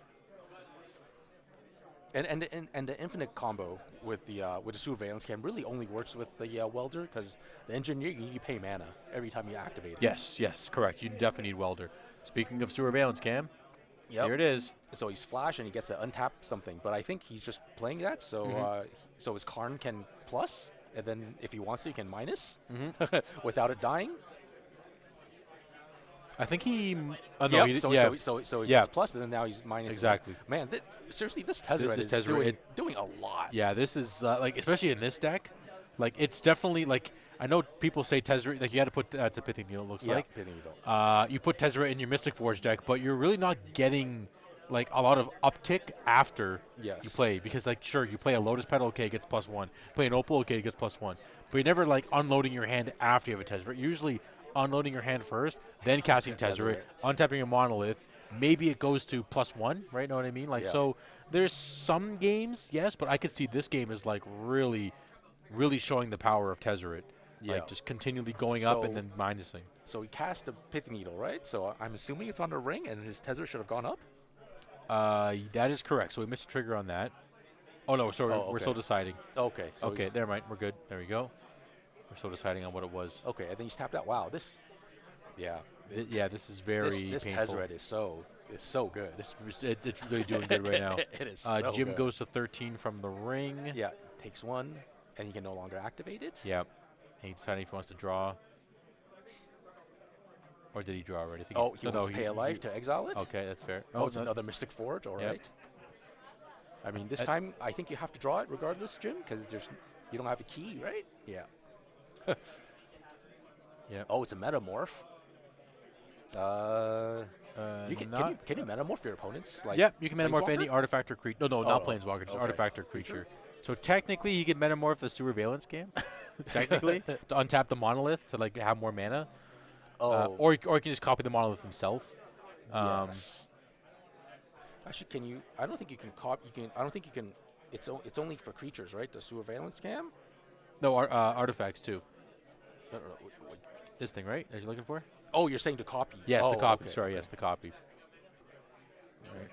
And the infinite combo with the surveillance cam really only works with the welder because the engineer, you need to pay mana every time you activate it. Yes, correct. You definitely need welder. Speaking of surveillance cam, here it is. So he's flash and he gets to untap something, but I think he's just playing that so so his Karn can plus, and then if he wants to, he can minus without it dying. I think he. So he gets plus, and then now he's minus. Exactly. Man, seriously, this Tezzeret is doing a lot. Yeah, this is like, especially in this deck, like it's definitely like, I know people say Tezzeret, like you got to put it's a pithing needle. It looks like pithing needle. You put Tezzeret in your Mystic Forge deck, but you're really not getting like a lot of uptick after you play, because like sure, you play a Lotus Petal, okay, it gets +1. Play an Opal, okay, it gets +1. But you're never like unloading your hand after you have a Tezzeret. Usually unloading your hand first, then casting Tezzeret, untapping a Monolith. Maybe it goes to +1, right? Know what I mean? Like so, there's some games, yes, but I could see this game is like really, really showing the power of Tezzeret. Yeah, like just continually going up and then minusing. So he cast a Pithing Needle, right? So I'm assuming it's on the ring, and his Tezzeret should have gone up. That is correct. So we missed a trigger on that. Oh no, sorry, we're still deciding. Okay. So okay, never mind. We're good. There we go. We're still deciding on what it was. Okay, and then he's tapped out. Wow, this. Yeah. This is very this painful. Tezzeret is so good. It's really doing good right now. It is so Jim good. goes to 13 from the ring. Yeah, takes 1, and he can no longer activate it. Yeah. And he decided if he wants to draw. Or did he draw already? He wants to pay a life to exile it? Okay, that's fair. Oh, it's another Mystic Forge, all right. I mean, this time, I think you have to draw it regardless, Jim, because you don't have a key, right? Yeah. Yeah. Oh, it's a Metamorph. Can you Metamorph your opponents? Like you can Metamorph any artifact or creature. No, not Planeswalker, just artifact or creature. So technically, he can Metamorph the Surveillance Game, technically, to untap the Monolith to like have more mana. Or he can just copy the Monolith himself. Yes. Actually, can you? I don't think you can copy. You can. I don't think you can. It's only for creatures, right? The surveillance cam. No, artifacts too. No. This thing, right? That you're looking for? Oh, you're saying to copy. Yes, oh, the copy. Okay, Sorry, okay. yes, the copy. Okay.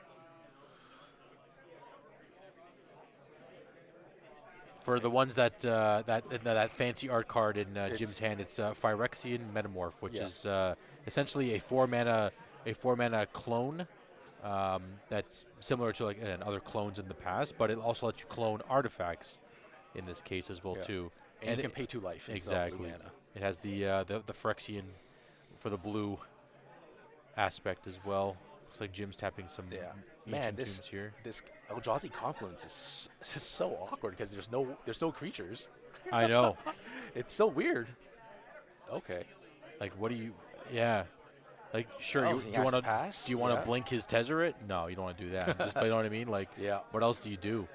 For the ones that that fancy art card in Jim's hand, it's Phyrexian Metamorph, which is essentially a 4-mana clone. That's similar to like other clones in the past, but it also lets you clone artifacts in this case as well too. And you can pay 2 life. Exactly. Blue mana. It has the Phyrexian for the blue aspect as well. Looks like Jim's tapping some ancient tombs here. This Eldrazi Confluence is so awkward because there's no creatures. I know. It's so weird. Okay. Like, what do you? Yeah. Like, sure. Oh, Do you want to blink his Tezzeret? No, you don't want to do that. Just, you know what I mean? Like, what else do you do?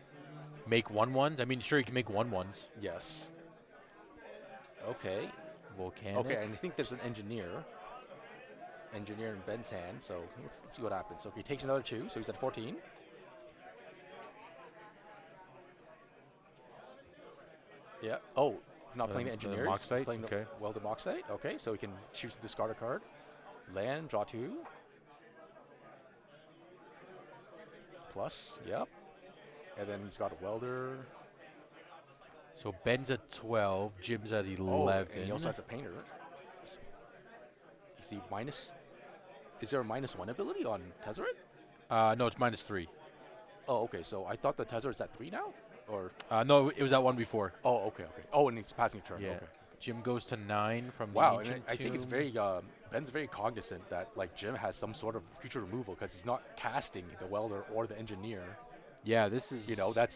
Make 1/1s? I mean, sure, you can make 1/1s. Yes. Okay. Volcanic. Okay, and I think there's an engineer in Ben's hand, so let's see what happens. Okay, he takes another 2, so he's at 14. Yeah. Oh, not playing the engineer. Moxite. Playing okay. Welder Moxite. Okay, so he can choose to discard a card. Land, draw 2. Plus, yep. And then he's got a welder. So Ben's at 12, Jim's at 11. Oh, and he also has a painter. Is he minus? Is there a -1 ability on Tezzeret? No, it's -3. Oh, okay. So I thought the Tezzeret's at 3 now, or no, it was at 1 before. oh, okay. Oh, and he's passing turn. Yeah. Okay. Jim goes to 9 from the Wow, ancient and I think it's tomb. very Ben's very cognizant that like Jim has some sort of creature removal because he's not casting the welder or the engineer. Yeah, this is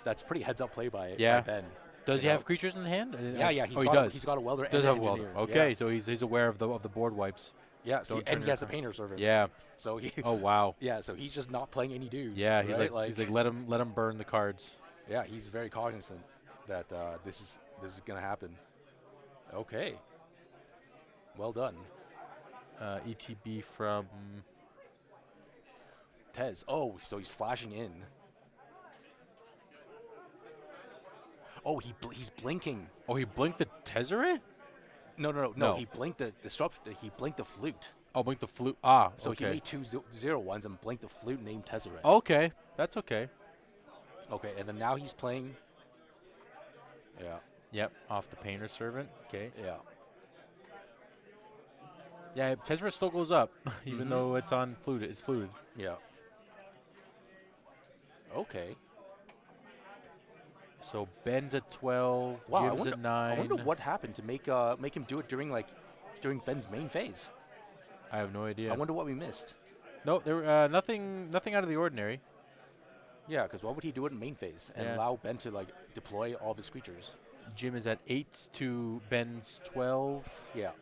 that's pretty heads up play by Ben. Does he have creatures in the hand? Yeah. He He does. He's got a welder. Does and have an a welder. engineer. Okay, Yeah. so he's aware of the board wipes. Yeah, see, and he has a painter servant. Yeah. So he. Oh wow. Yeah, so he's just not playing any dudes. Yeah, he's right? like let him burn the cards. Yeah, he's very cognizant that this is gonna happen. Okay. Well done, ETB from Tez. Oh, so he's flashing in. Oh, he's blinking. Oh, he blinked the Tezzeret? No. He blinked the disrupt. He blinked the flute. Oh, blinked the flute. Ah, So okay. he made 2 0/1s and blinked the flute named Tezzeret. Okay, that's okay. Okay, and then now he's playing. Yeah. Yep, off the painter servant. Okay. Yeah. Yeah, Tezzeret still goes up, even though it's on fluted. It's fluted. Yeah. Okay. So Ben's at 12. Wow. Jim's at 9. I wonder what happened to make him do it during Ben's main phase. I have no idea. I wonder what we missed. No, there nothing out of the ordinary. Yeah, because why would he do it in main phase and allow Ben to like deploy all of his creatures? Jim is at 8 to Ben's 12. Yeah.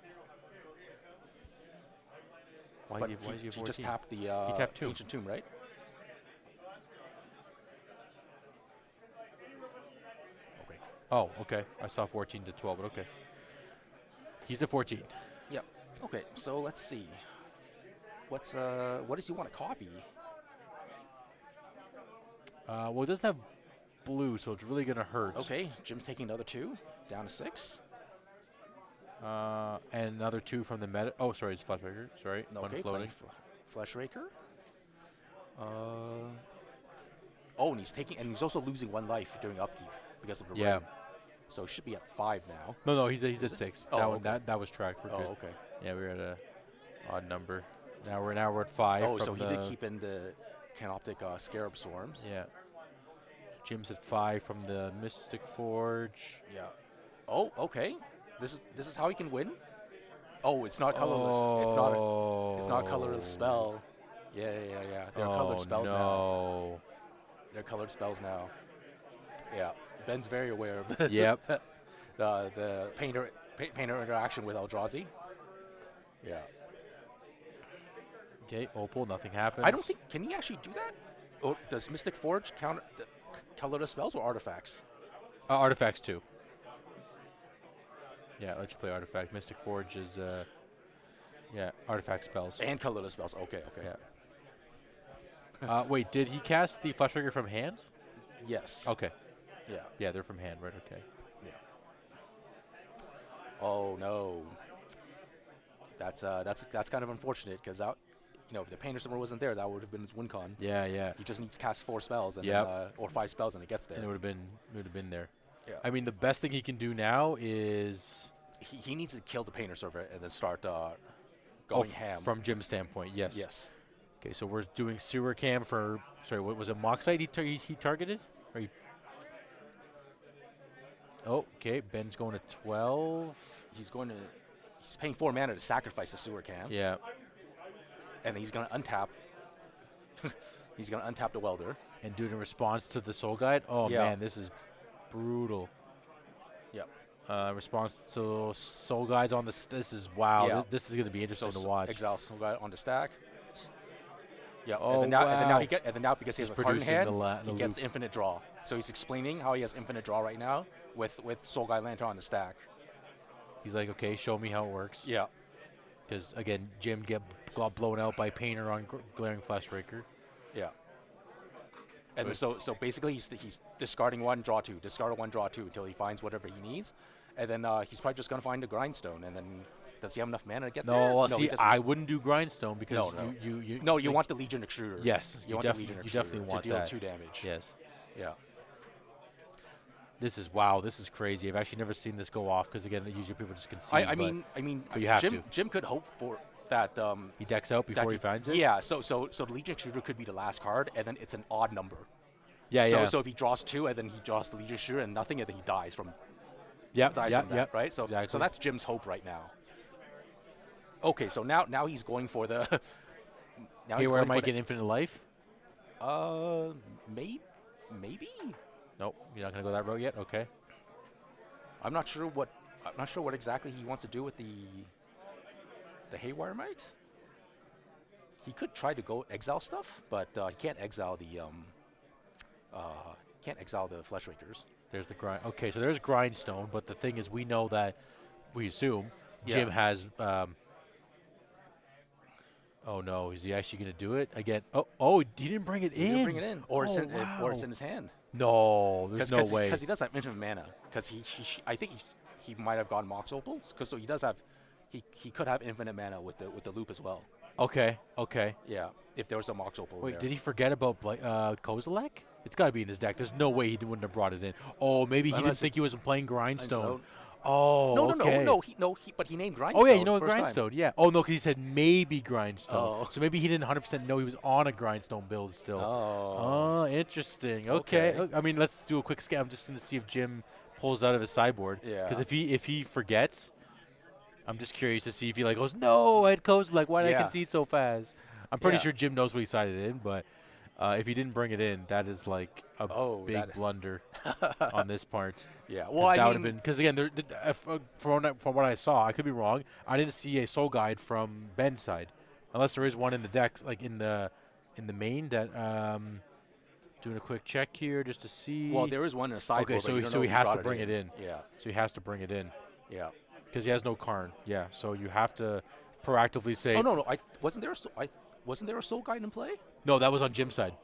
Why But is he he 14? just tapped the He tapped 2. ancient tomb, right? Okay. Oh, okay. I saw 14 to 12, but okay. He's at 14. Yep. Okay. So let's see. What does he want to copy? Well, it doesn't have blue, so it's really going to hurt. Okay. Jim's taking another 2, down to 6. And another 2 from the meta. Oh, sorry, it's Fleshraker. Sorry, one Okay. floating. Fleshraker. Oh, and he's also losing 1 life during upkeep because of the Yeah. ring. So he should be at 5 now. No, he's at 6. Oh, That one, okay. that was tracked. We're good. Oh, okay. Yeah, we were at a odd number. Now we're at 5. Oh, from so he did keep in the Canoptic Scarab Swarms. Yeah. Jim's at 5 from the Mystic Forge. Yeah. Oh, okay. This is how he can win. Oh, it's not colorless. It's not a colorless spell. Yeah. They're colored spells now. They're colored spells now. Yeah. Ben's very aware of the Yep. the painter interaction with Eldrazi. Yeah. Okay, Opal, nothing happens. I don't think, can he actually do that? Or does Mystic Forge count colorless spells or artifacts? Artifacts too. Yeah, let's play Artifact. Mystic Forge is, artifact spells. And colorless spells. Okay. Yeah. Wait, did he cast the Flesh Trigger from hand? Yes. Okay. Yeah. Yeah, they're from hand, right? Okay. Yeah. Oh no. That's kind of unfortunate because if the Painter Simmer wasn't there, that would have been his win con. Yeah, yeah. He just needs to cast 4 spells and then, or 5 spells and it gets there. And it would have been there. Yeah. I mean, the best thing he can do now is he needs to kill the Painter Server and then start going ham. From Jim's standpoint, yes. Yes. Okay, so we're doing Sewer Cam for, sorry, what was it, Moxite he targeted? Or okay, Ben's going to 12. He's paying 4 mana to sacrifice the Sewer Cam. Yeah. And then he's going to untap. He's going to untap the Welder. And do it in response to the Soul Guide? Oh, man, this is brutal. Yep. Response to Soul Guides on this is, wow, Yeah. This is going to be interesting to watch. Exile Soul Guide on the stack. Yeah, oh, and then now because he has a card in hand, he gets loop. infinite draw. So he's explaining how he has infinite draw right now with Soul Guide Lantern on the stack. He's like, okay, show me how it works. Yeah. Because, again, Jim got blown out by Painter on Glaring Fleshraker. Yeah. And then so basically he's discarding 1, draw 2, discard 1, draw 2 until he finds whatever he needs. And then he's probably just going to find a Grindstone. And then does he have enough mana to get there? No, see, I wouldn't do Grindstone because you want the Legion Extruder. Yes, you want the Legion Extruder definitely want to deal that. 2 damage. Yes. Yeah. This is crazy. I've actually never seen this go off because, again, usually people just concede. I mean, but you have to. Jim could hope for that. He decks out before he finds it? Yeah, so the Legion Extruder could be the last card, and then it's an odd number. Yeah, yeah. So if he draws 2, and then he draws the Legion Extruder and nothing, and then he dies from that, right? So exactly. So that's Jim's hope right now. Okay, so now he's going for the... Here where I might get infinite life? Maybe? Nope, you're not going to go that route yet? Okay. I'm not sure what exactly he wants to do with the Haywire Mite. He could try to go exile stuff, but he can't exile the Fleshrakers. There's the grind. Okay, so there's Grindstone, but the thing is, we know that we assume Jim has. Oh no, is he actually going to do it again? Oh, he didn't bring it in. He didn't bring it in, or it's in his hand. No, there's no way. Because he does have infinite mana. Because I think he might have gone Mox Opals. Because so he does have, he could have infinite mana with the loop as well. Okay. Yeah, if there was a Mox Opal. Wait, did he forget about Kozilek? It's got to be in his deck. There's no way he wouldn't have brought it in. Oh, maybe he didn't think he wasn't playing Grindstone. Oh, okay. But he named Grindstone. Oh, yeah, you know Grindstone, yeah. Oh, no, because he said maybe Grindstone. Oh. So maybe he didn't 100% know he was on a Grindstone build still. Oh, interesting. Okay. I mean, let's do a quick scan. I'm just going to see if Jim pulls out of his sideboard. Yeah. Because if he forgets, I'm just curious to see if he goes, no, I had Kozilek. Why did I concede so fast? I'm pretty sure Jim knows what he sided in, but if he didn't bring it in, that is like a big blunder on this part. Yeah, well, that would have been because again, from what I saw, I could be wrong. I didn't see a Soul Guide from Ben's side, unless there is one in the decks, like in the main. That doing a quick check here just to see. Well, there is one in the sideboard. Okay, so he has to bring it in. Yeah. So he has to bring it in. Yeah. Because he has no Karn. Yeah. So you have to proactively say. Oh no! Wasn't there a Soul Guide in play? No, that was on Jim's side.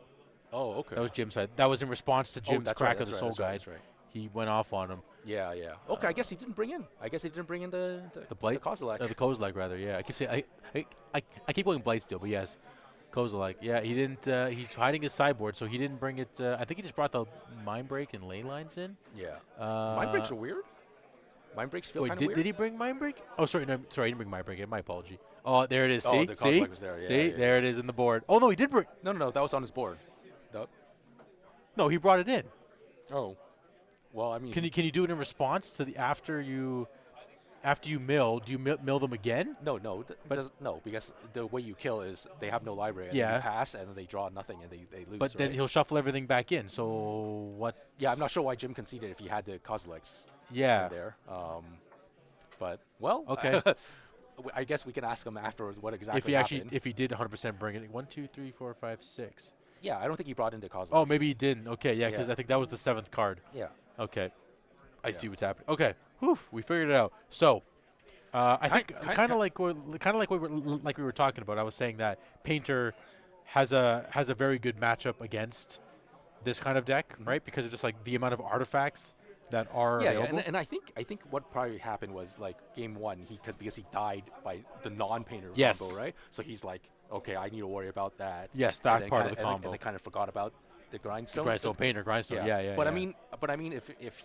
Oh, okay. That was Jim's side. That was in response to Jim's crack of the Soul Guide. That's right. He went off on him. Yeah. Okay, I guess he didn't bring in. the Kozilek. The Kozilek, rather. Yeah, I keep saying I keep going Blightsteel, but yes, Kozilek. Yeah, he didn't. He's hiding his sideboard, so he didn't bring it. I think he just brought the Mindbreak and Ley Lines in. Yeah. Mindbreaks are weird. Mindbreaks feel kind of weird. Did he bring Mindbreak? Oh, sorry, he didn't bring Mindbreak. My apology. Oh, there it is. See, the Kozilek was there. Yeah, see, there it is in the board. Oh no, he did bring. No, that was on his board. No, he brought it in. Oh. Well, I mean, can you do it in response to the after you mill? Do you mill them again? No, because the way you kill is they have no library. And you pass and then they draw nothing and they lose. But then he'll shuffle everything back in. So what? Yeah, I'm not sure why Jim conceded if he had the Kozileks. Yeah. In there. But well, okay. I guess we can ask him afterwards what exactly happened. If he did 100% bring it, 1, 2, 3, 4, 5, 6. Yeah, I don't think he brought into Kozilek. Oh, maybe he didn't. Okay, yeah, because I think that was the 7th card. Yeah. Okay. I see what's happening. Okay. Whew, we figured it out. So, I think kind of like we were talking about. I was saying that Painter has a very good matchup against this kind of deck, right? Because of just like the amount of artifacts that are available. And I think what probably happened was like game 1, because he died by the non-painter combo, right? So he's like, okay, I need to worry about that. Yes, that part of the combo. And they kind of forgot about the grindstone. Grindstone painter, grindstone. Yeah. But I mean, if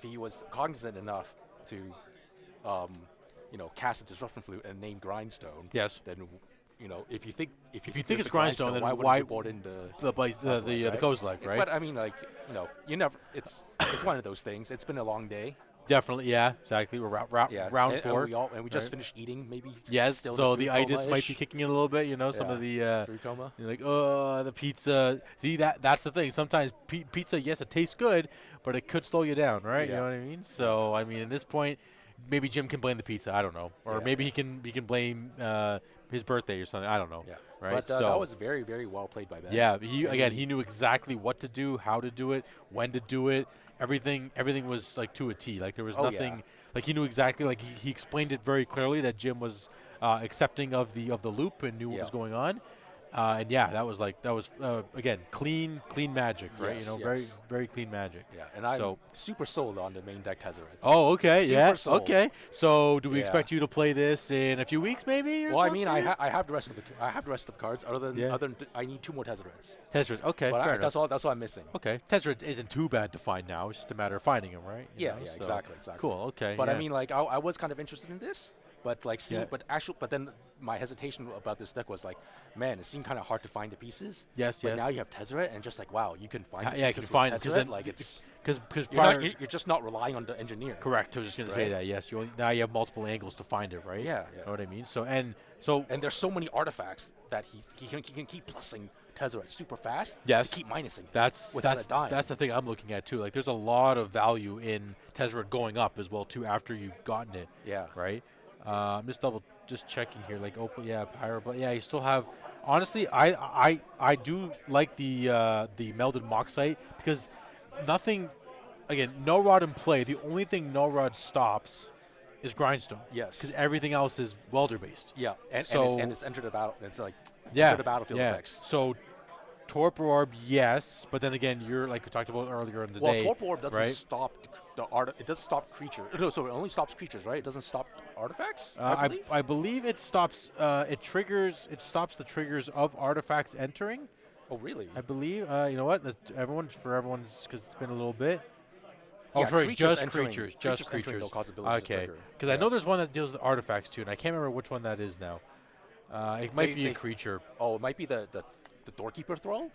he was cognizant enough to, cast a disruption flute and name grindstone, yes, then. If you think it's grindstone, then why board in the Kozilek, right? But I mean, you never. It's one of those things. It's been a long day. Definitely, yeah, exactly. We're round 4, and we just finished eating. Maybe yes. Still so the itis might be kicking in a little bit. Some of the food coma. You're like, oh, the pizza. See that's the thing. Sometimes pizza, yes, it tastes good, but it could slow you down, right? Yeah. You know what I mean? So I mean, at this point, maybe Jim can blame the pizza. I don't know, or maybe he can blame his birthday or something. I don't know. Yeah. Right. But so that was very, very well played by Ben. Yeah. He knew exactly what to do, how to do it, when to do it. Everything was like to a T. Like there was nothing. Like he knew exactly. Like he explained it very clearly that Jim was accepting of the loop and knew what was going on. And that was again clean magic, right? Yes, very very clean magic. Yeah, and I'm super sold on the main deck Tezzerets. Oh, okay, Sold. Okay. So do we expect you to play this in a few weeks, maybe? Or something? I mean, I have the rest of the cards. Other than I need 2 more Tezzerets. Tezzeret, okay, but fair enough. That's all I'm missing. Okay, Tezzeret isn't too bad to find now. It's just a matter of finding them, right? Exactly. Cool. Okay. But I mean, like I was kind of interested in this. But but then my hehesitation about this deck was like, man, it seemed kind of hard to find the pieces. Yes. But now you have Tezzeret, and just like, wow, you can find. You can find Tezzeret. Like it's because you're just not relying on the engineer. Correct. I was just going to say that. Yes. Now you have multiple angles to find it, right? Yeah. You know what I mean? So there's so many artifacts that he can keep plussing Tezzeret super fast. Yes. To keep minusing. That's without a dime. That's the thing I'm looking at too. Like there's a lot of value in Tezzeret going up as well too after you've gotten it. Yeah. Right. I'm just checking here. Like Pyro, but you still have. Honestly, I do like the melded Moxite because nothing. Again, no rod in play. The only thing no rod stops is grindstone. Yes. Because everything else is welder based. Yeah. And it's entered the battle. It's like the battlefield effects. So Torpor Orb, yes, but then again, you're like we talked about earlier in the day. Well, Torpor Orb doesn't stop the art. It doesn't stop creature. No, so it only stops creatures, right? It doesn't stop artifacts. I believe it stops. It triggers. It stops the triggers of artifacts entering. Oh, really? I believe. You know what? Everyone's because it's been a little bit. Oh, Yeah, sorry, creatures just creatures. Just creatures. No cause ability to Okay, trigger. because I know there's one that deals with artifacts too, and I can't remember which one that is now. It might be a creature. Oh, it might be the Doorkeeper Thrall.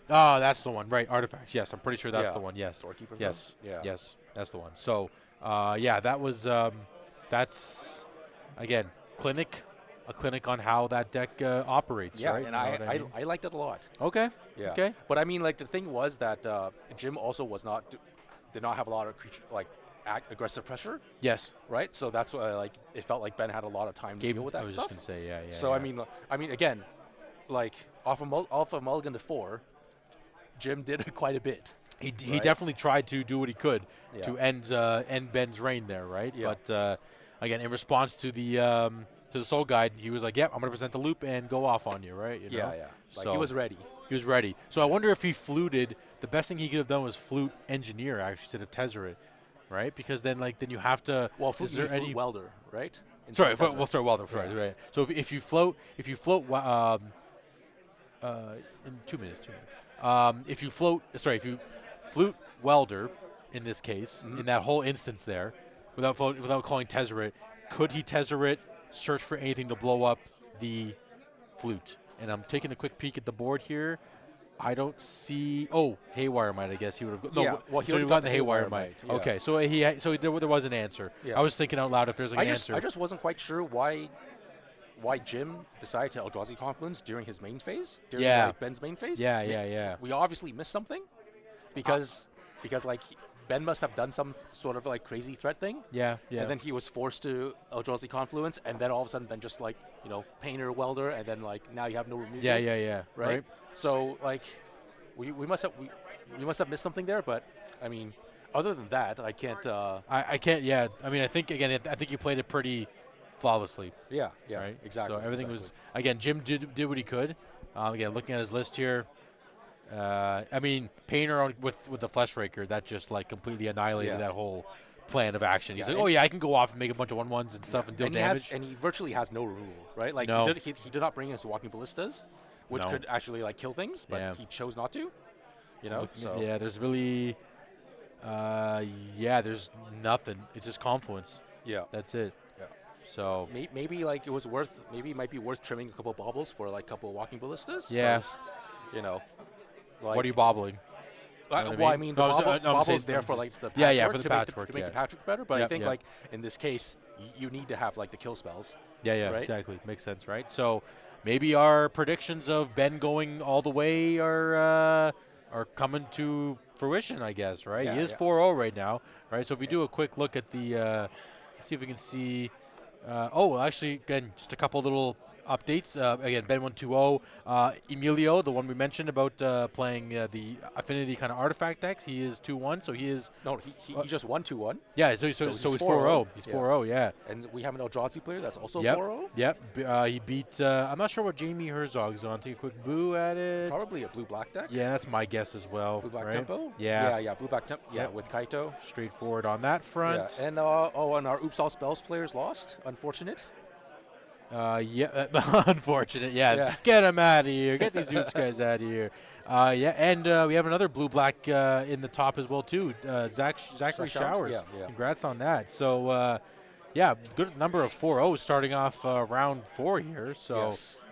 Oh, that's the one, right? Artifacts. Yes, I'm pretty sure that's Yeah. the one. Yes. Doorkeeper Yes. Thrall? Yeah. Yes, that's the one. So, that was that's again a clinic on how that deck operates, Yeah, right? and You know what I mean? I liked it a lot. Okay. Yeah. Okay. But I mean, like the thing was that Jim also did not have a lot of creature aggressive pressure, Yes. right? So that's why it felt like Ben had a lot of time to deal with that I was stuff. just gonna say, yeah. So yeah. I mean, again, like off of Mulligan to 4, Jim did quite a bit. He right? definitely tried to do what he could Yeah. to end Ben's reign there, right? Yeah. But again, in response to the Soul Guide, he was like, "Yep, I'm going to present the loop and go off on you," right? You know? Yeah. Like So he was ready. He was ready. So I wonder if he fluted. The best thing he could have done was flute engineer actually instead of Tezzeret, right? Because then you have to. Well, is there any welder, right? Sorry, Instead of we'll start welder. Yeah. Right. So if you float in 2 minutes. If you flute welder in this case, in that whole instance there, without calling Tezzeret, could he Tezzeret search for anything to blow up the flute? And I'm taking a quick peek at the board here. I don't see. Oh, Haywire Might. I guess he would have. No, Yeah, well, he would have gotten the Haywire Might. yeah. Okay, so there was an answer. Yeah. I was thinking out loud if there's an answer. I just wasn't quite sure why Jim decided to Eldrazi Confluence during his main phase, during Ben's main phase. Yeah. We obviously missed something because Ben must have done some sort of crazy threat thing. Yeah. And then he was forced to Eldrazi Confluence, and then all of a sudden, just painter, welder, and then now you have no removal. Yeah. Right. So we must have missed something there, but I mean, other than that, I can't. I can't. Yeah. I mean, I think you played it pretty flawlessly. Yeah. Right. Exactly. So everything was again. Jim did what he could. Again, looking at his list here, I mean, Painter with the Flesh Raker, that just like completely annihilated that whole plan of action. He's like, oh yeah, I can go off and make a bunch of 1/1s and stuff and deal damage. And he virtually has no rule, right? Like he did not bring in his walking ballistas, which could actually like kill things, but he chose not to. You know, so yeah, there's really, there's nothing. It's just Confluence. Yeah, that's it. Yeah. So maybe like it might be worth trimming a couple of baubles for like a couple of walking ballistas. Yeah. You know, like, what are you bobbling? I mean, the bobble's there for like the patchwork, for the patchwork, to make the patchwork better. But I think like in this case, you need to have like the kill spells. Yeah, right? Exactly. Makes sense, right? So maybe our predictions of Ben going all the way are coming to fruition, I guess, right? Yeah, he is 4-0 right now, right? So if we do a quick look at the, see if we can see. Actually, again, just a couple little updates. Again, Ben 1-2-0. Emilio, the one we mentioned about playing the Affinity kind of artifact decks, he is 2-1, so he is... No, he just won 2-1. Yeah, so he's 4-0. He's 4-0, yeah. And we have an Eldrazi player that's also 4-0? Yep. He beat... I'm not sure what Jamie Herzog's on. Take a quick boo at it. Probably a blue-black deck. Yeah, that's my guess as well. Blue-black tempo? Yeah. Blue-black tempo. Yeah, with Kaito. Straightforward on that front. Yeah. And, and our Oops All Spells players lost. Unfortunate. Unfortunate. Yeah. Get them out of here. Get these Oops guys out of here. And we have another blue-black in the top as well, too. Zachary Showers. Yeah. Congrats on that. So, good number of 4-0s starting off round 4 here. So,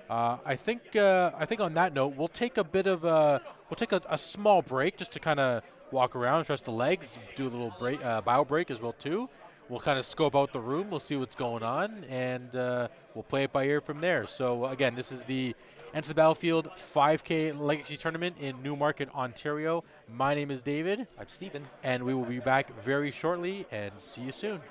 I think on that note, we'll take a small break just to kind of walk around, stretch the legs, do a little break, bio break as well, too. We'll kind of scope out the room. We'll see what's going on, and we'll play it by ear from there. So, again, this is the Enter the Battlefield 5K Legacy Tournament in Newmarket, Ontario. My name is David. I'm Steven. And we will be back very shortly, and see you soon.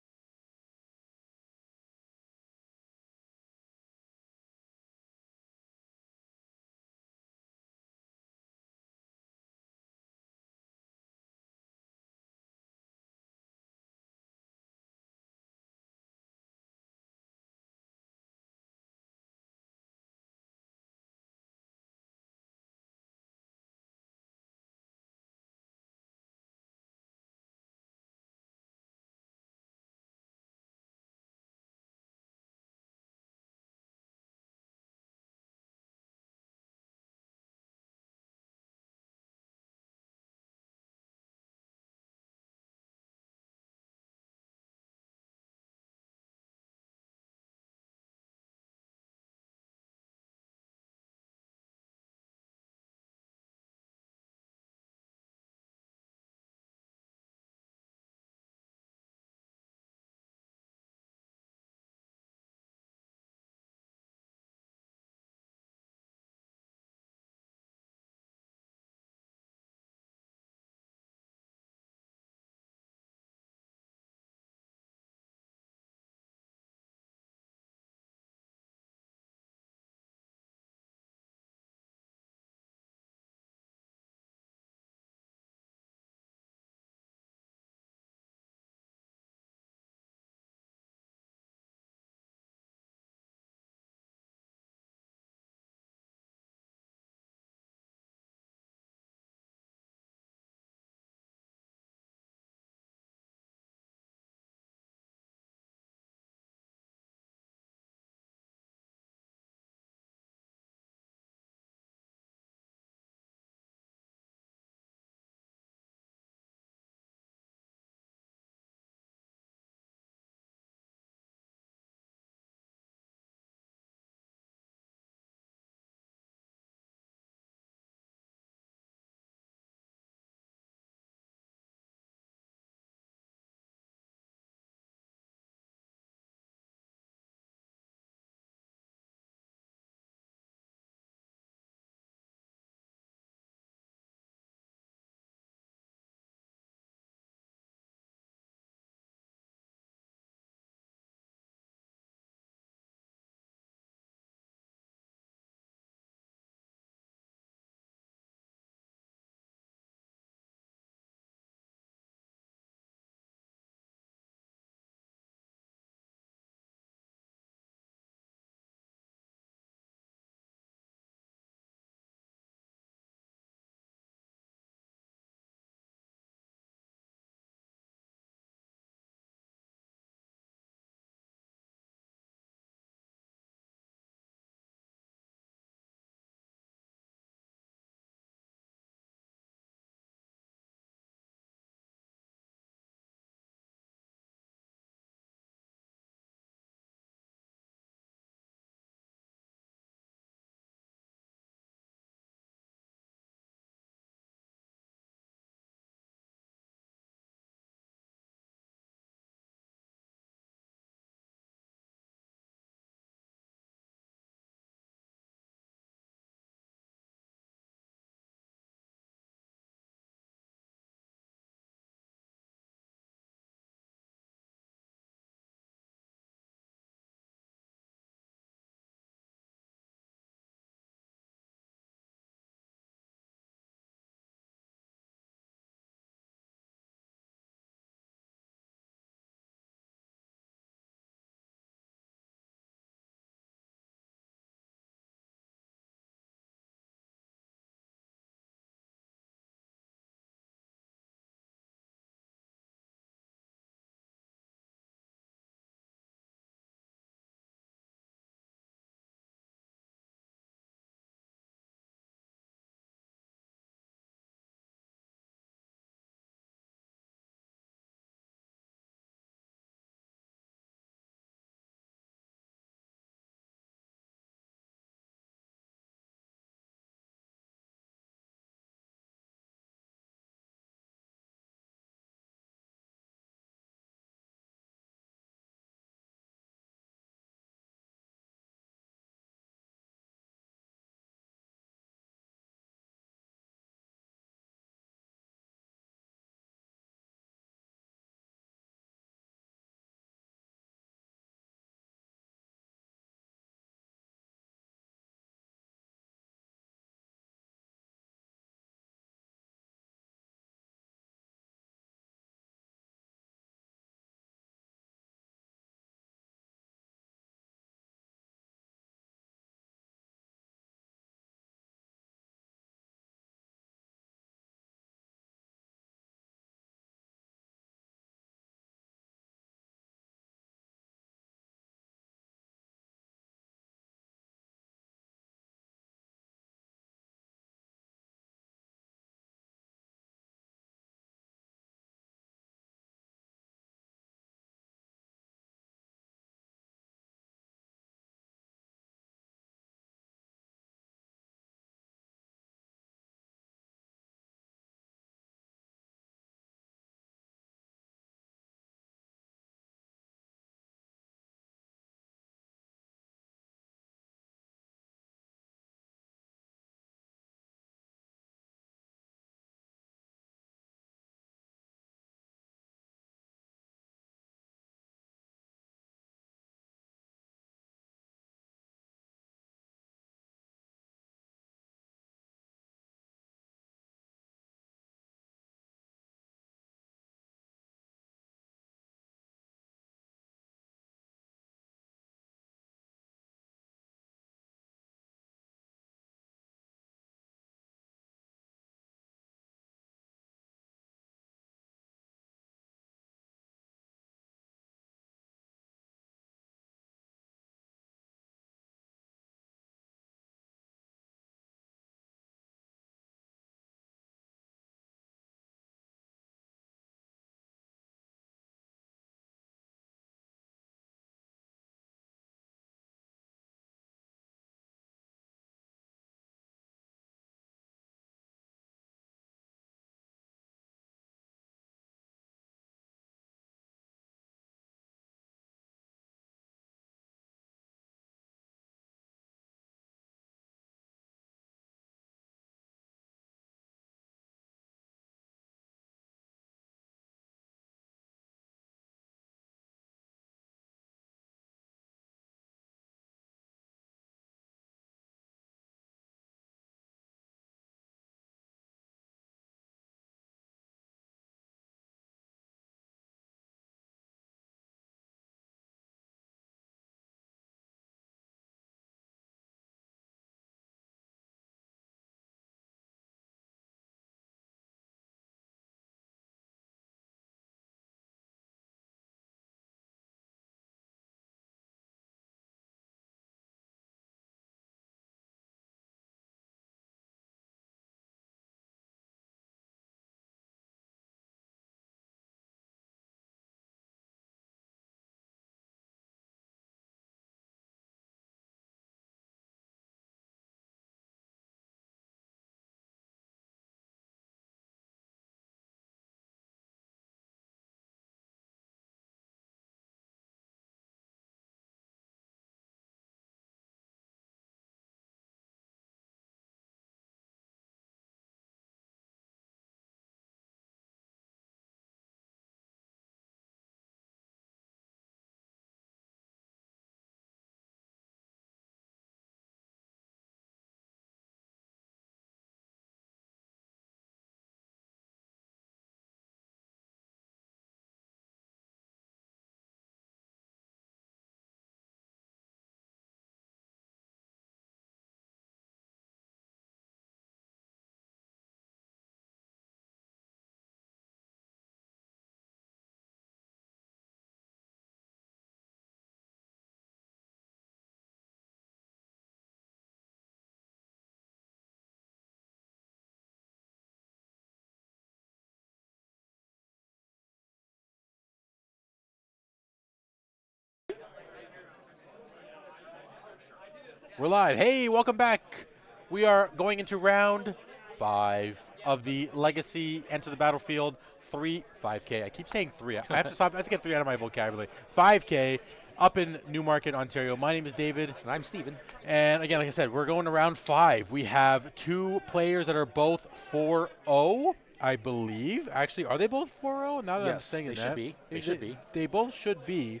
We're live. Hey, welcome back. We are going into round 5 of the Legacy Enter the Battlefield 5K. I keep saying 3. I have to stop. I have to get 3 out of my vocabulary. 5K up in Newmarket, Ontario. My name is David. And I'm Steven. And again, like I said, we're going to round 5. We have 2 players that are both 4-0, I believe. Actually, are they both 4-0? Now that I'm saying that. Should be. They should be. They both should be.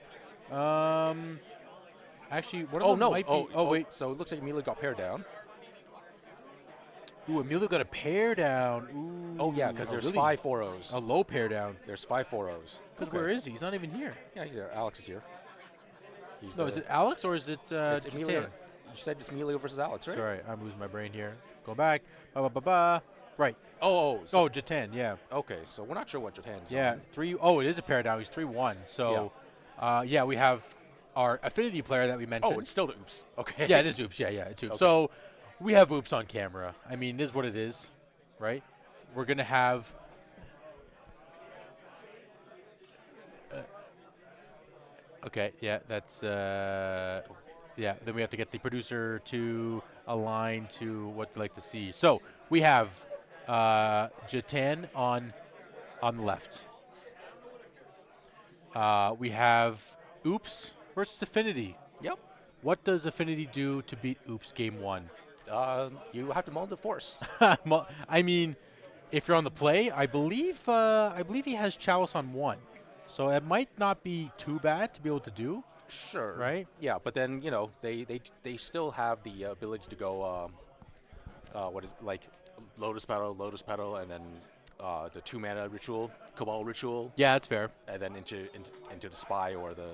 Actually, one of them might be. Oh, wait. So it looks like Emilio got paired down. Ooh, Emilio got a pair down. Ooh. Oh, yeah, because there's 5 4-0s. A low pair down. There's 5 4-0s. Because where is he? He's not even here. Yeah, he's there. Alex is here. No, is it Alex or is it it's Emilio? You said it's Emilio versus Alex, right? Sorry, I'm losing my brain here. Go back. Ba-ba-ba-ba. Right. Oh, Jatan, yeah. Okay, so we're not sure what Jatan's on. 3. Oh, it is a pair down. He's 3-1. So, yeah, we have our Affinity player that we mentioned. Oh, it's still the Oops. Okay. Yeah, it is Oops. Yeah, it's Oops. Okay. So we have Oops on camera. I mean, this is what it is, right? We're going to have... okay, yeah, that's... yeah, then we have to get the producer to align to what they like to see. So we have Jatan on the left. We have Oops versus Affinity. Yep. What does Affinity do to beat Oops game 1? You have to mull the force. I mean, if you're on the play, I believe he has Chalice on 1. So it might not be too bad to be able to do. Sure. Right? Yeah, but then, they still have the ability to go, Lotus Petal, and then the 2-mana ritual, Cabal ritual. Yeah, that's fair. And then into the Spy or the,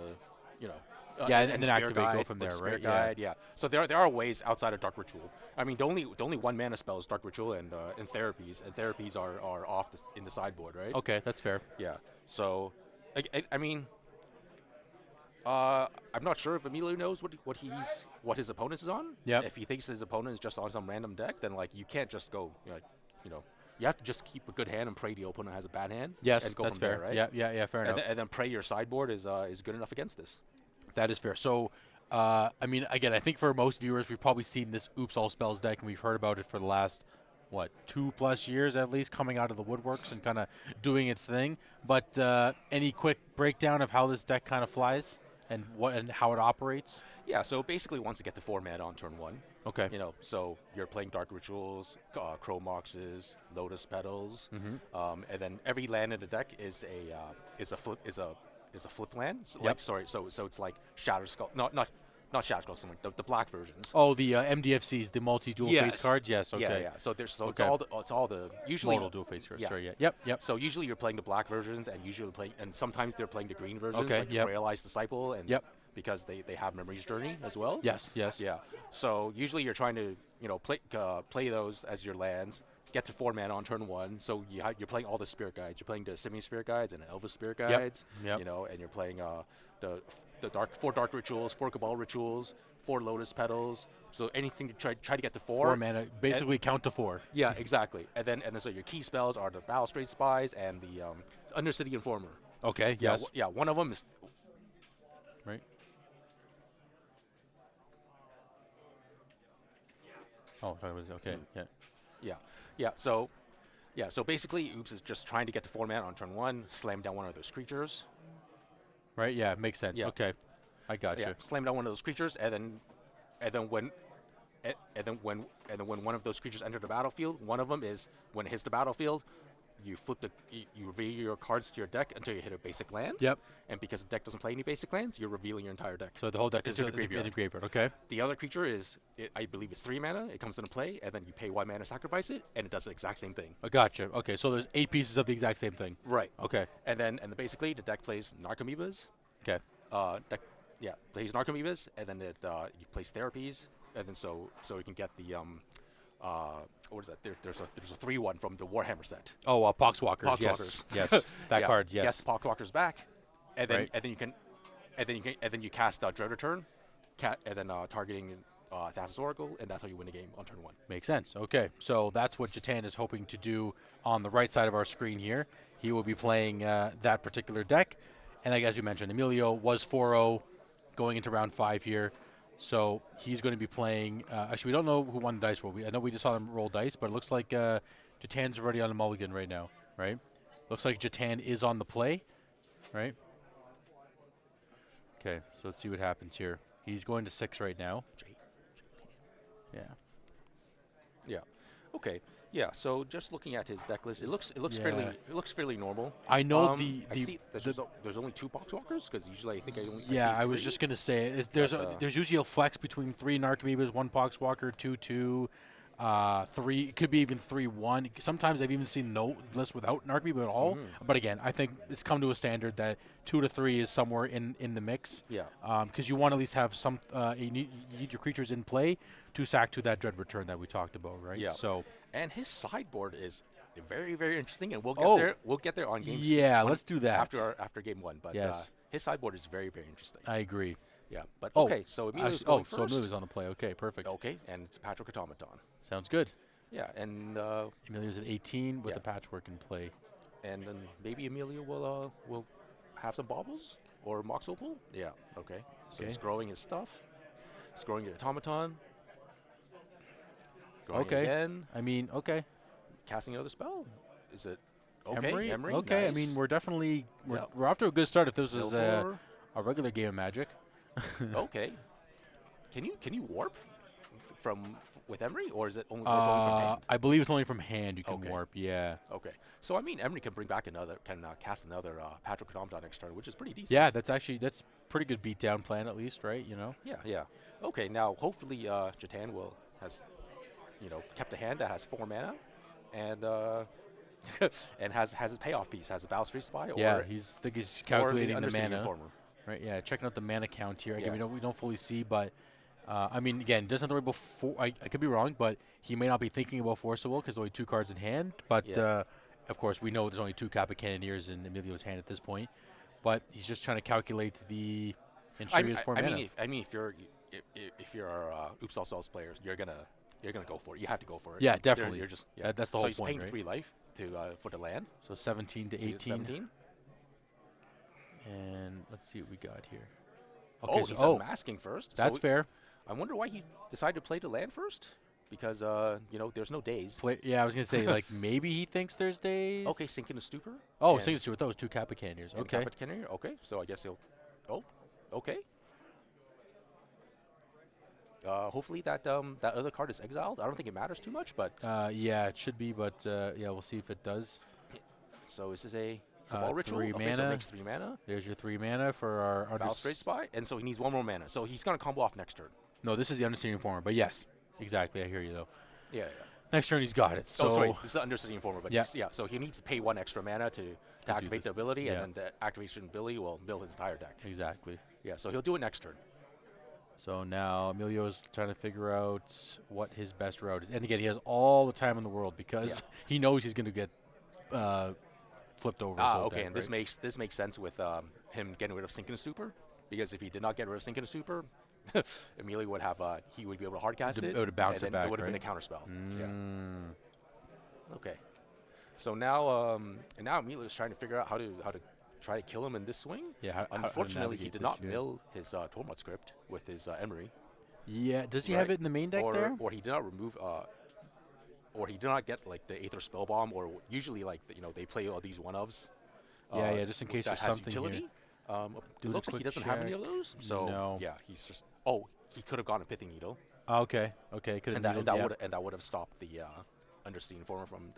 and then activate, guide, go from there, right? Guide, yeah. So there are ways outside of Dark Ritual. I mean, the only 1-mana spell is Dark Ritual and Therapies, and Therapies are off in the sideboard, right? Okay, that's fair. Yeah. So, I mean, I'm not sure if Emilio knows what his opponent is on. Yeah. If he thinks his opponent is just on some random deck, then you can't just go, you have to just keep a good hand and pray the opponent has a bad hand. Yes, and go that's from fair. There, right? Yeah, fair enough. And then pray your sideboard is good enough against this. That is fair. So, I mean, again, I think for most viewers, we've probably seen this Oops All Spells deck, and we've heard about it for the last, 2+ years at least, coming out of the woodworks and kind of doing its thing. But any quick breakdown of how this deck kind of flies and how it operates? Yeah, so basically wants to get to 4 mana on turn 1. Okay. So you're playing Dark Rituals, Chrome Moxes, Lotus Petals, and then every land in the deck is a flip land. So yep. So it's like Shatter Skull, not Shatter Skull, the black versions. Oh, the MDFCs, the multi-dual face cards. Yes. Okay. Yeah. So it's all the usually modal dual face cards. Yeah. Sorry. Yeah. Yep. So usually you're playing the black versions, and sometimes they're playing the green versions, okay. like Frailize Disciple, and because they have Memory's Journey as well. Yes. Yeah. So usually you're trying to play those as your lands, get to 4 mana on turn 1. So you're playing all the Spirit Guides. You're playing the Simian Spirit Guides and Elvis Spirit Guides. Yep. And you're playing the 4 Dark Rituals, 4 Cabal Rituals, 4 Lotus Petals. So anything to try to get to 4. 4 mana, basically count to 4. Yeah, exactly. And then so your key spells are the Balustrade Spies and the Undercity Informer. Okay. Yes. Yeah. One of them is right. Oh, okay. Yeah. So basically, Oops is just trying to get to 4 mana on turn 1, slam down one of those creatures. Right. Yeah. Makes sense. Yeah. Okay. I got you. Slam down one of those creatures, and then when one of those creatures enter the battlefield, one of them is when it hits the battlefield, you reveal your cards to your deck until you hit a basic land. Yep. And because the deck doesn't play any basic lands, you're revealing your entire deck. So the whole deck is in the graveyard. Okay. The other creature I believe it's 3 mana. It comes into play, and then you pay 1 mana, sacrifice it, and it does the exact same thing. I gotcha. Okay. So there's 8 pieces of the exact same thing. Right. Okay. And then basically the deck plays Narcomoebas. Okay. Plays Narcomoebas, and then you place Therapies, and then so you can get the what is that? There's a 3/1 from the Warhammer set. Oh, Poxwalkers. Yes. That card. Yes. Yes, Poxwalkers back, and then you cast Dread Return, and then targeting Thassa's Oracle, and that's how you win the game on turn 1. Makes sense. Okay, so that's what Jatan is hoping to do on the right side of our screen here. He will be playing that particular deck, and like as you mentioned, Emilio was 4-0 going into round 5 here. So he's going to be playing. Actually, we don't know who won the dice roll. I know we just saw them roll dice, but it looks like Jatan's already on a mulligan right now, right? Looks like Jatan is on the play, right? Okay, so let's see what happens here. He's going to 6 right now. Yeah. Yeah. Okay. Yeah. So just looking at his deck list, it looks fairly normal. I know I see there's only 2 boxwalkers because usually I think I only. Yeah, I was just gonna say there's usually a flex between 3 Narcomoebas, 1 Poxwalker, 2/2, 3. It could be even 3/1. Sometimes I've even seen no list without Narcomoeba at all. But again, I think it's come to a standard that 2 to 3 is somewhere in the mix. Yeah. Because you want to at least have some. You need your creatures in play to sack to that dread return that we talked about, right? Yeah. So. And his sideboard is very, very interesting, and we'll get there. We'll get there on game. Yeah, let's do that after game 1. But yes. His sideboard is very, very interesting. I agree. Yeah, but okay. So Emilio's going first. So Emilio's on the play. Okay, perfect. Okay, and it's Patchwork Automaton. Sounds good. Yeah, and Emilio's at 18 with the patchwork in play. And then maybe Emilio will have some baubles or Mox Opal. Yeah. Okay. So he's growing his stuff. He's growing the automaton. Growing again. I mean, okay. Casting another spell. Is it okay? Emery? Okay. Nice. I mean, we're definitely we're off to a good start. If this was a regular game of Magic. Okay. Can you warp with Emery, or is it only from hand? I believe it's only from hand you can warp. Yeah. Okay. So I mean, Emery can bring back cast another Patchwork Automaton next turn, which is pretty decent. Yeah, that's pretty good beatdown plan at least, right? You know. Yeah. Yeah. Okay. Now hopefully Jatan has kept a hand that has 4 mana, and and has his payoff piece, has a Balustrade Spy. Yeah, he's calculating the mana. Informer. Right. Yeah, checking out the mana count here. Again, we don't fully see, but I mean, again, doesn't have to worry about I could be wrong, but he may not be thinking about Forcible because only 2 cards in hand. But of course, we know there's only 2 Kappa Cannoneers in Emilio's hand at this point. But he's just trying to calculate the Interior's 4 mana. I mean, if you're Oops All Spells players, you're gonna go for it. You have to go for it. Yeah, definitely. You're just that's the whole point. So he's paying right? 3 life for the land. So 17 to 18. 17. And let's see what we got here. Okay, he's unmasking first. That's fair. I wonder why he decided to play the land first. Because there's no days. I was gonna say like maybe he thinks there's days. Okay, Sink into Stupor. Oh, Sink into Stupor. That was 2 Kappa Cannoneers. Okay. Kappa Cannoneer. Okay, so I guess he'll. Oh, okay. Hopefully that other card is exiled. I don't think it matters too much, but yeah, it should be. But yeah, we'll see if it does. So this is a Cabal Ritual. 3 mana. So it makes 3 mana. There's your 3 mana for our Balustrade Spy, and so he needs 1 more mana. So he's gonna combo off next turn. No, this is the Understanding Informer. But yes, exactly. I hear you though. Yeah. Next turn he's got it. So sorry, this is the Understanding Informer. But yeah. So he needs to pay 1 extra mana to activate the ability, and then the activation ability will build his entire deck. Exactly. Yeah. So he'll do it next turn. So now Emilio's trying to figure out what his best route is. And again, he has all the time in the world because he knows he's going to get flipped over. Okay, and this makes sense with him getting rid of Sink into Stupor, because if he did not get rid of Sink into Stupor, Emilio would have he would be able to hardcast it. It would have bounced it back. It would have been a counterspell. Yeah. Okay. So now Emilio's trying to figure out how to try to kill him in this swing. Yeah. Unfortunately, he did not mill his Tormod script with his Emery. Yeah. Does he have it in the main deck there? Or he did not remove. Or he did not get like the Aether Spellbomb, or usually like they play all these one-ofs. Yeah, just in case there's something utility. Here. It looks like he doesn't have any of those. So yeah, he's just. Oh, he could have gone a Pithing Needle. Okay. Could have. And that would have stopped the Understanding Informer from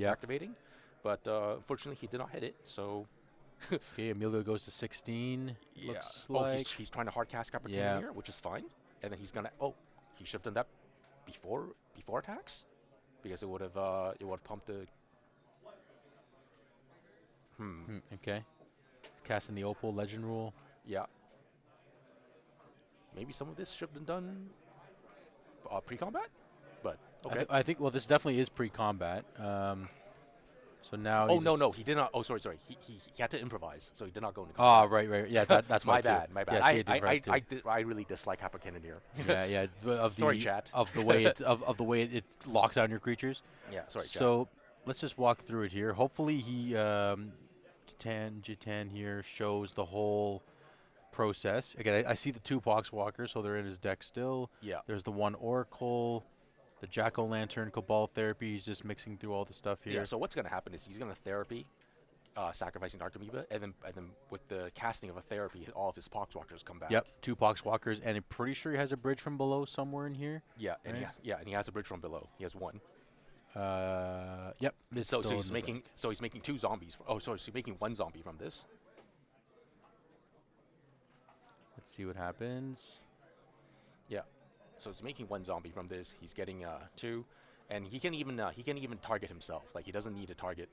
activating. But unfortunately, he did not hit it. So. Okay, Emilio goes to 16. Yeah. Looks like. He's trying to hardcast Kappa Cannoneer, which is fine. And then he's gonna. Oh, he should have done that before attacks, because it would have pumped the. Okay. Casting the Opal Legend Rule. Yeah. Maybe some of this should have been done pre-combat, but okay. I think this definitely is pre-combat. So now. Oh no, he did not. Oh, sorry. He had to improvise, so he did not go into combat. Oh, right. Yeah, that's my bad. Yes, I really dislike Kappa Cannoneer. Yeah. Sorry, chat. Of the way it locks down your creatures. Yeah, sorry, chat. So let's just walk through it here. Hopefully he Jatan here shows the whole process. Again, I see the 2 Poxwalkers, so they're in his deck still. Yeah. There's the 1 Oracle, the Jack-O-Lantern, Cabal Therapy. He's just mixing through all the stuff here. Yeah, so what's going to happen is he's going to Therapy, sacrificing Dark Amoeba, and then with the casting of a Therapy, all of his Poxwalkers come back. Yep, 2 Poxwalkers, and I'm pretty sure he has a bridge from below somewhere in here. Yeah, and and he has a bridge from below. He has 1. Yep. So he's making 2 zombies. So he's making 1 zombie from this. Let's see what happens. Yeah. So he's making 1 zombie from this. He's getting 2, and he can even target himself. Like he doesn't need to target.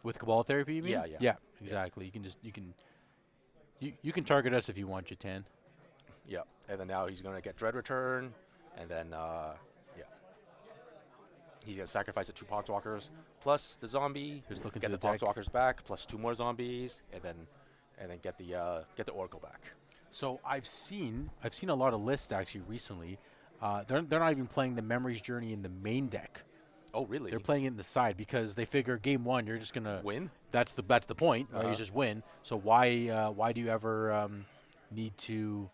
With Cabal Therapy, you mean? Yeah. Yeah, exactly. You can target us if you want, Jatan. Yeah. And then now he's gonna get Dread Return, and then he's gonna sacrifice the 2 Poxwalkers plus the zombie. Just looking get the Poxwalkers back plus 2 more zombies, and then get the Oracle back. So I've seen a lot of lists actually recently. They're not even playing the Memories Journey in the main deck. Oh, really? They're playing it in the side because they figure game 1 you're just gonna win. That's the point. Right? You just win. So why do you ever need to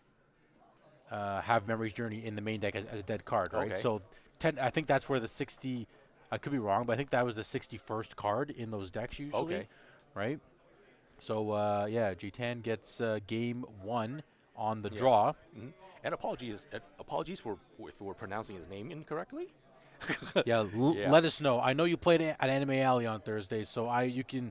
have Memories Journey in the main deck as a dead card, right? Okay. So I think that's where the 60. I could be wrong, but I think that was the 61st card in those decks usually. Okay. Right. So Jatan gets game 1 on the draw. Mm-hmm. And apologies for if we're pronouncing his name incorrectly. Let us know. I know you played at Anime Alley on Thursday, so you can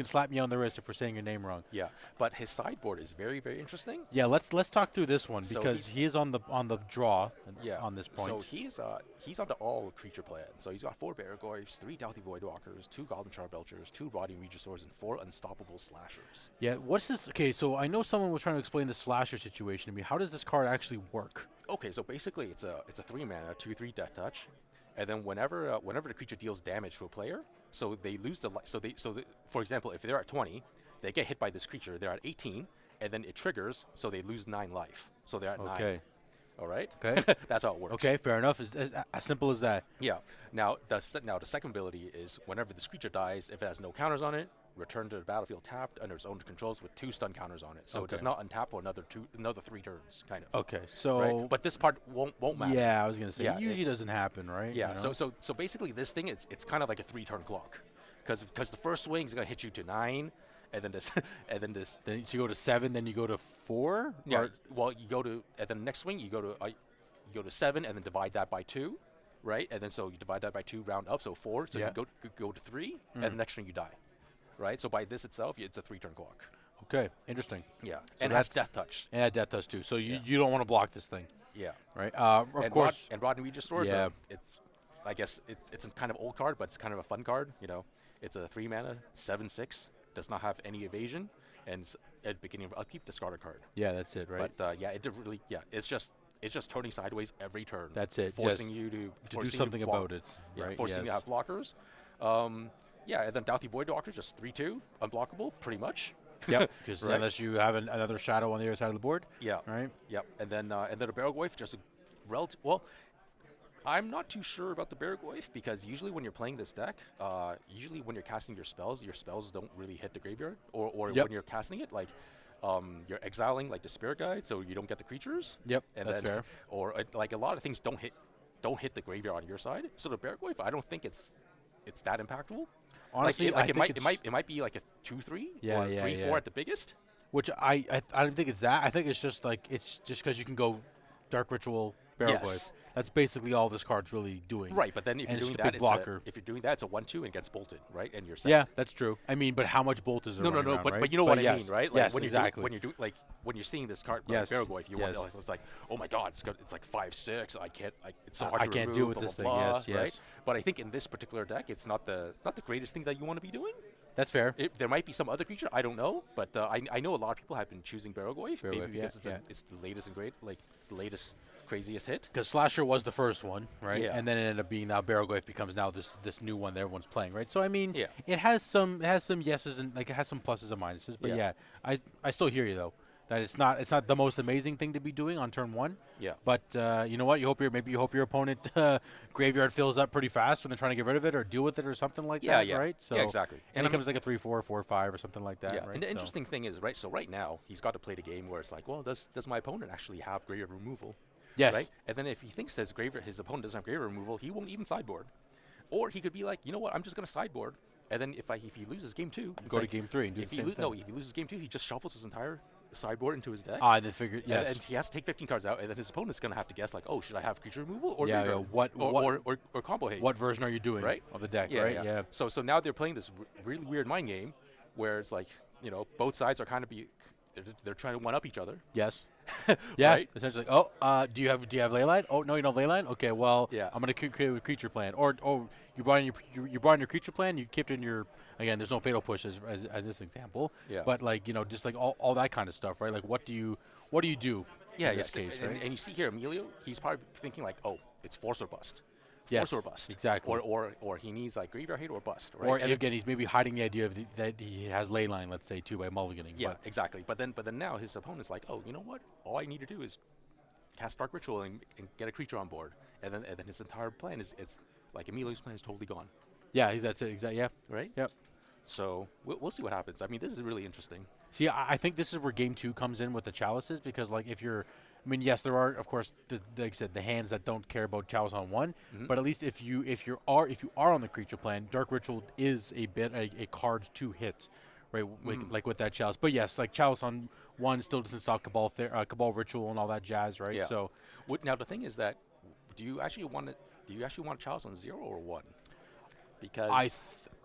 slap me on the wrist if we're saying your name wrong. Yeah, but his sideboard is very, very interesting. Yeah, let's talk through this one because he is on the draw. On this point. So he's onto all creature plan. So he's got 4 Barragoyfs, 3 Doughty Voidwalkers, 2 Goblin Charbelchers, 2 Rotting Regisaurs, and 4 Unstoppable Slashers. Yeah, what's this? Okay, so I know someone was trying to explain the slasher situation to me. How does this card actually work? Okay, so basically it's a 3 mana, 2/3 Death Touch. And then whenever the creature deals damage to a player, so they lose for example, if they're at 20, they get hit by this creature, they're at 18, and then it triggers, so they lose 9 life. So they're at 9. All right? Okay. That's how it works. Okay, fair enough. It's as simple as that. Yeah. Now the second ability is whenever this creature dies, if it has no counters on it, return to the battlefield tapped under its own controls with 2 stun counters on it. So it does not untap for another 3 turns, kind of. Okay, so right? But this part won't matter. Yeah, I was gonna say it usually doesn't happen, right? Yeah. You know? So basically, this thing it's kind of like a 3-turn clock, because the first swing is gonna hit you to 9, and then this Then you go to 7, then you go to 4. Yeah. Well, you go to and then the next swing you go to 7, and then divide that by 2, right? And then so you divide that by 2, round up, so 4. So you go to 3, and the next turn you die. Right, so by this itself, it's a 3-turn clock. Okay, interesting. Yeah, So and it has Death Touch. And Death Touch too. So you don't want to block this thing. Yeah. Right. Of course. And Rod and Regisaurs. Yeah. I guess it's a kind of old card, but it's kind of a fun card. You know, it's a 3 mana, 7/6, does not have any evasion, and at the beginning of upkeep, discard a card. Yeah, that's it, right? But it did really. Yeah, it's just turning sideways every turn. That's it. Forcing you to do something about it. Yeah, right? forcing you to have blockers. Yeah, and then Doughty Voidwalker, just 3/2, unblockable, pretty much. Yep, because unless you have another shadow on the other side of the board. Yeah. Right. Yep, and then a Barragoyf, just a relative. Well, I'm not too sure about the Barragoyf because usually when you're playing this deck, usually when you're casting your spells don't really hit the graveyard, or when you're casting it, like you're exiling like the Spirit Guide, so you don't get the creatures. Yep, and that's fair. Or like a lot of things don't hit the graveyard on your side. So the Barragoyf, I don't think it's that impactful. Honestly, it might be like a 2/3 or 3/4 at the biggest. Which I don't think it's that. I think it's just because you can go Dark Ritual Barragoyf. Yes. That's basically all this card's really doing. Right, but then if you're doing that, if you're doing that, it's a 1/2 and gets bolted, right? And you're set. Yeah, that's true. I mean, but how much bolt is there? No, around, but right? you know what I mean, right? Like yes, when exactly. When you're seeing this card, yes, Barragoyf, you want it's like, oh my God, it's like 5/6. It's so hard I to can't remove, deal with blah, this blah, thing. blah, Yes. Right? But I think in this particular deck, it's not the greatest thing that you want to be doing. That's fair. There might be some other creature, I don't know, but I know a lot of people have been choosing Barragoyf, maybe because it's the latest and the latest craziest hit. Because Slasher was the first one, right? Yeah. And then it ended up being now Barragoyf becomes now this new one that everyone's playing, right? So I mean, Yeah. it has some yeses and it has some pluses and minuses, but I still hear you though. that it's not the most amazing thing to be doing on turn 1. Yeah. But you know what? You hope your opponent graveyard fills up pretty fast when they're trying to get rid of it or deal with it or something like that, right? So yeah, exactly. And it comes like a 3/4, 4/5 or something like that, yeah. right? And the interesting thing is, right, so right now he's got to play the game where it's like, well, does my opponent actually have graveyard removal? Yes. Right? And then if he thinks his opponent doesn't have graveyard removal, he won't even sideboard. Or he could be like, you know what, I'm just going to sideboard. And then if he loses game 2, go to game 3 and do the same thing. No, if he loses game 2, he just shuffles his entire sideboard into his deck. And then figure, yes. And he has to take 15 cards out, and then his opponent's going to have to guess, like, oh, should I have creature removal or or combo hate? What version are you doing of the deck, right? Yeah. So now they're playing this really weird mind game where it's like, you know, both sides are kind of they're trying to one-up each other. Yes. Yeah. Right? Essentially, do you have leyline? Oh, no, you don't leyline? Okay, well, I'm going to create a creature plan. Or you brought in your creature plan, you kept in your, again, there's no fatal push as this example. Yeah. But like, you know, just like all that kind of stuff, right? Like what do you do in this case, right? And you see here, Emilio, he's probably thinking like, oh, it's force or bust. Yes, force or bust. Exactly. Or he needs like graveyard hate or bust. Right? Or again, he's maybe hiding the idea of that he has leyline, let's say, too, by mulliganing. Yeah, exactly. But then now his opponent's like, oh, you know what? All I need to do is cast Dark Ritual and get a creature on board, and then his entire plan is like Emilio's plan is totally gone. Yeah, that's it. Exactly. Yeah. Right. Yep. So we'll see what happens. I mean, this is really interesting. See, I think this is where game 2 comes in with the chalices, because like if you're, I mean, yes, there are of course like I said, the hands that don't care about chalice on 1, but at least if you are on the creature plan, Dark Ritual is a card to hit, right? Like with that chalice. But yes, like chalice on 1 still doesn't stop Cabal Ritual and all that jazz, right? Yeah. So now the thing is that do you actually want chalice on 0 or 1? Because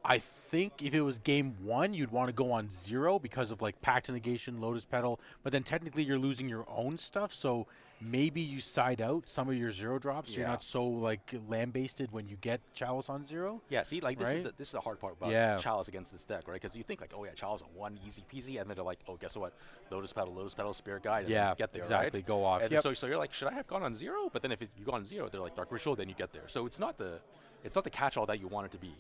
I think if it was game 1, you'd want to go on 0 because of like Pact Negation, Lotus Petal, but then technically you're losing your own stuff, so maybe you side out some of your 0 drops, so you're not so like lambasted when you get chalice on 0. Yeah, see, like this is the hard part about chalice against this deck, right? Because you think like, oh yeah, chalice on 1, easy peasy, and then they're like, oh, guess what? Lotus Petal, Spirit Guide, and then you get there, exactly, right? Go off. And so you're like, should I have gone on 0? But then if you go on 0, they're like Dark Ritual, then you get there. So it's not the catch-all that you want it to be.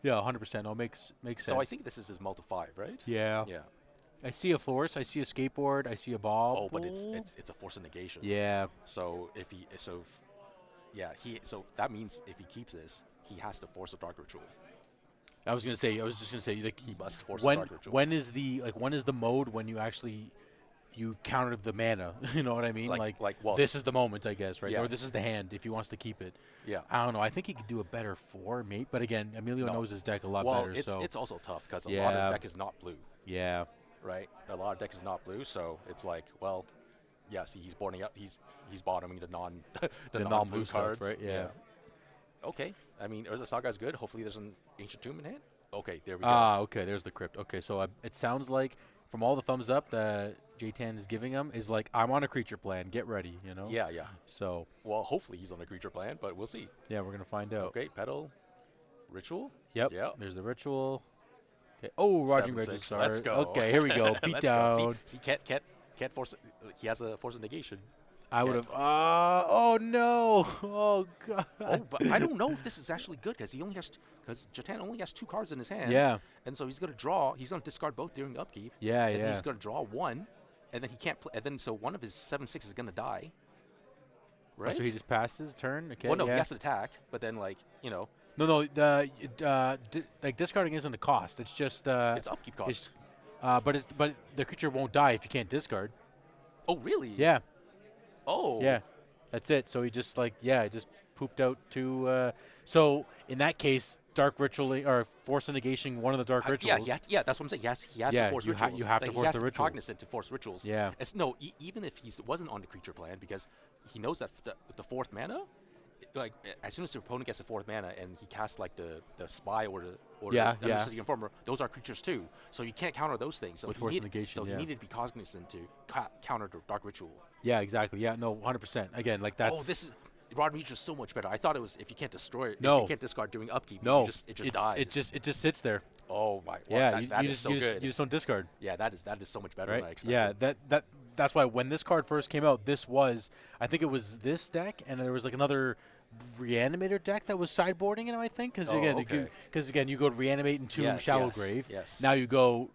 Yeah, 100%. No, makes sense. So I think this is his multi-5, right? Yeah. Yeah. I see a Florist, I see a Skateboard, I see a Ball. Oh, but it's a Force of Negation. Yeah. So that means if he keeps this, he has to force a Dark Ritual. I was just gonna say, like, he must force a Dark Ritual. When is the mode when you actually counter the mana? You know what I mean? Well, this is the moment, I guess, right? Yeah. Or this is the hand if he wants to keep it. Yeah. I don't know. I think he could do a better 4, mate. But again, Emilio knows his deck a lot better. Well, it's also tough because a lot of the deck is not blue. Yeah. Right. A lot of deck is not blue, so it's like, well, yeah. See, he's boarding up. He's bottoming the non-blue cards, stuff, right? Yeah. Okay. I mean, Urza Saga is good. Hopefully, there's an Ancient Tomb in hand. Okay, there we go. Okay. There's the crypt. Okay, so it sounds like from all the thumbs up that J-Tan is giving him is like, I'm on a creature plan. Get ready, you know? Yeah. So. Well, hopefully he's on a creature plan, but we'll see. Yeah, we're gonna find out. Okay, Petal, Ritual. Yep. Yeah. There's the Ritual. Okay. Oh, Roger Registrar. Let's go. Okay, here we go. Beat down. See, can't force. He has a Force of Negation. I would have. Oh no! Oh god! Oh, but I don't know if this is actually good because J-Tan only has 2 cards in his hand. Yeah. And so he's gonna draw. He's gonna discard both during upkeep. Yeah, and then he's gonna draw 1, and then he can't play. And then so one of his 7/6 is gonna die. Right. So he just passes turn. Okay. Well, no, he has to attack, but then No. Like discarding isn't a cost. It's just. It's upkeep cost. But the creature won't die if you can't discard. Oh really? Yeah. Oh. Yeah, that's it. So he just just pooped out 2. So in that case, Dark Ritual or Force of Negation one of the Dark Rituals. Yeah, that's what I'm saying. He has to force rituals. You have to force the ritual. Cognizant to force rituals. Yeah. Even if he wasn't on the creature plan, because he knows that the 4th mana, like as soon as the opponent gets the 4th mana and he casts like the Spy or the Necessity Informer, those are creatures too. So you can't counter those things. So with Force of Negation. So he needed to be cognizant to counter the Dark Ritual. Yeah, exactly. Yeah, no, 100%. Again, like that's. Oh, this is. Rod Reach is so much better. I thought it was if you can't destroy it. No. If you can't discard during upkeep. No. It just dies. It just sits there. Oh my. Yeah. That is so good. You just don't discard. Yeah, that is so much better right? than I expected. Yeah. That's why when this card first came out, I think it was this deck, and there was like another Reanimator deck that was sideboarding it, I think, because again, you go to Reanimate and Tomb, Shallow Grave. Yes. Now you go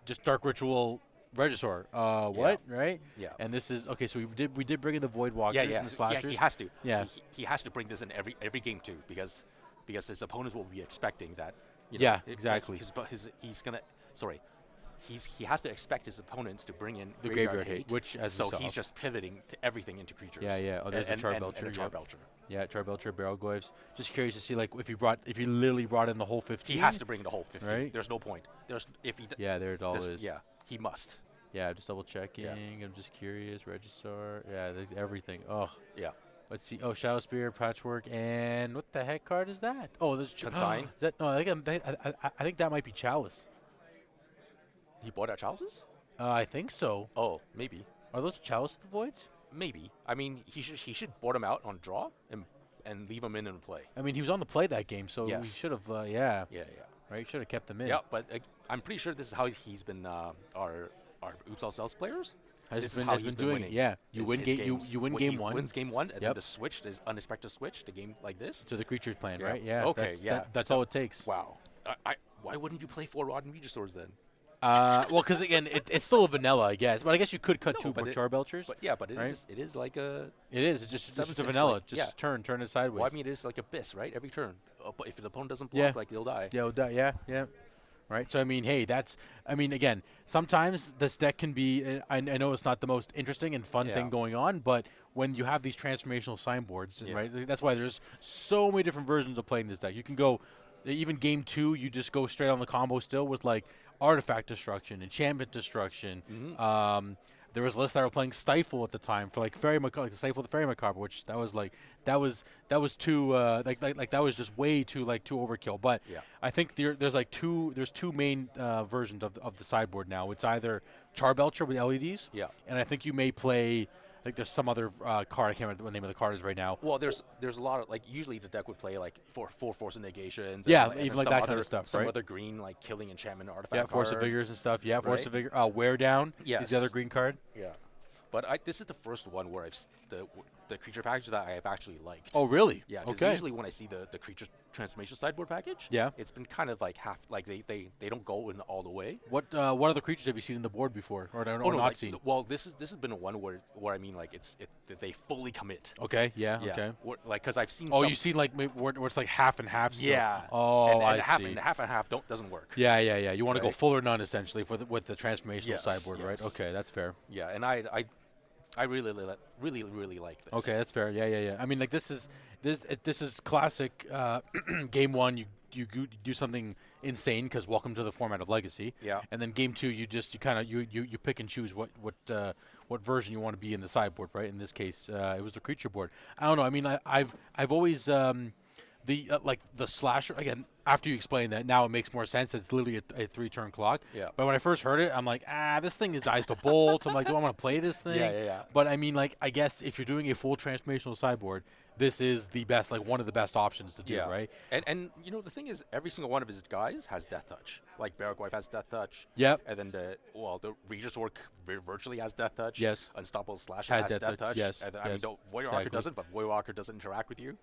just Dark Ritual Regisaur. What? Right? Yeah. And this is okay. So we did bring in the Void Walkers Yeah. and the Slashers. Yeah, he has to. Yeah. He has to bring this in every game too, because his opponents will be expecting that. You know, Yeah, exactly. He has to expect his opponents to bring in the graveyard hate, which he's just pivoting to everything into creatures. Yeah. Oh, there's a Charbelcher. And a Charbelcher. Yeah, Charbelcher, Barrel Glyphs. Just curious to see, like, if you literally brought in the whole 15. He has to bring the whole 15. Right? There's no point. Yeah, there it all is. Yeah, he must. Yeah, just double checking. Yeah. I'm just curious. Regisaur. Yeah, everything. Oh. Yeah. Let's see. Oh, Shadow Spear, Patchwork, and what the heck card is that? Oh, there's Consign. Is that no? I think that might be Chalice. He bought out Chalices? I think so. Oh, maybe. Are those Chalice of the Voids? Maybe. I mean, he should board him out on draw and leave him in play. I mean, he was on the play that game, so we should have. Yeah. Right. Should have kept him in. Yeah, but I'm pretty sure this is how he's been. Our Oops All Spells players. Has been doing it. Yeah. You win game. You win game one. Wins game one, and then the switch, this unexpected switch to game like this. To the creatures plan, right? Yeah. Okay. That's all it takes. Wow. Why wouldn't you play 4 Rotten Regisaurs then? Well, because again, it's still a vanilla, I guess. But I guess you could cut two Charbelchers. But it is like a. It is. It's just a vanilla. Like, just turn it sideways. Well, I mean, it is like Abyss, right? Every turn. But if the opponent doesn't block, like he'll die. Yeah, he'll die. Yeah. Right. So I mean, hey, again, sometimes this deck can be. I know it's not the most interesting and fun thing going on, but when you have these transformational signboards, right? That's why there's so many different versions of playing this deck. You can go. Even game 2, you just go straight on the combo still with like artifact destruction, enchantment destruction. Mm-hmm. There was lists that were playing Stifle at the time for like Fairy Macabre, like Stifle the Fairy Macabre, which that was too that was just way too overkill. But I think there's two main versions of the sideboard now. It's either Charbelcher with LEDs, and I think you may play. I think there's some other card. I can't remember what the name of the card is right now. Well, there's a lot of usually the deck would play like four Force of Negations. Even like that kind of stuff, some right? other green like killing enchantment artifact. Yeah, Force of Vigors and stuff. Yeah, Force of Vigor. Wear Down. Yes. Is the other green card. Yeah, but this is the first one where the creature package that I've actually liked. Oh, really? Yeah. Okay. Usually when I see the creature transformation sideboard package, it's been kind of like half. Like they don't go in all the way. What other creatures have you seen in the board before, or not seen? Well, this has been one where I mean like they fully commit. Okay. Yeah. Okay. Because I've seen. Oh, you've seen like where it's like half and half. Still. Yeah. Oh, and I half see. And half doesn't work. Yeah. You want to go full or none essentially with the transformational sideboard, right? Okay, that's fair. Yeah, and I really like this. Okay, that's fair. Yeah. I mean, like this is classic. Game 1, you do something insane because welcome to the format of Legacy. Yeah. And then game 2, you pick and choose what version you want to be in the sideboard, right? In this case, it was the creature board. I don't know. I mean, I've always the slasher again. After you explain that, now it makes more sense. It's literally a 3-turn clock. Yeah. But when I first heard it, I'm like, this thing is dies to bolt. I'm like, do I want to play this thing? Yeah. But I mean, like, I guess if you're doing a full transformational sideboard, this is the best, like one of the best options to do, right? And you know the thing is, every single one of his guys has Death Touch. Like Baragwife has Death Touch. Yep. And then the Regisaur virtually has Death Touch. Yes. Unstoppable Slasher has Death Touch. Yes. And then, I mean, Voidwalker doesn't, but Voidwalker doesn't interact with you.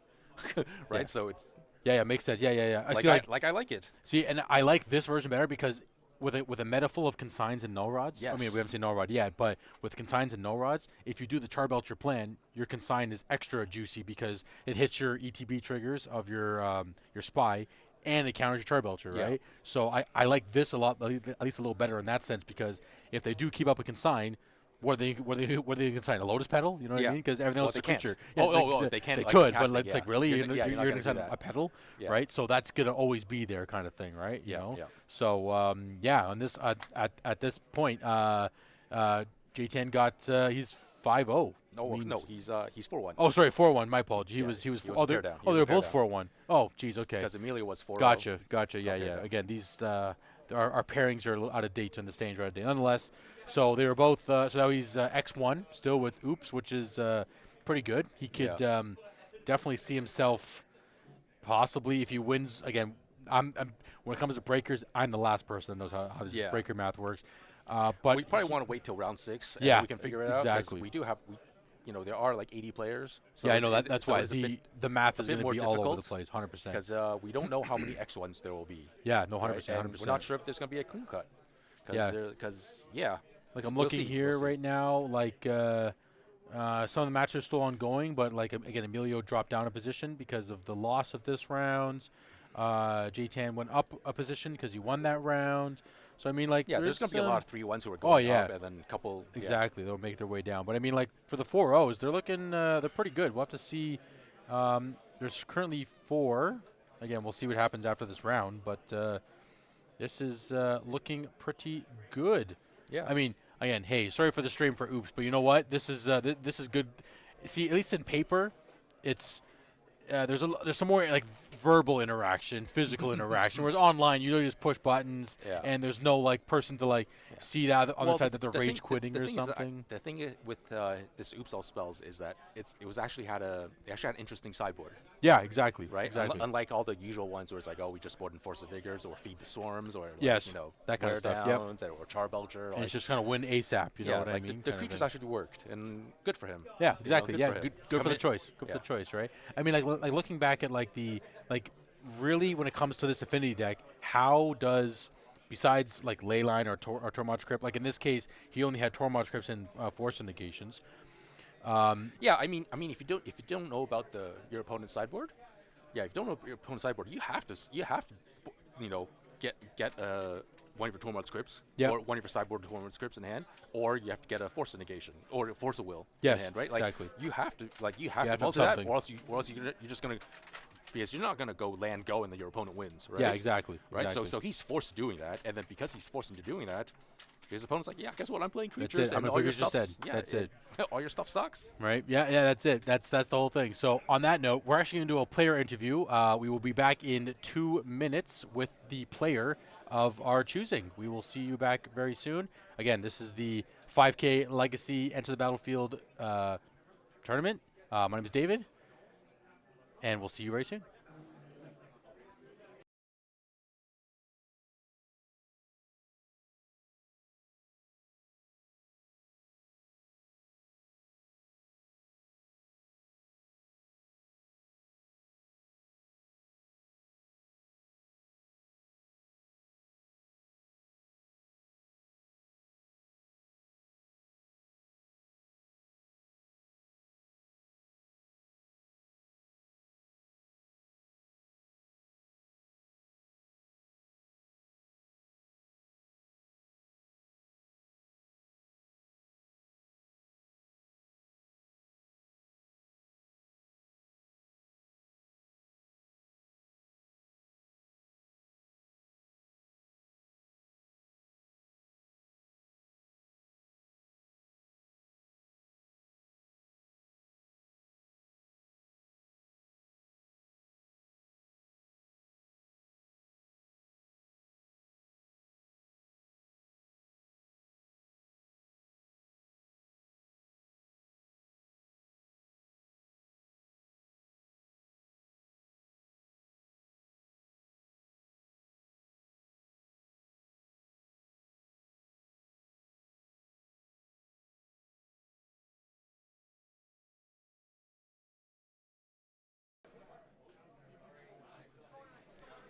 Right. Yeah. So it's. Yeah, makes sense. Yeah. I like it. See, and I like this version better because with a meta full of consigns and null rods. Yes. I mean, we haven't seen null rod yet, but with consigns and null rods, if you do the Charbelcher plan, your consign is extra juicy because it hits your ETB triggers of your spy, and it counters your Charbelcher, right? So I like this a lot, at least a little better in that sense, because if they do keep up a consign. What are they going to sign? A Lotus Petal? You know what I mean? Because everything else is a creature. They can. They like could, but it's like really, you're not going to sign a petal, right? So that's going to always be there, kind of thing, right? You know. Yeah. So on this at this point, JTN got he's 5-0. No, he's 4-1. Oh, sorry, 4-1. My apology. He was. They were both 4-1. Oh, geez. Okay. Because Amelia was 4-0. Gotcha. Yeah. Again, these our pairings are out of date on the stage right today. Nonetheless, so they were both. So now he's X1 still with Oops, which is pretty good. He could definitely see himself possibly if he wins again. I'm when it comes to breakers, I'm the last person that knows how this breaker math works. But we probably want to wait till round 6. And we can figure it out. Exactly. We do have. There are like 80 players. So I know that. That's why the math is going to be all over the place, 100%. Because we don't know how many X1s there will be. Yeah, no, 100%. We're not sure if there's going to be a clean cut. Because Like I'm looking here right now, like some of the matches are still ongoing, but like again, Emilio dropped down a position because of the loss of this round. J-Tan went up a position because he won that round. So I mean, like, there's going to be a lot of 3-1s who are going up, and then a couple. Exactly, they'll make their way down. But I mean, like for the 4-0s, they're looking, they're pretty good. We'll have to see. There's currently 4. Again, we'll see what happens after this round, but this is looking pretty good. Yeah. I mean, again, hey, sorry for the stream for oops, but you know what? This is this is good. See, at least in paper, it's. There's some more like verbal interaction, physical interaction. Whereas online, you just push buttons, and there's no like person to like see that on the side that they're rage quitting or something. The thing with this Oops All Spells is that it actually had an interesting sideboard. Yeah, exactly. Right. Exactly. Unlike all the usual ones where it's like, oh, we just board in Force of Vigors or Feed the Swarms or that kind of stuff. Or Charbelcher. And it's just kind of win ASAP. You know what I mean? The creatures actually worked, and good for him. Yeah, exactly. Good for the choice. Good for the choice, right? I mean, like looking back at really when it comes to this Affinity deck, how does, besides like Leyline or Tormod's Crypt, like in this case, he only had Tormod's Crypts and Force Indications. I mean, if you don't know about your opponent's sideboard, if you don't know your opponent's sideboard, you have to get one of your Tormod's Crypts or one of your sideboard Tormod's Crypts in hand, or you have to get a Force Negation or a Force of Will in hand, right? Like, exactly. You have to multi that, or else you're just gonna. Because you're not going to go land go and then your opponent wins, right? Yeah, exactly. Right. So he's forced to doing that, and then because he's forced into doing that, his opponent's like, guess what? I'm playing creatures. That's it. All your stuff. That's it. All your stuff sucks. Right. Yeah. That's it. That's the whole thing. So on that note, we're actually going to do a player interview. We will be back in 2 minutes with the player of our choosing. We will see you back very soon. Again, this is the 5K Legacy Enter the Battlefield tournament. My name is David. And we'll see you very soon.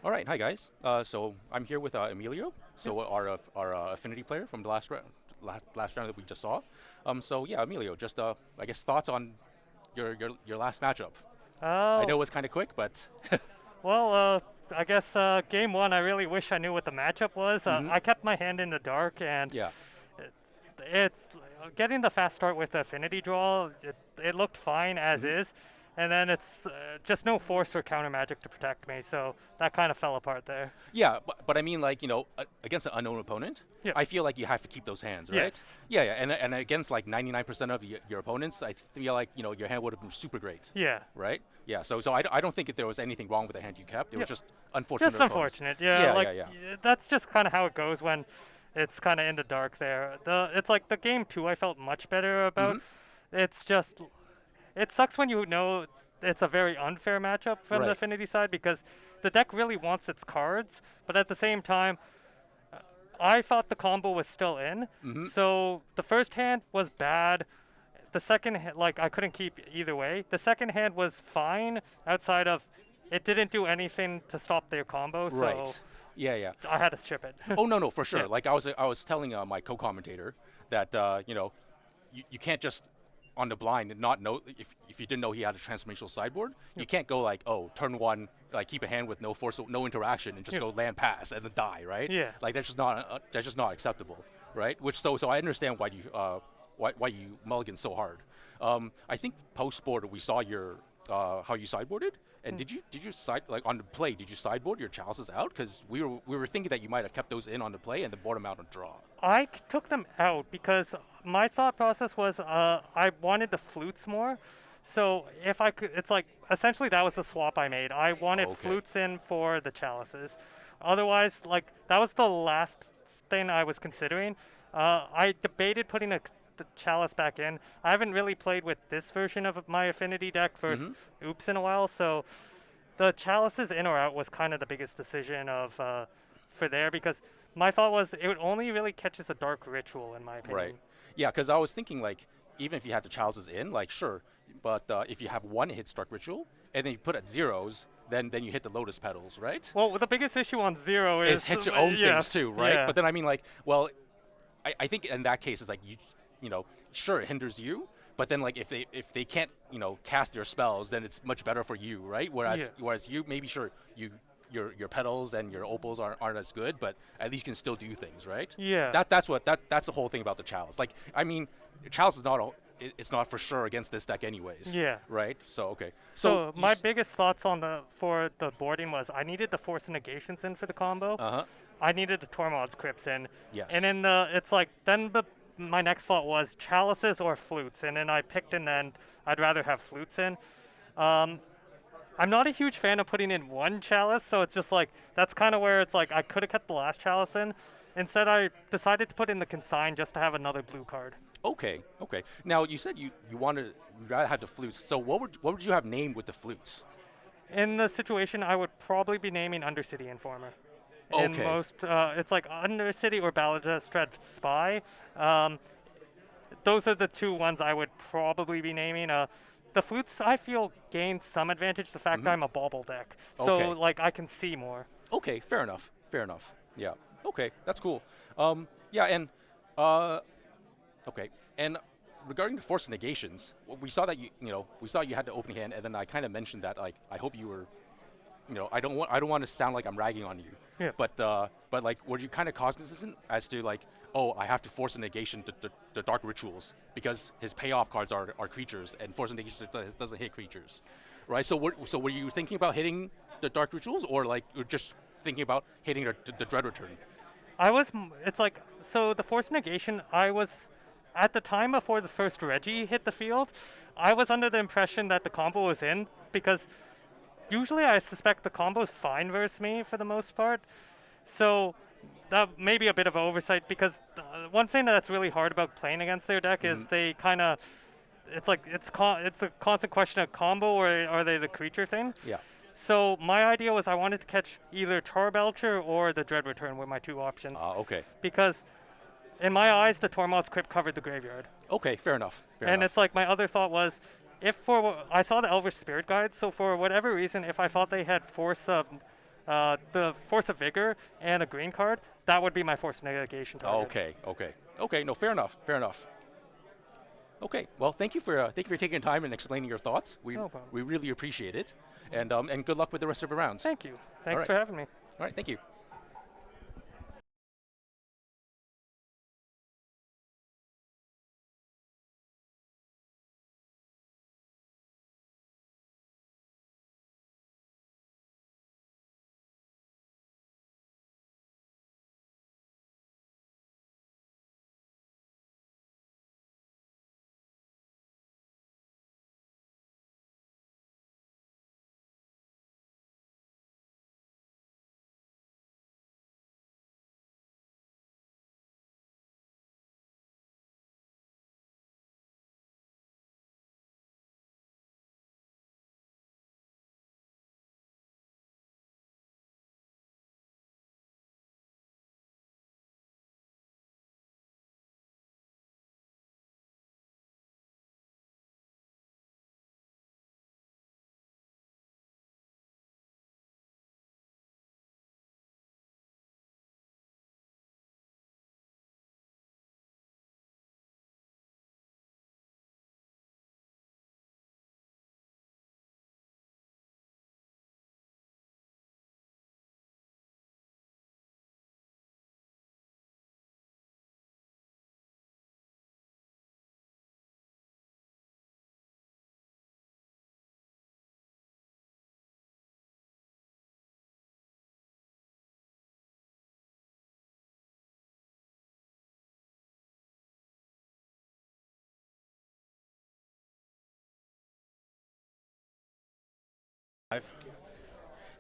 All right, hi guys. So I'm here with Emilio, so our Affinity player from the last round that we just saw. Emilio, just I guess thoughts on your last matchup. I know it was kind of quick, but well, I guess game 1, I really wish I knew what the matchup was. I kept my hand in the dark, and it's getting the fast start with the Affinity draw. It looked fine as is. And then it's just no force or counter magic to protect me, so that kind of fell apart there. Yeah, but I mean, like, against an unknown opponent, I feel like you have to keep those hands, right? Yes. Yeah, and against like 99% of your opponents, I feel like your hand would have been super great. Yeah. Right. Yeah. So I don't think if there was anything wrong with the hand you kept. It was just unfortunate. Just unfortunate. Yeah. That's just kind of how it goes when it's kind of in the dark there. It's like the game 2 I felt much better about. It's just. It sucks when you know it's a very unfair matchup from the Affinity side because the deck really wants its cards, but at the same time, I thought the combo was still in. So the first hand was bad. The second, I couldn't keep either way. The second hand was fine outside of it didn't do anything to stop their combo. Right. So yeah. I had to ship it. Oh no, for sure. Like I was telling my co-commentator that you know, you can't just on the blind and not know if you didn't know he had a transformational sideboard, you can't go like, oh, turn one, like keep a hand with no force, no interaction, and just go land pass and then die, right? Yeah. Like that's just not acceptable, right? Which so I understand why you mulligan so hard. I think post board we saw your how you sideboarded. And did you side like on the play? Did you sideboard your chalices out? Because we were thinking that you might have kept those in on the play and then bought them out on draw. I took them out because my thought process was I wanted the flutes more. So if I could, it's like essentially that was the swap I made. I wanted flutes in for the chalices. Otherwise, like that was the last thing I was considering. I debated putting the chalice back in. I haven't really played with this version of my Affinity deck versus Oops in a while, so the chalices in or out was kind of the biggest decision of for there, because my thought was it would only really catch as a dark ritual in my opinion. Right. Yeah, because I was thinking like even if you had the chalices in, like sure, but if you have one hit dark ritual and then you put at zeros, then you hit the lotus petals, right? Well, the biggest issue on zero is it hits your own things too, right? Yeah. But then I mean like, well, I think in that case it's like you know, sure it hinders you, but then like if they can't, you know, cast their spells, then it's much better for you, right? Whereas you maybe sure your petals and your opals aren't as good, but at least you can still do things, right? Yeah. That's the whole thing about the chalice. Like I mean, the chalice is it's not for sure against this deck anyways. Yeah. Right? So okay. So my biggest thoughts for the boarding was I needed the force negations in for the combo. I needed the Tormod's Crypts in. Yes. And then my next thought was chalices or flutes, and then I picked, and then I'd rather have flutes in. I'm not a huge fan of putting in one chalice, so it's just like that's kind of where it's like I could have kept the last chalice in. Instead, I decided to put in the consign just to have another blue card. Okay. Now you said you rather have the flutes. So what would you have named with the flutes? In the situation, I would probably be naming Undercity Informer. Okay. In most, it's like Undercity or Balastrad Spy. Those are the two ones I would probably be naming. The flutes, I feel, gain some advantage, the fact that I'm a bauble deck. So, like, I can see more. Okay, fair enough. Yeah. Okay, that's cool. Yeah, and okay, and regarding the force negations, we saw that you had the open hand, and then I kind of mentioned that like I hope you were, you know, I don't want to sound like I'm ragging on you. Yeah. But like, were you kind of cognizant as to like, oh, I have to force a negation the dark rituals because his payoff cards are creatures, and force a negation doesn't hit creatures, right? So were you thinking about hitting the dark rituals, or like you're just thinking about hitting the dread return? It's like, so the force negation, I was, at the time before the first Reggie hit the field, I was under the impression that the combo was in, because usually I suspect the combo's fine versus me for the most part. So that may be a bit of oversight, because one thing that's really hard about playing against their deck is they kind of, it's like, it's a constant question of combo, or are they the creature thing? Yeah. So my idea was I wanted to catch either Charbelcher or the Dread Return were my two options. Okay. Because in my eyes, the Tormod's Crypt covered the graveyard. Okay, fair enough. It's like my other thought was, I saw the Elvish Spirit Guide, so for whatever reason, if I thought they had the Force of Vigor and a green card, that would be my force negation target. Okay. No, fair enough. Okay. Well, thank you for taking time and explaining your thoughts. We really appreciate it, and good luck with the rest of your rounds. Thank you. Thanks for having me. All right. Thank you.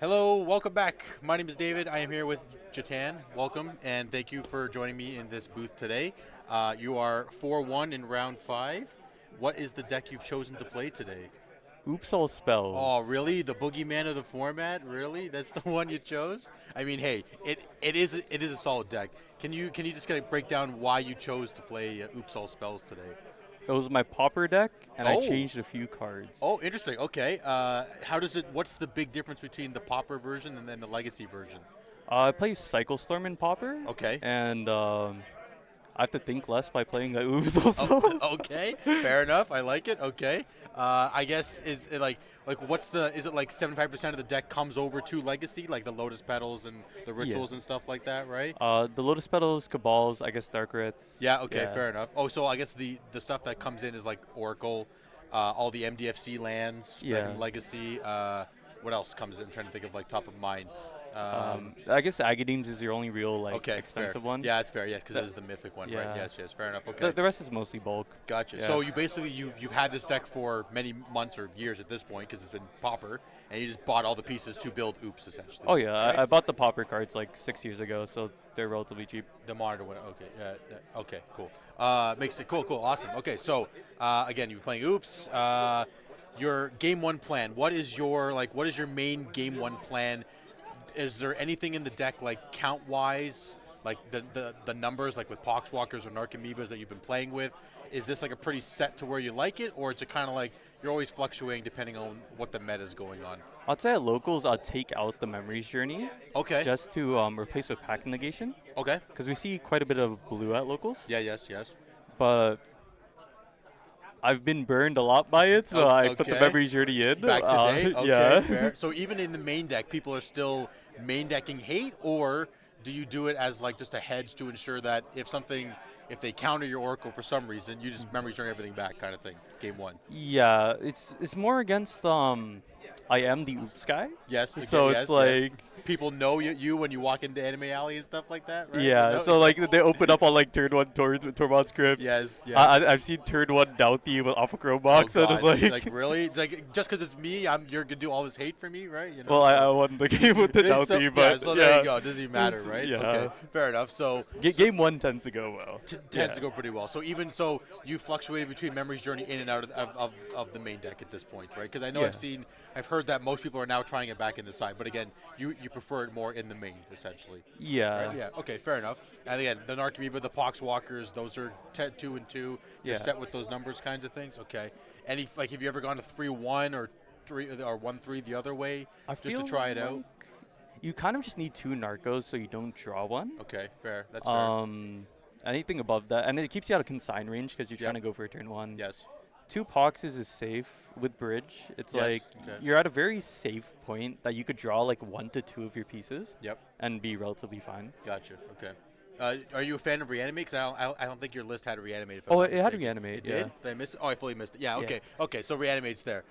Hello, welcome back. My name is David. I am here with Jatan. Welcome, and thank you for joining me in this booth today. You are 4-1 in round 5. What is the deck you've chosen to play today? Oops All Spells. Oh, really? The boogeyman of the format? Really? That's the one you chose? I mean, hey, it is a solid deck. Can you just kind of break down why you chose to play Oops All Spells today? It was my Pauper deck, and I changed a few cards. Oh, interesting. Okay. What's the big difference between the Pauper version and then the Legacy version? I play Cycle Storm in Pauper. Okay. And I have to think less by playing the Oops All Spells. Okay. Fair enough. I like it. Okay. I guess is it like is it like 75% of the deck comes over to Legacy, like the Lotus Petals and the rituals and stuff like that, right? The Lotus Petals, Cabals, I guess Dark Rits. Yeah, okay, fair enough. Oh, so I guess the stuff that comes in is like Oracle, all the MDFC lands, like Legacy. What else comes in? I'm trying to think of like top of mind. I guess Agadeem's is your only real expensive one. Yeah, that's fair. Yeah, because it is the mythic one, right? Yes, fair enough. Okay. The rest is mostly bulk. Gotcha. Yeah. So you've had this deck for many months or years at this point because it's been Pauper, and you just bought all the pieces to build Oops essentially. Oh yeah, right? I bought the Pauper cards like 6 years ago, so they're relatively cheap. The monitor one. Okay. Okay. Cool. Makes it cool. Awesome. Okay. So again, you're playing Oops. Your game 1 plan. What is your main game 1 plan? Is there anything in the deck like count-wise, like the numbers, like with Poxwalkers or Narcomoebas that you've been playing with? Is this like a pretty set to where you like it, or is it kind of like you're always fluctuating depending on what the meta is going on? I'd say at locals, I'll take out the Memories Journey. Okay. Just to replace with Pack Negation. Okay. Because we see quite a bit of blue at locals. Yeah. Yes. But I've been burned a lot by it, so I put the Memories Journey in. Back today? Okay, yeah. Fair. So even in the main deck, people are still main decking hate, or do you do it as like just a hedge to ensure that if they counter your Oracle for some reason, you just Memories Journey everything back kind of thing, game 1? Yeah, it's more against I am the Oops guy. Yes. So it's like people know you when you walk into Anime Alley and stuff like that, right? Yeah. So like they open up on like turn 1 Torns with Tormod script. Yes. I've seen turn 1 Doughty with Alpha Chrome box, oh, and it's like really? It's like just because it's me, you're gonna do all this hate for me, right? You know, well, I won the game with the Doughty, but so there you go. It doesn't even matter, right? Yeah. Okay. Fair enough. So game 1 tends to go well. Tends to go pretty well. So even so, you fluctuated between Memories Journey in and out of the main deck at this point, right? Because I know I've heard that most people are now trying it back in the side, but again, you prefer it more in the main, essentially. Yeah. Right? Yeah. Okay. Fair enough. And again, the Narcomoeba, the Poxwalkers, those are 2 and 2. You're set with those numbers, kinds of things. Okay. And have you ever gone to 3-1 or 1-3 the other way just to try it out? You kind of just need 2 Narcos so you don't draw one. Okay. Fair. That's fair. Anything above that, and it keeps you out of consign range because you're trying to go for a turn 1. Yes. 2 Poxes is safe with Bridge. It's you're at a very safe point that you could draw like 1 to 2 of your pieces. Yep. And be relatively fine. Gotcha. Okay. Are you a fan of Reanimate? Because I don't think your list had Reanimate. It had Reanimate. It did? Did I miss it? Oh, I fully missed it. Yeah. Okay. Yeah. Okay. So Reanimate's there.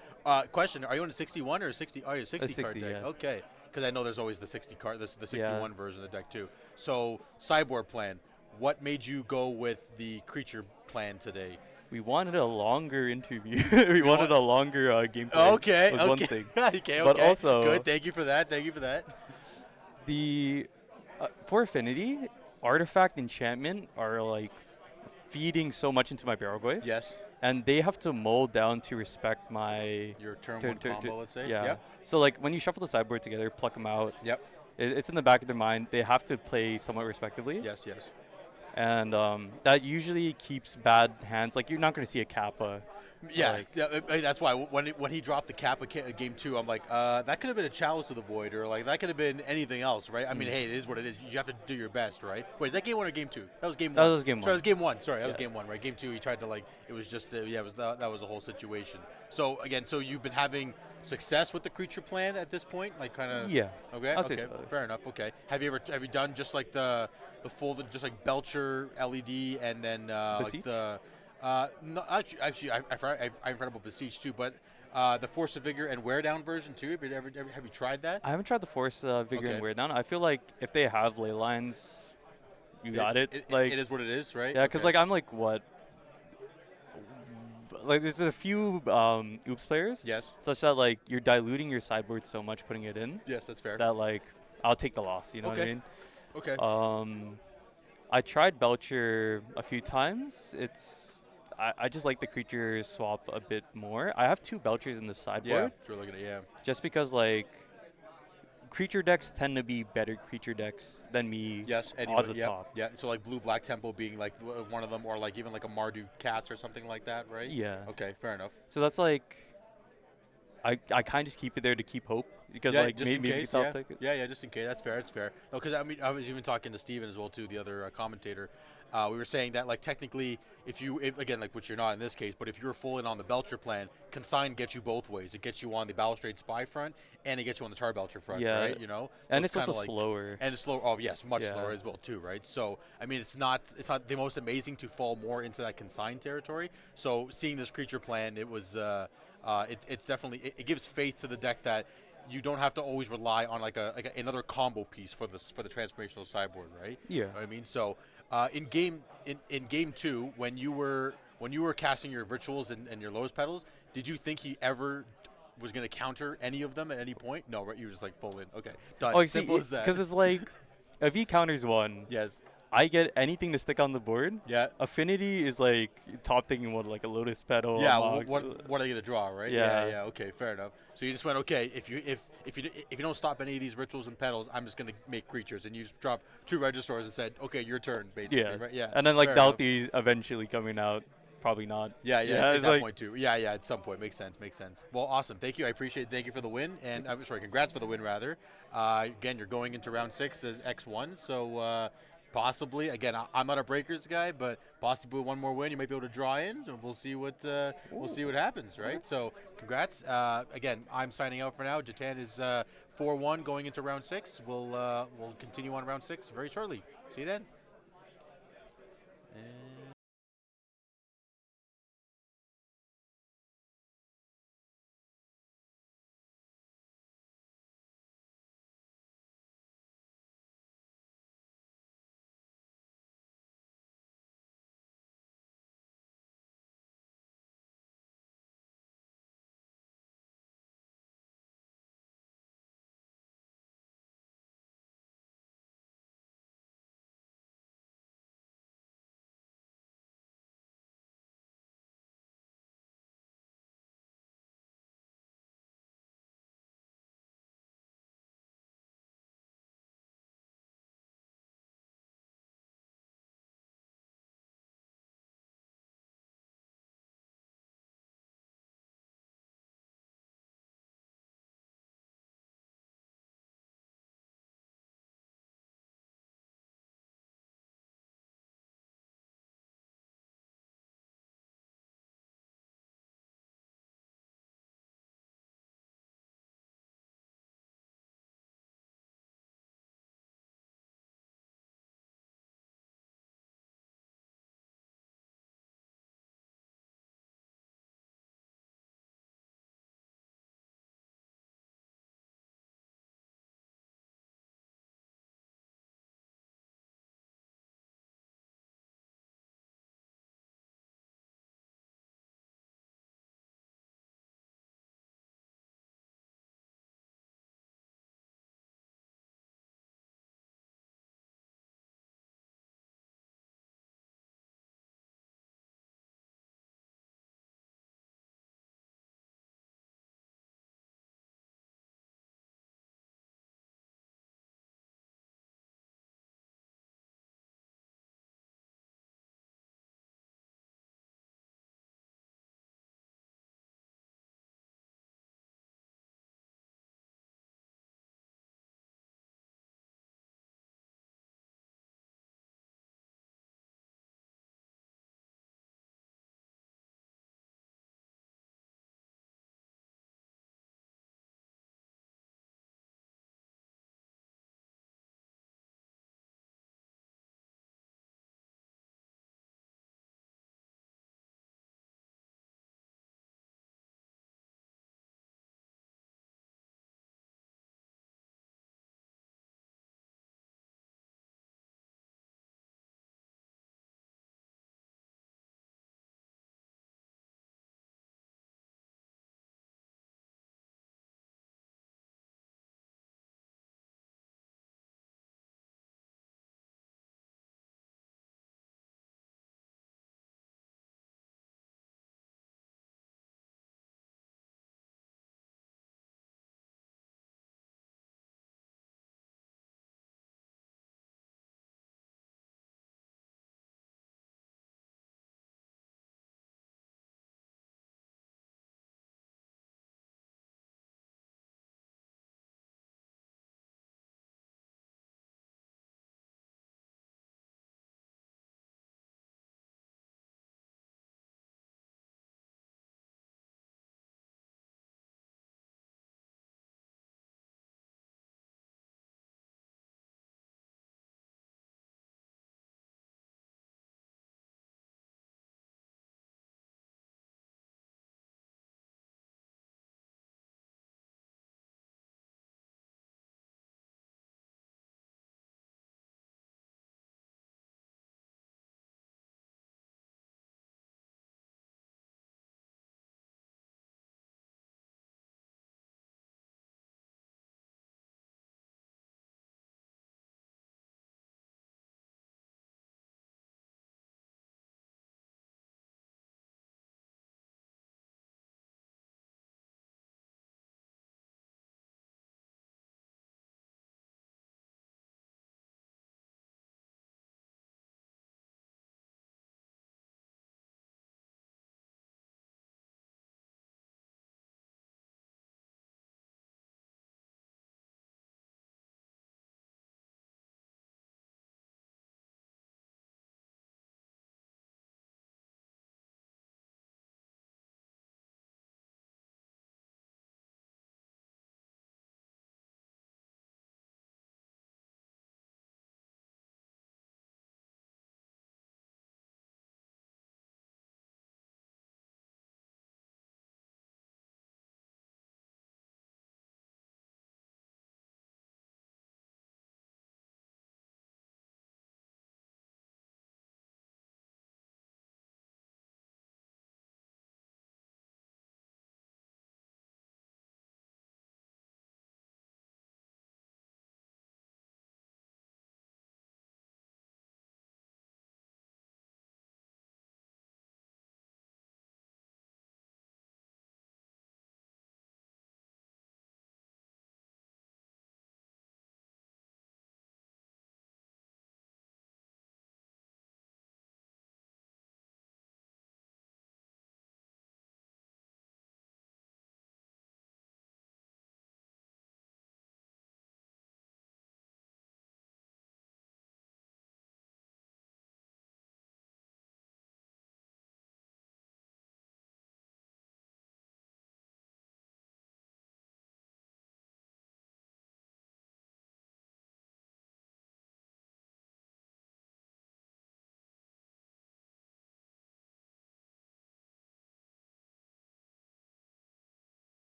Question: are you on a 61 or a 60? Oh, you're a 60 card deck. Yeah. Okay. Because I know there's always the 60 card. There's the 61 version of the deck too. So sideboard plan. What made you go with the creature plan today? We wanted a longer interview. we wanted a longer gameplay. Okay. Was one thing. okay. But also good. Thank you for that. The for Affinity, Artifact Enchantment are like feeding so much into my Barrelglaive. Yes. And they have to mold down to respect your turn 1 combo, let's say. Yeah. Yep. So like when you shuffle the sideboard together, pluck them out. Yep. It's in the back of their mind. They have to play somewhat respectively. Yes. And that usually keeps bad hands. Like, you're not going to see a Kappa. Yeah, that's why when he dropped the Kappa game 2, I'm like, that could have been a Chalice of the Void, or like that could have been anything else, right? I mean, hey, it is what it is. You have to do your best, right? Wait, is that game 1 or game 2? That was game 1. That was game 1. Sorry, that was game 1. Sorry, that was game 1, right? Game 2, he tried to it was just, that was a whole situation. So again, you've been having success with the creature plan at this point, like kind of. Yeah. Okay. I'd say so. Fair enough. Okay. Have you done just like the full, just like Belcher LED and then like the. No, actually, I've read about Besiege too, but the Force of Vigor and Wear Down version too. Have you tried that? I haven't tried the Force Vigor and Wear Down. I feel like if they have ley lines, you got it. It is what it is, right? Yeah, because like I'm like what, like there's a few oops players. Yes. Such that like you're diluting your sideboard so much putting it in. Yes, that's fair. That like I'll take the loss. You know what I mean? Okay. I tried Belcher a few times. I just like the creature swap a bit more. I have 2 Belchers in the sideboard. Yeah, sure, look at it, yeah. Just because like creature decks tend to be better creature decks than me. Yes, anyway, on the top. Yeah, so like blue-black tempo being like one of them, or like even like a Mardu Cats or something like that, right? Yeah. Okay, fair enough. So that's like, I kind of just keep it there to keep hope because like just maybe in case, yeah, just in case. That's fair. That's fair. No, because I mean I was even talking to Steven as well too, the other commentator. We were saying that like technically, if again like which you're not in this case, but if you're full in on the Belcher plan, Consign gets you both ways. It gets you on the Balustrade Spy front, and it gets you on the Tar Belcher front, right? You know, so and it's also like slower. And it's slower. Oh yes, much slower as well too, right? So I mean, it's not the most amazing to fall more into that Consign territory. So seeing this creature plan, it was it's definitely it gives faith to the deck that you don't have to always rely on like another combo piece for the transformational sideboard, right? Yeah. You know what I mean? So in game 2, when you were casting your rituals and your lowest petals, did you think he ever was going to counter any of them at any point? No, right? You were just like full in. Okay, done. Oh, simple as that. Because it's like, if he counters one, yes, I get anything to stick on the board. Yeah. Affinity is like top thinking what, like a lotus petal. Yeah. What are they gonna draw, right? Yeah. Okay, fair enough. So you just went, okay, if you don't stop any of these rituals and petals, I'm just gonna make creatures, and you just dropped 2 registrars and said, okay, your turn, basically. Yeah. Right? Yeah. And then like Dalthi eventually coming out. Probably not. Yeah, at that point too. Yeah, at some point. Makes sense. Well, awesome. Thank you. I appreciate it. Thank you for the win. And I'm sorry, congrats for the win, rather. Again, you're going into round 6 as X1, so possibly, again, I'm not a breakers guy, but possibly one more win, you might be able to draw in, and we'll see what happens, right? So, congrats. Again, I'm signing out for now. Jatan is 4-1 going into round 6. We'll continue on round 6 very shortly. See you then.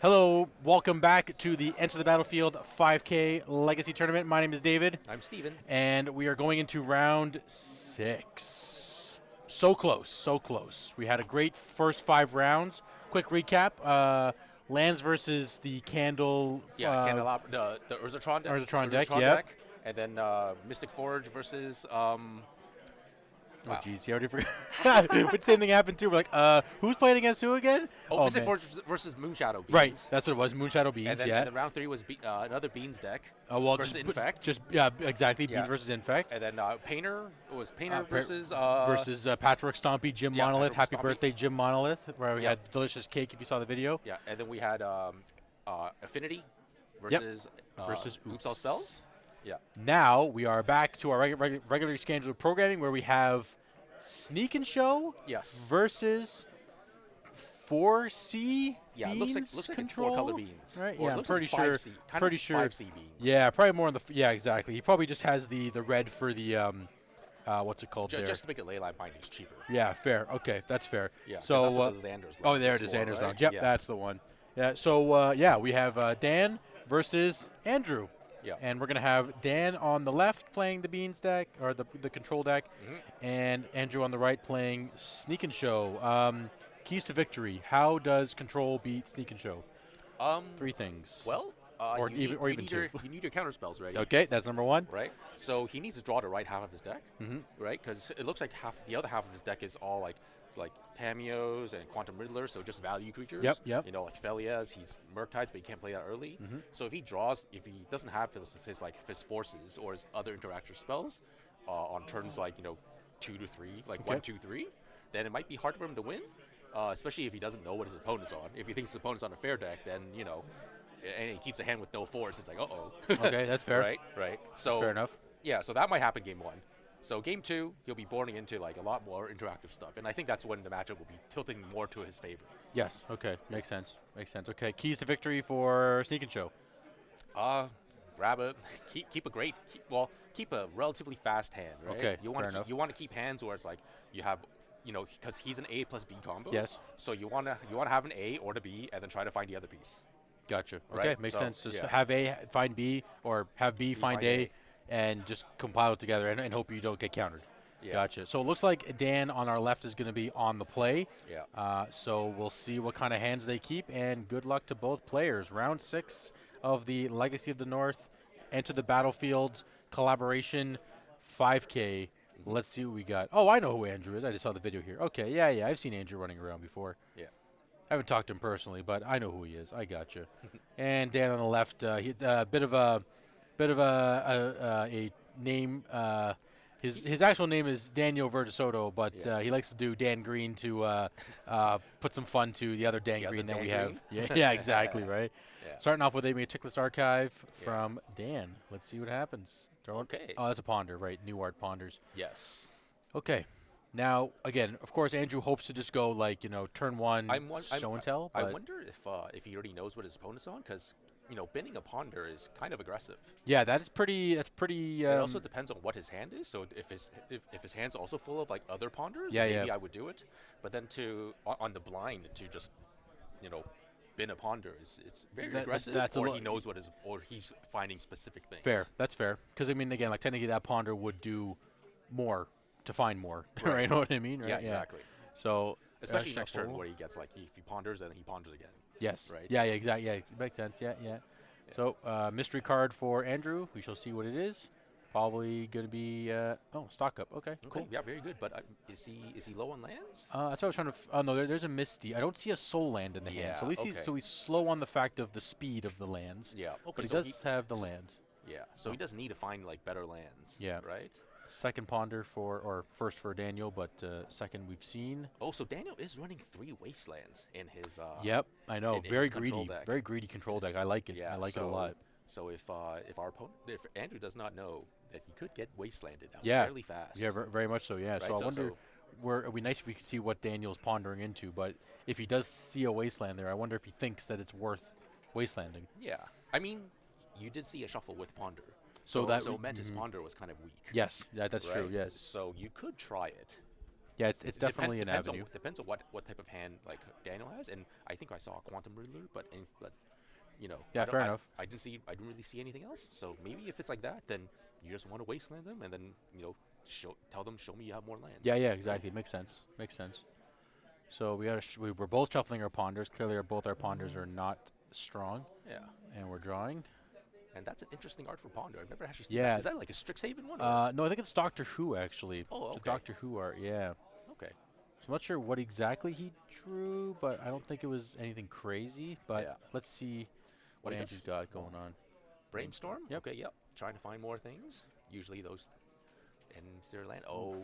Hello, welcome back to the Enter the Battlefield 5K Legacy Tournament. My name is David. I'm Steven. And we are going into round 6. So close, so close. We had a great first 5 rounds. Quick recap. Lands versus the Candle. Yeah, the Urza Tron deck. Urza Tron deck. And then Mystic Forge versus... Oh, geez, you already forgot. But same thing happened, too. We're like, who's playing against who again? Mystic Forge versus Moonshadow Beans. Right, that's what it was, Moonshadow Beans, and then round 3 was another Beans deck versus Infect. Exactly, Beans versus Infect. And then Painter versus... versus Patchwork Stompy, Jim Monolith. Happy birthday, Jim Monolith, where we had delicious cake if you saw the video. Yeah, and then we had Affinity versus Oops All Spells. Yeah. Now we are back to our regularly scheduled programming where we have Sneak and Show versus 4C beans looks like control. It's 4 color beans. Right? Or yeah, I'm pretty sure. 5C beans. Yeah, probably more on the. Yeah, exactly. He probably just has the red for the what's it called there? Just to make it ley line bindings cheaper. Yeah, fair. Okay, that's fair. Yeah. So that's what oh, there it is, Xander's Lounge. Yep, that's the one. Yeah. So we have Dan versus Andrew. Yeah. And we're going to have Dan on the left playing the Beans deck, or the control deck, and Andrew on the right playing Sneak and Show. Keys to victory. How does control beat Sneak and Show? 3 things. Well, or even 2. You need your counter spells ready. Okay, that's number 1. Right. So he needs to draw the right half of his deck, right? Because it looks like the other half of his deck is all like Tamios and Quantum Riddlers, so just value creatures. Yep. You know, like Felias, he's Murktides, but he can't play that early. So if he doesn't have his forces or his other interaction spells on turns 2 to 3, 1, 2, 3, then it might be hard for him to win. Especially if he doesn't know what his opponent's on. If he thinks his opponent's on a fair deck, then and he keeps a hand with no force, it's like uh-oh. Okay, that's fair. Right. So that's fair enough. Yeah, so that might happen game 1. So game 2, he'll be boarding into a lot more interactive stuff, and I think that's when the matchup will be tilting more to his favor. Yes. Okay. Makes sense. Okay. Keys to victory for Sneak and Show. Grab it. Keep a relatively fast hand. Right? Okay. You want to keep hands where it's like you have, because he's an A plus B combo. Yes. So you want to have an A or the B, and then try to find the other piece. Gotcha. Okay. Right? Makes sense. Just have A find B, or have B find A. And just compile it together and hope you don't get countered. Yeah. Gotcha. So it looks like Dan on our left is going to be on the play. Yeah. So we'll see what kind of hands they keep, and good luck to both players. Round 6 of the Legacy of the North Enter the Battlefield collaboration 5K. Let's see what we got. Oh, I know who Andrew is. I just saw the video here. Okay, yeah. I've seen Andrew running around before. Yeah. I haven't talked to him personally, but I know who he is. I gotcha. And Dan on the left, he's a bit of a name. His actual name is Daniel Verdesoto, but he likes to do Dan Green to put some fun to the other Dan Green that we have. Yeah, exactly, right? Yeah. Starting off with a meticulous archive from Dan. Let's see what happens. Okay. Oh, that's a ponder, right? New Art Ponders. Yes. Okay. Now, again, of course, Andrew hopes to just go turn 1, show and tell. I wonder if he already knows what his opponent's on, because binning a ponder is kind of aggressive. Yeah, that's pretty. It also depends on what his hand is. So if his hand's also full of other ponders, maybe I would do it. But then on the blind to just bin a ponder it's very aggressive. He knows or he's finding specific things. Fair, that's fair. Because again, technically that ponder would do more to find more. Right? You know what I mean? Right? Yeah, exactly. So especially next turn where he gets if he ponders and then he ponders again. Yes. Right. Yeah. Exactly. Yeah. It makes sense. Yeah. So mystery card for Andrew. We shall see what it is. Probably going to be stock up. Okay. Cool. Yeah. Very good. But is he low on lands? That's what I was trying to. Oh no, there's a Misty. I don't see a soul land in the hand. So at least he's slow on the fact of the speed of the lands. Yeah. Okay. But he does have the lands. Yeah. So he doesn't need to find better lands. Yeah. Right. Second ponder first for Daniel, but second we've seen. Oh, so Daniel is running 3 wastelands in his. Yep, I know. Very greedy control deck. I like it. Yeah, I like it a lot. So if Andrew does not know that he could get wastelanded out fairly fast. Yeah, very much so. Yeah. Right, so I wonder. It would be nice if we could see what Daniel's pondering into, but if he does see a wasteland there, I wonder if he thinks that it's worth wastelanding. Yeah, I mean, you did see a shuffle with ponder. So meant his ponder was kind of weak. Yes, that's true. Yes. So you could try it, Yeah, it's definitely an avenue. Depends on what type of hand like Daniel has, and I think I saw a Quantum Riddler, but you know. Yeah, fair enough. I didn't really see anything else. So maybe if it's like that, then you just want to wasteland them, and then tell them, show me you have more lands. Yeah, exactly. Makes sense. So we're both shuffling our ponders. Clearly, both our ponders are not strong. Yeah. And we're drawing. And that's an interesting art for Ponder. I've never actually seen that. Is that like a Strixhaven one? No, I think it's Doctor Who, actually. Oh, okay. The Doctor Who art, yeah. Okay. So I'm not sure what exactly he drew, but I don't think it was anything crazy. But let's see what Andrew's got going on. Brainstorm? Yep. Okay, yep. Trying to find more things. Usually those ends their land. Oh.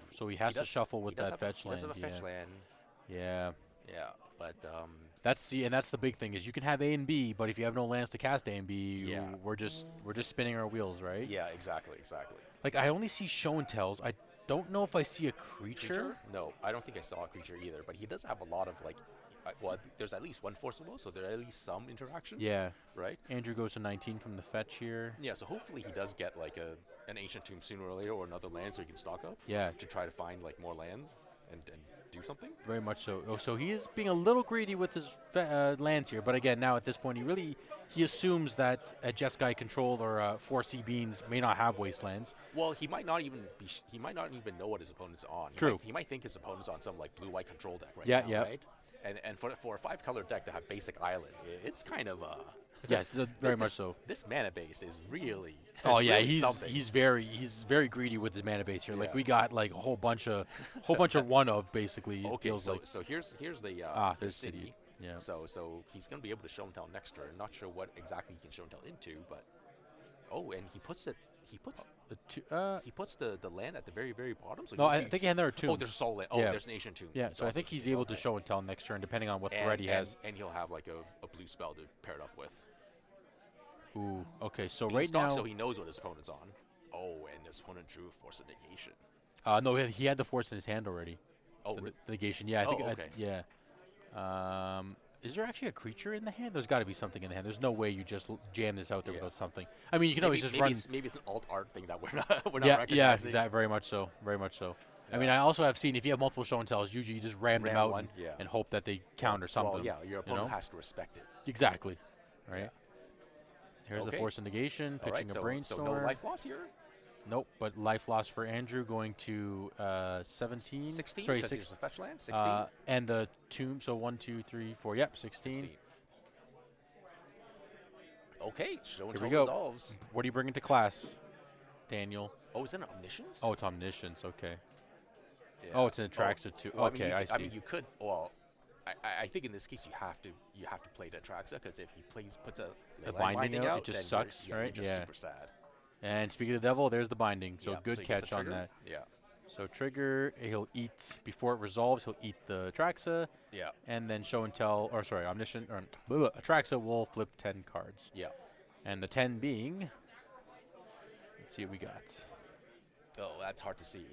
So he has to shuffle with that fetch land. He does have a fetch land. Yeah. Yeah, but that's the big thing is you can have A and B, but if you have no lands to cast A and B, we're just spinning our wheels, right? Yeah, exactly. Like I only see show and tells. I don't know if I see a creature. No, I don't think I saw a creature either. But he does have a lot of like, there's at least one force of will, so there's at least some interaction. Yeah. Right. Andrew goes to 19 from the fetch here. Yeah, so hopefully he does get like an ancient tomb sooner or later, or another land, so he can stock up. Yeah. To try to find like more lands and do something. Very much so. Oh, so he is being a little greedy with his lands here, but again, now at this point, he assumes that a Jeskai Control or 4C Beans may not have wastelands. Well, he might not even know what his opponent's on. True. He might think his opponent's on some like blue-white control deck right now. Yeah. Right? And for a 5-color deck to have basic island, it's kind of yes, very much so. This mana base is really. Oh yeah, really he's very greedy with his mana base here. Yeah. Like we got like a whole bunch of one of basically. It Okay, feels so like. so here's the there's city. Yeah. So he's gonna be able to show and tell next turn. Not sure what exactly he can show and tell into, but and he puts the land at the very, very bottom. So no, I think he had there too. Oh, there's a soul land. Oh, there's an ancient tomb. Yeah, so I think he's able to show and tell next turn, depending on what threat he has. And he'll have like a blue spell to pair it up with. Ooh, okay. So Being right now, so he knows what his opponent's on. Oh, and his opponent drew a Force of Negation. No, he had the force in his hand already. Oh, the negation. Yeah, I think. okay. Yeah. Is there actually a creature in the hand? There's got to be something in the hand. There's no way you just jam this out there without something. I mean, you can always just run. Maybe it's an alt art thing that we're not recognizing. Yeah, exactly. Very much so. Very much so. Yeah. I mean, I also have seen if you have multiple show and tells, usually you just ram them out and hope that they counter something. Well, yeah, your opponent has to respect it. Exactly. Right. Yeah. Here's the force of negation, pitching a brainstorm. So no life loss here? Nope, but life loss for Andrew going to 17. 16? Sorry, because 6. There's a fetch land? 16? And the tomb, so 1, 2, 3, 4. Yep, 16. Okay, show and Here we tell go. resolves. What are you bringing to class, Daniel? Oh, is that an Omniscience? Oh, it's Omniscience, okay. Yeah. Oh, it's an Atraxa too. Well, okay, I see. I mean, you could. Well, I think in this case you have to play the Atraxa, because if he puts a binding out, it just sucks, right? You're just super sad. And speaking of the devil, there's the binding. So good catch on that. Yeah. So trigger, he'll eat before it resolves. He'll eat the Atraxa. Yeah. And then show and tell, or sorry, Omniscient or Atraxa will flip 10 cards. Yeah. And the 10 being, let's see what we got. Oh, that's hard to see.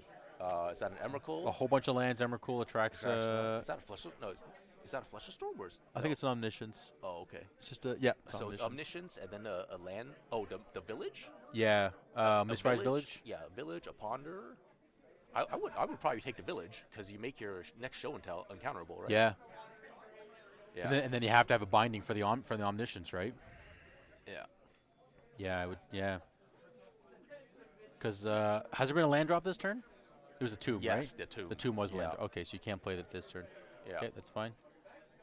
Is that an Emrakul? A whole bunch of lands, Emrakul, Atraxa. Is that a Flush? No, is that a Flush of Storm? I think it's an Omniscience. Oh, okay. It's just a So it's Omniscience and then a land. Oh, the village. Yeah. Misrise Village. Yeah, village, a ponder. I would probably take the village, because you make your next show and tell uncounterable, right? Yeah. Yeah. And then you have to have a binding for the Omniscience, right? Yeah. Yeah, I would. Yeah. Because has there been a land drop this turn? It was a tomb, right? Yes, the tomb. The tomb was land. Okay, so you can't play that this turn. Yeah. Okay, that's fine.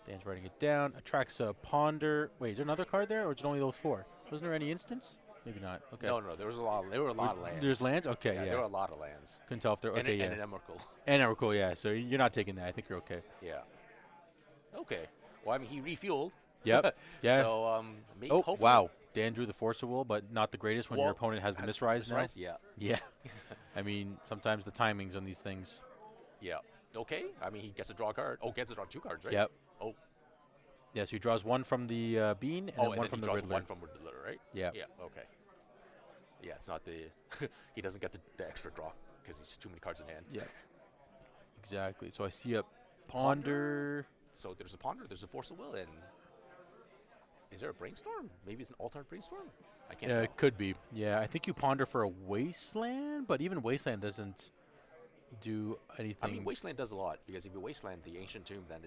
Dan's writing it down. Atraxa, Ponder. Wait, is there another card there, or is it only those 4? Wasn't there any instance? Maybe not. Okay. No, there were a lot of lands. There's lands? Okay, yeah. There were a lot of lands. Couldn't tell if there. Okay, and an Emrakul. And Emrakul, yeah. So you're not taking that. I think you're okay. Yeah. Okay. Well, I mean, he refueled. Yep. Yeah. So oh wow, Dan drew the Force of Will, but not the greatest when your opponent has the Misrise now. Yeah. Yeah. I mean, sometimes the timings on these things. Yeah. Okay. I mean, he gets to draw a card. Oh, gets to draw 2 cards, right? Yep. Oh. Yeah, so he draws 1 from the Bean and then one from the Riddler. 1 from Riddler, right? Yeah. Yeah. Okay. Yeah, it's not the he doesn't get the extra draw because he's too many cards in hand. Yeah. Exactly. So I see a Ponder. So there's a Ponder, there's a Force of Will, and is there a Brainstorm? Maybe it's an alternate Brainstorm? I can't tell. It could be. Yeah, I think you Ponder for a Wasteland, but even Wasteland doesn't do anything? I mean, Wasteland does a lot, because if you Wasteland the Ancient Tomb, then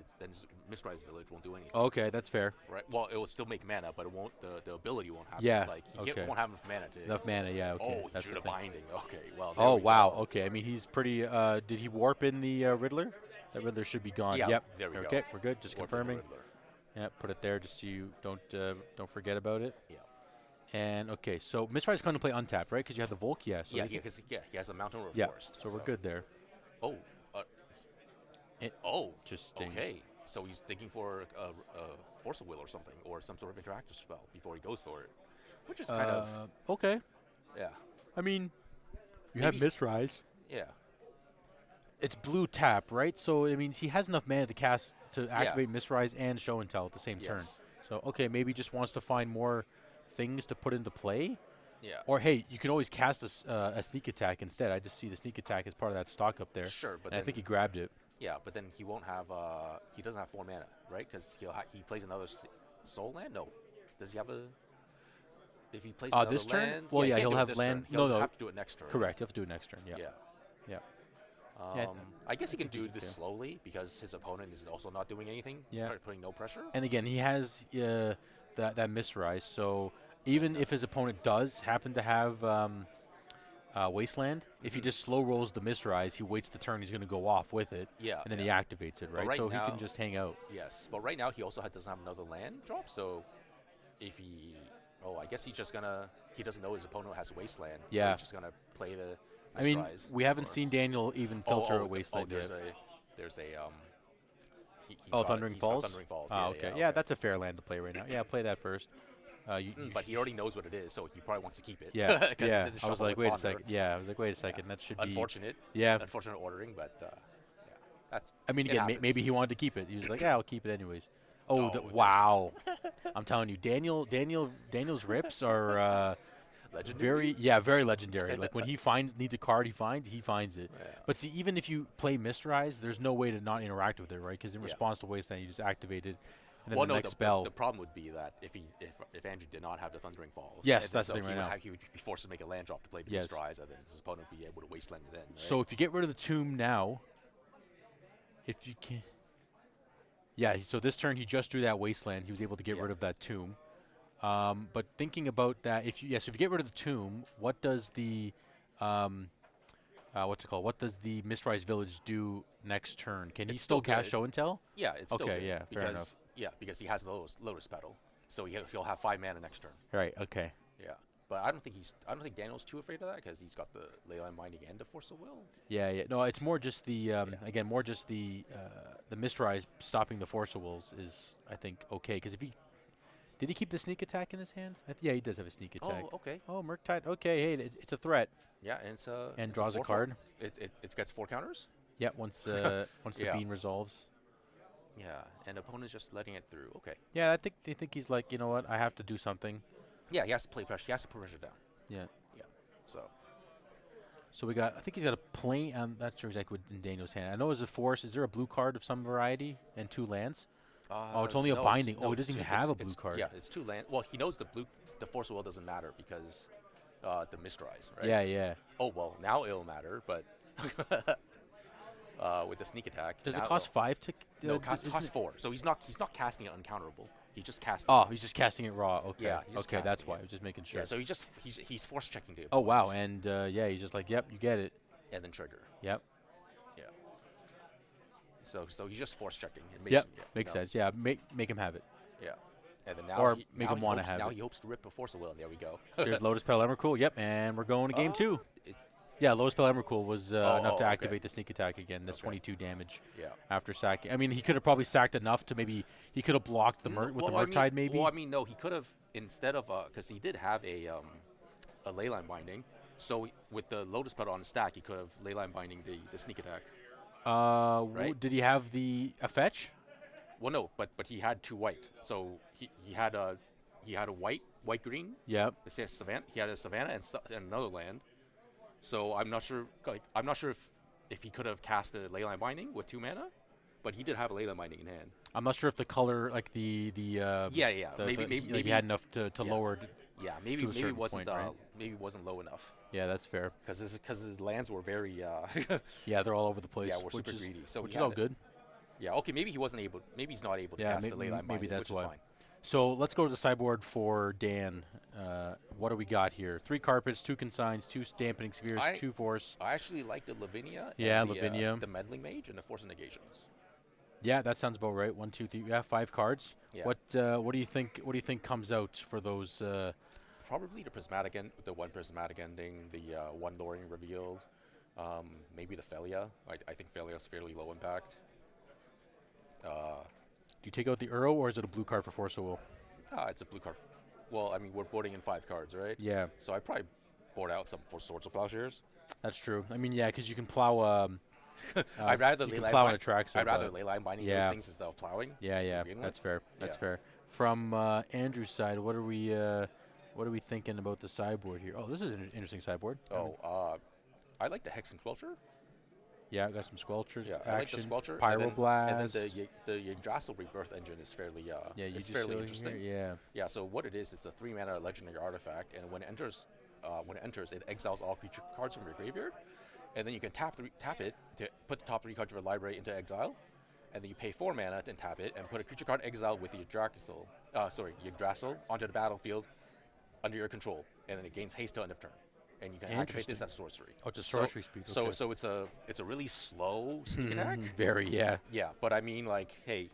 Mistrise Village won't do anything. Okay, that's fair. Right. Well, it will still make mana, but it won't. The ability won't have. Yeah. Like he won't have enough mana to. Enough mana, yeah. Okay. Oh, that's he drew the binding. Okay. Well. Oh wow. Okay. I mean, he's pretty. Did he warp in the Riddler? That Riddler should be gone. Yeah. Yep. There we go. Okay, we're good. Just Warp confirming. Riddler. Yeah. Put it there, just so you don't forget about it. Yeah. And okay, so Mistrise is going to play untapped, right? Because you have the Volk, yeah. So because he has a Mountain or a yeah. Forest. So we're good there. Oh. Interesting. Okay. So he's thinking for a Force of Will or something, or some sort of interactive spell before he goes for it, which is kind of okay. Yeah. I mean, you Maybe have Mistrise. Yeah. It's blue tap, right? So it means he has enough mana to activate Mistrise and Show and Tell at the same turn. So okay, maybe just wants to find more things to put into play. Yeah. Or hey, you can always cast a sneak attack instead. I just see the sneak attack as part of that stock up there. Sure, but I think he grabbed it. Yeah, but then he won't have. He doesn't have 4 mana, right? Because he plays another Soul Land. No, does he have a? If he plays another this land, turn? Well, yeah, he'll have land. He'll have to do it next turn. Correct. He'll have to do it next turn. Yeah. Yeah. Yeah. I guess he can do this slowly because his opponent is also not doing anything. Yeah. Putting no pressure. And again, he has that Mistrise. So even if his opponent does happen to have Wasteland, if he just slow rolls the Mistrise, he waits the turn he's going to go off with it. Yeah. And then he activates it, right? So now, he can just hang out. Yes, but right now he also doesn't have another land drop. So if he, I guess he's just gonna. He doesn't know his opponent has Wasteland. Yeah. So he's just gonna play the. I mean, we haven't seen Daniel even filter a Wasteland yet. There's a Thundering Falls? Thundering Falls. Oh, okay. Yeah, that's a fair land to play right now. Yeah, play that first. But he already knows what it is, so he probably wants to keep it. Yeah, yeah. I was like, wait a second. Yeah, I was like, wait a second. That should be unfortunate. Yeah, unfortunate ordering, but yeah, that's. I mean, again, maybe he wanted to keep it. He was like, yeah, I'll keep it anyways. Oh, wow! I'm telling you, Daniel's rips are legendary. very legendary. Like when he needs a card, he finds it. Yeah. But see, even if you play Mistrise, there's no way to not interact with it, right? Because in response to Wasteland, you just activate it. And then the next spell. The problem would be that if Andrew did not have the Thundering Falls, yes, that's the thing right now. He would be forced to make a land drop to play Mistrise, and then his opponent would be able to Wasteland it in. Right? So if you get rid of the Tomb now, if you can, so this turn he just drew that Wasteland. He was able to get rid of that Tomb. But thinking about that, if you get rid of the Tomb, what does the what's it called? What does the Mistrise Village do next turn? Can he still cast Show and Tell? Yeah, it's still good. Yeah, fair enough. Yeah, because he has the Lotus Petal, so he'll have 5 mana next turn. Right. Okay. Yeah, but I don't think Daniel's too afraid of that because he's got the Leyline Binding and the Force of Will. Yeah. No, it's more just the the Mistrise stopping the Force of Wills is I think okay because if he did he keep the sneak attack in his hand? Yeah, he does have a sneak attack. Oh, okay. Oh, Murktide. Okay, hey, it's a threat. Yeah, and it's draws a card. It gets 4 counters. Yeah, once the bean resolves. Yeah, and opponent's just letting it through. Okay. Yeah, they think he's like, you know what, I have to do something. Yeah, he has to play pressure. He has to put pressure down. Yeah. Yeah. So I think he's got a plane. I'm not sure exactly what's in Daniel's hand. I know it's a force. Is there a blue card of some variety and 2 lands? It's only a binding. He doesn't even have a blue card. Yeah, it's 2 land. Well, he knows the Force of Will doesn't matter because the Mistrise, right? Yeah. Oh well, now it'll matter, but with the sneak attack. Does it cost 5 to? No, it costs 4. So he's not casting it uncounterable. He just casting. Oh, he's just casting it raw. Okay. Yeah. Okay, that's why. I was just making sure. Yeah. So he's force checking it. Oh wow, and he's just like, yep, you get it. And then trigger. Yep. Yeah. So he's just force checking. Makes sense. Yeah, make him have it. Yeah. And then now make him want to have it. Now he hopes to rip a Force of Will, and there we go. There's Lotus Petal Emrakul. Yep, and we're going to game 2. Yeah, Lotus Petal Emrakul was enough to activate the sneak attack again. That's 22 damage after sacking. I mean, he could have probably sacked enough to maybe he could have blocked the Murktide maybe. Well, I mean, no, he could have instead of because he did have a Leyline Binding. So with the Lotus Petal on the stack, he could have Leyline Binding the sneak attack. Right? Did he have a fetch? Well, no, but he had 2 white. So he had a white green. Yep. It says Savannah. He had a Savannah and another land. So I'm not sure. I'm not sure if he could have cast a Leyline Binding with 2 mana, but he did have a Leyline Binding in hand. I'm not sure if the color, like maybe he had enough to lower. Yeah, maybe it wasn't point, right? maybe it wasn't low enough. Yeah, that's fair. Because his lands were very yeah, they're all over the place. Yeah, we're super greedy. So which is all good. Yeah, okay, maybe he wasn't able. Maybe he's not able to cast the leyline. Maybe that's which why. Is fine. So let's go to the sideboard for Dan. What do we got here? 3 carpets, 2 consigns, 2 dampening spheres, 2 force. I actually like the Lavinia. Yeah, and Lavinia. The meddling mage and the force of negations. Yeah, that sounds about right. 1, 2, 3. Yeah, 5 cards. Yeah. What do you think? What do you think comes out for those? Probably the 1 prismatic ending, the 1 lowering revealed, maybe the Felia. I think Felia's fairly low impact. Do you take out the Uro, or is it a blue card for Force of Will? It's a blue card. Well, I mean, we're boarding in 5 cards, right? Yeah. So I probably board out some for Swords of Plowshares. That's true. I mean, yeah, because you can plow. I'd rather plow in a track. I'd rather leyline binding those things instead of plowing. Yeah, that's fair. That's fair. From Andrew's side, what are we thinking about the sideboard here? Oh, this is an interesting sideboard. I like the Hex and Squelcher. Yeah, I got some Squelchers. Yeah, action, I like the Squelcher. Pyroblast. And then the Yggdrasil Rebirth engine is fairly fairly interesting. Here, Yeah, so what it is, it's a 3-mana legendary artifact, and when it enters, it exiles all creature cards from your graveyard, and then you can tap it to put the top 3 cards of your library into exile, and then you pay 4 mana to tap it and put a creature card exiled with the Yggdrasil onto the battlefield under your control, and then it gains haste till end of turn. And you can activate this as sorcery. Oh, it's a sorcery speed. So it's a really slow sneak attack. Very, yeah. Yeah, but I mean, like, hey,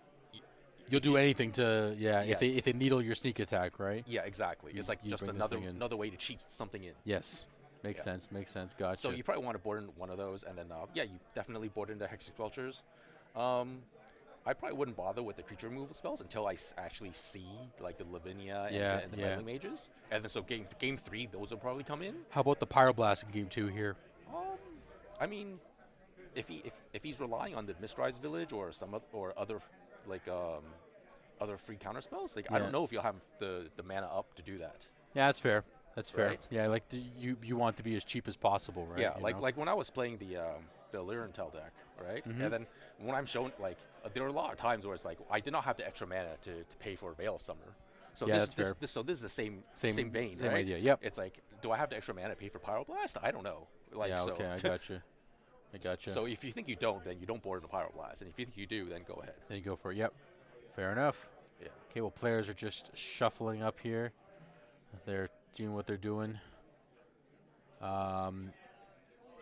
you'll do anything to if they needle your sneak attack, right? Yeah, exactly. It's like just another way to cheat something in. Yes, makes sense. Gotcha. So you probably want to board in one of those, and then you definitely board into Hex Squelchers. I probably wouldn't bother with the creature removal spells until I actually see like the Lavinia and the meddling mages, and then so game 3 those will probably come in. How about the Pyroblast in game 2 here? I mean, if he's relying on the Mistrise Village or other free counter spells, like I don't know if you'll have the mana up to do that. Yeah, that's fair. That's fair. Right? Yeah, like you want to be as cheap as possible, right? Yeah, like when I was playing the Alluren and Omni-tell deck, right? Mm-hmm. And then when I'm shown, like, there are a lot of times where it's like I did not have the extra mana to pay for Veil of Summer. So this is the same vein, same right? idea. Yep. It's like, do I have the extra mana to pay for Pyroblast? I don't know. Like, yeah. Okay, I got you. So if you think you don't, then you don't board into Pyroblast, and if you think you do, then go ahead. Then you go for it. Yep. Fair enough. Yeah. Okay. Well, players are just shuffling up here. They're seeing what they're doing.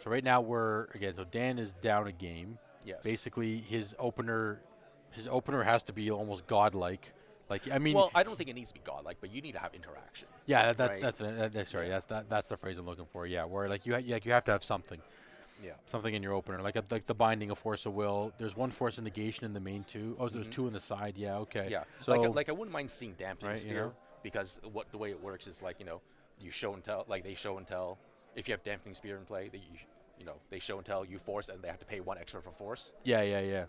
So right now so Dan is down a game. Yes. Basically, his opener has to be almost godlike. Like, I mean, well, I don't think it needs to be godlike, but you need to have interaction. Yeah, that's the phrase I'm looking for. Yeah, where like you have to have something. Yeah. Something in your opener, like the binding of Force of Will. There's 1 Force of Negation in the main 2. Oh, there's 2 in the side. Yeah. Okay. Yeah. So like I wouldn't mind seeing Dampening Sphere, you know? because the way it works is like, you show and tell, like they show and tell. If you have Dampening Spear in play, they show and tell, you force, and they have to pay 1 extra for force. Yeah.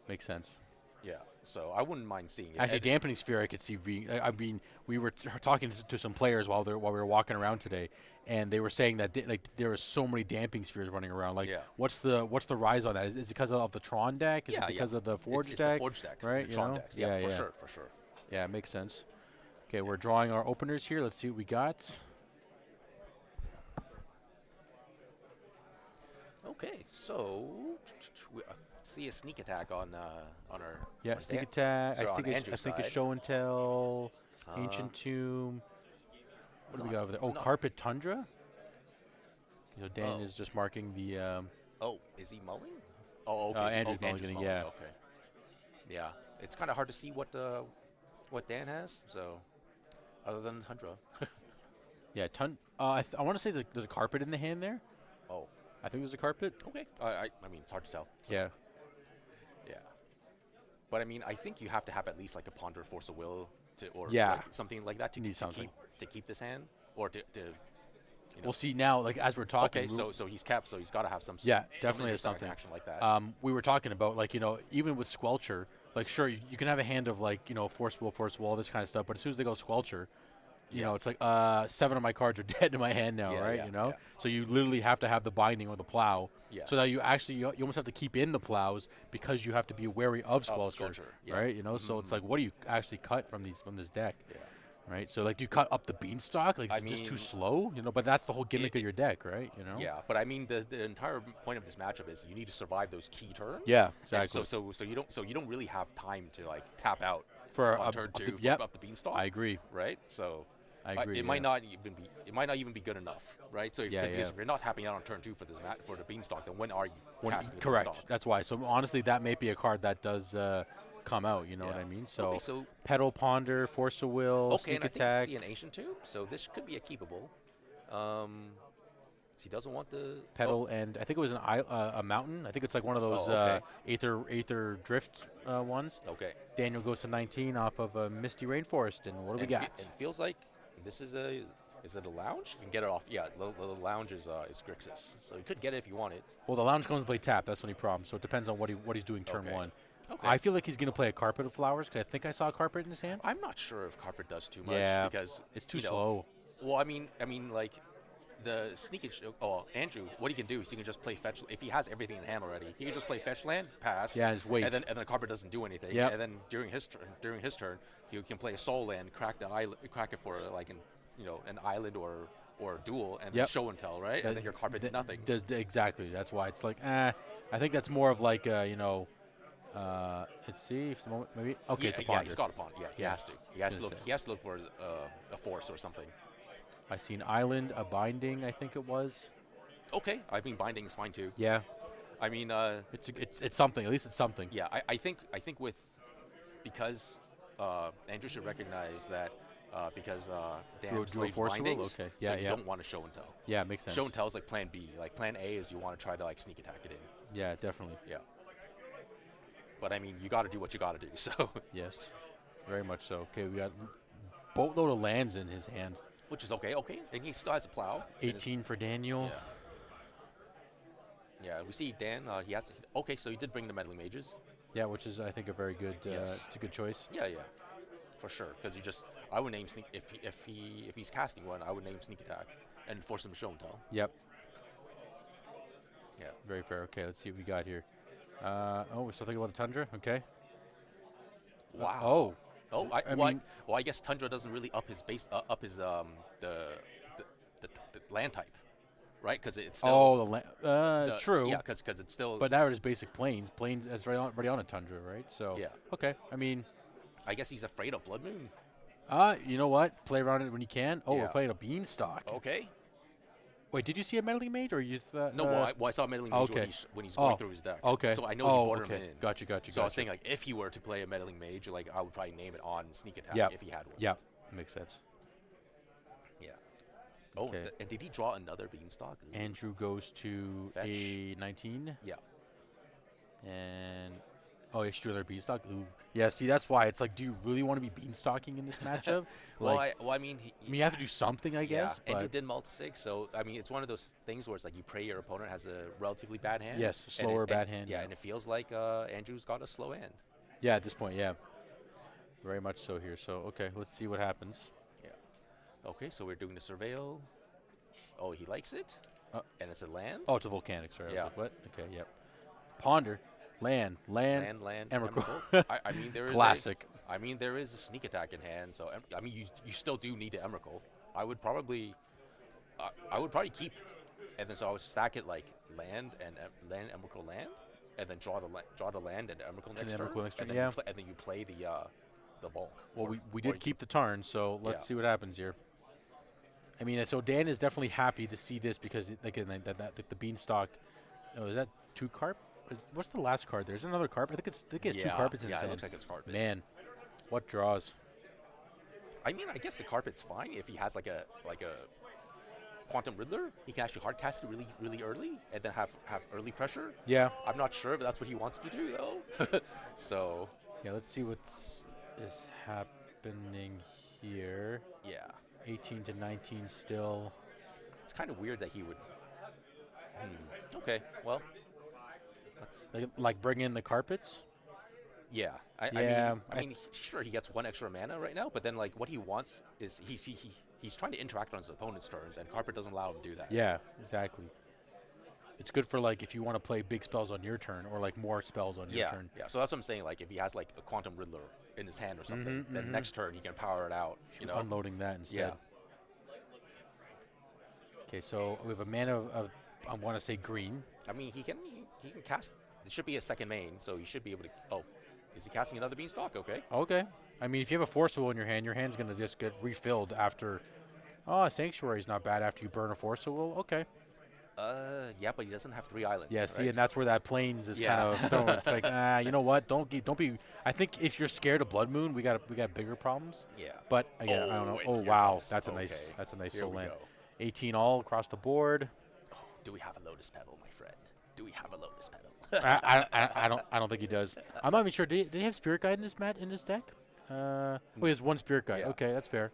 Makes sense. Yeah, so I wouldn't mind seeing it. Actually, Dampening Sphere, I could see. I mean, we were talking to some players while we were walking around today, and they were saying that there are so many Dampening Spheres running around. Like, what's the rise on that? Is it because of the Tron deck? Is it because of the Forge deck? It's the Forge deck, right? The Tron decks. Yeah, for sure. Yeah, it makes sense. Okay, we're drawing our openers here. Let's see what we got. Okay, so we see a sneak attack on our sneak attack. So I think it's show and tell, ancient tomb. What do we got over there? Oh, carpet tundra. So Dan is just marking the. Is he mulling? Oh, okay. Andrew's mulliganing. Yeah. Okay. Yeah, it's kind of hard to see what Dan has. So, other than tundra. Yeah, I want to say there's a carpet in the hand there. Oh. I think there's a carpet. Okay. I mean, it's hard to tell. So. Yeah. But I mean, I think you have to have at least like a Ponder Force of Will or something like that to keep this hand, or to We'll see now, like as we're talking. Okay, so he's capped, so he's got to have some. Yeah, definitely has something action like that. We were talking about like even with Squelcher, like sure you can have a hand of like Force Will, this kind of stuff, but as soon as they go Squelcher. It's like 7 of my cards are dead in my hand now, right? So you literally have to have the binding or the plow. Yes. So that you almost have to keep in the plows because you have to be wary of Squelcher, right? So it's like, what do you actually cut from this deck? Right, so like, do you cut up the beanstalk? Like, is it just too slow? You know, but that's the whole gimmick of your deck, right? You know. Yeah, but I mean, the entire point of this matchup is you need to survive those key turns. Yeah, exactly. So you don't really have time to like tap out for on turn 2 up the beanstalk. I agree. Right. So I agree. It might not even be good enough. Right. So if you're not tapping out on turn 2 for this for the beanstalk, then when are you casting the correct. beanstalk? That's why. So honestly, that may be a card that does. Come out, you know what I mean? So, okay, so Pedal, Ponder, Force of Will, Sneak and I Attack. think I see an Ancient too, so this could be a keepable. He doesn't want the Pedal, and I think it was a mountain. I think it's like one of those Aether Drift ones. Okay. Daniel goes to 19 off of a Misty Rainforest, and what do we got? It feels like this is a. Is it a lounge? You can get it off. Yeah, the lounge is Grixis, so you could get it if you want it. Well, the lounge comes to play tap. That's the only problem. So it depends on what he's doing turn 1. Okay. I feel like he's going to play a Carpet of Flowers because I think I saw a Carpet in his hand. I'm not sure if Carpet does too much because it's too slow. Well, I mean, like the sneakage. Oh, Andrew, what he can do is he can just play fetch. If he has everything in hand already, he can just play fetch land, pass. Yeah, just wait. And then Carpet doesn't do anything. Yep. And then during his turn, he can play a soul land, crack it for like an island or a duel, and then show and tell, right? And then your Carpet did nothing. Exactly. That's why it's like, I think that's more of like let's see if maybe so Ponder. He's got a Ponder. Yeah, he has to. He has to look for a force or something. I see an island, a binding. I think it was. Okay, I mean binding is fine too. Yeah, I mean it's something. At least it's something. Yeah, I think because Andrew should recognize that because Dan played bindings, okay. So you don't want to show and tell. Yeah, makes sense. Show and tell is like Plan B. Like Plan A is you want to try to like sneak attack it in. Yeah, definitely. Yeah. But I mean, you got to do what you got to do. So yes, very much so. Okay, we got boatload of lands in his hand, which is okay. Okay, and he still has a plow. 18 for Daniel. Yeah, we see Dan. He has. Okay, so he did bring the meddling mages. Yeah, which is I think a very good. It's a good choice. Yeah, for sure. Because I would name sneak if he's casting one, I would name sneak attack and force him to show and tell. Yep. Yeah. Very fair. Okay, let's see what we got here. We're still thinking about the Tundra. Okay. Wow. I guess Tundra doesn't really up his base, the land type, right? Because it's still. The land. True. Yeah, because it's still. But that is basic plains. Plains is already on a Tundra, right? So. Yeah. Okay. I mean. I guess he's afraid of Blood Moon. You know what? Play around it when you can. Oh, we're playing a Beanstalk. Okay. Wait, did you see a meddling mage, or you thought? No, I saw a meddling mage when he's going through his deck. Okay. So I know he brought him in. Gotcha. So I was saying, like, if he were to play a meddling mage, like, I would probably name it on sneak attack if he had one. Yeah, makes sense. Yeah. Oh, and did he draw another Beanstalk? Andrew goes to Fetch. a 19. Yeah. And he should do another Beanstalk. Ooh. Yeah. See, that's why it's like, do you really want to be Beanstalking in this matchup? I mean, you have to do something, I guess. Yeah, Andrew did multi-sig, so I mean, it's one of those things where it's like you pray your opponent has a relatively bad hand. Yes, slower bad hand. Yeah, and it feels like Andrew's got a slow hand. Yeah, at this point, yeah. Very much so here. So, okay, let's see what happens. Yeah. Okay, so we're doing the surveil. Oh, he likes it? And it's a land? Oh, it's a volcanic, sorry. Yeah. I was like, what? Okay, yep. Ponder. Land, Emrakul. I mean, there is classic. There is a sneak attack in hand, so I mean, you still do need the Emrakul. I would probably keep, and then so I would stack it like land, Emrakul land, and then draw the land and Emrakul next turn. And then you play the bulk. Well, we did keep the turn, so let's see what happens here. I mean, so Dan is definitely happy to see this because the Beanstalk. Oh, is that 2 carp? What's the last card? There's another carp. I think it's 2 carpets in his hand. It looks like it's carpet. Man, what draws? I mean, I guess the carpet's fine if he has like a Quantum Riddler. He can actually hard cast it really, really early and then have early pressure. Yeah. I'm not sure if that's what he wants to do though. So. Yeah, let's see what's happening here. Yeah. 18 to 19 still. It's kind of weird that he would. Okay. Well. Like bring in the carpets? Yeah. I mean, sure, he gets 1 extra mana right now, but then like what he wants is he's trying to interact on his opponent's turns, and carpet doesn't allow him to do that. Yeah, exactly. It's good for like if you want to play big spells on your turn or like more spells on your turn. Yeah, so that's what I'm saying. Like if he has like a Quantum Riddler in his hand or something, then next turn he can power it out. You know, unloading that instead. Okay, so we have a mana of I want to say green. I mean, he can cast. It should be a second main, so he should be able to. Oh, is he casting another Beanstalk? Okay. Okay. I mean, if you have a Force of Will in your hand, your hand's gonna just get refilled after. Oh, Sanctuary's not bad after you burn a Force of Will. Okay. Yeah, but he doesn't have 3 islands. Yeah, see, and that's where that Plains is kind of thrown. It's like, you know what? Don't be. I think if you're scared of Blood Moon, we got bigger problems. Yeah. But again, I don't know. Oh wow, that's a nice soul land. 18 all across the board. Oh, do we have a Lotus Petal, my friend? Do we have a Lotus Petal? I don't think he does. I'm not even sure. Did he have Spirit Guide in this deck? He has 1 Spirit Guide. Yeah. Okay, that's fair.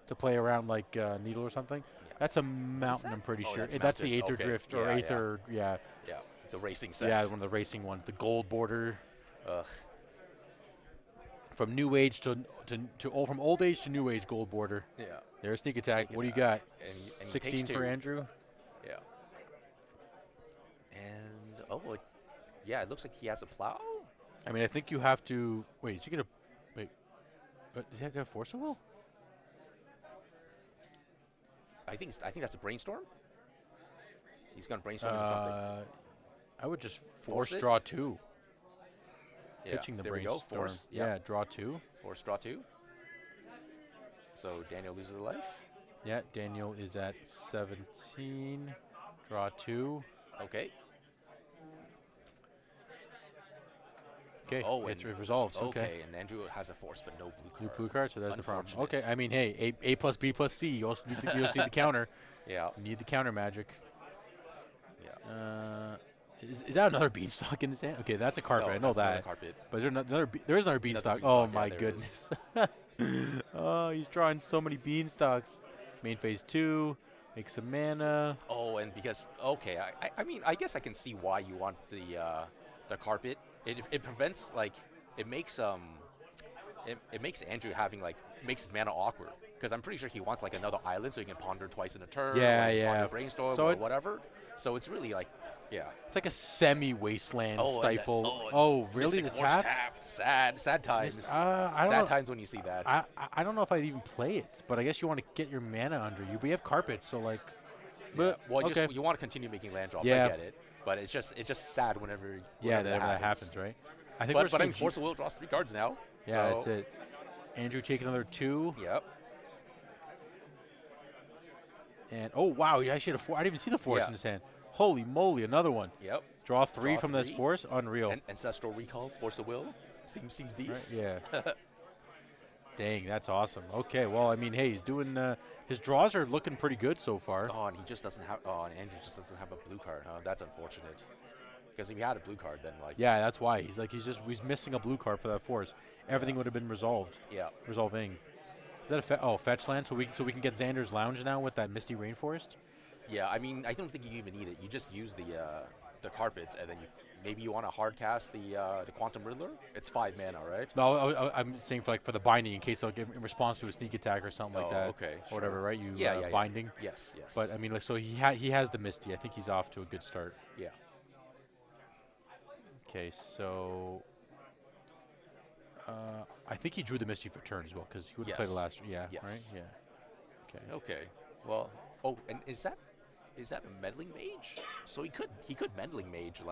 To play around like Needle or something. That's a mountain, I'm pretty sure. That's the Aether Drift or Aether, Yeah, the racing set. Yeah, one of the racing ones. The gold border. Ugh. From New Age from Old Age to New Age gold border. Yeah. There's Sneak Attack. What do you got? And 16 for Andrew? Yeah. And, yeah, it looks like he has a plow. I mean, I think you have to... Wait, is he going to... Wait. Does he have to Force of Will? I think that's a Brainstorm. He's going to Brainstorm into something. I would just force draw 2. Yeah, Pitching the there we go. Brainstorm. Force. Yeah, draw 2. Force draw 2. So Daniel loses a life. Yeah, Daniel is at 17. Draw 2. Okay. Okay. Oh, it resolves. Okay. And Andrew has a Force, but no blue card. No blue card, so that's the problem. Okay, I mean, hey, A plus B plus C. You also need the counter. Yeah. You need the counter magic. Yeah. Is that another Beanstalk in his hand? Okay, that's a carpet. No, I know that. Carpet. But there is another Beanstalk. Oh my goodness. Oh, he's drawing so many Beanstalks. Main phase 2. Make some mana. Oh, and because I mean, I guess I can see why you want the carpet. It prevents it makes Andrew having makes his mana awkward because I'm pretty sure he wants another island so he can ponder twice in a turn. Yeah. Brainstorm or whatever. So it's really It's like a semi-wasteland stifle. Really? Mystic The Force tap? Sad times. Sad times when you see that. I don't know if I'd even play it, but I guess you want to get your mana under you. But you have carpets, so But just you want to continue making land drops. I get it, but it's just sad whenever that happens, right? I think but Force of Will draws 3 cards now. Yeah, so. That's it. Andrew take another 2. Yep. And oh wow, I should have. I didn't even see the Force in his hand. Holy moly, another one. Yep. Draw 3 from this Force. Unreal. And Ancestral Recall, Force of Will. Seems decent. Right, yeah. Dang, that's awesome. Okay, well, I mean, hey, he's doing. His draws are looking pretty good so far. Oh, and he just doesn't have. Oh, and Andrew just doesn't have a blue card, huh? That's unfortunate. Because if he had a blue card, then Yeah, that's why he's missing a blue card for that Force. Everything would have been resolved. Yeah. Resolving. Is that a fetch land? So we can get Xander's Lounge now with that Misty Rainforest. Yeah, I mean, I don't think you even need it. You just use the carpets, and then maybe you want to hard cast the Quantum Riddler. It's 5 mana, right? No, I'm saying for the binding in case they'll give in response to a sneak attack or something like that. Okay. Or whatever, right? Binding. Yes. But I mean, so he has the Misty. I think he's off to a good start. Yeah. Okay, so I think he drew the Misty for turn as well because he would have played the last. Yeah. Yes. Right. Yeah. Okay. Well. Oh, and is that a meddling mage? So he could meddling mage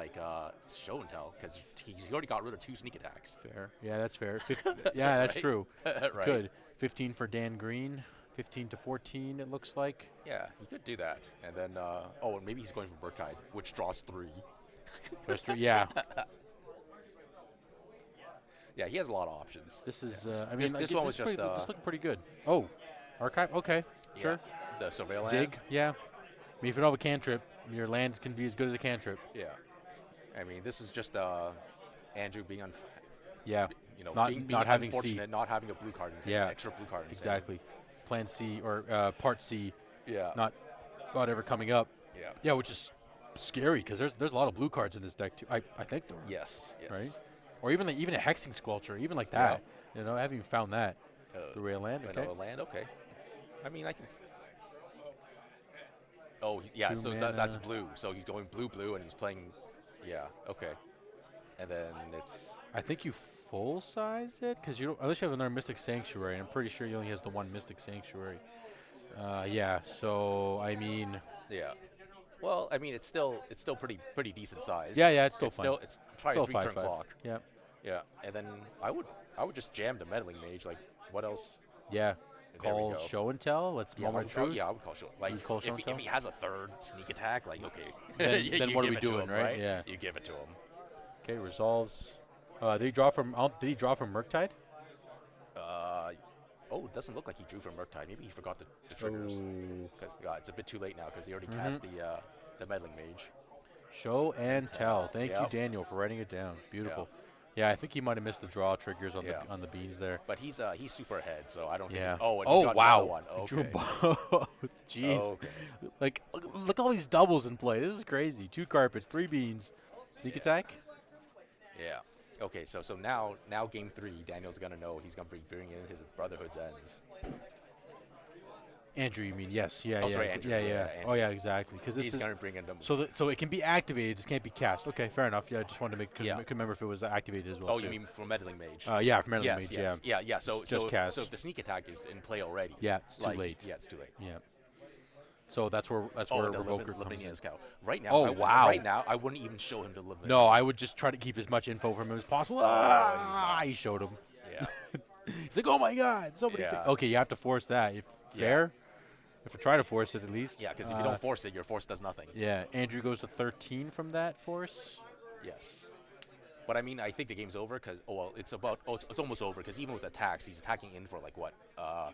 show and tell because he's already got rid of 2 sneak attacks. Fair. Yeah, that's fair. Yeah, that's right? true. Right. Good. 15 for Dan Green. 15 to 14. It looks like. Yeah, he could do that, and then and maybe he's going for Bertide, which draws 3. Draws 3. Yeah. Yeah, he has a lot of options. This is. I mean, this one was just. This looking pretty good. Oh, archive. Okay, sure. The Surveil Dig. land. Yeah. I mean, if you don't have a cantrip, your land can be as good as a cantrip. Yeah. I mean, this is just Andrew being not having C. Not having a blue card. Extra blue card. Exactly. Plan C or Part C. Yeah. Not ever coming up. Yeah. Yeah, which is scary because there's a lot of blue cards in this deck too. I think there are. Yes. Right. Or even a Hexing Squelcher, even like that. Yeah. I haven't even found that. The rail land. Okay. Land. Okay. I mean, I can. Oh, yeah. So mana. that's blue. So he's going blue, and he's playing. Yeah. Okay. And then it's. I think you full size it because you don't, unless you have another Mystic Sanctuary. And I'm pretty sure he only has the one Mystic Sanctuary. Yeah. So I mean. Yeah. Well, I mean, it's still pretty decent size. Yeah, it's still fine. It's probably still a 3-turn clock. Yeah. Yeah. And then I would just jam the meddling mage. Like, what else? Yeah. There we Call go. show and tell. Let's moment of truth. Yeah, I would call show. Like, call show and tell? if he has a third sneak attack, like, okay. Then you what are give we it to doing, him, right? Yeah. You give it to him. Okay, resolves. Did he draw from Murktide? Oh, it doesn't look like he drew from Murktide. Maybe he forgot the triggers. Because it's a bit too late now because he already cast the meddling mage. Show and tell. Thank you, Yep. Daniel, for writing it down. Beautiful. Yeah, I think he might have missed the draw triggers on the beans there. But he's super ahead, so I don't think. Yeah. And he's got wow. another one. He drew Okay. both. Jeez. Okay. Like, look at all these doubles in play. This is crazy. 2 carpets, 3 beans. Sneak attack? Yeah. Okay, so now game 3, Daniel's gonna know he's gonna be bringing in his Brotherhood's ends. Andrew, you mean? Yes. Yeah. Oh, yeah. sorry, Andrew. Yeah. Yeah, Oh, yeah. Exactly. Because this He's is gonna bring in them. so it can be activated, just can't be cast. Okay, fair enough. Yeah, I just wanted to couldn't remember if it was activated as well. Oh, too. you mean for meddling mage? Yeah, for meddling yes, mage. yes. Yeah. So Just cast. So if the sneak attack is in play already. Yeah, it's too late. Yeah, it's too late. Yeah. So that's where the Revoker comes in. Lavinia's cow. Right now. Oh, wow. Right now, I wouldn't even show him to Lavinia. No, I would just try to keep as much info from him as possible. He showed him. Yeah. He's like, oh my god, so many things. Okay, you have to force that. Fair. If you try to force it, at least. Yeah, because if you don't force it, your force does nothing. Yeah, Andrew goes to 13 from that force. Yes. But I mean, I think the game's over because it's almost over because even with attacks, he's attacking in for like what?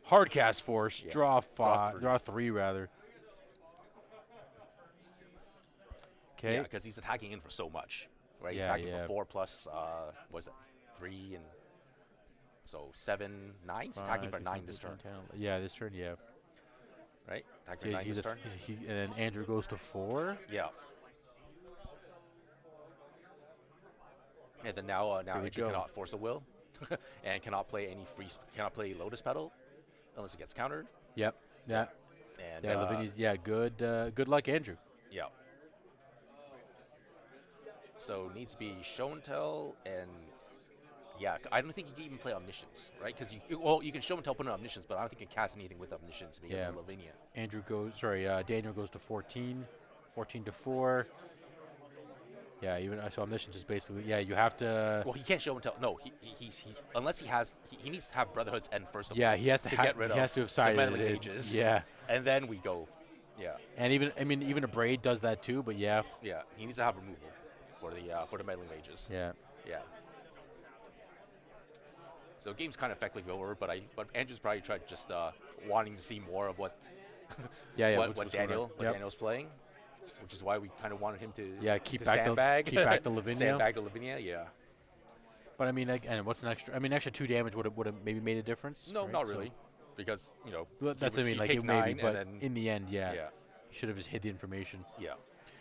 Hard cast force. Yeah. Draw Draw 3 rather. Okay. Yeah, because he's attacking in for so much, right? He's Yeah, attacking yeah. for 4 plus, what is it, 3 and so 7, 9. He's attacking for 9 this turn, Yeah, this turn, yeah. right? Attacking So for 9 this turn. and then Andrew goes to 4. Yeah. And then now Andrew cannot force a will, and cannot play cannot play Lotus Petal, unless it gets countered. Yep. Yeah. And Yeah, Lavinia's. Yeah, good luck, Andrew. yeah. So needs to be show and tell, and yeah, I don't think you can even play Omniscience, right? Because you can show and tell, put in Omniscience, but I don't think you can cast anything with Omniscience because of Lavinia. Daniel goes to 14 to 4. Yeah, even so Omniscience is basically you have to. Well, he can't show and tell. No, he's unless he needs to have Brotherhood's End first of all. Yeah, he has to get rid of. He has to have sided the meddling it. mages. Yeah, and then we go. Yeah. And even a braid does that too, but yeah. Yeah, he needs to have removal for the meddling mages. Yeah. Yeah. So game's kind of effectively over, but Andrew's probably tried just wanting to see more of what what Daniel's playing, which is why we kind of wanted him to keep back the Lavinia. Sandbag the Lavinia, yeah. But I mean, and what's an extra? I mean, extra 2 damage would have maybe made a difference. No, right? not really, because that's what I mean. Like it maybe, but in the end, yeah, you should have just hid the information. Yeah.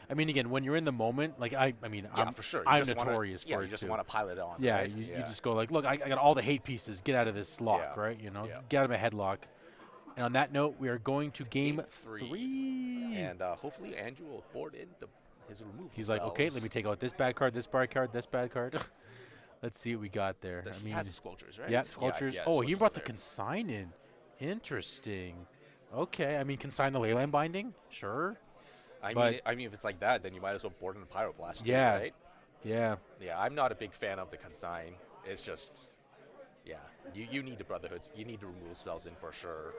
I mean, again, when you're in the moment, like I'm for sure. I'm notorious for it. You just too. want to pile it on. Yeah, right? you just go like, look, I got all the hate pieces. Get out of this lock, right? Get out of my headlock. And on that note, we are going to game 3. And hopefully Andrew will board in his removal. He's like, okay, let me take out this bad card, this bad card, this bad card. Let's see what we got there. He has the Sculptures, right? Yeah, Sculptures. He brought the Consign in. Interesting. Okay, I mean, Consign the Leyline Binding? Sure. I mean, if it's like that, then you might as well board in the Pyroblast. Yeah. Right? Yeah. Yeah, I'm not a big fan of the Consign. It's just, you need the Brotherhoods. You need the removal spells in for sure.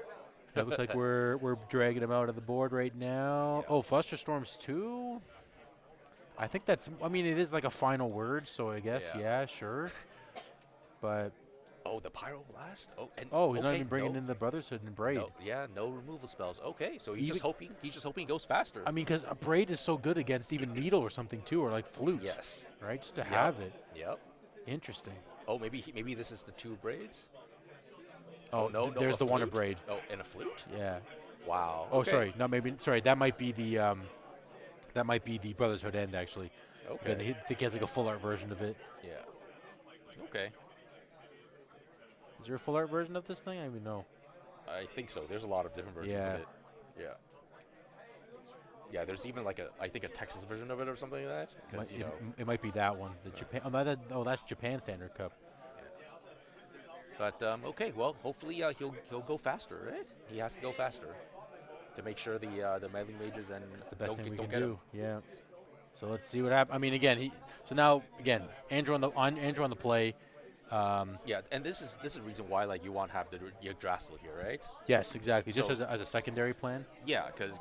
It looks like we're dragging him out of the board right now. Yeah. Oh, Flusterstorms 2? I think that's, I mean, it is like a final word, so I guess, yeah sure. But. Oh, the Pyroblast? He's not even bringing in the Brotherhood and Braid. No removal spells. Okay, so he's just hoping he goes faster. I mean, because a Braid is so good against even Needle or something too, or like Flute. Yes. Right, just to have it. Yep. Interesting. Oh, maybe this is the 2 braids. Oh no, there's the one a Braid. Oh, and a Flute. Yeah. Wow. Oh, sorry, that might be the Brotherhood End actually. Okay. I think he has like a full art version of it. Yeah. Okay. Is there a full art version of this thing? I don't even know. I think so. There's a lot of different versions of it. Yeah. Yeah, there's even like I think a Texas version of it or something like that. It might be that one. The Japan. That's Japan Standard Cup. But okay, well, hopefully he'll go faster, right? He has to go faster to make sure the meddling mages and that's the best thing we can get do. Yeah. So let's see what happens. I mean, again, now Andrew on the play. Yeah, and this is the reason why you want to have the Yggdrasil here, right? Yes, exactly. Just as a secondary plan. Yeah, because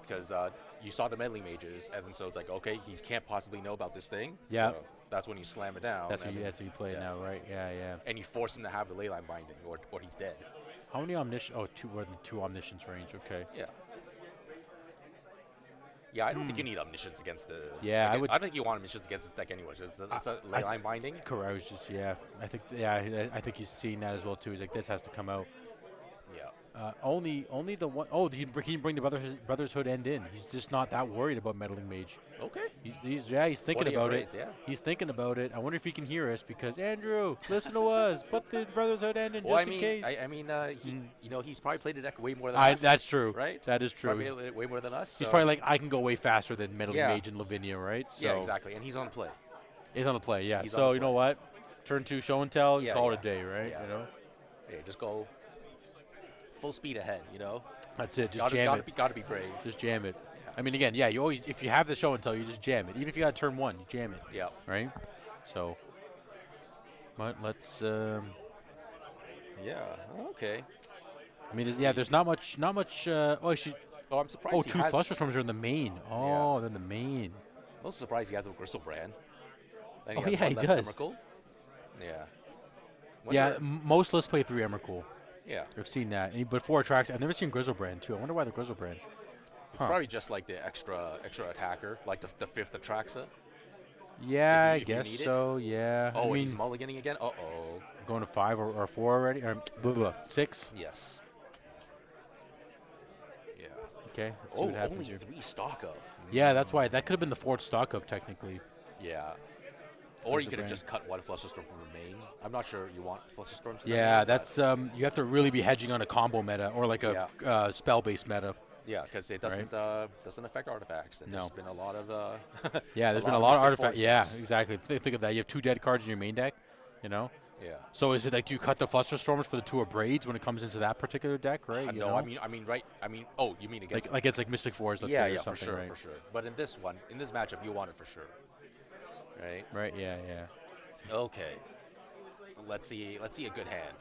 you saw the meddling mages, and so it's like, okay, he can't possibly know about this thing. Yeah. So that's when you slam it down. That's what you play now, right? Yeah, yeah. And you force him to have the ley line binding, or he's dead. How many omniscience? Oh, two omniscience range. Okay. Yeah. Yeah, I don't think you need omniscience against the. Yeah, I don't think you want omniscience against this deck anyway. It's a ley line binding. Correct. I was just I think he's seen that as well too. He's like, this has to come out. Yeah. Only the one. Oh, he didn't bring the Brotherhood End in. He's just not that worried about meddling mage. Okay. He's thinking about it. Yeah. He's thinking about it. I wonder if he can hear us because Andrew, listen to us. Put the Brotherhood End in just in case. He's probably played the deck way more than us. That's true. Right. That is true. Probably way more than us. He's probably like, I can go way faster than meddling mage and Lavinia, right? So yeah, exactly. And he's on the play. He's on the play. Yeah. So you know what? Turn 2, show and tell. You call it a day, right? Yeah. You know. Yeah. Just go full speed ahead. That's it. Just jam it. Gotta be brave. Just jam it. I mean, again, you always, if you have the show and tell, you just jam it. Even if you got turn 1, you jam it. Yeah. Right. So, but let's. Yeah. Okay. I mean, there's not much. I'm surprised. Oh, 2 Fluster Storms are in the main. Oh, they're in the main. I'm also surprised he has a Gristlebrand. He does. Emrakul. Yeah. Most lists play 3 Emrakul. Yeah. I've seen that. But 4 attacks. I've never seen Grizzlebrand too. I wonder why the Grizzlebrand. It's probably just like the extra attacker, like the 5th Atraxa. Yeah, I guess so. Yeah. Oh, he's mulliganing again. Going to 5 or 4 already. Or 6. Yes. Yeah. Okay. Let's see what happens only here. 3 stock up. Yeah, that's why. That could have been the 4th stock up technically. Yeah. Or you could have just cut 1 Flusterstorm from the main. I'm not sure you want Flusterstorms. Yeah, that's you have to really be hedging on a combo meta or like a spell-based meta. Yeah, because it doesn't affect artifacts. And there's been a lot of there's been a lot of artifacts. Yeah, exactly. Think of that. You have 2 dead cards in your main deck. Yeah. So is it like, do you cut the Flusterstorms for the 2 Braids when it comes into that particular deck, right? No, I mean, right. I mean, you mean against like it's like Mystic Force, let's say, or something, for sure. But in this matchup, you want it for sure. Right. Right. Yeah. Okay. Let's see a good hand.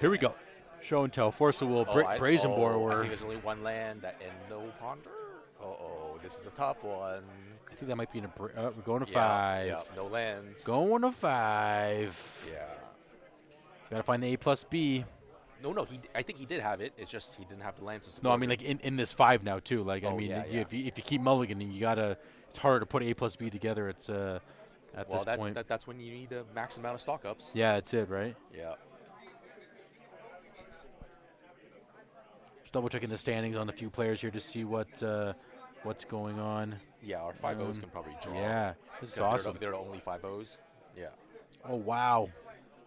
Here we go. Show and tell. Force of Will. Brazen Borrower. I think there's only 1 land and no ponder. This is a tough one. I think that might be we're going to 5. Yeah, no lands. Going to 5. Yeah. Gotta find the A+B. No. I think he did have it. It's just he didn't have the lands to support. No, I mean like in this 5 now too. Like if you keep mulliganing, you gotta. It's harder to put A+B together. It's at this point. That's when you need a max amount of stock ups. Yeah, that's it, right? Yeah. Just double checking the standings on a few players here to see what's going on. Yeah, our 5-0s can probably draw. Yeah, this is awesome. They're the only 5-0s. Yeah. Oh wow.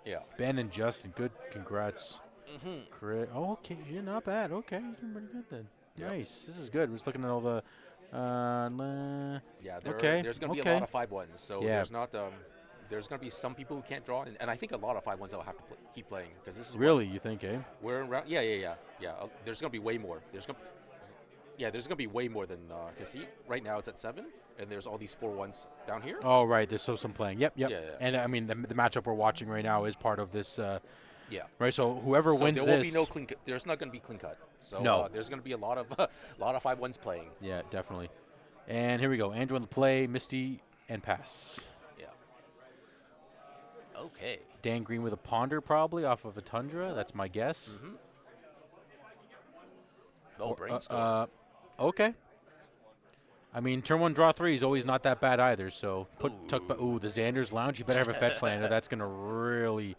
Yeah. Ben and Justin, good. Congrats. Crit. Oh, okay, you're not bad. Okay, you're doing pretty good then. Yep. Nice. This is good. We're just looking at all the. There's going to be a lot of 5-1s. So there's not. There's going to be some people who can't draw, and I think a lot of 5-1s will have to keep playing because this is really you think, eh? We're around. Yeah. There's going to be way more. There's going to be way more than because right now it's at 7, and there's all these 4-1s down here. Oh right, there's some playing. Yep. Yeah. And I mean the matchup we're watching right now is part of this. Yeah. Right. So whoever wins there this, won't be no clean. There's not going to be clean cut. So no. There's going to be a lot of 5-1s playing. Yeah, definitely. And here we go. Andrew on the play, Misty, and pass. Yeah. Okay. Dan Green with a ponder probably off of a tundra. That's my guess. Brainstorm. Okay. I mean, turn 1, draw 3 is always not that bad either. So the Xander's Lounge. You better have a fetch land, or that's going to really.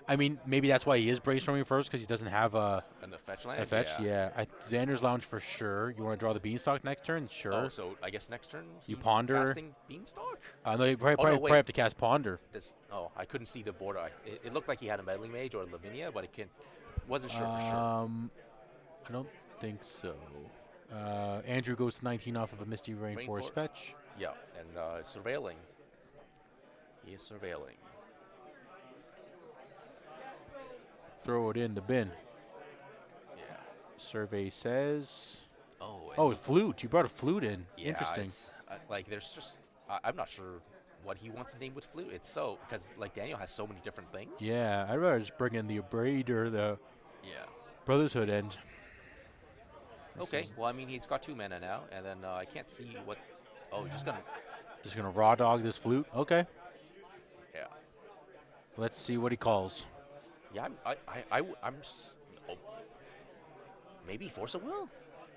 I mean, maybe that's why he is brainstorming first because he doesn't have a fetch land. A fetch, yeah. Xander's Lounge for sure. You want to draw the Beanstalk next turn? Sure. Oh, so I guess next turn you ponder. Casting Beanstalk? No, you probably have to cast Ponder. I couldn't see the border. It looked like he had a Meddling Mage or Lavinia, but wasn't sure for sure. I don't think so. Andrew goes to 19 off of a Misty Rainforest fetch. Yeah, and surveilling. He is surveilling. Throw it in the bin. Yeah. Survey says. Oh, flute. You brought a flute in. Yeah, Interesting. It's, like there's just I'm not sure what he wants to name with flute. It's so because like Daniel has so many different things. Yeah, I'd rather just bring in the Abrade or the Brotherhood end. Okay, well I mean he's got 2 mana now, and then I can't see what. Oh, he's just gonna raw dog this flute. Okay. Yeah. Let's see what he calls. Yeah, I'm just, maybe Force of Will.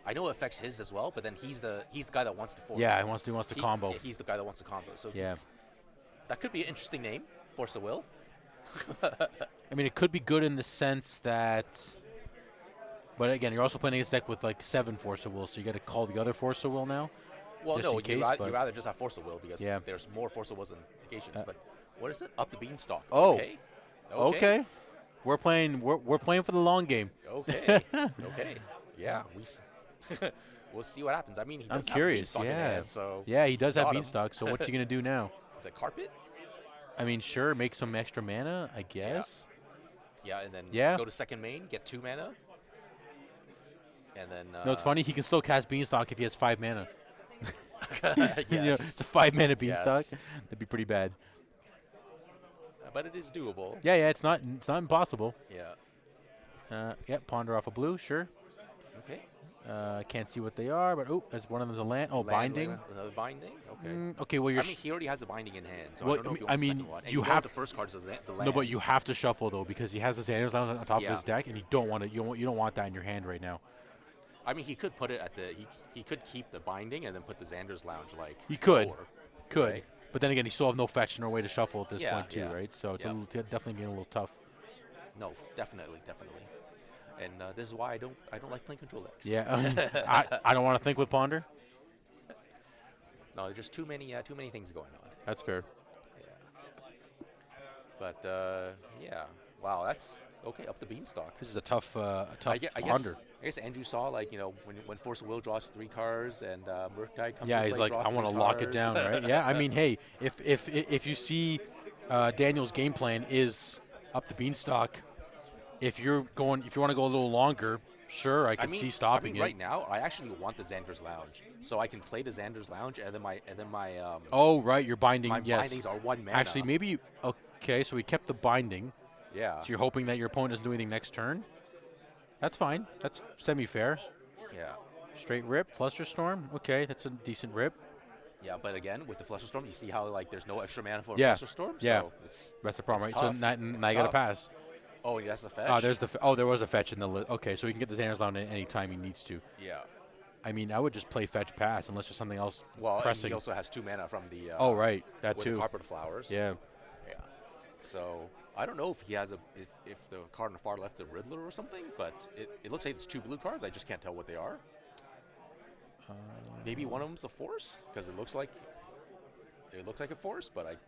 I know it affects his as well, but then he's the guy that wants to force. Yeah, he wants to combo. Yeah, he's the guy that wants to combo. So yeah, that could be an interesting name, Force of Will. I mean, it could be good in the sense that, but again, you're also playing against a deck with like 7 Force of Will, so you got to call the other Force of Will now. Well, no, you'd rather just have Force of Will because there's more Force of Wills than negations. But what is it? Up the Beanstalk. Oh, okay. We're playing for the long game. Okay. Okay. Yeah. We'll see what happens. I mean, he does I'm curious. Have Beanstalk in hand, so yeah, he does have Beanstalk. So what's he gonna do now? Is it Carpet? I mean, sure, make some extra mana, I guess. Yeah, and then go to second main, get 2 mana, and then. No, it's funny. He can still cast Beanstalk if he has 5 mana. Yes. You know, it's a 5 mana Beanstalk. Yes. That'd be pretty bad. But it is doable. Yeah, it's not impossible. Yeah. Ponder off a blue, sure. Okay. Can't see what they are, but as one of them's a land. Oh, binding. Another binding. Okay. Okay. Well, I mean, he already has a binding in hand, so well, I don't know if he wants the second one. And you have the first card is the land. No, but you have to shuffle though because he has the Xander's Lounge on top of his deck, and you don't want it. You don't want that in your hand right now. I mean, he could put it at the. He could keep the binding and then put the Xander's Lounge like. He could. Lower, right? But then again, you still have no fetch, no way to shuffle at this point too, right? So it's definitely getting a little tough. No, definitely. And this is why I don't like playing control decks. Yeah, I don't want to think with Ponder. No, there's just too many things going on. That's fair. Yeah. But wow, that's okay. Up the Beanstalk. This is a tough Ponder. I guess Andrew saw when Force of Will draws 3 cards and Murktide comes. Yeah, he's like, I want to lock it down, right? Yeah, I mean, hey, if you see Daniel's game plan is up the Beanstalk. If you want to go a little longer, sure, I can see stopping it. Right now, I actually want the Xander's Lounge, so I can play the Xander's Lounge, and then my. Oh right, your binding. My bindings are 1 mana. Actually, maybe okay. So we kept the binding. Yeah. So you're hoping that your opponent doesn't do anything next turn. That's fine. That's semi-fair. Yeah. Straight rip, Flusterstorm. Okay, that's a decent rip. Yeah, but again, with the Flusterstorm, you see how there's no extra mana for Flusterstorm. Yeah. So that's the problem, right? Tough. So now you got to pass. Oh, that's the fetch. There was a fetch in the list. Okay, so he can get the Xander's Lounge any time he needs to. Yeah. I mean, I would just play fetch pass unless there's something else pressing. And he also has 2 mana from the. Right, that with too. The Carpet of Flowers. Yeah. Yeah. So I don't know if he has if the card on the far left is a Riddler or something, but it looks like it's 2 blue cards. I just can't tell what they are. Maybe one of them's a Force because it looks like a Force, but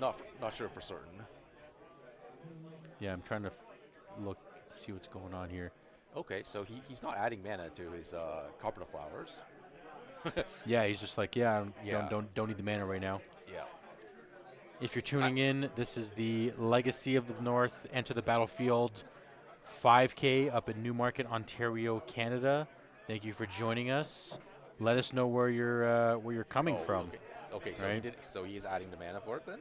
not sure for certain. Yeah, I'm trying to look to see what's going on here. Okay, so he's not adding mana to his Carpet of Flowers. Yeah, he's just like, don't need the mana right now. Yeah. If you're tuning in, this is the Legacy of the North. Enter the battlefield 5K up in Newmarket, Ontario, Canada. Thank you for joining us. Let us know where you're coming from. Okay, so right? he is adding the mana for it then.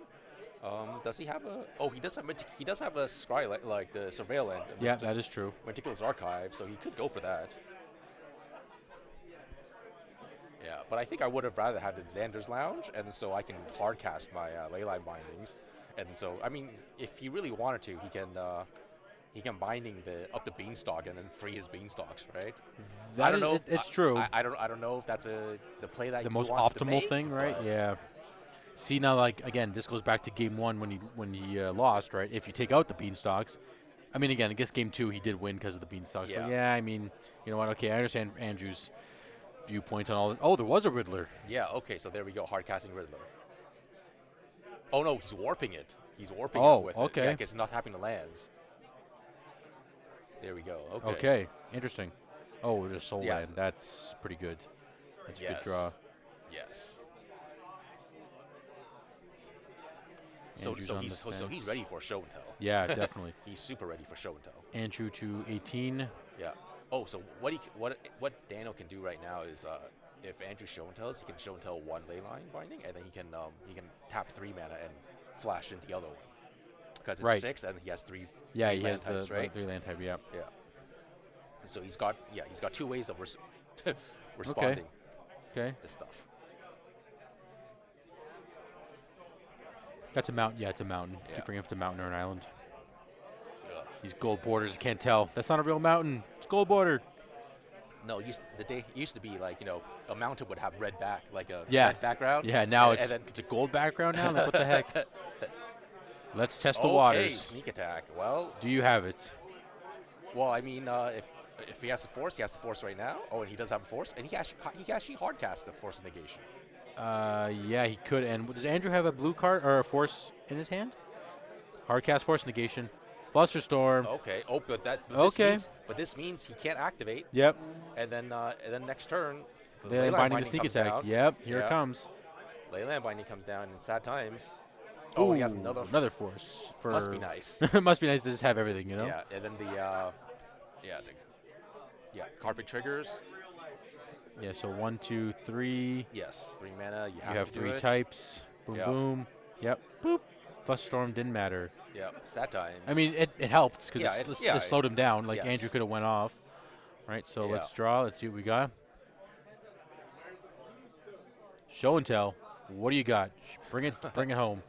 Does he have a? Oh, he does have a scry like the Surveillant. Yeah, that is true. Meticulous Archive, so he could go for that. Yeah, but I think I would have rather had the Xander's Lounge, and so I can hard cast my Leyline bindings, and so I mean, if he really wanted to, he can binding up the Beanstalk and then free his Beanstalks, right? I don't know. It's true. I don't know if that's the play that the he most wants to optimal make, thing, right? Yeah. See now, like again, this goes back to game 1 when he lost, right? If you take out the Beanstalks, I mean, again, I guess game 2 he did win because of the Beanstalks. Yeah. So yeah, I mean, you know what? Okay, I understand Andrew's viewpoint on all this. Oh, there was a Riddler. Yeah. Okay, so there we go. Hard casting Riddler. Oh no, he's warping it. He's warping it with okay. it. Yeah, because it's not happening to lands. There we go. Okay. Okay. Interesting. Oh, just soul land. That's pretty good. That's a good draw. Yes. So he's ready for show and tell. Yeah, definitely. He's super ready for show and tell. Andrew to 18. Yeah. Oh, so what Daniel can do right now is if Andrew show and tells, he can show and tell 1 leyline binding, and then he can tap 3 mana and flash into the other one. Because it's 6 and he has 3. Yeah, he has types, the right? 3 land type. Yeah. Yeah. So he's got 2 ways of responding to stuff. That's a mountain. Yeah, it's a mountain. Yeah. Keep bringing up to mountain or an island. These gold borders, you can't tell. That's not a real mountain. It's gold bordered. No, it used to be like, a mountain would have red red background. Yeah, now it's a gold background now. Like, what the heck? Let's test the waters. Sneak attack. Well, do you have it? Well, I mean, if he has the force, he has the force right now. Oh, and he does have a force, and he can actually hard cast the force negation. Yeah, he could. And does Andrew have a blue card or a force in his hand? Hardcast force negation. Flusterstorm. Okay. Oh, but this means he can't activate. Yep. And then next turn, Leyland binding the sneak attack. Down. Yep. Here it comes. Leyland binding comes down in sad times. Oh, he has another force. Must be nice. Must be nice to just have everything, Yeah, and then carpet triggers. Yeah, so 1, 2, 3. Yes, 3 mana. You have 3 types. Boom, boom. Yep. Boop. Flusterstorm didn't matter. Yep. Sad times. I mean, it helped because it slowed him down. Like Andrew could have went off. Right. So let's draw. Let's see what we got. Show and tell. What do you got? Bring it home.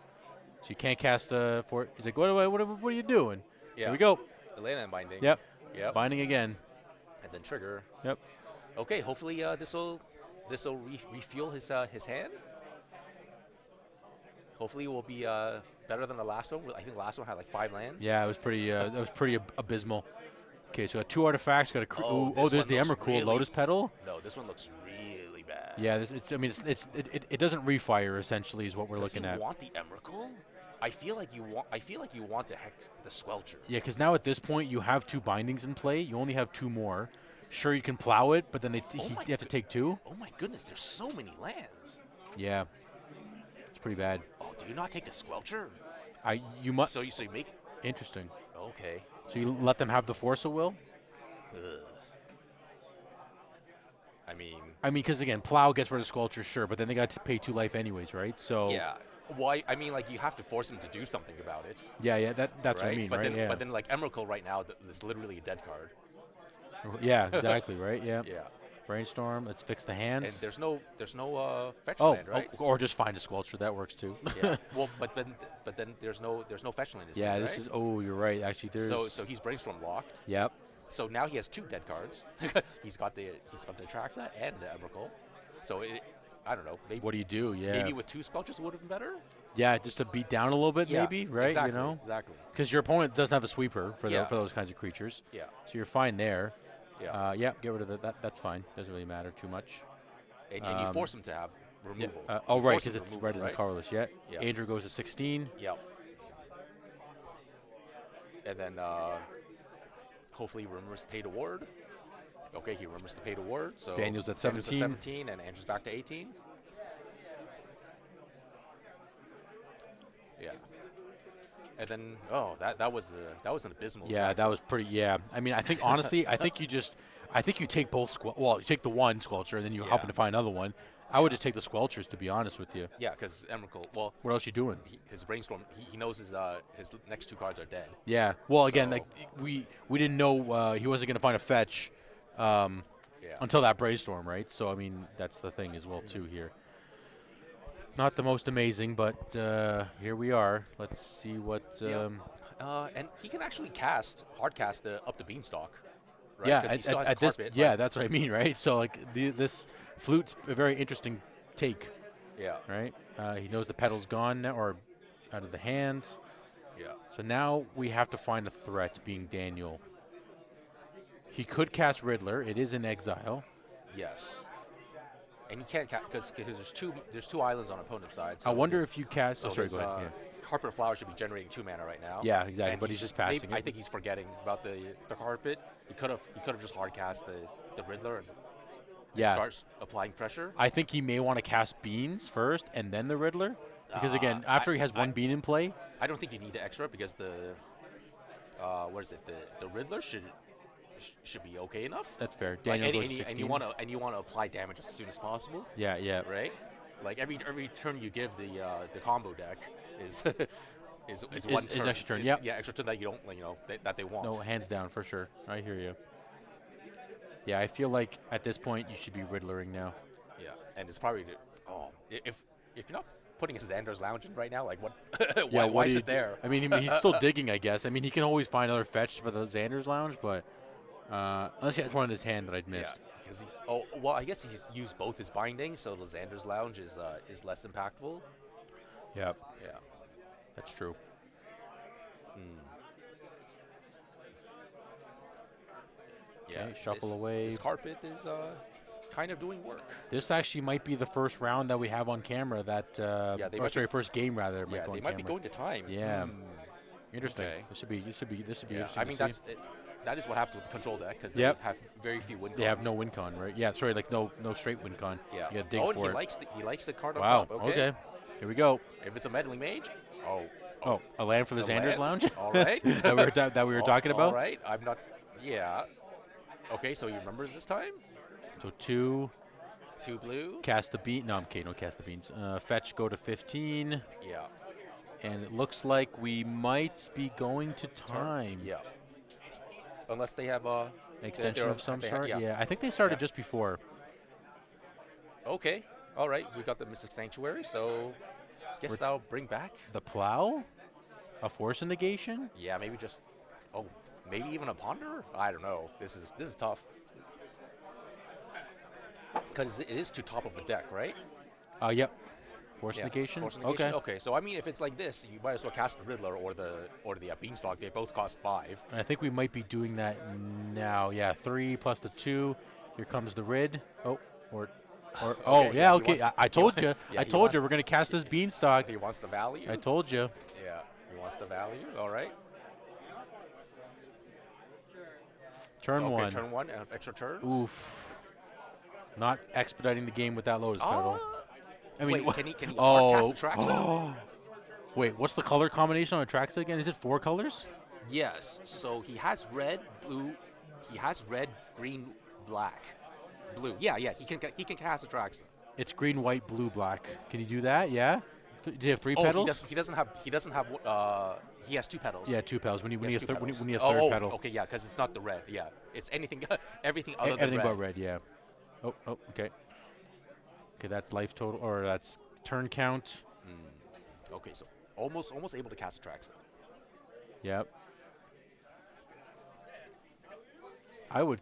So you can't cast for. He's like, what are you doing? Yeah. Here we go. The Leyland binding. Yep. Binding again. And then trigger. Yep. Okay. Hopefully this will refuel his hand. Hopefully it will be better than the last one. I think the last one had like 5 lands. Yeah, it was pretty abysmal. Okay, so got 2 artifacts. Got a there's the Emrakul Lotus Petal. No, this one looks really bad. Yeah, it doesn't refire essentially is what we're looking at. You want the Emrakul? I feel like you want the Squelcher. Yeah, because now at this point you have 2 bindings in play. You only have 2 more. Sure, you can plow it, but then you have to take 2. Oh my goodness, there's so many lands. Yeah, it's pretty bad. Oh, do you not take the Squelcher? You must. So you make. Interesting. Okay. So you let them have the Force of Will? Ugh. I mean, because again, plow gets rid of Squelcher, sure, but then they got to pay 2 life anyways, right? So yeah. Well, I mean, like you have to force them to do something about it. Yeah, that's what I mean, right? But then, like Emrakul right now, is literally a dead card. Yeah, exactly, right? Yeah. Yeah. Brainstorm. Let's fix the hands. And there's no fetch land, right? Or just find a Squelcher. That works too. Yeah. Well, but then there's no fetch land. Yeah, hand, this right? is. Oh, you're right. Actually, there's. So he's Brainstorm locked. Yep. So now he has 2 dead cards. he's got the Traxa and the Emrakul. So I don't know. Maybe, what do you do? Yeah. Maybe with 2 Squelchers would have been better. Yeah, just to beat down a little bit, maybe, right? Exactly. Exactly. Because your opponent doesn't have a sweeper for those kinds of creatures. Yeah. So you're fine there. Yeah. Get rid of that. That's fine. Doesn't really matter too much. And you force him to have removal. Yeah. Right, because it's right in the colorless. Yeah. Yeah. Andrew goes to 16. Yep. And then hopefully he remembers to pay to ward. Okay, he remembers to pay to ward. So Daniel's at 17. And Andrew's back to 18. Yeah. And then that was an abysmal. Yeah, that was pretty. Yeah, I mean, I think honestly, I think you take both. You take the one Squelcher, and then you happen to find another one. I would just take the Squelchers, to be honest with you. Yeah, because Emrakul. Well, what else you doing? His Brainstorm. He knows his next 2 cards are dead. Yeah. Well, again, like we didn't know he wasn't going to find a fetch until that Brainstorm, right? So I mean, that's the thing as well too here. Not the most amazing, but here we are. Let's see what. And he can actually hard cast up the Beanstalk. Right? Yeah, at this. Yeah, that's what I mean, right? So like this flute's a very interesting take. Yeah. Right. He knows the pedal's gone now, or out of the hands. Yeah. So now we have to find a threat, being Daniel. He could cast Riddler. It is in exile. Yes. And you can't because there's two islands on opponent's side. So I wonder if you cast. So sorry, go ahead. Carpet Flower should be generating 2 mana right now. Yeah, exactly. And but he's just passing. I think he's forgetting about the carpet. He could have just hard cast the the Riddler and yeah. starts applying pressure. I think he may want to cast Beans first and then the Riddler. Because, again, after he has one Bean in play. I don't think you need the extra because the, what is it, the Riddler should be okay enough. That's fair. Daniel goes 16. And you want to apply damage as soon as possible. Yeah, yeah. Right? Like every turn you give the combo deck is one turn. Is extra turn, yeah. Yeah, extra turn that you don't, that they want. No, hands down, for sure. I hear you. Yeah, I feel like at this point you should be Riddlering now. Yeah, and it's probably, if you're not putting Xander's Lounge in right now, like what? why is it there? I mean, he's still digging, I guess. I mean, he can always find other fetch for the Xander's Lounge, but unless he has one in his hand that I'd missed. Yeah, because I guess he's used both his bindings, so the Xander's Lounge is less impactful. Yep. Yeah, that's true. Yeah, okay, shuffle away. This carpet is kind of doing work. This actually might be the first round that we have on camera that first game rather. Yeah, they might be going to time. Yeah. Interesting. Okay. This should be interesting. I mean, that is what happens with the control deck because they have very few win cons. They have no win con, right? Yeah, sorry, like no straight win con. Yeah. You gotta dig for it. He likes the card on wow. top. Okay. Here we go. If it's a meddling mage, a land for the Xander's Lounge. All right. that we were talking about. All right. I'm not. Yeah. Okay, so he remembers this time. So 2 blue. Cast the bean. No, I'm kidding. Don't cast the beans. Fetch go to 15. Yeah. And it looks like we might be going to time. Yeah. Unless they have extension of some sort. Yeah, I think they started just before. Okay. All right. We got the Mystic Sanctuary, so guess that'll bring back the plow, a force negation. Yeah, maybe just. Maybe even a ponder. I don't know. This is tough. Because it is to top of the deck, right? Yep. Force negation. Force negation. Okay. So I mean, if it's like this, you might as well cast the Riddler or the Beanstalk. They both cost 5. And I think we might be doing that now. Yeah, 3 plus the 2. Here comes the Rid. Okay. I told you. I told you we're gonna cast this Beanstalk. He wants the value. I told you. Yeah. He wants the value. All right. Turn 1. Turn 1 and extra turns. Oof. Not expediting the game with that Lotus Petal. I mean, wait, can he cast Atraxa? Wait, what's the color combination on Atraxa again? Is it 4 colors? Yes. So he has red, blue. He has red, green, black, blue. Yeah. He can cast Atraxa. It's green, white, blue, black. Can you do that? Yeah. Do you have 3 petals? He doesn't have. He has 2 petals. Yeah, 2 petals. We need a third petal. Okay, yeah, because it's not the red. Yeah, it's anything, everything other than everything red. but red. Yeah. Oh, okay. Okay, that's life total, or that's turn count. Okay, so almost able to cast Atraxa. Yep. I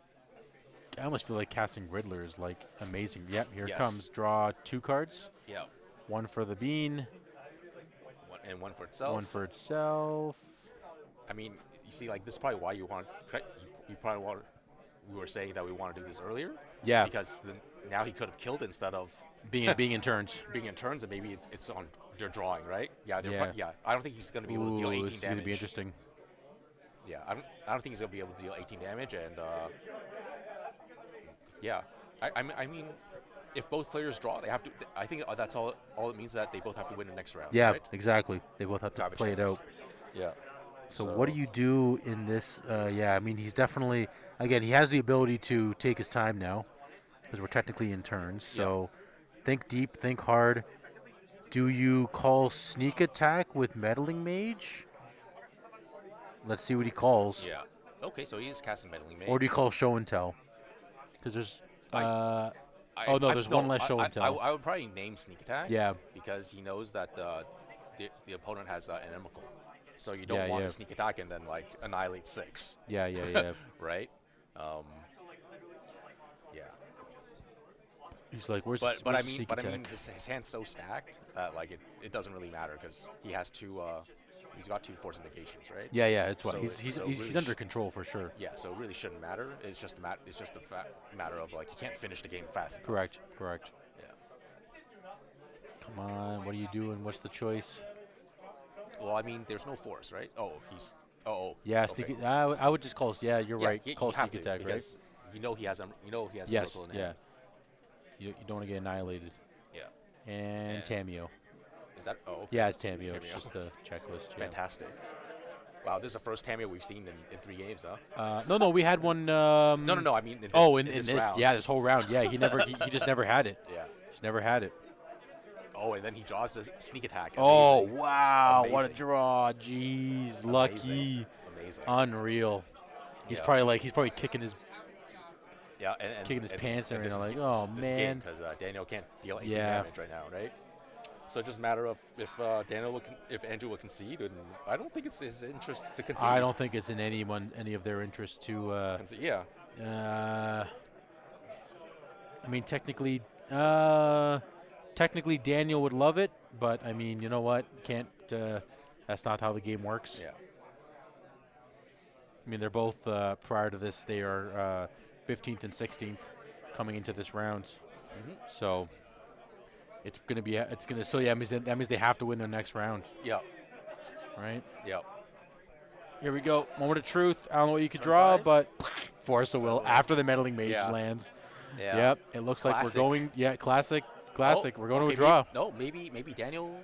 almost feel like casting Riddler is like amazing. Yep, here it comes. Draw 2 cards. Yeah. 1 for the bean. And 1 for itself. 1 for itself. I mean, you see, like, this is probably why you probably want. We were saying that we want to do this earlier. Yeah. Because now he could have killed instead of being in turns. Being in turns, and maybe it's on their drawing, right? Yeah. I don't think he's going to be able to deal 18 damage. This is going to be interesting. Yeah, I don't think he's going to be able to deal 18 damage, and yeah, I mean. If both players draw, they have to. I think that's all it means, that they both have to win the next round. Yeah, right? Exactly. They both have to play it out. Yeah. So what do you do in this? I mean, he's definitely, again, he has the ability to take his time now, because we're technically in turns. So think deep, think hard. Do you call sneak attack with meddling mage? Let's see what he calls. Yeah. Okay, so he is casting meddling mage. Or do you call show and tell? Because there's. There's one less show and tell. I would probably name sneak attack. Yeah. Because he knows that the opponent has an inimical, so you don't want to sneak attack and then like annihilate 6. Yeah. Right. Yeah. He's like, where's but I mean, sneak attack? his hand's so stacked that like it doesn't really matter because he has 2. He's got 2 force negations, right? Yeah. That's why so he's really under control for sure. Yeah, so it really shouldn't matter. It's just a matter of like he can't finish the game fast enough. Correct. Yeah. Come on, what are you doing? What's the choice? Well, I mean, there's no force, right? Oh, he's. Yeah, okay. I would just call. Yeah, you're right. Call sneak attack, right? you know he has a Yes, Oracle in yeah. hand. You don't want to get annihilated. Yeah. And Tamiyo. Is that? Oh. Okay. Yeah, it's Tamiyo. It's Tamiyo. just the checklist. Yeah. Fantastic. Wow, this is the first Tamiyo we've seen in 3 games, huh? No, we had one. No. I mean, in this round. Yeah, this whole round. Yeah, he just never had it. Yeah. He's never had it. Oh, and then he draws the sneak attack. Oh, Amazing. wow. Amazing. What a draw. Jeez. Lucky. Amazing. Unreal. He's probably kicking his pants and everything. Like, oh, man. Because Daniel can't deal 18 damage right now, right? So it's just a matter of if Andrew will concede, and I don't think it's his interest to concede. I don't think it's in any of their interest to concede. Yeah. I mean, technically Daniel would love it, but I mean, you know what? Can't. That's not how the game works. Yeah. I mean, they're both prior to this. They are 15th and 16th coming into this round. Mm-hmm. So it's gonna be. So yeah, that means they have to win their next round. Yeah. Right. Yeah. Here we go. Moment of truth. I don't know what you could Turn draw, 5? but Force of Will after the meddling mage lands. Yeah. Yep. It looks like we're going. Yeah. Classic. Oh, we're going to a draw. Maybe Daniel.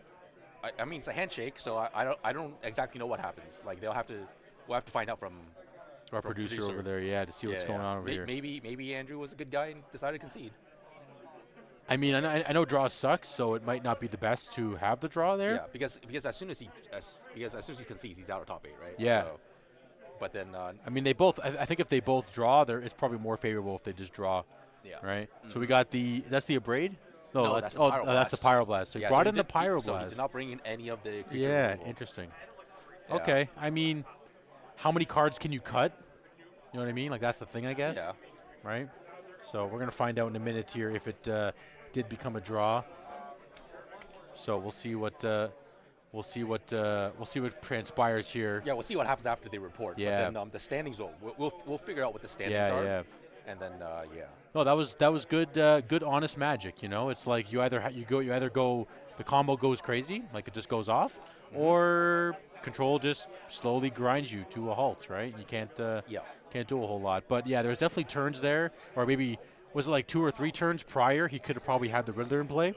I mean, it's a handshake, so I don't exactly know what happens. Like we'll have to find out from our producer over there, to see what's going on over here. Maybe Andrew was a good guy and decided to concede. I mean, I know draw sucks, so it might not be the best to have the draw there. Yeah, because as soon as he concedes, he's out of top 8, right? Yeah. So, but then I mean, they both. I think if they both draw, it's probably more favorable if they just draw. Yeah. Right. So we got that's the Abrade. No, that's the Pyroblast. So he brought in the Pyroblast. So he did not bring in any of the creature removal. Interesting. Yeah. Okay. I mean, how many cards can you cut? You know what I mean? Like that's the thing, I guess. Yeah. Right. So we're gonna find out in a minute here if it did become a draw. So we'll see what transpires here. Yeah, we'll see what happens after they report. Yeah. But then the standings we'll figure out what the standings are. Yeah. And then No, that was good honest magic. You know, it's like you either go the combo goes crazy, like it just goes off, or control just slowly grinds you to a halt. Right? You can't do a whole lot. But yeah, there's definitely turns there, or maybe was it like 2 or 3 turns prior? He could have probably had the Riddler in play,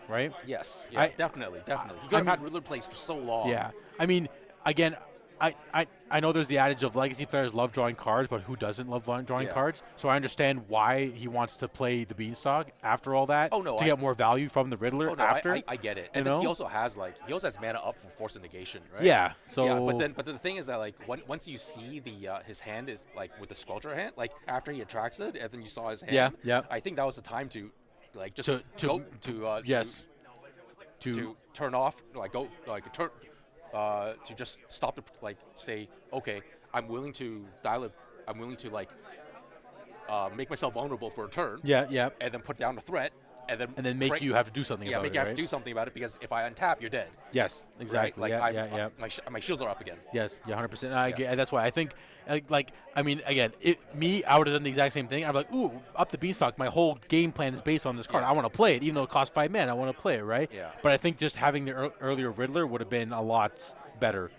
right? Yes, yeah, definitely. He could have had Riddler plays for so long. Yeah, I mean, again, I know there's the adage of legacy players love drawing cards, but who doesn't love drawing cards? So I understand why he wants to play the Beanstalk after all that. Oh, no, to get more value from the Riddler after. I get it. And then he also has mana up for Force of Negation, right? Yeah. So. Yeah, but the thing is that like once you see his hand is like with the Sculpture hand, like after he attracts it, and then you saw his hand. Yeah. I think that was the time to like just to turn off to just stop to say, okay, I'm willing to dial it. I'm willing to make myself vulnerable for a turn. Yeah. And then put down a threat, and then make you have to do something about it. Yeah, make you have to do something about it because if I untap, you're dead. Yes, exactly. Right? My shields are up again. Yes, 100%. That's why I think, I mean, again, I would have done the exact same thing. I'm like, ooh, up the Beanstalk. My whole game plan is based on this card. I want to play it, even though it costs 5 mana. I want to play it, right? Yeah. But I think just having the earlier Riddler would have been a lot better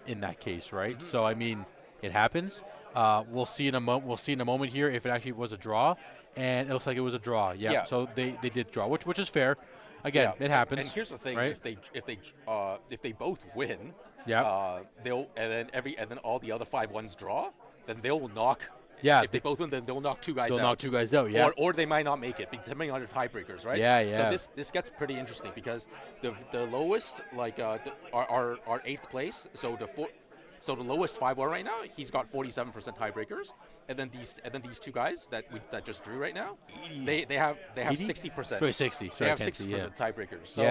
in that case, right? So I mean, it happens. We'll see in a moment here if it actually was a draw, and it looks like it was a draw. Yeah. So they did draw, which is fair. Again, it happens. And here's the thing: right? if they both win, they'll and then all the other 5-1s draw, then they'll knock. Yeah. If they both win, then they'll knock 2 guys out. They'll knock 2 guys out. Yeah. Or they might not make it, depending on the tiebreakers, right? Yeah. So this gets pretty interesting because the lowest our 8th place. So the lowest 5-1 right now, he's got 47% tiebreakers, and then these 2 guys that just drew right now, they have 60%. 60. They have 60% tiebreakers. So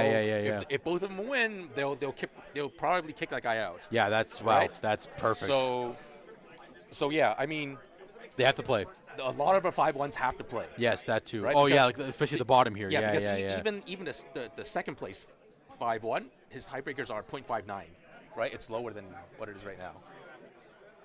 if both of them win, they'll probably kick that guy out. Yeah, that's That's perfect. So yeah, I mean, they have to play. A lot of our 5-1s have to play. Yes, that too. Right? Oh yeah, especially the bottom here. Yeah, because even the second place 5-1, his tiebreakers are 0.59. Right, it's lower than what it is right now.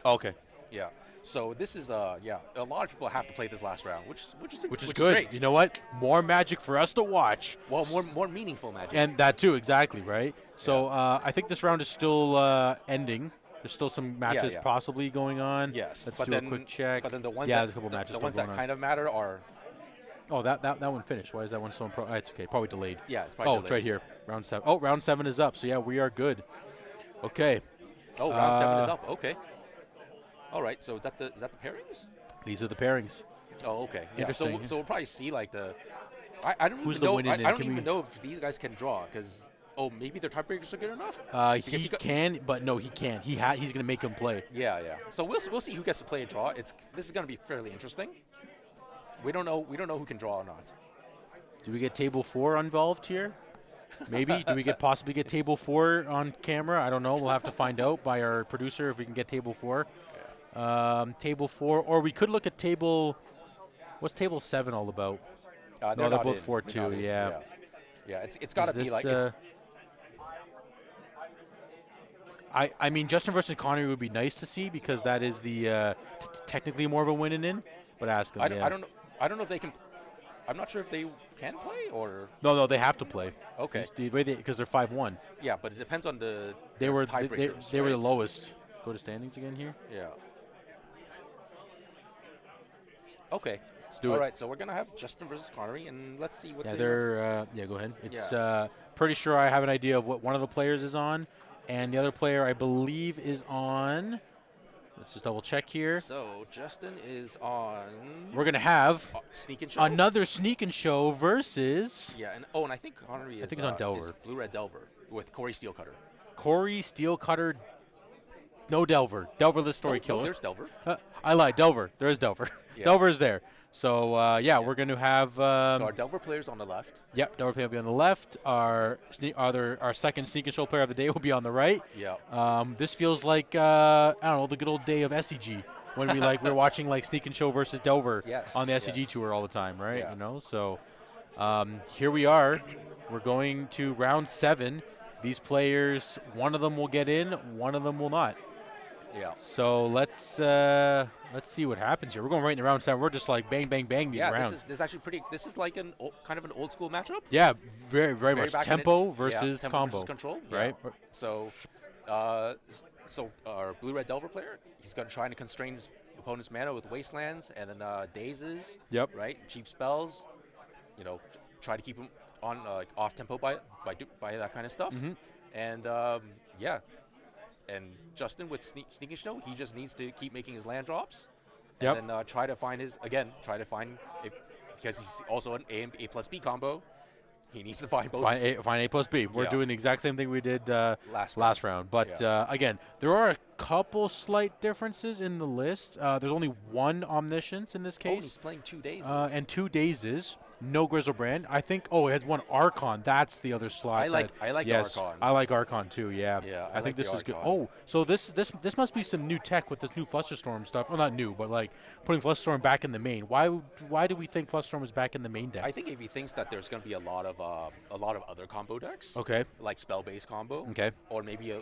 Okay. Yeah. So this is a lot of people have to play this last round, which is good. Great. You know what? More magic for us to watch. Well, more meaningful magic. And that too, exactly, right? So I think this round is still ending. There's still some matches possibly going on. Yes. Let's do a quick check. But then the ones there's a couple matches the ones going that on. kind of matter are. Oh, that one finished. Why is that one so it's okay. Probably delayed. Yeah, it's probably delayed. It's right here. Round 7. Oh, round 7 is up. So, yeah, we are good. Okay. Oh, round 7 is up. Okay. All right. So is that the pairings? These are the pairings. Oh, okay. Yeah, Interesting. So we'll probably see like the. I don't Who's even the know. winning? I don't even know if these guys can draw because maybe their tiebreakers are good enough. He can, but no, he can't. He's going to make them play. Yeah. So we'll see who gets to play a draw. This is going to be fairly interesting. We don't know who can draw or not. Do we get table 4 involved here? Maybe. Do we possibly get table 4 on camera? I don't know. We'll have to find out by our producer if we can get table 4. Table 4, or we could look at table. What's table 7 all about? They're both 4 too. Yeah. It's got to be like. I mean, Justin versus Connery would be nice to see because that is the technically more of a win in. But ask him. I don't know. I don't know if they can. I'm not sure if they can play or. No, they have to play. Okay. Because they're 5-1. Yeah, but it depends on the. They were tiebreakers, they were the lowest. Go to standings again here. Yeah. Okay. Let's do it. All right, so we're gonna have Justin versus Connery, and let's see what. They're. Go ahead. It's pretty sure I have an idea of what one of the players is on, and the other player I believe is on. Let's just double check here. So Justin is on. We're gonna have Sneak and Show. Another Sneak and Show versus. Yeah, and I think Connery is. I think he's on Delver. Blue Red Delver with Corey Steelcutter. Corey Steelcutter. No Delver. Delverless Story Killer. There's Delver. I lied. Delver. There is Delver. Yeah. Delver is there. So we're going to have. So our Delver player's on the left. Yep, Delver player will be on the left. Our second Sneak and Show player of the day will be on the right. Yeah. This feels like I don't know, the good old day of SCG when we're watching like Sneak and Show versus Delver on the SCG tour all the time, right? Yeah. You know. So here we are. We're going to round 7. These players, one of them will get in, one of them will not. Yeah. So let's see what happens here. We're going right in the round 7. We're just like bang, bang, bang these rounds. This is actually pretty. This is like kind of an old school matchup. Yeah, very much tempo versus tempo combo. versus control, right? Yeah. So our blue red Delver player, he's going to try to constrain his opponent's mana with wastelands and then dazes. Yep. Right. Cheap spells. Try to keep him on off tempo by that kind of stuff. Mm-hmm. And And Justin with Sneak and Show, he just needs to keep making his land drops, and then try to find because he's also an A plus B combo. He needs to find both. Find A plus B. We're doing the exact same thing we did last round. But again, there are a couple slight differences in the list. There's only one Omniscience in this case. Oh, he's playing 2 dazes. And 2 dazes. No Grizzlebrand. I think. Oh, it has 1 Archon. That's the other slot. I like yes, Archon. I like Archon too. Yeah. Yeah. I think this is good. Archon. Oh, so this must be some new tech with this new Flusterstorm stuff. Well, not new, but like putting Flusterstorm back in the main. Why do we think Flusterstorm is back in the main deck? I think if he thinks that there's going to be a lot of other combo decks. Okay. Like spell-based combo. Okay. Or maybe a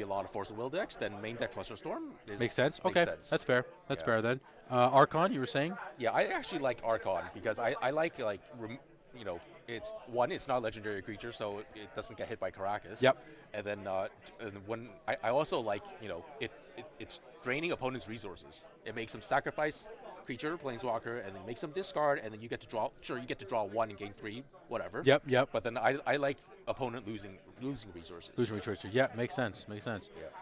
lot of Force of Will decks. Then main deck Flusterstorm makes sense. Makes okay. sense. That's fair. That's fair then. Archon, you were saying? Yeah, I actually like Archon because I like it's not a legendary creature, so it doesn't get hit by Caracas. Yep. And then when I also like it's draining opponents' resources. It makes them sacrifice creature, planeswalker, and then makes them discard, and then you get to draw. Sure, you get to draw 1 and gain 3, whatever. Yep. But then I like opponent losing resources. Losing resources. Yeah, makes sense. Yeah.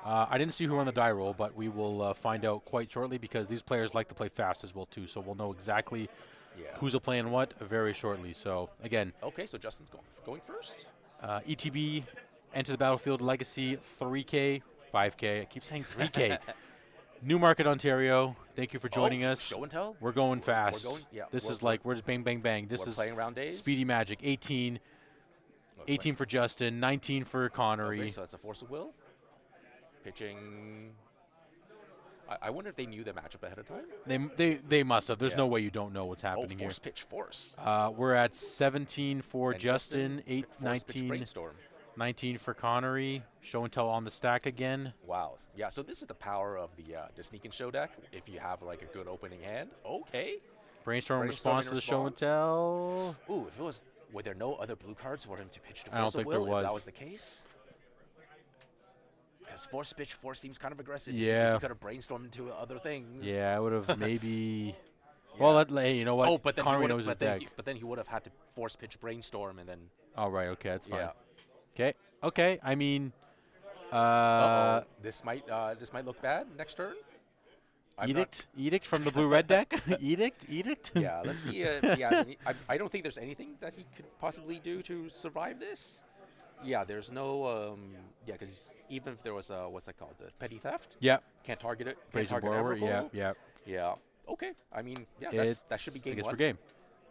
I didn't see who won the die roll, but we will find out quite shortly because these players like to play fast as well too. So we'll know exactly. Who's playing what very shortly. So again. Okay, so Justin's going first. ETB, Enter the Battlefield Legacy, 3K, 5K. I keep saying 3K. Newmarket, Ontario. Thank you for joining us. Show and tell. We're going fast. We're just bang, bang, bang. This is playing round days. Speedy Magic. 18 for Justin. 19 for Connery. Okay, so that's a Force of Will. Pitching. I wonder if they knew the matchup ahead of time. They must have. There's no way you don't know what's happening here. Force pitch force. We're at 17 for Justin, 19 for Connery. Show and tell on the stack again. Wow. Yeah. So this is the power of the Sneak and Show deck. If you have like a good opening hand, okay. Brainstorm response to the show and tell. Ooh, were there no other blue cards for him to pitch to Force I don't think of Will, there was. If that was the case. because force seems kind of aggressive. Yeah. You could have brainstormed into other things. Yeah, I would have maybe. Yeah. Well, you know what? Oh, but then Connery knows his deck. but then he would have had to force pitch brainstorm and then. Oh, right. Okay, that's fine. Yeah. Okay. Okay. I mean. This might look bad next turn. Edict from the blue-red deck. Edict. Yeah. Let's see. Yeah. I don't think there's anything that he could possibly do to survive this. Yeah. There's no. Yeah. Because even if there was what's that called? The petty theft. Yeah. Can't target it. Can't Brazen target borrower. Yeah. Everbowl. Yeah. Yeah. Okay. I mean, yeah. That should be game I guess one. we're game.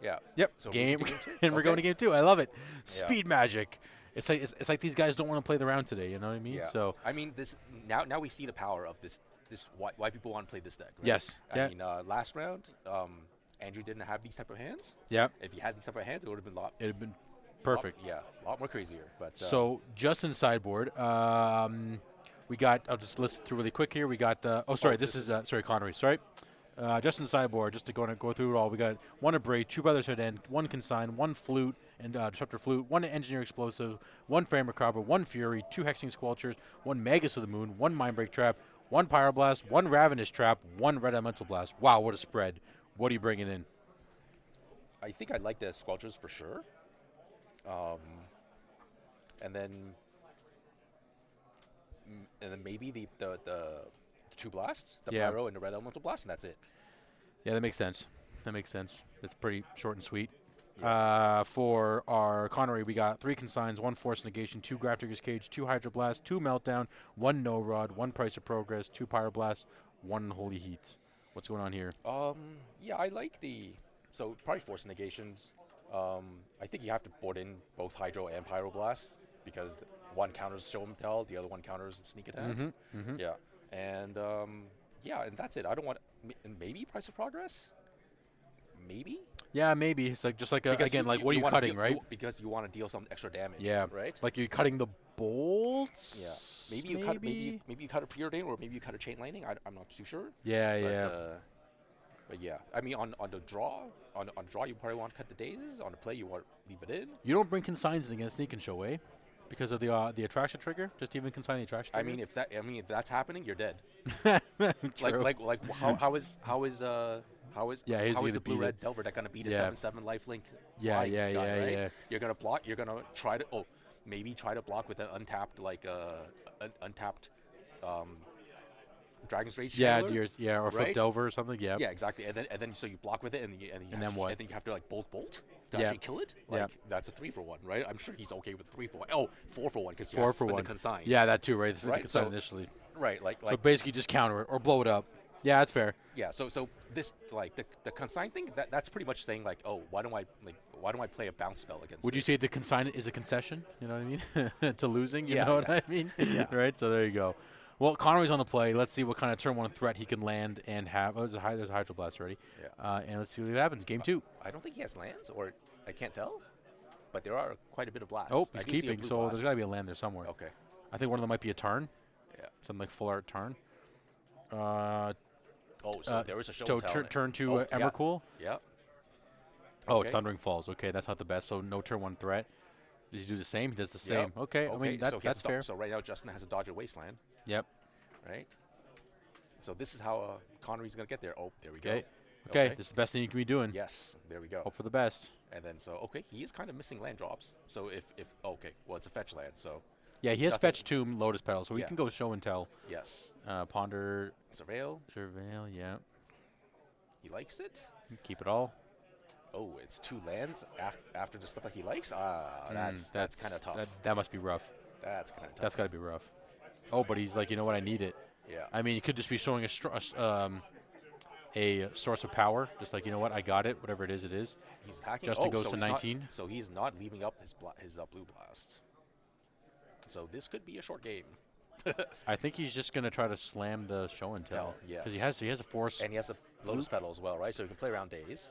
Yeah. Yep. So Game. we're game two? And we're going to game 2. I love it. Yeah. Speed magic. It's like these guys don't want to play the round today. You know what I mean? Yeah. So I mean, this now we see the power of this why people want to play this deck. Right? Yes. I mean, last round, Andrew didn't have these type of hands. Yeah. If he had these type of hands, it would have been It'd have been perfect. A lot more crazier. But So just in sideboard, we got. I'll just list through really quick here. We got. This is Connery. Sorry. Just in sideboard, just to go through it all. We got 1 Abrade, 2 Brothers Hood End, 1 Consign, 1 Flute and Disruptor Flute, 1 Engineer Explosive, 1 Framer Cropper, 1 Fury, 2 Hexing Squelchers, 1 Magus of the Moon, 1 Mindbreak Trap, 1 Pyroblast, 1 Ravenous Trap, 1 Red Elemental Blast. Wow, what a spread! What are you bringing in? I think I like the Squelchers for sure. And then maybe the 2 blasts, the Pyro and the Red Elemental Blast, and that's it. Yeah, that makes sense. It's pretty short and sweet. Yeah. For our Connery, we got 3 Consigns, 1 Force Negation, 2 Grafdigger's Cage, 2 Hydroblast, 2 Meltdown, 1 No Rod, 1 Price of Progress, 2 Pyroblast, 1 Holy Heat. What's going on here? Yeah, I like so probably Force Negations. I think you have to board in both Hydro and Pyroblast because one counters Show 'em Tell, the other one counters Sneak Attack. Yeah, and and that's it. I don't want maybe Price of Progress. Maybe. Yeah, maybe. It's like just like what are you cutting, right? Because you want to deal some extra damage. Yeah. Right. Like you're cutting the bolts. Yeah. Maybe you cut a Preordain or maybe you cut a Chain Lightning. I'm not too sure. Yeah. But yeah, I mean on the draw, on draw you probably want to cut the Dazes. On the play you want to leave it in. You don't bring Consigns in against Sneak and Show, eh? Because of the attraction trigger. Just even consign the attraction trigger. if that's happening, you're dead. True. How is the blue-red Delver deck gonna beat a 7/7 lifelink? Yeah. You're gonna block. You're gonna try to maybe try to block with an untapped untapped Dragon's Rage. Chandler, or Flip Delver or something. Yeah. Yeah, exactly. And then so you block with it, and then what? And then you have to bolt to actually kill it. That's a 3-for-1, right? I'm sure he's okay with 3-for-1. Oh, 4-for-1 because you have to spend the Consign. Yeah, that too, right? Right. Consign initially. Right, so basically just counter it or blow it up. Yeah, that's fair. Yeah, so this the Consign thing that's pretty much saying why don't I play a bounce spell against? Would you say the Consign is a concession? You know what I mean? To losing, you know what I mean? Yeah. Right. So there you go. Well, Connery's on the play. Let's see what kind of turn 1 threat he can land and have. Oh, there's a Hydroblast already. Yeah. And let's see what happens. Game 2. I don't think he has lands, or I can't tell. But there are quite a bit of blasts. Oh, he's keeping, so blast. there's got to be a land there somewhere. Okay. I think one of them might be a turn. Yeah. Something like full art turn. So there is a show. So turn 2 Emrakul. Yeah. Oh, it's Thundering Falls. Okay, that's not the best. So no turn 1 threat. Does he do the same? He does the same. Okay, I mean, that's fair. So right now Justin has a dodge at Wasteland. Yep. Right. So this is how Connery's going to get there. Oh, there we go. go. Okay, this is the best thing you can be doing. Yes, there we go. Hope for the best. And then he is kind of missing land drops. So if it's a fetch land. So yeah, he has Fetch Tomb, Lotus Petal, so he can go Show and Tell. Yes. Ponder. Surveil, yeah. He likes it. Keep it all. Oh, it's 2 lands after the stuff that he likes. That's kind of tough. That must be rough. That's kind of tough. That's got to be rough. Oh, but he's like, you know what? I need it. Yeah. I mean, he could just be showing a source of power, just like, you know what? I got it. Whatever it is, it is. He's attacking. Justin goes to 19. So he's not leaving up his blue blast. So this could be a short game. I think he's just going to try to slam the Show and Tell. Yes. Because he has a force. And he has a Lotus Petal as well, right? So he can play around days.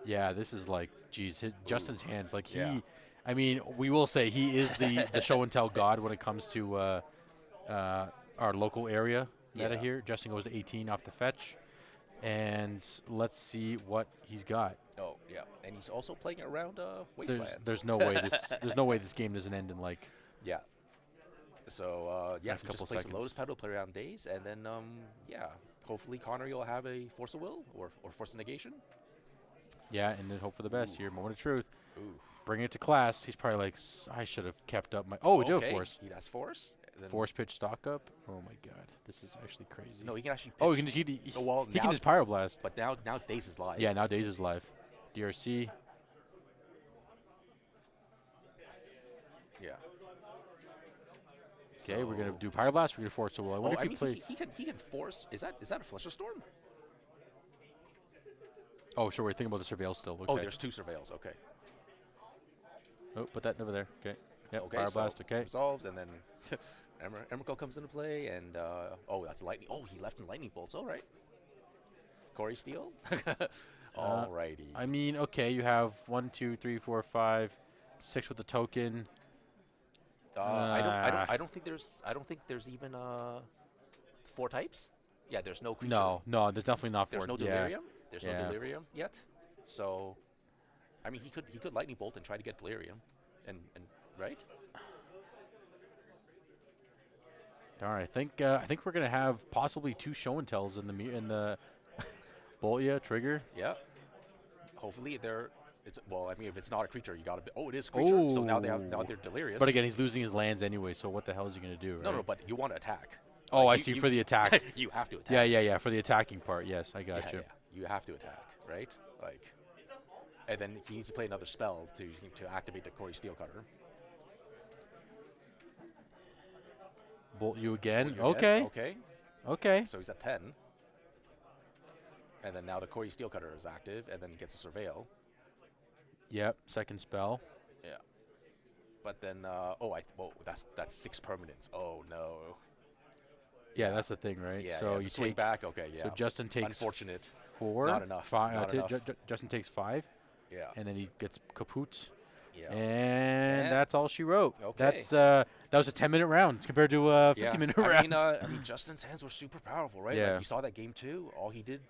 Yeah, this is like, geez, Justin's hands. Like I mean, we will say he is the Show and Tell god when it comes to our local area meta here. Justin goes to 18 off the fetch. And let's see what he's got. Oh, yeah. And he's also playing around Wasteland. There's no way this game doesn't end in like. Yeah. So yeah, Next just couple play some seconds. Lotus Petal, play around Daze, and then yeah, hopefully Connor will have a Force of Will or Force of Negation. Yeah, and then hope for the best here. Moment of truth. Ooh. Bring it to class. He's probably like, I should have kept up my. Oh, we do have Force. He has Force. Force pitch stock up. Oh my God, this is actually crazy. No, he can actually. Pitch. Oh, he can. He now, can just Pyroblast. But now Daze is live. Yeah, now Daze is live. DRC. Yeah. Okay, we're gonna do Pyroblast. We're gonna Force. So I wonder if you play. He can Force. Is that a Fletcher Storm? Oh, sure. We're thinking about the Surveil still. Okay. Oh, there's 2 Surveils. Okay. Oh, put that over there. Okay. Yep, Okay. Pyroblast. So Okay. resolves, and then Emrakul comes into play, and oh, that's lightning. Oh, he left in lightning bolts. All right. Corey Steele. Alrighty. I mean, okay. You have 1, 2, 3, 4, 5, 6 with the token. I don't think there's even 4 types. Yeah, there's no creature. No, there's definitely not 4. There's no Delirium. There's Yeah. no Delirium yet. So, I mean, he could Lightning Bolt and try to get Delirium, and right. All right, I think we're gonna have possibly 2 show and tells in the Boltia trigger. Yeah. Hopefully it's well. I mean, if it's not a creature, you gotta. Oh, it is a creature. So now they're delirious. But again, he's losing his lands anyway. So what the hell is he gonna do? Right? No, but you want to attack. Oh, Like, I see. For the attack. You have to attack. Yeah. For the attacking part, yes, I got you. Yeah. You have to attack, right? Like, and then he needs to play another spell to activate the Corey Steel Cutter. Bolt you again. Bolt you again. Okay. So he's at 10. And then now the Corey Steel Cutter is active, and then he gets a Surveil. Yep. Second spell. Yeah. But then, that's 6 permanents. Oh no. Yeah, that's the thing, right? Yeah. So you swing take back. Okay. Yeah. So Justin takes unfortunate. 4. Not enough. 5. Not enough. Justin takes 5. Yeah. And then he gets kaput. Yeah. And that's all she wrote. Okay. That was a 10-minute round compared to a 50-minute round. I mean, Justin's hands were super powerful, right? Yeah. Like, you saw that game 2. All he did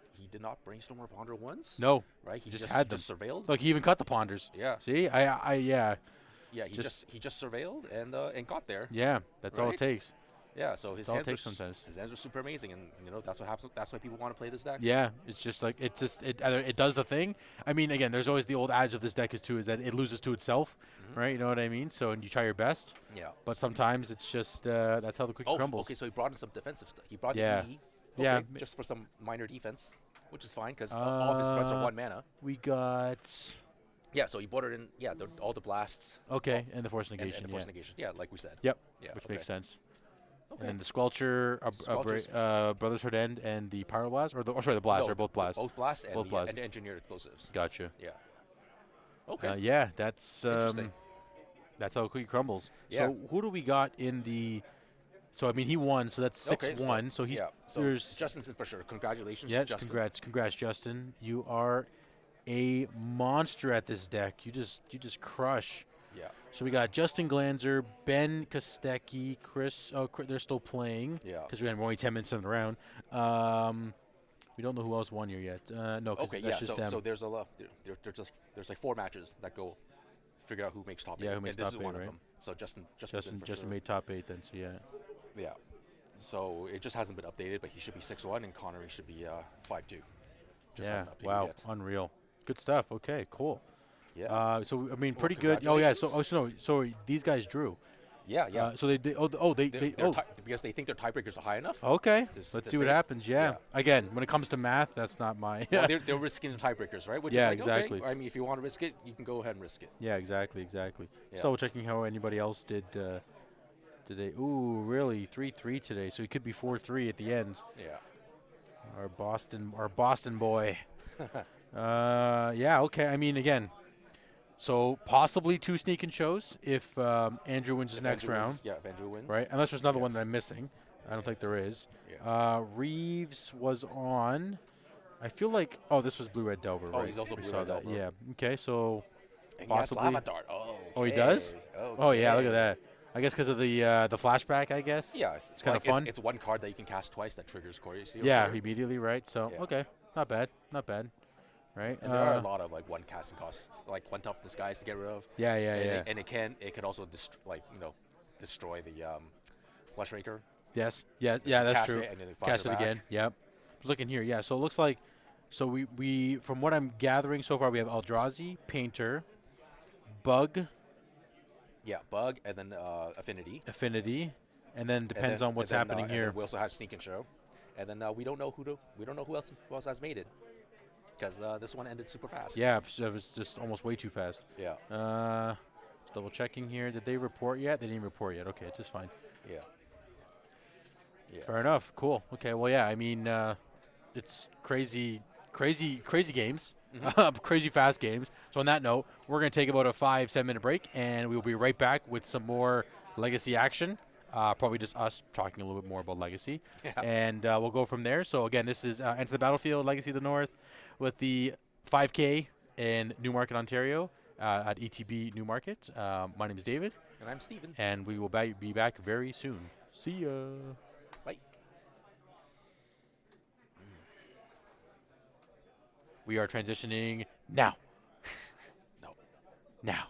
not brainstorm or ponder once. No. Right? He just had them. Just surveilled. Look, he even cut the ponders. Yeah. See, Yeah, he just surveilled and got there. Yeah, that's all it Right? takes. Yeah, so his That's all it hands takes sometimes. his hands are super amazing, and that's what happens. That's why people want to play this deck. Yeah, it's just like either it does the thing. I mean, again, there's always the old adage of this deck is that it loses to itself, right? You know what I mean? So and you try your best. Yeah. But sometimes it's just that's how the cookie crumbles. Okay, so he brought in some defensive stuff. He brought Yeah. in E. Yeah. Just for some minor defense, which is fine because all of his threats are 1 mana. We got Yeah, so he brought it in. Yeah, all the blasts. okay, and the force negation. And the force negation. Yeah, like we said. Yep. Yeah, Which okay. makes sense. Okay. And then the Squelcher, Squelchers. Brothers Herd End, and the Pyroblast, the Blast. No, They're both Blast. Both blast and Both the blast. and engineered explosives. Gotcha. Yeah. Okay. Yeah, that's Interesting. that's how the cookie crumbles. Yeah. So who do we got in the? So I mean, he won, so that's 6-1. So he's So there's Justin's in for sure. Congratulations. yes, Justin. congrats, Justin. You are a monster at this deck. You just crush. Yeah. So we got Justin Glanzer, Ben Kostecki, Chris. Oh, they're still playing. Yeah. Because we're only 10 minutes in the round. We don't know who else won here yet. No, 'cause Okay. that's Yeah. just them. So there's a lot. There's like 4 matches that go. Figure out who makes top 8. Yeah, who makes and this top is one 8, of right? them. So Justin Justin made top 8 then. So yeah. Yeah. So it just hasn't been updated, but he should be 6-1, and Connery should be 5-2. Just Yeah. hasn't updated Wow. yet. Unreal. Good stuff. Okay. Cool. Yeah. So I mean, pretty good. Oh yeah. So these guys drew. Yeah. So they Because they think their tiebreakers are high enough. Okay. Just Let's to see what say- happens. Yeah. yeah. Again, when it comes to math, that's not my. Well, they're risking the tiebreakers, right? Which Yeah, is like, exactly. Okay. I mean, if you want to risk it, you can go ahead and risk it. Yeah. Exactly. Yeah. Still checking how anybody else did today. Ooh, really? 3-3 today. So he could be 4-3 at the end. Yeah. Our Boston boy. Yeah. Okay. I mean, again. So possibly 2 sneaking shows if Andrew wins his next round. If Andrew wins. Right? Unless there's another one Yes. that I'm missing. I don't think there is. Yeah. Reeves was on. I feel like this was Blue Red Delver. Oh, right? he's also We Blue saw Red that. Delver. Yeah. Okay. So And he has possibly. Lava Dart. Oh. Oh, he does? Okay. Oh yeah. Look at that. I guess because of the flashback. I guess. Yeah. It's kind of fun. It's one card that you can cast twice that triggers Corey. Yeah. Immediately. Right. So Yeah. okay. Not bad. Right. And there are a lot of like one casting costs, like 1 toughness guys to get rid of. Yeah. And it can also destroy the Flush Raker. Yes. Yeah, that's true. It and then Cast it again. Yep. Looking here, yeah. So it looks like, we from what I'm gathering so far, we have Eldrazi, Painter, Bug. Yeah, Bug, and then Affinity, and then depends on what's happening here. We also have Sneak and Show, and then we don't know who else has made it, because this one ended super fast. Yeah, it was just almost way too fast. Yeah. Double checking here. Did they report yet? They didn't report yet. Okay, just fine. Yeah. Yeah. Fair enough. Cool. Okay. Well, yeah. I mean, it's crazy games, crazy fast games. So on that note, we're going to take about a 5-7 minute break, and we will be right back with some more Legacy action. Probably just us talking a little bit more about Legacy, and we'll go from there. So again, this is Enter the Battlefield, Legacy of the North, with the 5K in Newmarket, Ontario, at ETB Newmarket. My name is David, and I'm Steven, and we will be back very soon. See ya. Bye. We are transitioning now. No. Now.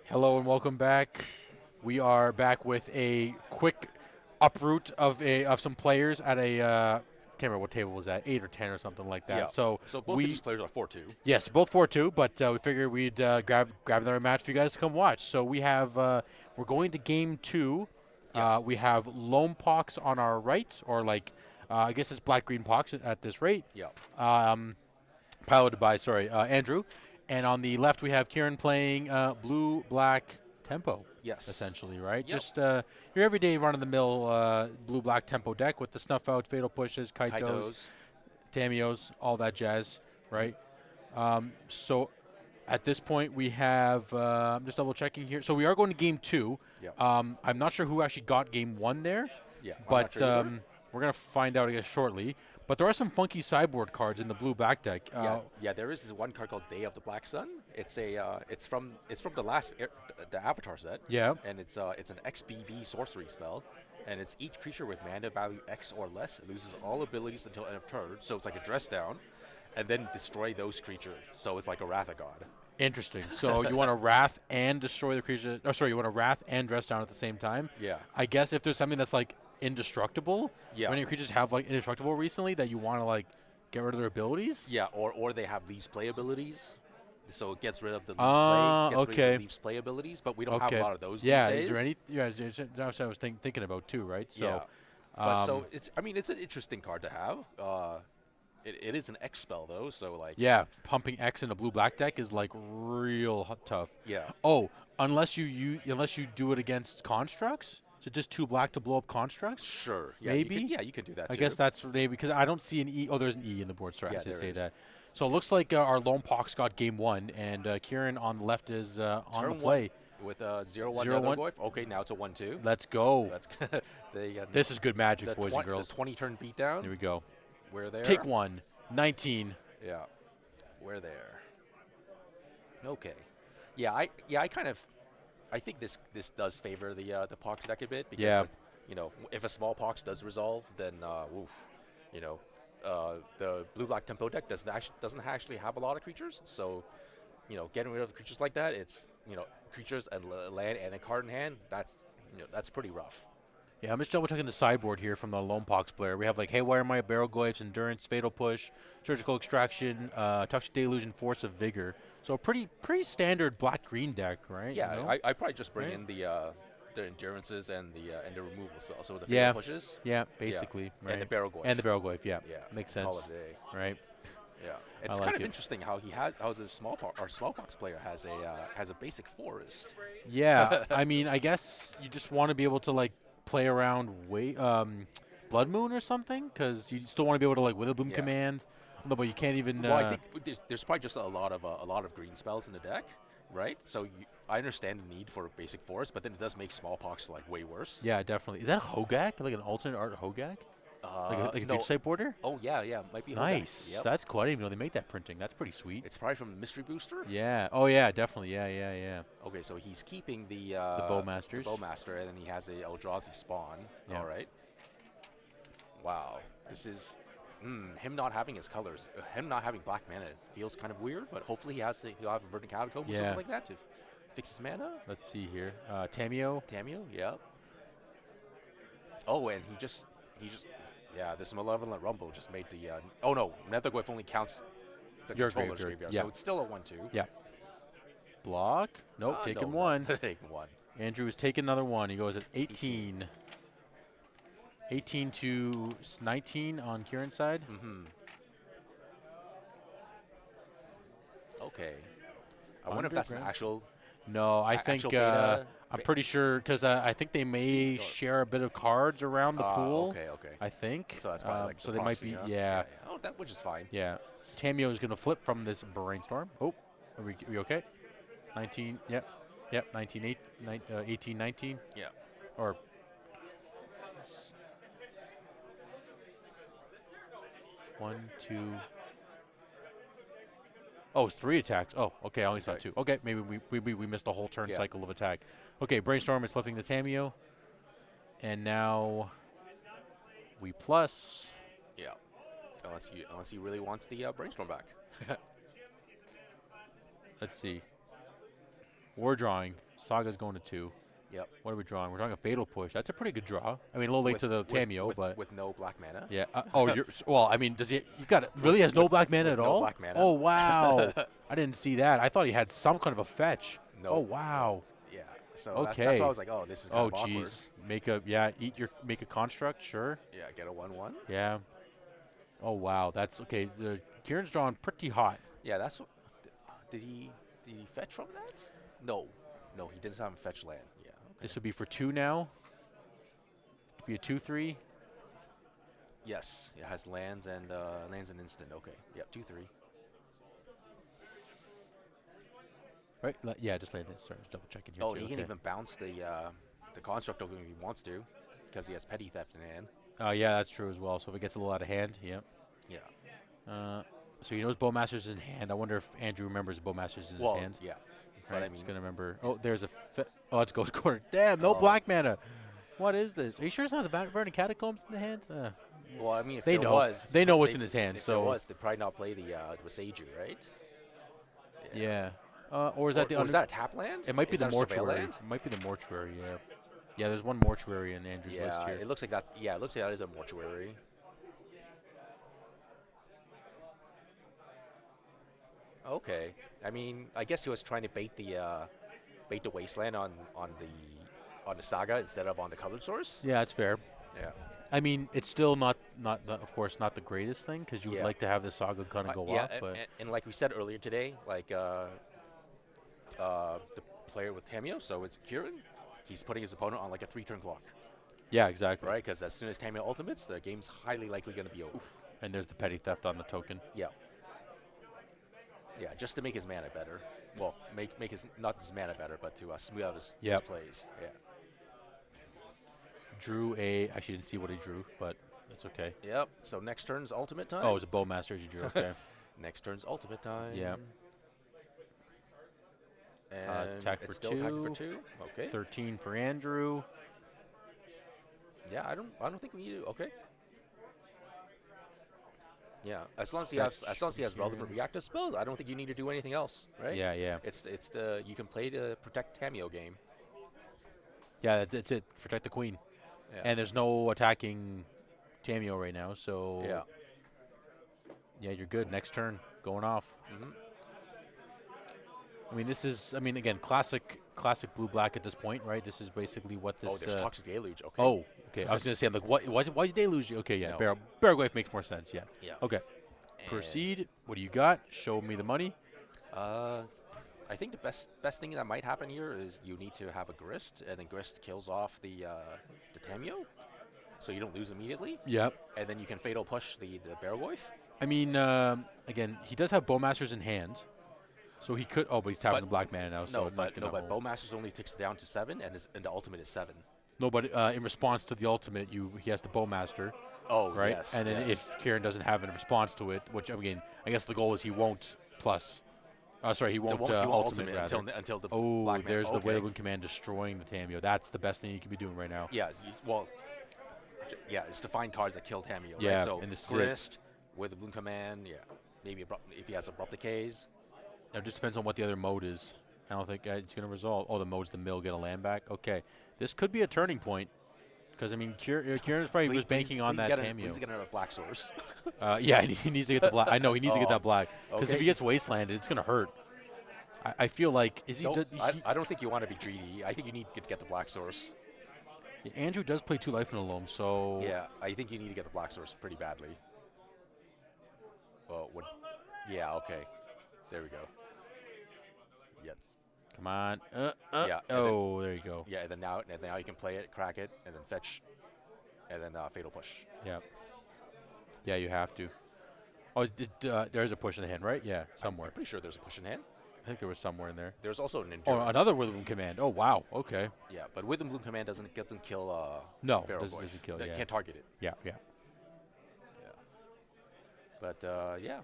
Hello and welcome back. We are back with a quick uproot of some players at a can't remember what table was that, 8 or 10 or something like that. Yeah. So both of these players are 4-2. Yes, both 4-2, but we figured we'd grab another match for you guys to come watch. So we have we're going to game 2. Yeah. We have Lone Pox on our right, or like I guess it's black-green Pox at this rate. Yeah. Piloted by Andrew, and on the left we have Kieran playing blue-black tempo. Yes. Essentially, right? Yep. Just your everyday run-of-the-mill blue-black tempo deck with the snuff out, fatal pushes, Kaitos, Tamios, all that jazz, right? So at this point we have, I'm just double-checking here. So we are going to game 2. Yeah. I'm not sure who actually got game 1 there. Yeah. But we're going to find out, I guess, shortly. But there are some funky sideboard cards in the blue back deck. Yeah, there is this one card called Day of the Black Sun. It's from the last the Avatar set. Yeah. And it's an XBB sorcery spell, and it's each creature with mana value X or less loses all abilities until end of turn. So it's like a dress down, and then destroy those creatures. So it's like a Wrath of God. Interesting. So you want to Wrath and destroy the creature. Oh, sorry, you want to Wrath and dress down at the same time. Yeah. I guess if there's something that's like indestructible. Yeah. When your creatures have like indestructible recently, that you want to like get rid of their abilities. Yeah, or they have leaves play abilities, so it gets rid of the leaves rid of the leaves play abilities. But we don't have a lot of those. Yeah, these days. is there any? Yeah, that's what I was thinking about too, right? So, yeah. But so it's an interesting card to have. It is an X spell though, so like. Yeah, pumping X in a blue black deck is like real tough. Yeah. Oh, unless you do it against constructs. So just 2 black to blow up constructs? Sure. Yeah, maybe? You can do that, I too. guess that's maybe because I don't see an E. Oh, there's an E in the board strats. Yeah, They there say is. that. So it looks like our Lone Pox got game 1, and Kieran on the left is on Turn the play. With 0-1 0-1. Okay, now it's a 1-2. Let's go. This is good magic, boys and girls. The 20-turn beatdown. Here we go. We're there. Take 1. 19. Yeah. We're there. Okay. Yeah, I kind of... I think this does favor the Pox deck a bit because if a small Pox does resolve, then the blue-black tempo deck doesn't actually have a lot of creatures. So, getting rid of creatures like that, it's creatures and land and a card in hand. That's pretty rough. Yeah, I'm just double checking the sideboard here from the Lone Pox player. We have like Haywire Might, Barrel Glyphs, Endurance, Fatal Push, Surgical Extraction, Toxic Deluge, and Force of Vigor. So a pretty standard black-green deck, right? Yeah, I probably just bring in the endurances and the removal spell. So the Fatal Pushes. Yeah, basically. Right. And the Barrel Glyph. And the Barrel Glyph, yeah. Makes sense. Call it a day. Right. Yeah, it's kind of interesting how the smallpox player has a basic forest. Yeah, I mean, I guess you just want to be able to like play around Blood Moon or something, because you still want to be able to like Witherbloom command. No, but you can't even. Well, I think there's probably just a lot of green spells in the deck, right? So I understand the need for a basic forest, but then it does make smallpox like way worse. Yeah, definitely. Is that a Hogak? Like an alternate art Hogak? Like a future border? Oh yeah, might be. Nice. Yep. That's cool. I didn't even know they make that printing. That's pretty sweet. It's probably from Mystery Booster. Yeah. Oh yeah, definitely. Yeah. Okay, so he's keeping the Bowmasters. The Bowmaster, and then he has a Eldrazi Spawn. Yeah. All right. Wow, this is him not having his colors, him not having black mana feels kind of weird. But hopefully he'll have a Verdant Catacomb or something like that to fix his mana. Let's see here. Tamio. Yeah. Oh, and he just. Yeah, this Malevolent Rumble just made the... oh, no. Netherglyph only counts the controller's graveyard, so it's still a 1-2. Yeah. Block? Nope, taking no, one. Taking one. Andrew is taking another one. He goes at 18. 18 to 19 on Kieran's side. Mm-hmm. Okay. I wonder if that's an actual... No, I think... I'm pretty sure, because I think they may share a bit of cards around the pool. Okay. I think. So that's probably like so they might be, yeah. Oh, which is fine. Yeah. Tamio is going to flip from this Brainstorm. Oh, are we okay? 19, yep. 19, 18, 19. Yeah. Or... 1, 2... Oh, it's 3 attacks. Oh, okay, I only saw 2. Okay, maybe we missed a whole turn cycle of attack. Okay, Brainstorm is flipping the Tamio. And now we plus. Yeah. Unless he really wants the Brainstorm back. Let's see. War Drawing. Saga's going to 2. Yep. What are we drawing? We're drawing a Fatal Push. That's a pretty good draw. I mean, a little late to the Tamiyo, but with no black mana. Yeah. Well, I mean, does he? You got it. Really has no black mana at all? No black mana. Oh wow! I didn't see that. I thought he had some kind of a fetch. No. Oh wow. Yeah. So okay. that's why I was like, oh, this is kind of awkward. Jeez. Make a construct. Sure. Yeah. Get a 1/1. Yeah. Oh wow. That's okay. Kieran's drawing pretty hot. Yeah. That's. Did he fetch from that? No. No, he didn't have a fetch land. Yeah. Okay. This would be for 2 now. Be a 2/3. Yes, it has lands and instant. Okay, yep, 2/3. Right? Yeah, just land it. Sorry, just double checking here. Oh, too. he can even bounce the construct token if he wants to, because he has petty theft in hand. Oh yeah, that's true as well. So if it gets a little out of hand, yeah. Yeah. So he knows Bowmaster's in hand. I wonder if Andrew remembers Bowmaster's in his hand. Yeah. Right, But I he's mean, gonna remember. Oh, there's a. It's Ghost Quarter. Damn, no black mana. What is this? Are you sure it's not the Verdant Catacombs in the hand? well, I mean, if they there know. was, They know what's in his hand. If So there was, they'd probably not play the Waseju, right? yeah. Or is that the? Or is that a tap land? It might be Is the that a surveil mortuary. land? It might be the mortuary. Yeah. Yeah, there's one mortuary in Andrew's list Yeah, here. it looks like that's. Yeah, it looks like that is a mortuary. Okay. I mean, I guess he was trying to bait the wasteland on the saga instead of on the colored source. Yeah, that's fair. Yeah. I mean, it's still not of course, not the greatest thing because you would Yeah. like to have the saga kind of go yeah, off. But and like we said earlier today, like the player with Tamiyo, so it's Kieran. He's putting his opponent on like a 3-turn clock, yeah, exactly. right? Because as soon as Tamiyo ultimates, the game's highly likely going to be over. And there's the petty theft on the token. Yeah. Yeah, just to make his mana better. Well, make his not his mana better, but to smooth out his plays. Yeah. Drew a. Actually, didn't see what he drew, but that's okay. Yep. So next turn's ultimate time. Oh, it was a Bowmaster you drew. Okay. Next turn's ultimate time. Yeah. And attack it's for still 2. attacking for 2. Okay. 13 for Andrew. Yeah, I don't think we need to. Okay. Yeah, as long as he has relevant reactive spells, I don't think you need to do anything else, right? Yeah, yeah. It's the you can play the protect Tamiyo game. Yeah, that's it. Protect the queen. Yeah. And there's no attacking Tamiyo right now, so Yeah. Yeah, you're good. Next turn, going off. Mm-hmm. I mean, this is. I mean, again, classic blue-black at this point, right? This is basically what this. Oh, there's Toxic Deluge. Okay. Oh, okay. I was gonna say, I'm like, what? Why is Deluge? Okay, yeah. No. Barrowwave makes more sense. Yeah. Yeah. Okay. Proceed. What do you got? Show me the money. I think the best thing that might happen here is you need to have a Grist, and then Grist kills off the Tamiyo, so you don't lose immediately. Yep. And then you can Fatal Push the Barrowwave. I mean, again, he does have Bowmasters in hand, so he could. Oh, but he's tapping the black mana now. So but Bowmasters only ticks down to 7, and the ultimate is 7. No, but in response to the ultimate, he has the Bowmaster. Oh, right. Yes. And then if Kieran doesn't have a response to it, which again, I guess the goal is he won't plus. He won't ultimate rather. until the Oh, black mana. there's the Wailing Command destroying the Tamiyo. That's the best thing you can be doing right now. Yeah. It's to find cards that kill Tamiyo. Yeah. Right? So and this Grist with the Bloom Command. Yeah. Maybe if he has Abrupt Decays. It just depends on what the other mode is. I don't think it's going to resolve. Oh, the mode's the mill, get a land back. Okay, this could be a turning point. Because, I mean, Kieran is probably was banking on that Tamiyo. Please get another black source. Yeah, he needs to get the black. I know, he needs to get that black. Because if he gets wastelanded, it's going to hurt. I feel like, I don't think you want to be greedy. I think you need to get the black source. Yeah, Andrew does play 2 life in a loam, so... Yeah, I think you need to get the black source pretty badly. Oh, what? Yeah, okay. There we go. Yes. Come on. Yeah. Oh, there you go. Yeah, and then now you can play it, crack it, and then fetch, and then Fatal Push. Yeah. Yeah, you have to. Oh, there's a push in the hand, right? Yeah, somewhere. I'm pretty sure there's a push in hand. I think there was somewhere in there. There's also an endurance. Oh, another Withering Command. Oh, wow. Okay. Yeah, but Withering Bloom Command doesn't kill. No, Barrowwave. doesn't kill. That Yeah. can't target it. Yeah. Yeah. But yeah.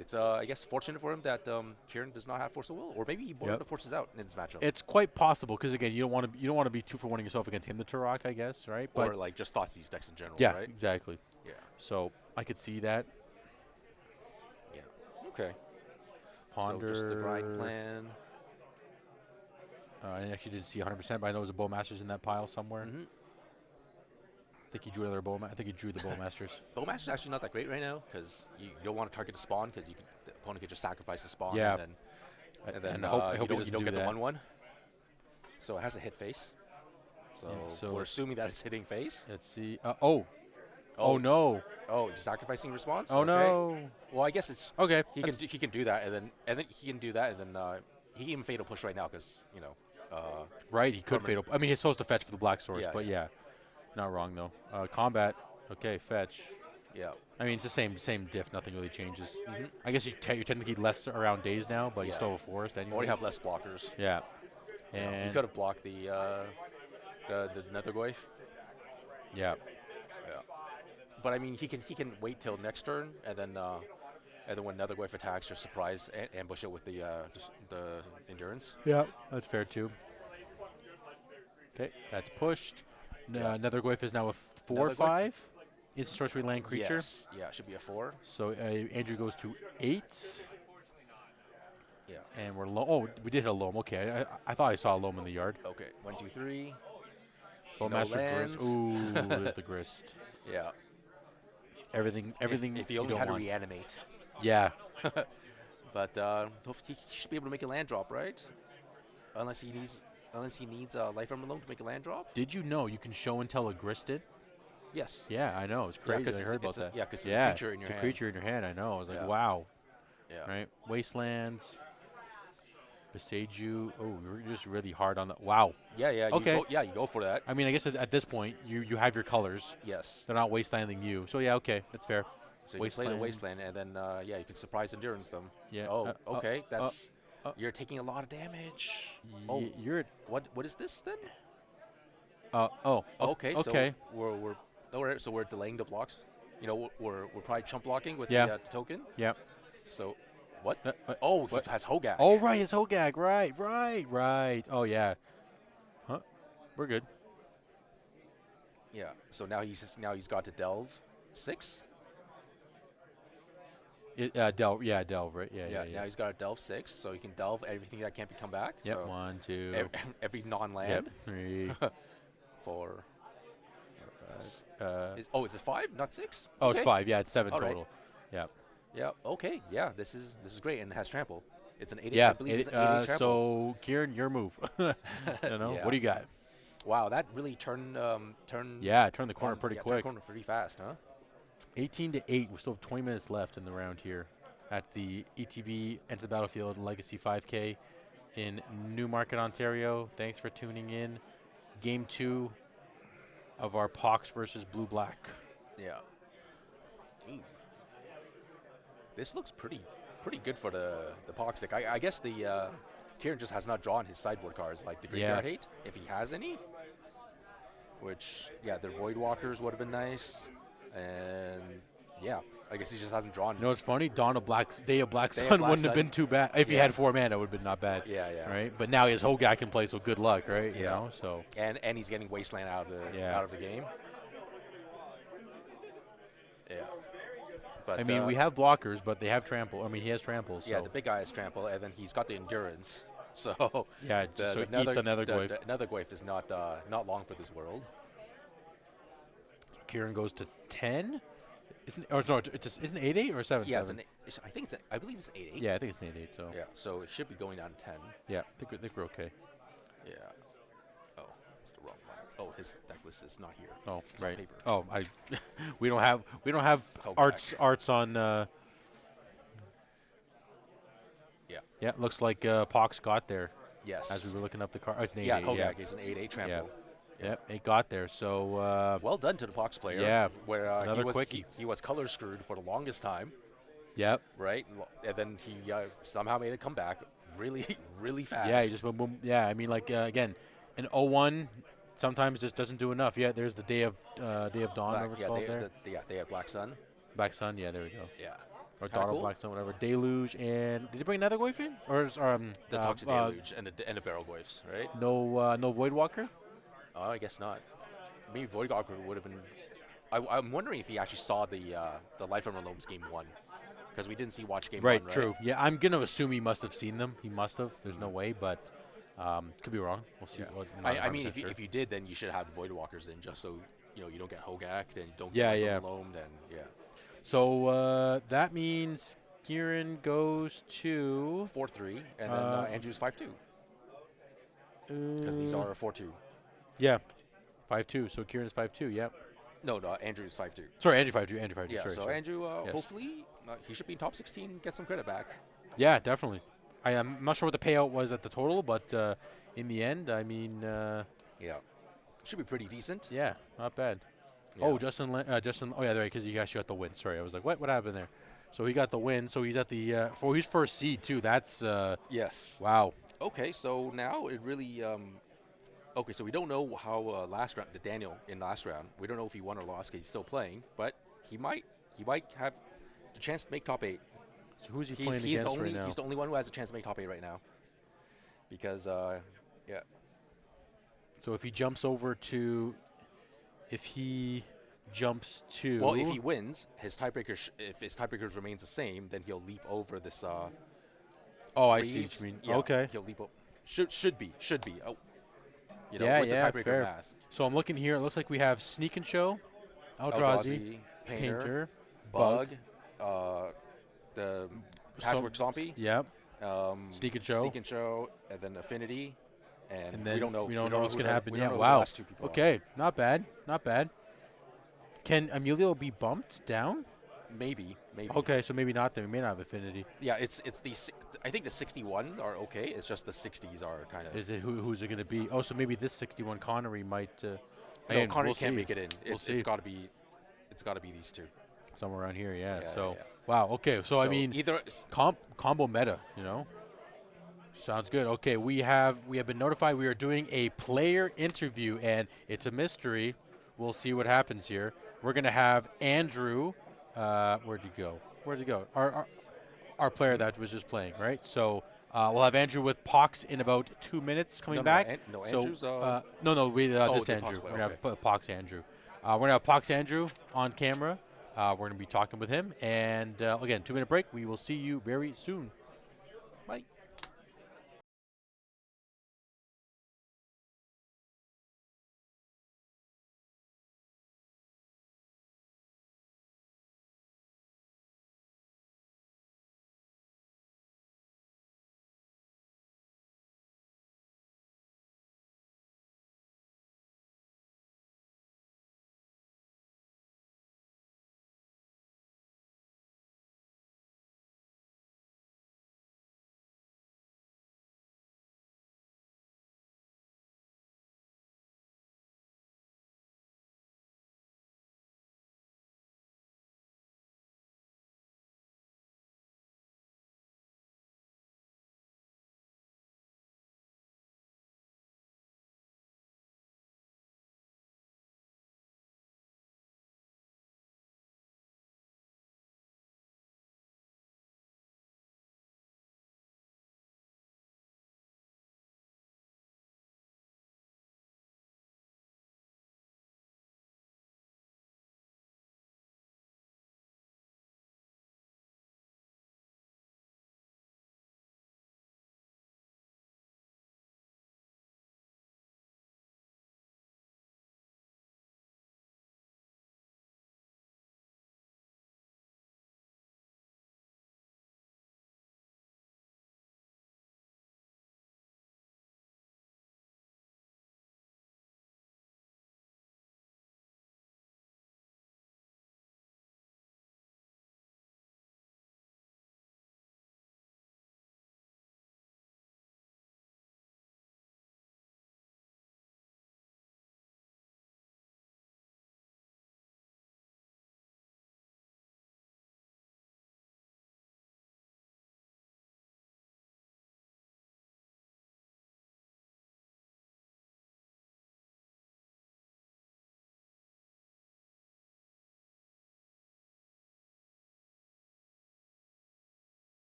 It's I guess fortunate for him that Kieran does not have Force of Will, or maybe he boiled the forces out in this matchup. It's quite possible because again, you don't want to be 2-for-1ing yourself against him, the Turok, I guess, right? Or But like just Thoughtseize decks in general, yeah, right? exactly. Yeah. So I could see that. Yeah. Okay. Ponder. So just the grind plan. I actually didn't see 100%, but I know there's a Bowmaster's in that pile somewhere. Mm-hmm. I think he drew another Bowmaster. I think he drew the Bowmasters. Bowmaster's actually not that great right now because you don't want to target the spawn because the opponent could just sacrifice the spawn. Yeah. And then I hope you he don't do get that. the 1/1. So it has a hit face. So we're assuming that it's hitting face. Let's see. Oh no. Oh, sacrificing response. Oh okay. No. Well, I guess it's Okay. He can do that, and then he can do that, and then he can even fatal push right now because Right, he could fatal. I mean, he's supposed to fetch for the black source, Yeah, but yeah, not wrong though. Combat. Okay, fetch. Yeah. I mean, it's the same diff. Nothing really changes. I guess you're technically less around days now, but you still have a forest anyway. Or you have less blockers. Yeah. You And could have blocked the Nethergoyf. yeah. Yeah. But I mean, he can wait till next turn, and then when Nethergoyf attacks, just surprise ambush it with the endurance. Yeah, that's fair too. Okay, that's pushed. Nethergoyf is now a 4/5. It's a sorcery land creature. Yes. Yeah, it should be a 4. So Andrew goes to 8. Yeah. And we're low. Oh, we did hit a loam. Okay, I thought I saw a loam in the yard. Okay. 1, 2, 3. Bowmaster Grist. Ooh, there's the Grist. Yeah. Everything. If he only had to reanimate. Yeah. But he should be able to make a land drop, right? Unless he needs a life armor loan to make a land drop. Did you know you can show and tell a Gristed? Yes. Yeah, I know. It's crazy. I heard about that. Yeah, because it's a creature in your hand. It's a creature in your hand. I know. I was like, Yeah. wow. Yeah. Right. Wastelands. Beseiju. Oh, we're just really hard on that. Wow. Yeah. Okay. You go for that. I mean, I guess at this point, you have your colors. Yes. They're not wastelanding you. So, yeah, okay. That's fair. So you play the wasteland, and then you can surprise endurance them. Yeah. Oh, okay. That's you're taking a lot of damage. Oh, you're. What is this then? Okay. So Okay. we're delaying the blocks. We're probably chump blocking with Yeah. the token. Yeah. So what? He has Hogak. Oh, right. It's Hogak. Right. Oh, yeah. Huh? We're good. Yeah. So now he's got to delve 6. Delve, right? Yeah. Now he's got to delve 6, so he can delve everything that can't come back. Yep. So 1, 2. every non-land. Yep. 3. 4. 5. Is it 5, not 6? Oh, Okay. it's 5. Yeah, it's 7 All right. total. Yeah. Yeah. Okay. Yeah. This is great, and it has trample. It's an 8/8. Yeah. I believe it's an 8/8 trample. So, Kieran, your move. Yeah. What do you got? Wow, that really turned. Yeah, turn the corner pretty turned quick. the corner pretty fast, huh? 18-8. We still have 20 minutes left in the round here at the ETB Enter the Battlefield Legacy 5K in Newmarket, Ontario. Thanks for tuning in. Game 2 of our Pox versus Blue Black. Yeah. Ooh. This looks pretty good for the Pox deck. I guess the Kieran just has not drawn his sideboard cards like the Graveyard Hate, if he has any. Which, the Voidwalkers would have been nice. And, I guess he just hasn't drawn. You know what's funny? Day of Black Sun Black wouldn't Sun. have been too bad. If he had 4 mana, it would have been not bad. Yeah. Right? But now he has Hogak in play, so good luck, right? You Yeah. know, so. And he's getting Wasteland out of the game. Yeah. But, I mean, we have blockers, but they have trample. I mean, he has trample. So. Yeah, the big guy has trample, and then he's got the endurance. So yeah, eat the Nethergoyf. The Nethergoyf is not long for this world. Kieran goes to 10. Isn't 8/8 or 7/7? Yeah, I believe it's 8/8. Yeah, I think it's an 8/8. So yeah, so it should be going down to 10. Yeah, I think we're okay. Yeah. Oh, it's the wrong one. Oh, his deck list is not here. Oh, it's right. On paper. Oh, we don't have arts on. Yeah. Yeah, looks like Pox got there. Yes. As we were looking up the card. Oh, it's an 8/8. Yeah, Hogak is an 8/8 trample. Yep, it got there. So well done to the Pox player. Yeah, where another quickie. He was color screwed for the longest time. Yep. Right, and then he somehow made a comeback really, really fast. Yeah, he just boom, boom. Yeah, I mean, like again, an 0-1 sometimes just doesn't do enough. Yeah, there's the Day of Dawn. Whatever it's called there. They have Black Sun. Black Sun. Yeah, there we go. Yeah. Or Dawn of Black Sun, whatever. Deluge and did he bring another Goyf in? Or the Toxic Deluge and the Barrel Goyfs, right? No Voidwalker. Oh, I guess not. Maybe Voidwalker would have been. I'm wondering if he actually saw the Life Armor Loams game 1, because we didn't see watch game 1. Right. True. Yeah, I'm gonna assume he must have seen them. He must have. There's no way, but Could be wrong. We'll see. Yeah. Well, I mean, if you did, then you should have the Voidwalkers in, just so you don't get Hogacked and don't yeah, get Loamed, and yeah. So that means Kieran goes to 4-3, and then Andrew's 5-2. Because these are 4-2. Yeah, 5-2. So Kieran's 5-2. Yep. No, Andrew's 5-2. Sorry, Andrew 5-2. Andrew 5-2. Yeah. Sorry. Andrew, yes. hopefully, he should be in top 16 and get some credit back. Yeah, definitely. I'm not sure what the payout was at the total, but in the end, I mean, yeah, should be pretty decent. Yeah, not bad. Yeah. Oh, Justin. Oh yeah, right, because you actually got the win. Sorry, I was like, what happened there? So he got the win. So he's at the he's first seed too. That's yes. Wow. Okay, so now it really okay, so we don't know how last round Daniel in last round. We don't know if he won or lost because he's still playing, but he might have the chance to make top 8. So who's he playing against right now? He's the only one who has a chance to make top 8 right now. Because yeah. So if he jumps over to, if he wins, his tiebreaker if his tiebreakers remains the same, then he'll leap over this. Oh, I see what you mean. Yeah, okay. He'll leap over. Should be. Oh, with the tiebreaker fair. math. So I'm looking here. It looks like we have Sneak and Show, Eldrazi, Painter, Bug, the Patchwork Zombie. Yep. Sneak and Show, and then Affinity, and then we don't know what's going to happen. Yeah, wow. Okay, not bad. Can Emilio be bumped down? Maybe. Okay, so maybe not. Then we may not have Affinity. Yeah, it's the. I think the 61 are okay. It's just the 60s are kind of. Is it who's it going to be? Oh, so maybe this 61 Connery might. No, Connery can't make it in. It's got to be. It's got to be these two. Somewhere around here, yeah. Wow. Okay. So I mean, either combo meta, Sounds good. Okay, we have been notified we are doing a player interview, and it's a mystery. We'll see what happens here. We're gonna have Andrew. Where'd you go? Our player that was just playing, right? So we'll have Andrew with Pox in about 2 minutes coming back. Andrew's. This Andrew. We're gonna have Pox Andrew. We're gonna have Pox Andrew on camera. We're gonna be talking with him, and again, 2-minute break. We will see you very soon. Bye.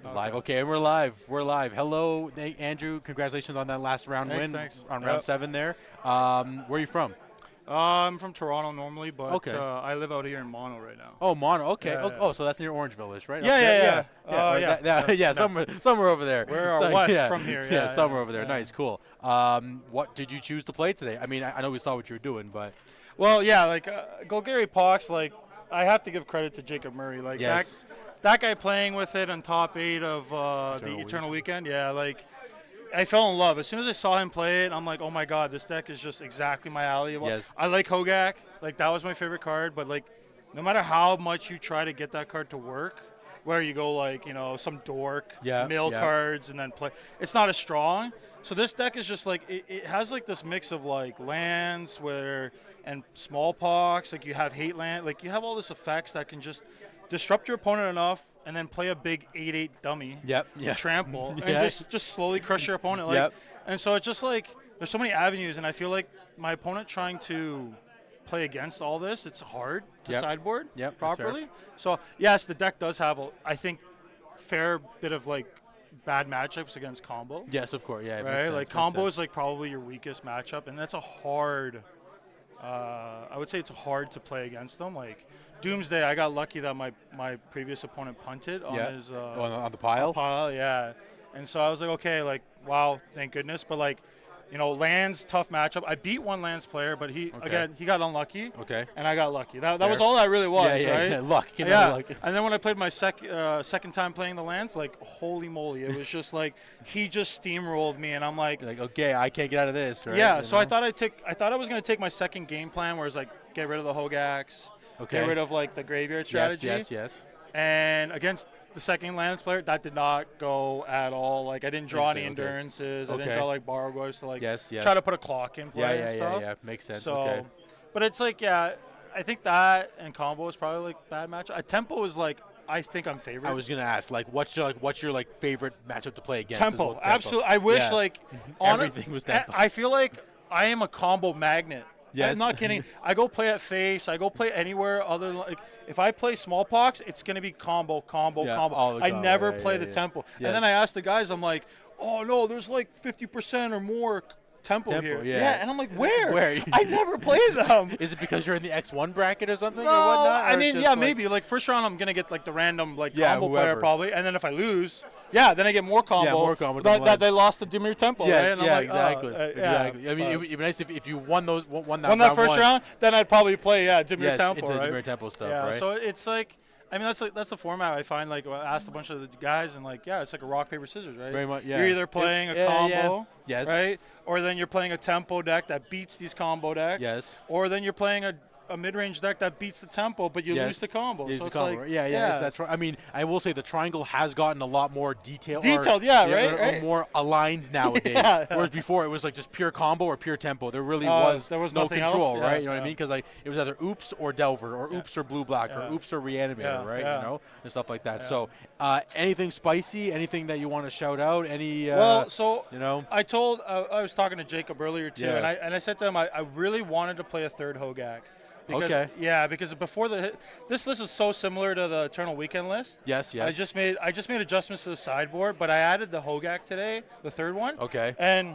Live. Okay, and we're live. We're live. Hello, Andrew. Congratulations on that last round win. Thanks. On round 7 there. Where are you from? I'm from Toronto normally, but I live out here in Mono right now. Oh, Mono. Okay. Yeah, so that's near Orangeville-ish, right? Yeah. Somewhere over there. We're west from here. Yeah, somewhere over there. Nice, cool. What did you choose to play today? I mean, I know we saw what you were doing, but. Well, yeah, like Golgari Pox, like I have to give credit to Jacob Murray. Like that guy playing with it on top 8 of the Eternal Weekend. Yeah, like I fell in love. As soon as I saw him play it, I'm like, oh my God, this deck is just exactly my alley. Yes. I like Hogak. Like that was my favorite card, but like no matter how much you try to get that card to work, where you go like, some dork, mill cards and then play, it's not as strong. So this deck is just like, it has like this mix of like lands and smallpox, like you have hate land, like you have all this effects that can just disrupt your opponent enough and then play a big 8/8 dummy. Trample and just slowly crush your opponent. Like, and so it's just like there's so many avenues, and I feel like my opponent trying to play against all this, it's hard to sideboard properly. So yes, the deck does have I think fair bit of like bad matchups against combo. Yes, of course. Yeah, right. Like combo is like probably your weakest matchup, and that's a hard. I would say it's hard to play against them. Like Doomsday, I got lucky that my previous opponent punted on his on the pile. And so I was like, okay, like wow, thank goodness. But like, lands tough matchup. I beat one lands player, but he got unlucky. Okay. And I got lucky. That was all that really was, right? Yeah, luck. Luck. And then when I played my second time playing the lands, like holy moly, it was just like he just steamrolled me, and I'm like, okay, I can't get out of this, right? Yeah. So I thought I was gonna take my second game plan, where it's like get rid of the Hogaks, get rid of like the graveyard strategy. Yes. And against the second lands player, that did not go at all. Like I didn't draw any endurances. I didn't draw like Bargoyfs to like try to put a clock in play and stuff. Yeah, makes sense. So, but it's like I think that and combo is probably like bad matchup. Tempo is like I think I'm favorite. I was gonna ask what's your favorite matchup to play against? Tempo, absolutely. I wish everything was Tempo. I feel like I am a combo magnet. Yes. I'm not kidding. I go play at face. I go play anywhere other than like if I play smallpox, it's gonna be combo. I never play the tempo. Yes. And then I ask the guys, I'm like, oh no, there's like 50% or more tempo here. Yeah. And I'm like, where? I never play them. Is it because you're in the X1 bracket or something or whatnot? Or I mean, maybe. Like first round, I'm gonna get like the random combo player probably, and then if I lose, then I get more combo. Yeah, more combo. That they lost to Dimir Tempo. Yes, right? And exactly. I mean, it'd be nice if you won that first round, then I'd probably play Dimir Tempo. Into Dimir Tempo stuff. Yeah, right? so it's like. I mean, that's a format I find. Like, I asked a bunch of the guys, and like, it's like a rock paper scissors, right? Very much, yeah. You're either playing a combo, yes, right, or then you're playing a tempo deck that beats these combo decks, yes, or then you're playing a mid-range deck that beats the tempo, but you lose the combo. So it's like, that's right. I mean, I will say the triangle has gotten a lot more detailed, right? More aligned nowadays. Whereas before it was like just pure combo or pure tempo. There really was no control, right? You know what I mean? Because like it was either oops or Delver, or oops or blue black, or oops or reanimator, right? You know, and stuff like that. So anything spicy? Anything that you want to shout out? Any? I was talking to Jacob earlier too, and I said to him, I really wanted to play a third Hogak. Because before this list is so similar to the Eternal Weekend list. Yes. I just made adjustments to the sideboard, but I added the Hogak today, the third one. Okay. And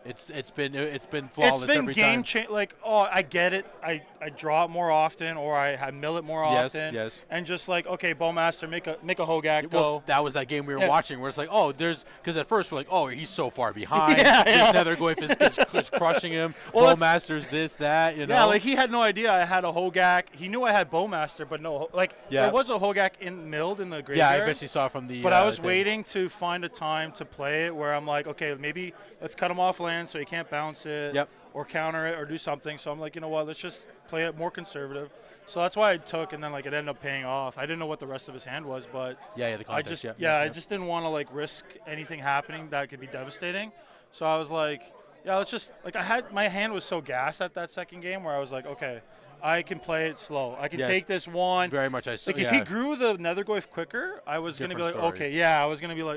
it's been flawless. It's been every game time. change. Like, I get it. I draw it more often, or I mill it more often. Yes. And just like, okay, Bowmaster, make a Hogak go. That was that game we were watching where it's like, because at first we're like, he's so far behind. His Nethergoyf is crushing him. Bowmaster's this, that, you know. Yeah, like he had no idea I had a Hogak. He knew I had Bowmaster, but no, there was a Hogak milled in the graveyard. Yeah, I eventually saw from the. But I was waiting to find a time to play it where I'm like, okay, maybe let's cut him off land so he can't bounce it or counter it or do something. So I'm like, you know what, let's just play it more conservative. So that's why I took, and then like it ended up paying off. I didn't know what the rest of his hand was, but the context, I just didn't want to like risk anything happening that could be devastating. So I was like, let's just like my hand was so gassed at that second game where I was like, okay, I can play it slow. I can take this one. Very much. If he grew the Nethergoyf quicker, I was going to be like,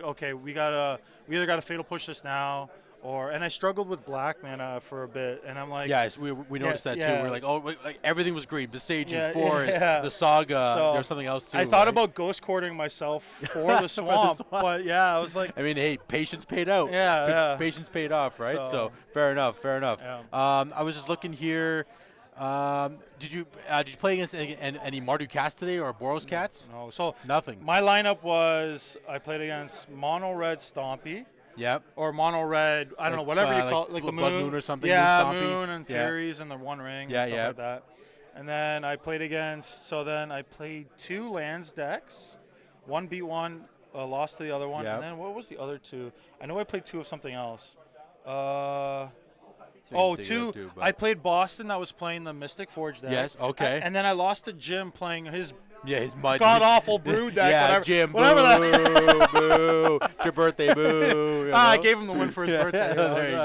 okay, we either got to fatal push this now, and I struggled with black mana for a bit, and I'm like, yes, we noticed that too. We're like, oh, like everything was green. The Sage and Forest, the Saga. So there's something else too. I thought about ghost courting myself for the swamp, but yeah, I was like, I mean, hey, patience paid out. Patience paid off, right? So fair enough. Yeah. I was just looking here. Did you play against any Mardu cats today or Boros cats? No, so nothing. My lineup was I played against mono red Stompy. Yep. Or mono red, I don't know, whatever you call it, like the Blood moon or something. Yeah, moon and Furies and the One Ring and stuff like that. And then I played I played 2 lands decks. One beat one, lost to the other one. And then what was the other 2? I know I played 2 of something else. I played Boston that was playing the Mystic Forge deck. Yes, okay. And then I lost to Jim playing his his mud. God-awful brood deck. Yeah, Jim, whatever boo, boo. It's your birthday, boo. You know? I gave him the win for his birthday. There you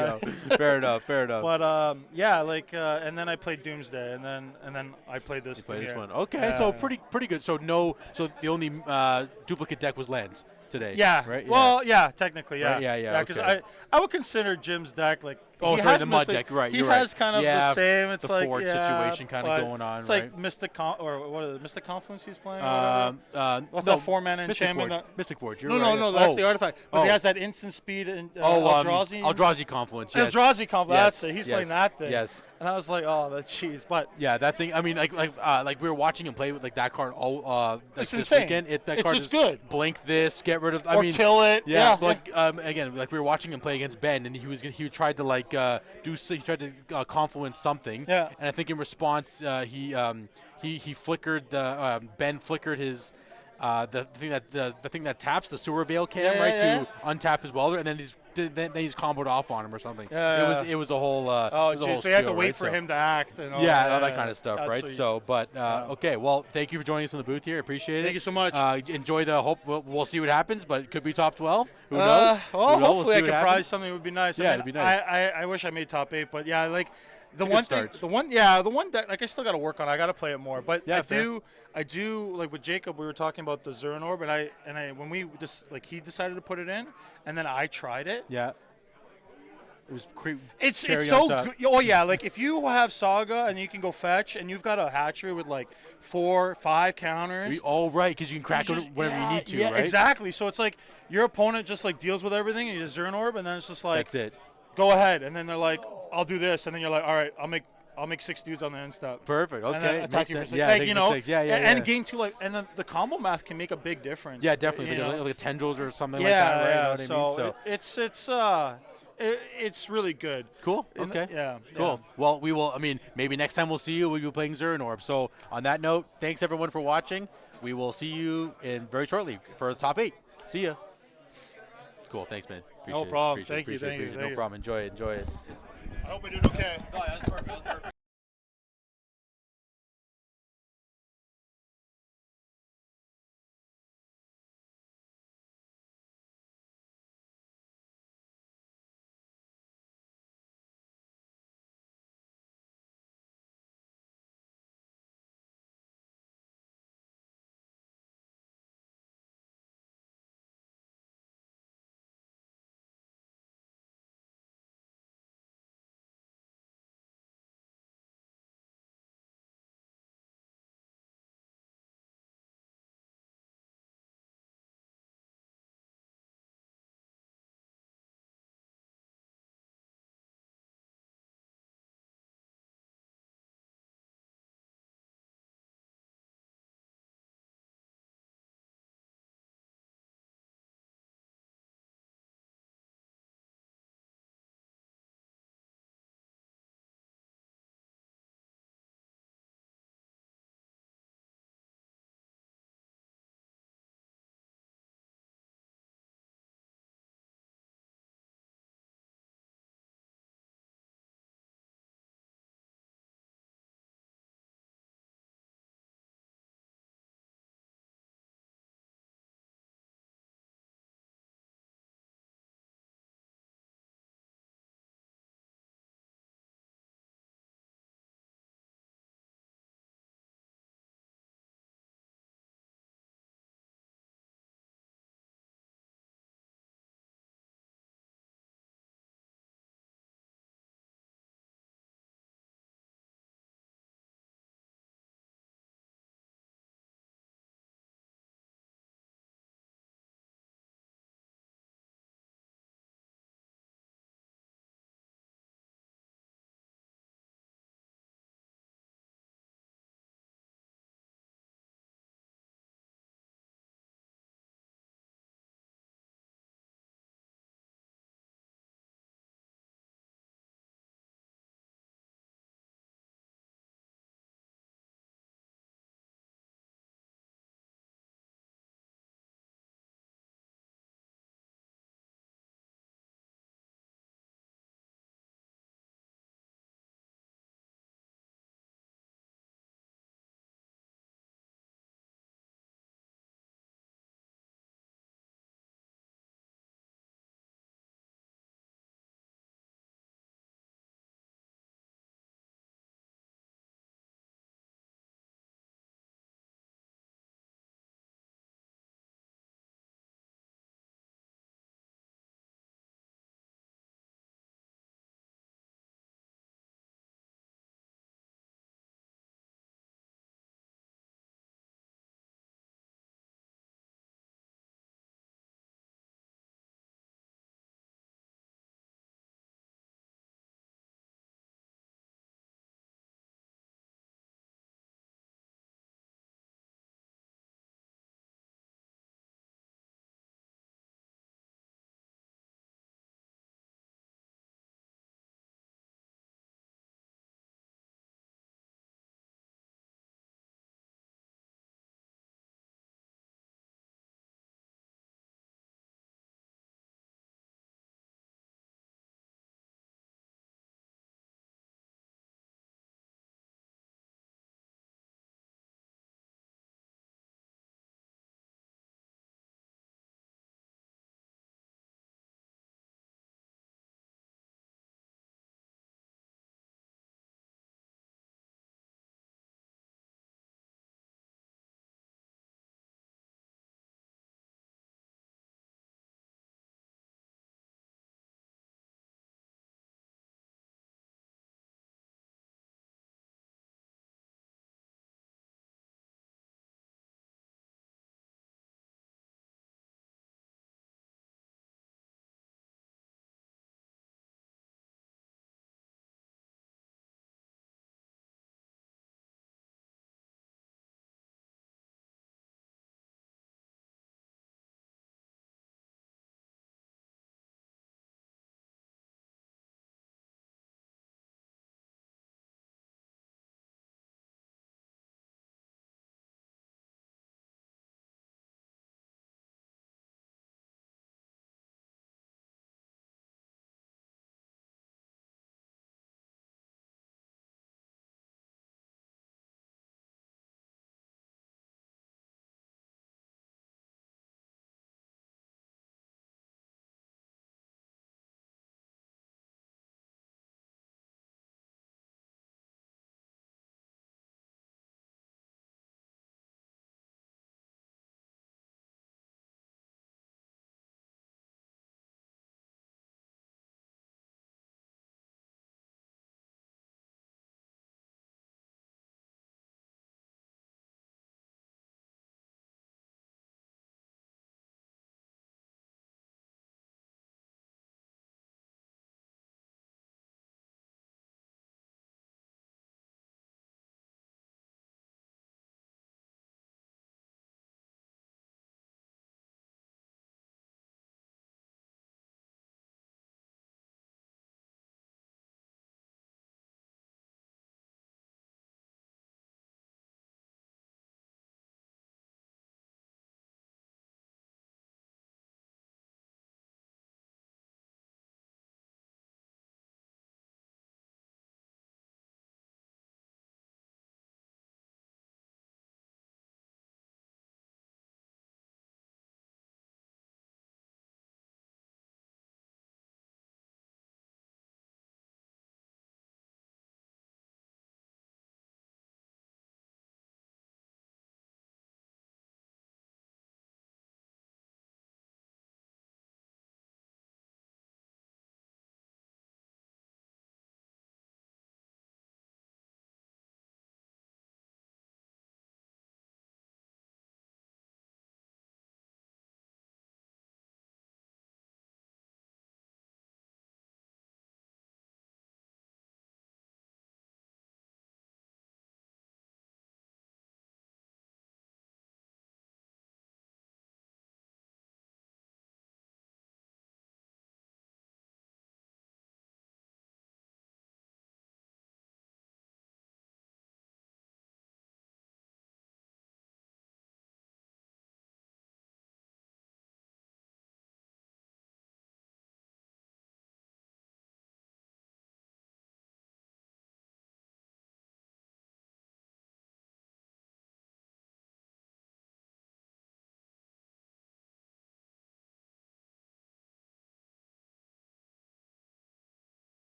go. Fair enough. But, and then I played Doomsday, and then I played this one. Okay, so pretty good. So the only duplicate deck was lands today. Yeah. Right? Well, technically, yeah. Right? Yeah. Because I would consider Jim's deck like. The mud deck, right? He has kind of the same. It's the like forge situation kind of going on. It's right? like Mystic Mystic Confluence he's playing. What's that 4-mana enchantment? Mystic Forge. No, that's the artifact. But he has that instant speed and Eldrazi Confluence. Yes. Eldrazi Confluence. That's it. He's playing that thing. Yes. And I was like, oh, that's cheese. But yeah, that thing. I mean, like we were watching him play with like that card all it's this insane. weekend. It's card just good. Blink this, get rid of. Or kill it. Yeah. Like again, like we were watching him play against Ben, and he tried to like he tried to confluence something. Yeah. And I think in response, he flickered Ben flickered his. The thing that taps the sewer veil cam to untap his welder, and then he's comboed off on him or something. It was a whole. So you have to wait for him to act and all all that kind of stuff, right? Sweet. So, but okay, well, thank you for joining us in the booth here. Appreciate it. Thank you so much. Enjoy the hope. We'll see what happens, but it could be top 12. Who knows? Hopefully I can prize something. It would be nice. Yeah, it'd be nice. I wish I made top 8, but yeah, like. The one that like I still got to work on. I got to play it more, but I do like with Jacob. We were talking about the Alluren Orb, and I when we just like he decided to put it in, and then I tried it. Yeah. It was it's so good. Oh yeah, like if you have Saga and you can go fetch, and you've got a hatchery with like 4, 5 counters. Right, because you can crack it whenever you need to. Yeah, right? exactly. So it's like your opponent just like deals with everything, and you just Alluren Orb, and then it's just like that's it. Go ahead, and then they're like, I'll do this, and then you're like, all right, I'll make 6 dudes on the end step. Perfect. Okay. And then attack you for 6. Yeah, like, you know, 6. Yeah. And gain 2, like, and then the combo math can make a big difference. Yeah, definitely. Like tendrils or something like that, right? Yeah. You know what I mean? It's really good. Cool. Okay. Yeah. Cool. Yeah. Well, we will. I mean, maybe next time we'll see you. We'll be playing Alluren Orb. So on that note, thanks everyone for watching. We will see you in very shortly for the top 8. See ya. Cool. Thanks, man. No problem. Thank you. No problem. Enjoy it. I hope I did okay. Oh, yeah, that's perfect.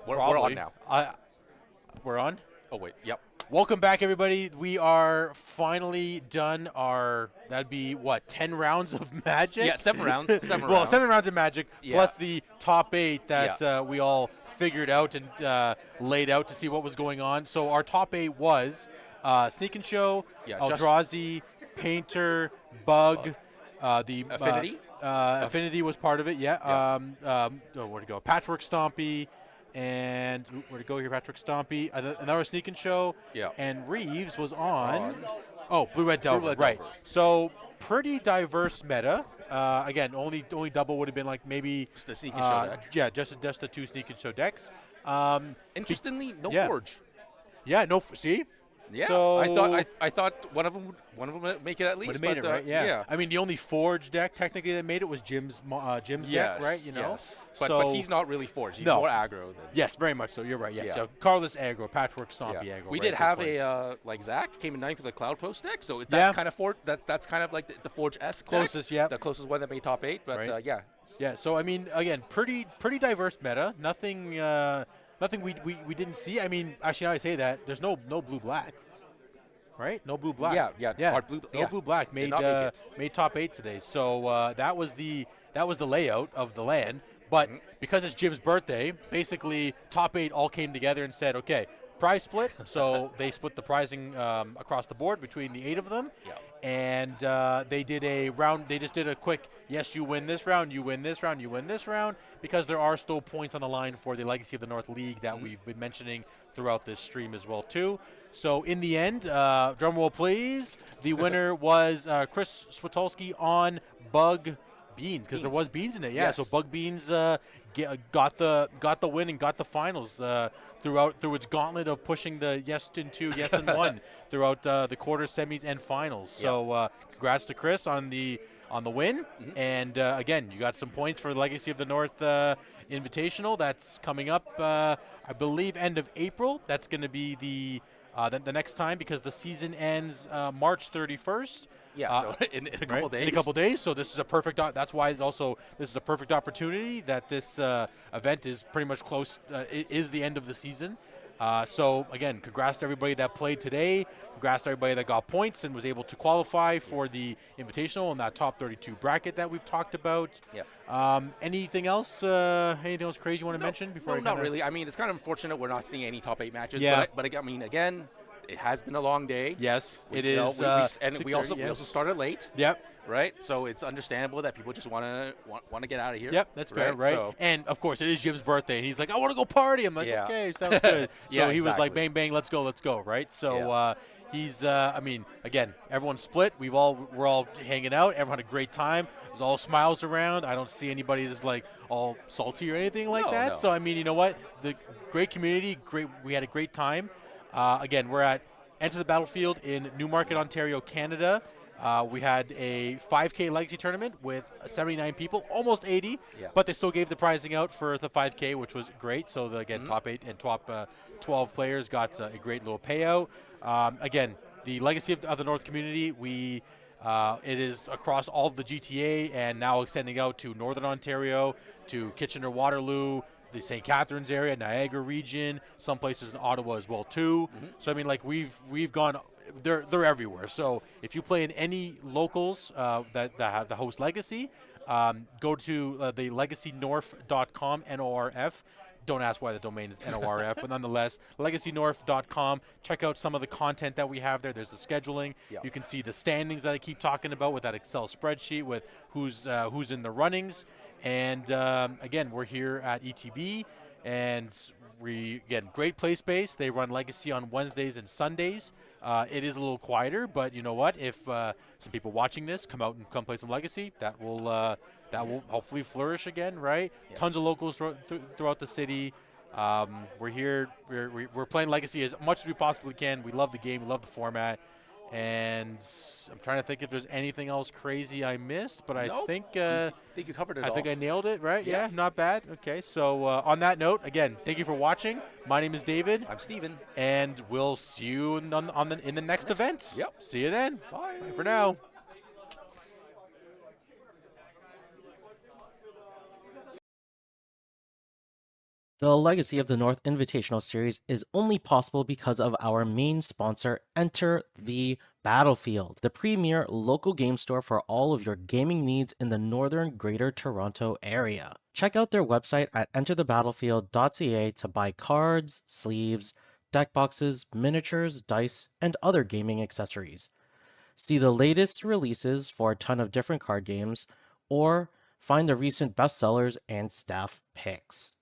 We're on now. We're on? Oh, wait. Yep. Welcome back, everybody. We are finally done our, that'd be, what, 10 rounds of Magic? Yeah, 7 rounds. 7 well, rounds. 7 rounds of Magic, Yeah. plus the top 8 that we all figured out and laid out to see what was going on. So our top 8 was Sneak and Show, Eldrazi, Painter, Bug, the Affinity. Affinity was part of it, where'd it go? Patchwork Stompy, and where'd it go here? Patchwork Stompy, another Sneak and Show, and Reeves was on. Oh, Blue Red Delver, right? So pretty diverse meta. Again, only double would have been like maybe just the Sneak and Show deck. Yeah, just the 2 Sneak and Show decks. Interestingly, no Forge. Yeah, no. See. Yeah, so I thought one of them would make it at least. Would have made it, right? Yeah. I mean, the only Forge deck technically that made it was Jim's deck, right? You know. Yes. But he's not really Forge. He's more aggro. Yes, very much so. You're right. Yes. Yeah. So Carlos aggro, Patchwork Stompy aggro. We did have a like Zach came in 9th with a Cloud Post deck, so that's kind of that's kind of like the Forge-esque closest, deck, the closest one that made top 8. But yeah. Yeah. So I mean, again, pretty diverse meta. Nothing we didn't see. I mean, actually, now I say that there's no blue black. Right? No blue black. Yeah. No blue black made top 8 today. So that was the layout of the LAN. But because it's Jim's birthday, basically top 8 all came together and said, okay, prize split. So they split the prizing across the board between the 8 of them. Yeah. And they did a round. They just did a quick, yes, you win this round, you win this round, you win this round, because there are still points on the line for the Legacy of the North League that we've been mentioning throughout this stream as well too. So in the end, drum roll please, the winner was Chris Switolski on Bug Beans, because there was beans in it. Yeah, yes. So Bug Beans got the win and got the finals through its gauntlet of pushing the yes and 2, yes and 1 throughout the quarters, semis, and finals. So congrats to Chris on the win. And again, you got some points for Legacy of the North Invitational. That's coming up, I believe, end of April. That's going to be the next time, because the season ends March 31st. Yeah, so in a couple days. In a couple days. So this is a perfect. That's why this is a perfect opportunity that this event is pretty much close. Is the end of the season. So again, congrats to everybody that played today. Congrats to everybody that got points and was able to qualify for the Invitational in that top 32 bracket that we've talked about. Yeah. Anything else? Anything else crazy you want to mention before? No, not really. I mean, it's kind of unfortunate we're not seeing any top 8 matches. Yeah. But I mean, again, it has been a long day. Yes, it is. We also started late. Yep. Right, so it's understandable that people just want to get out of here. Yep, that's fair, right? So. And of course, it is Jim's birthday, and he's like, "I want to go party." I'm like, "Okay, sounds good." So he was like, "Bang, bang, let's go, right?" So he's, I mean, again, everyone's split. We're all hanging out. Everyone had a great time. There's all smiles around. I don't see anybody that's like all salty or anything like that. No. So I mean, you know what? The great community, great. We had a great time. Again, we're at Enter the Battlefield in Newmarket, Ontario, Canada. We had a 5K Legacy tournament with 79 people, almost 80, but they still gave the prizing out for the 5K, which was great. So, again, top 8 and top 12 players got a great little payout. Again, the Legacy of the North community, it is across all of the GTA and now extending out to Northern Ontario, to Kitchener-Waterloo, the St. Catharines area, Niagara region, some places in Ottawa as well too. So I mean, like we've gone, they're everywhere. So if you play in any locals that have the host Legacy, go to the legacynorf.com, NORF. Don't ask why the domain is NORF, but nonetheless, legacynorf.com. Check out some of the content that we have there. There's the scheduling. You can see the standings that I keep talking about with that Excel spreadsheet with who's in the runnings. And again, we're here at ETB, and again, great play space. They run Legacy on Wednesdays and Sundays. It is a little quieter, but you know what? If some people watching this come out and come play some Legacy, that will hopefully flourish again, right? Tons of locals throughout the city. We're here. We're playing Legacy as much as we possibly can. We love the game. We love the format. And I'm trying to think if there's anything else crazy I missed, but I think you covered it all. I think I nailed it, right? Yeah, not bad. Okay, so on that note, again, thank you for watching. My name is David. I'm Steven. And we'll see you in the next event. Yep. See you then. Bye. Bye for now. The Legacy of the North Invitational Series is only possible because of our main sponsor, Enter the Battlefield, the premier local game store for all of your gaming needs in the northern Greater Toronto area. Check out their website at enterthebattlefield.ca to buy cards, sleeves, deck boxes, miniatures, dice, and other gaming accessories. See the latest releases for a ton of different card games, or find the recent bestsellers and staff picks.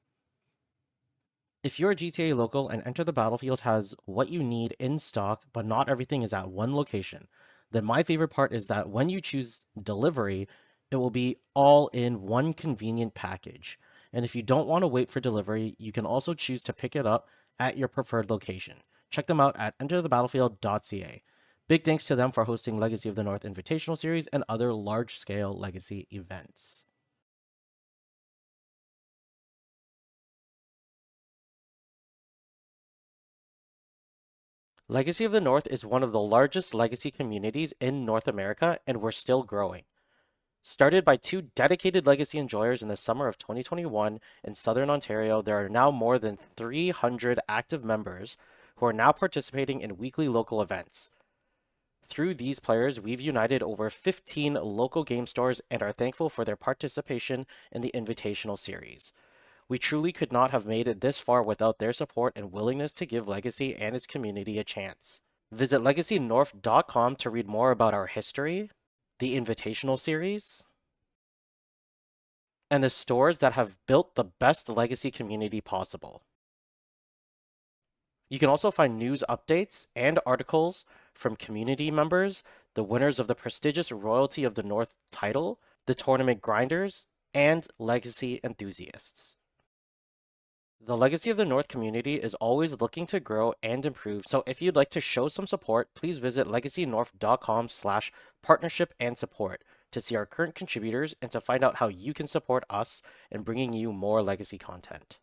If you're a GTA local and Enter the Battlefield has what you need in stock, but not everything is at one location, then my favorite part is that when you choose delivery, it will be all in one convenient package. And if you don't want to wait for delivery, you can also choose to pick it up at your preferred location. Check them out at enterthebattlefield.ca. Big thanks to them for hosting Legacy of the North Invitational Series and other large-scale Legacy events. Legacy of the North is one of the largest Legacy communities in North America, and we're still growing. Started by two dedicated Legacy enjoyers in the summer of 2021 in Southern Ontario, there are now more than 300 active members who are now participating in weekly local events. Through these players, we've united over 15 local game stores and are thankful for their participation in the Invitational Series. We truly could not have made it this far without their support and willingness to give Legacy and its community a chance. Visit legacynorth.com to read more about our history, the Invitational Series, and the stores that have built the best Legacy community possible. You can also find news updates and articles from community members, the winners of the prestigious Royalty of the North title, the tournament grinders, and Legacy enthusiasts. The Legacy of the North community is always looking to grow and improve, so if you'd like to show some support, please visit legacynorth.com/partnership and support to see our current contributors and to find out how you can support us in bringing you more Legacy content.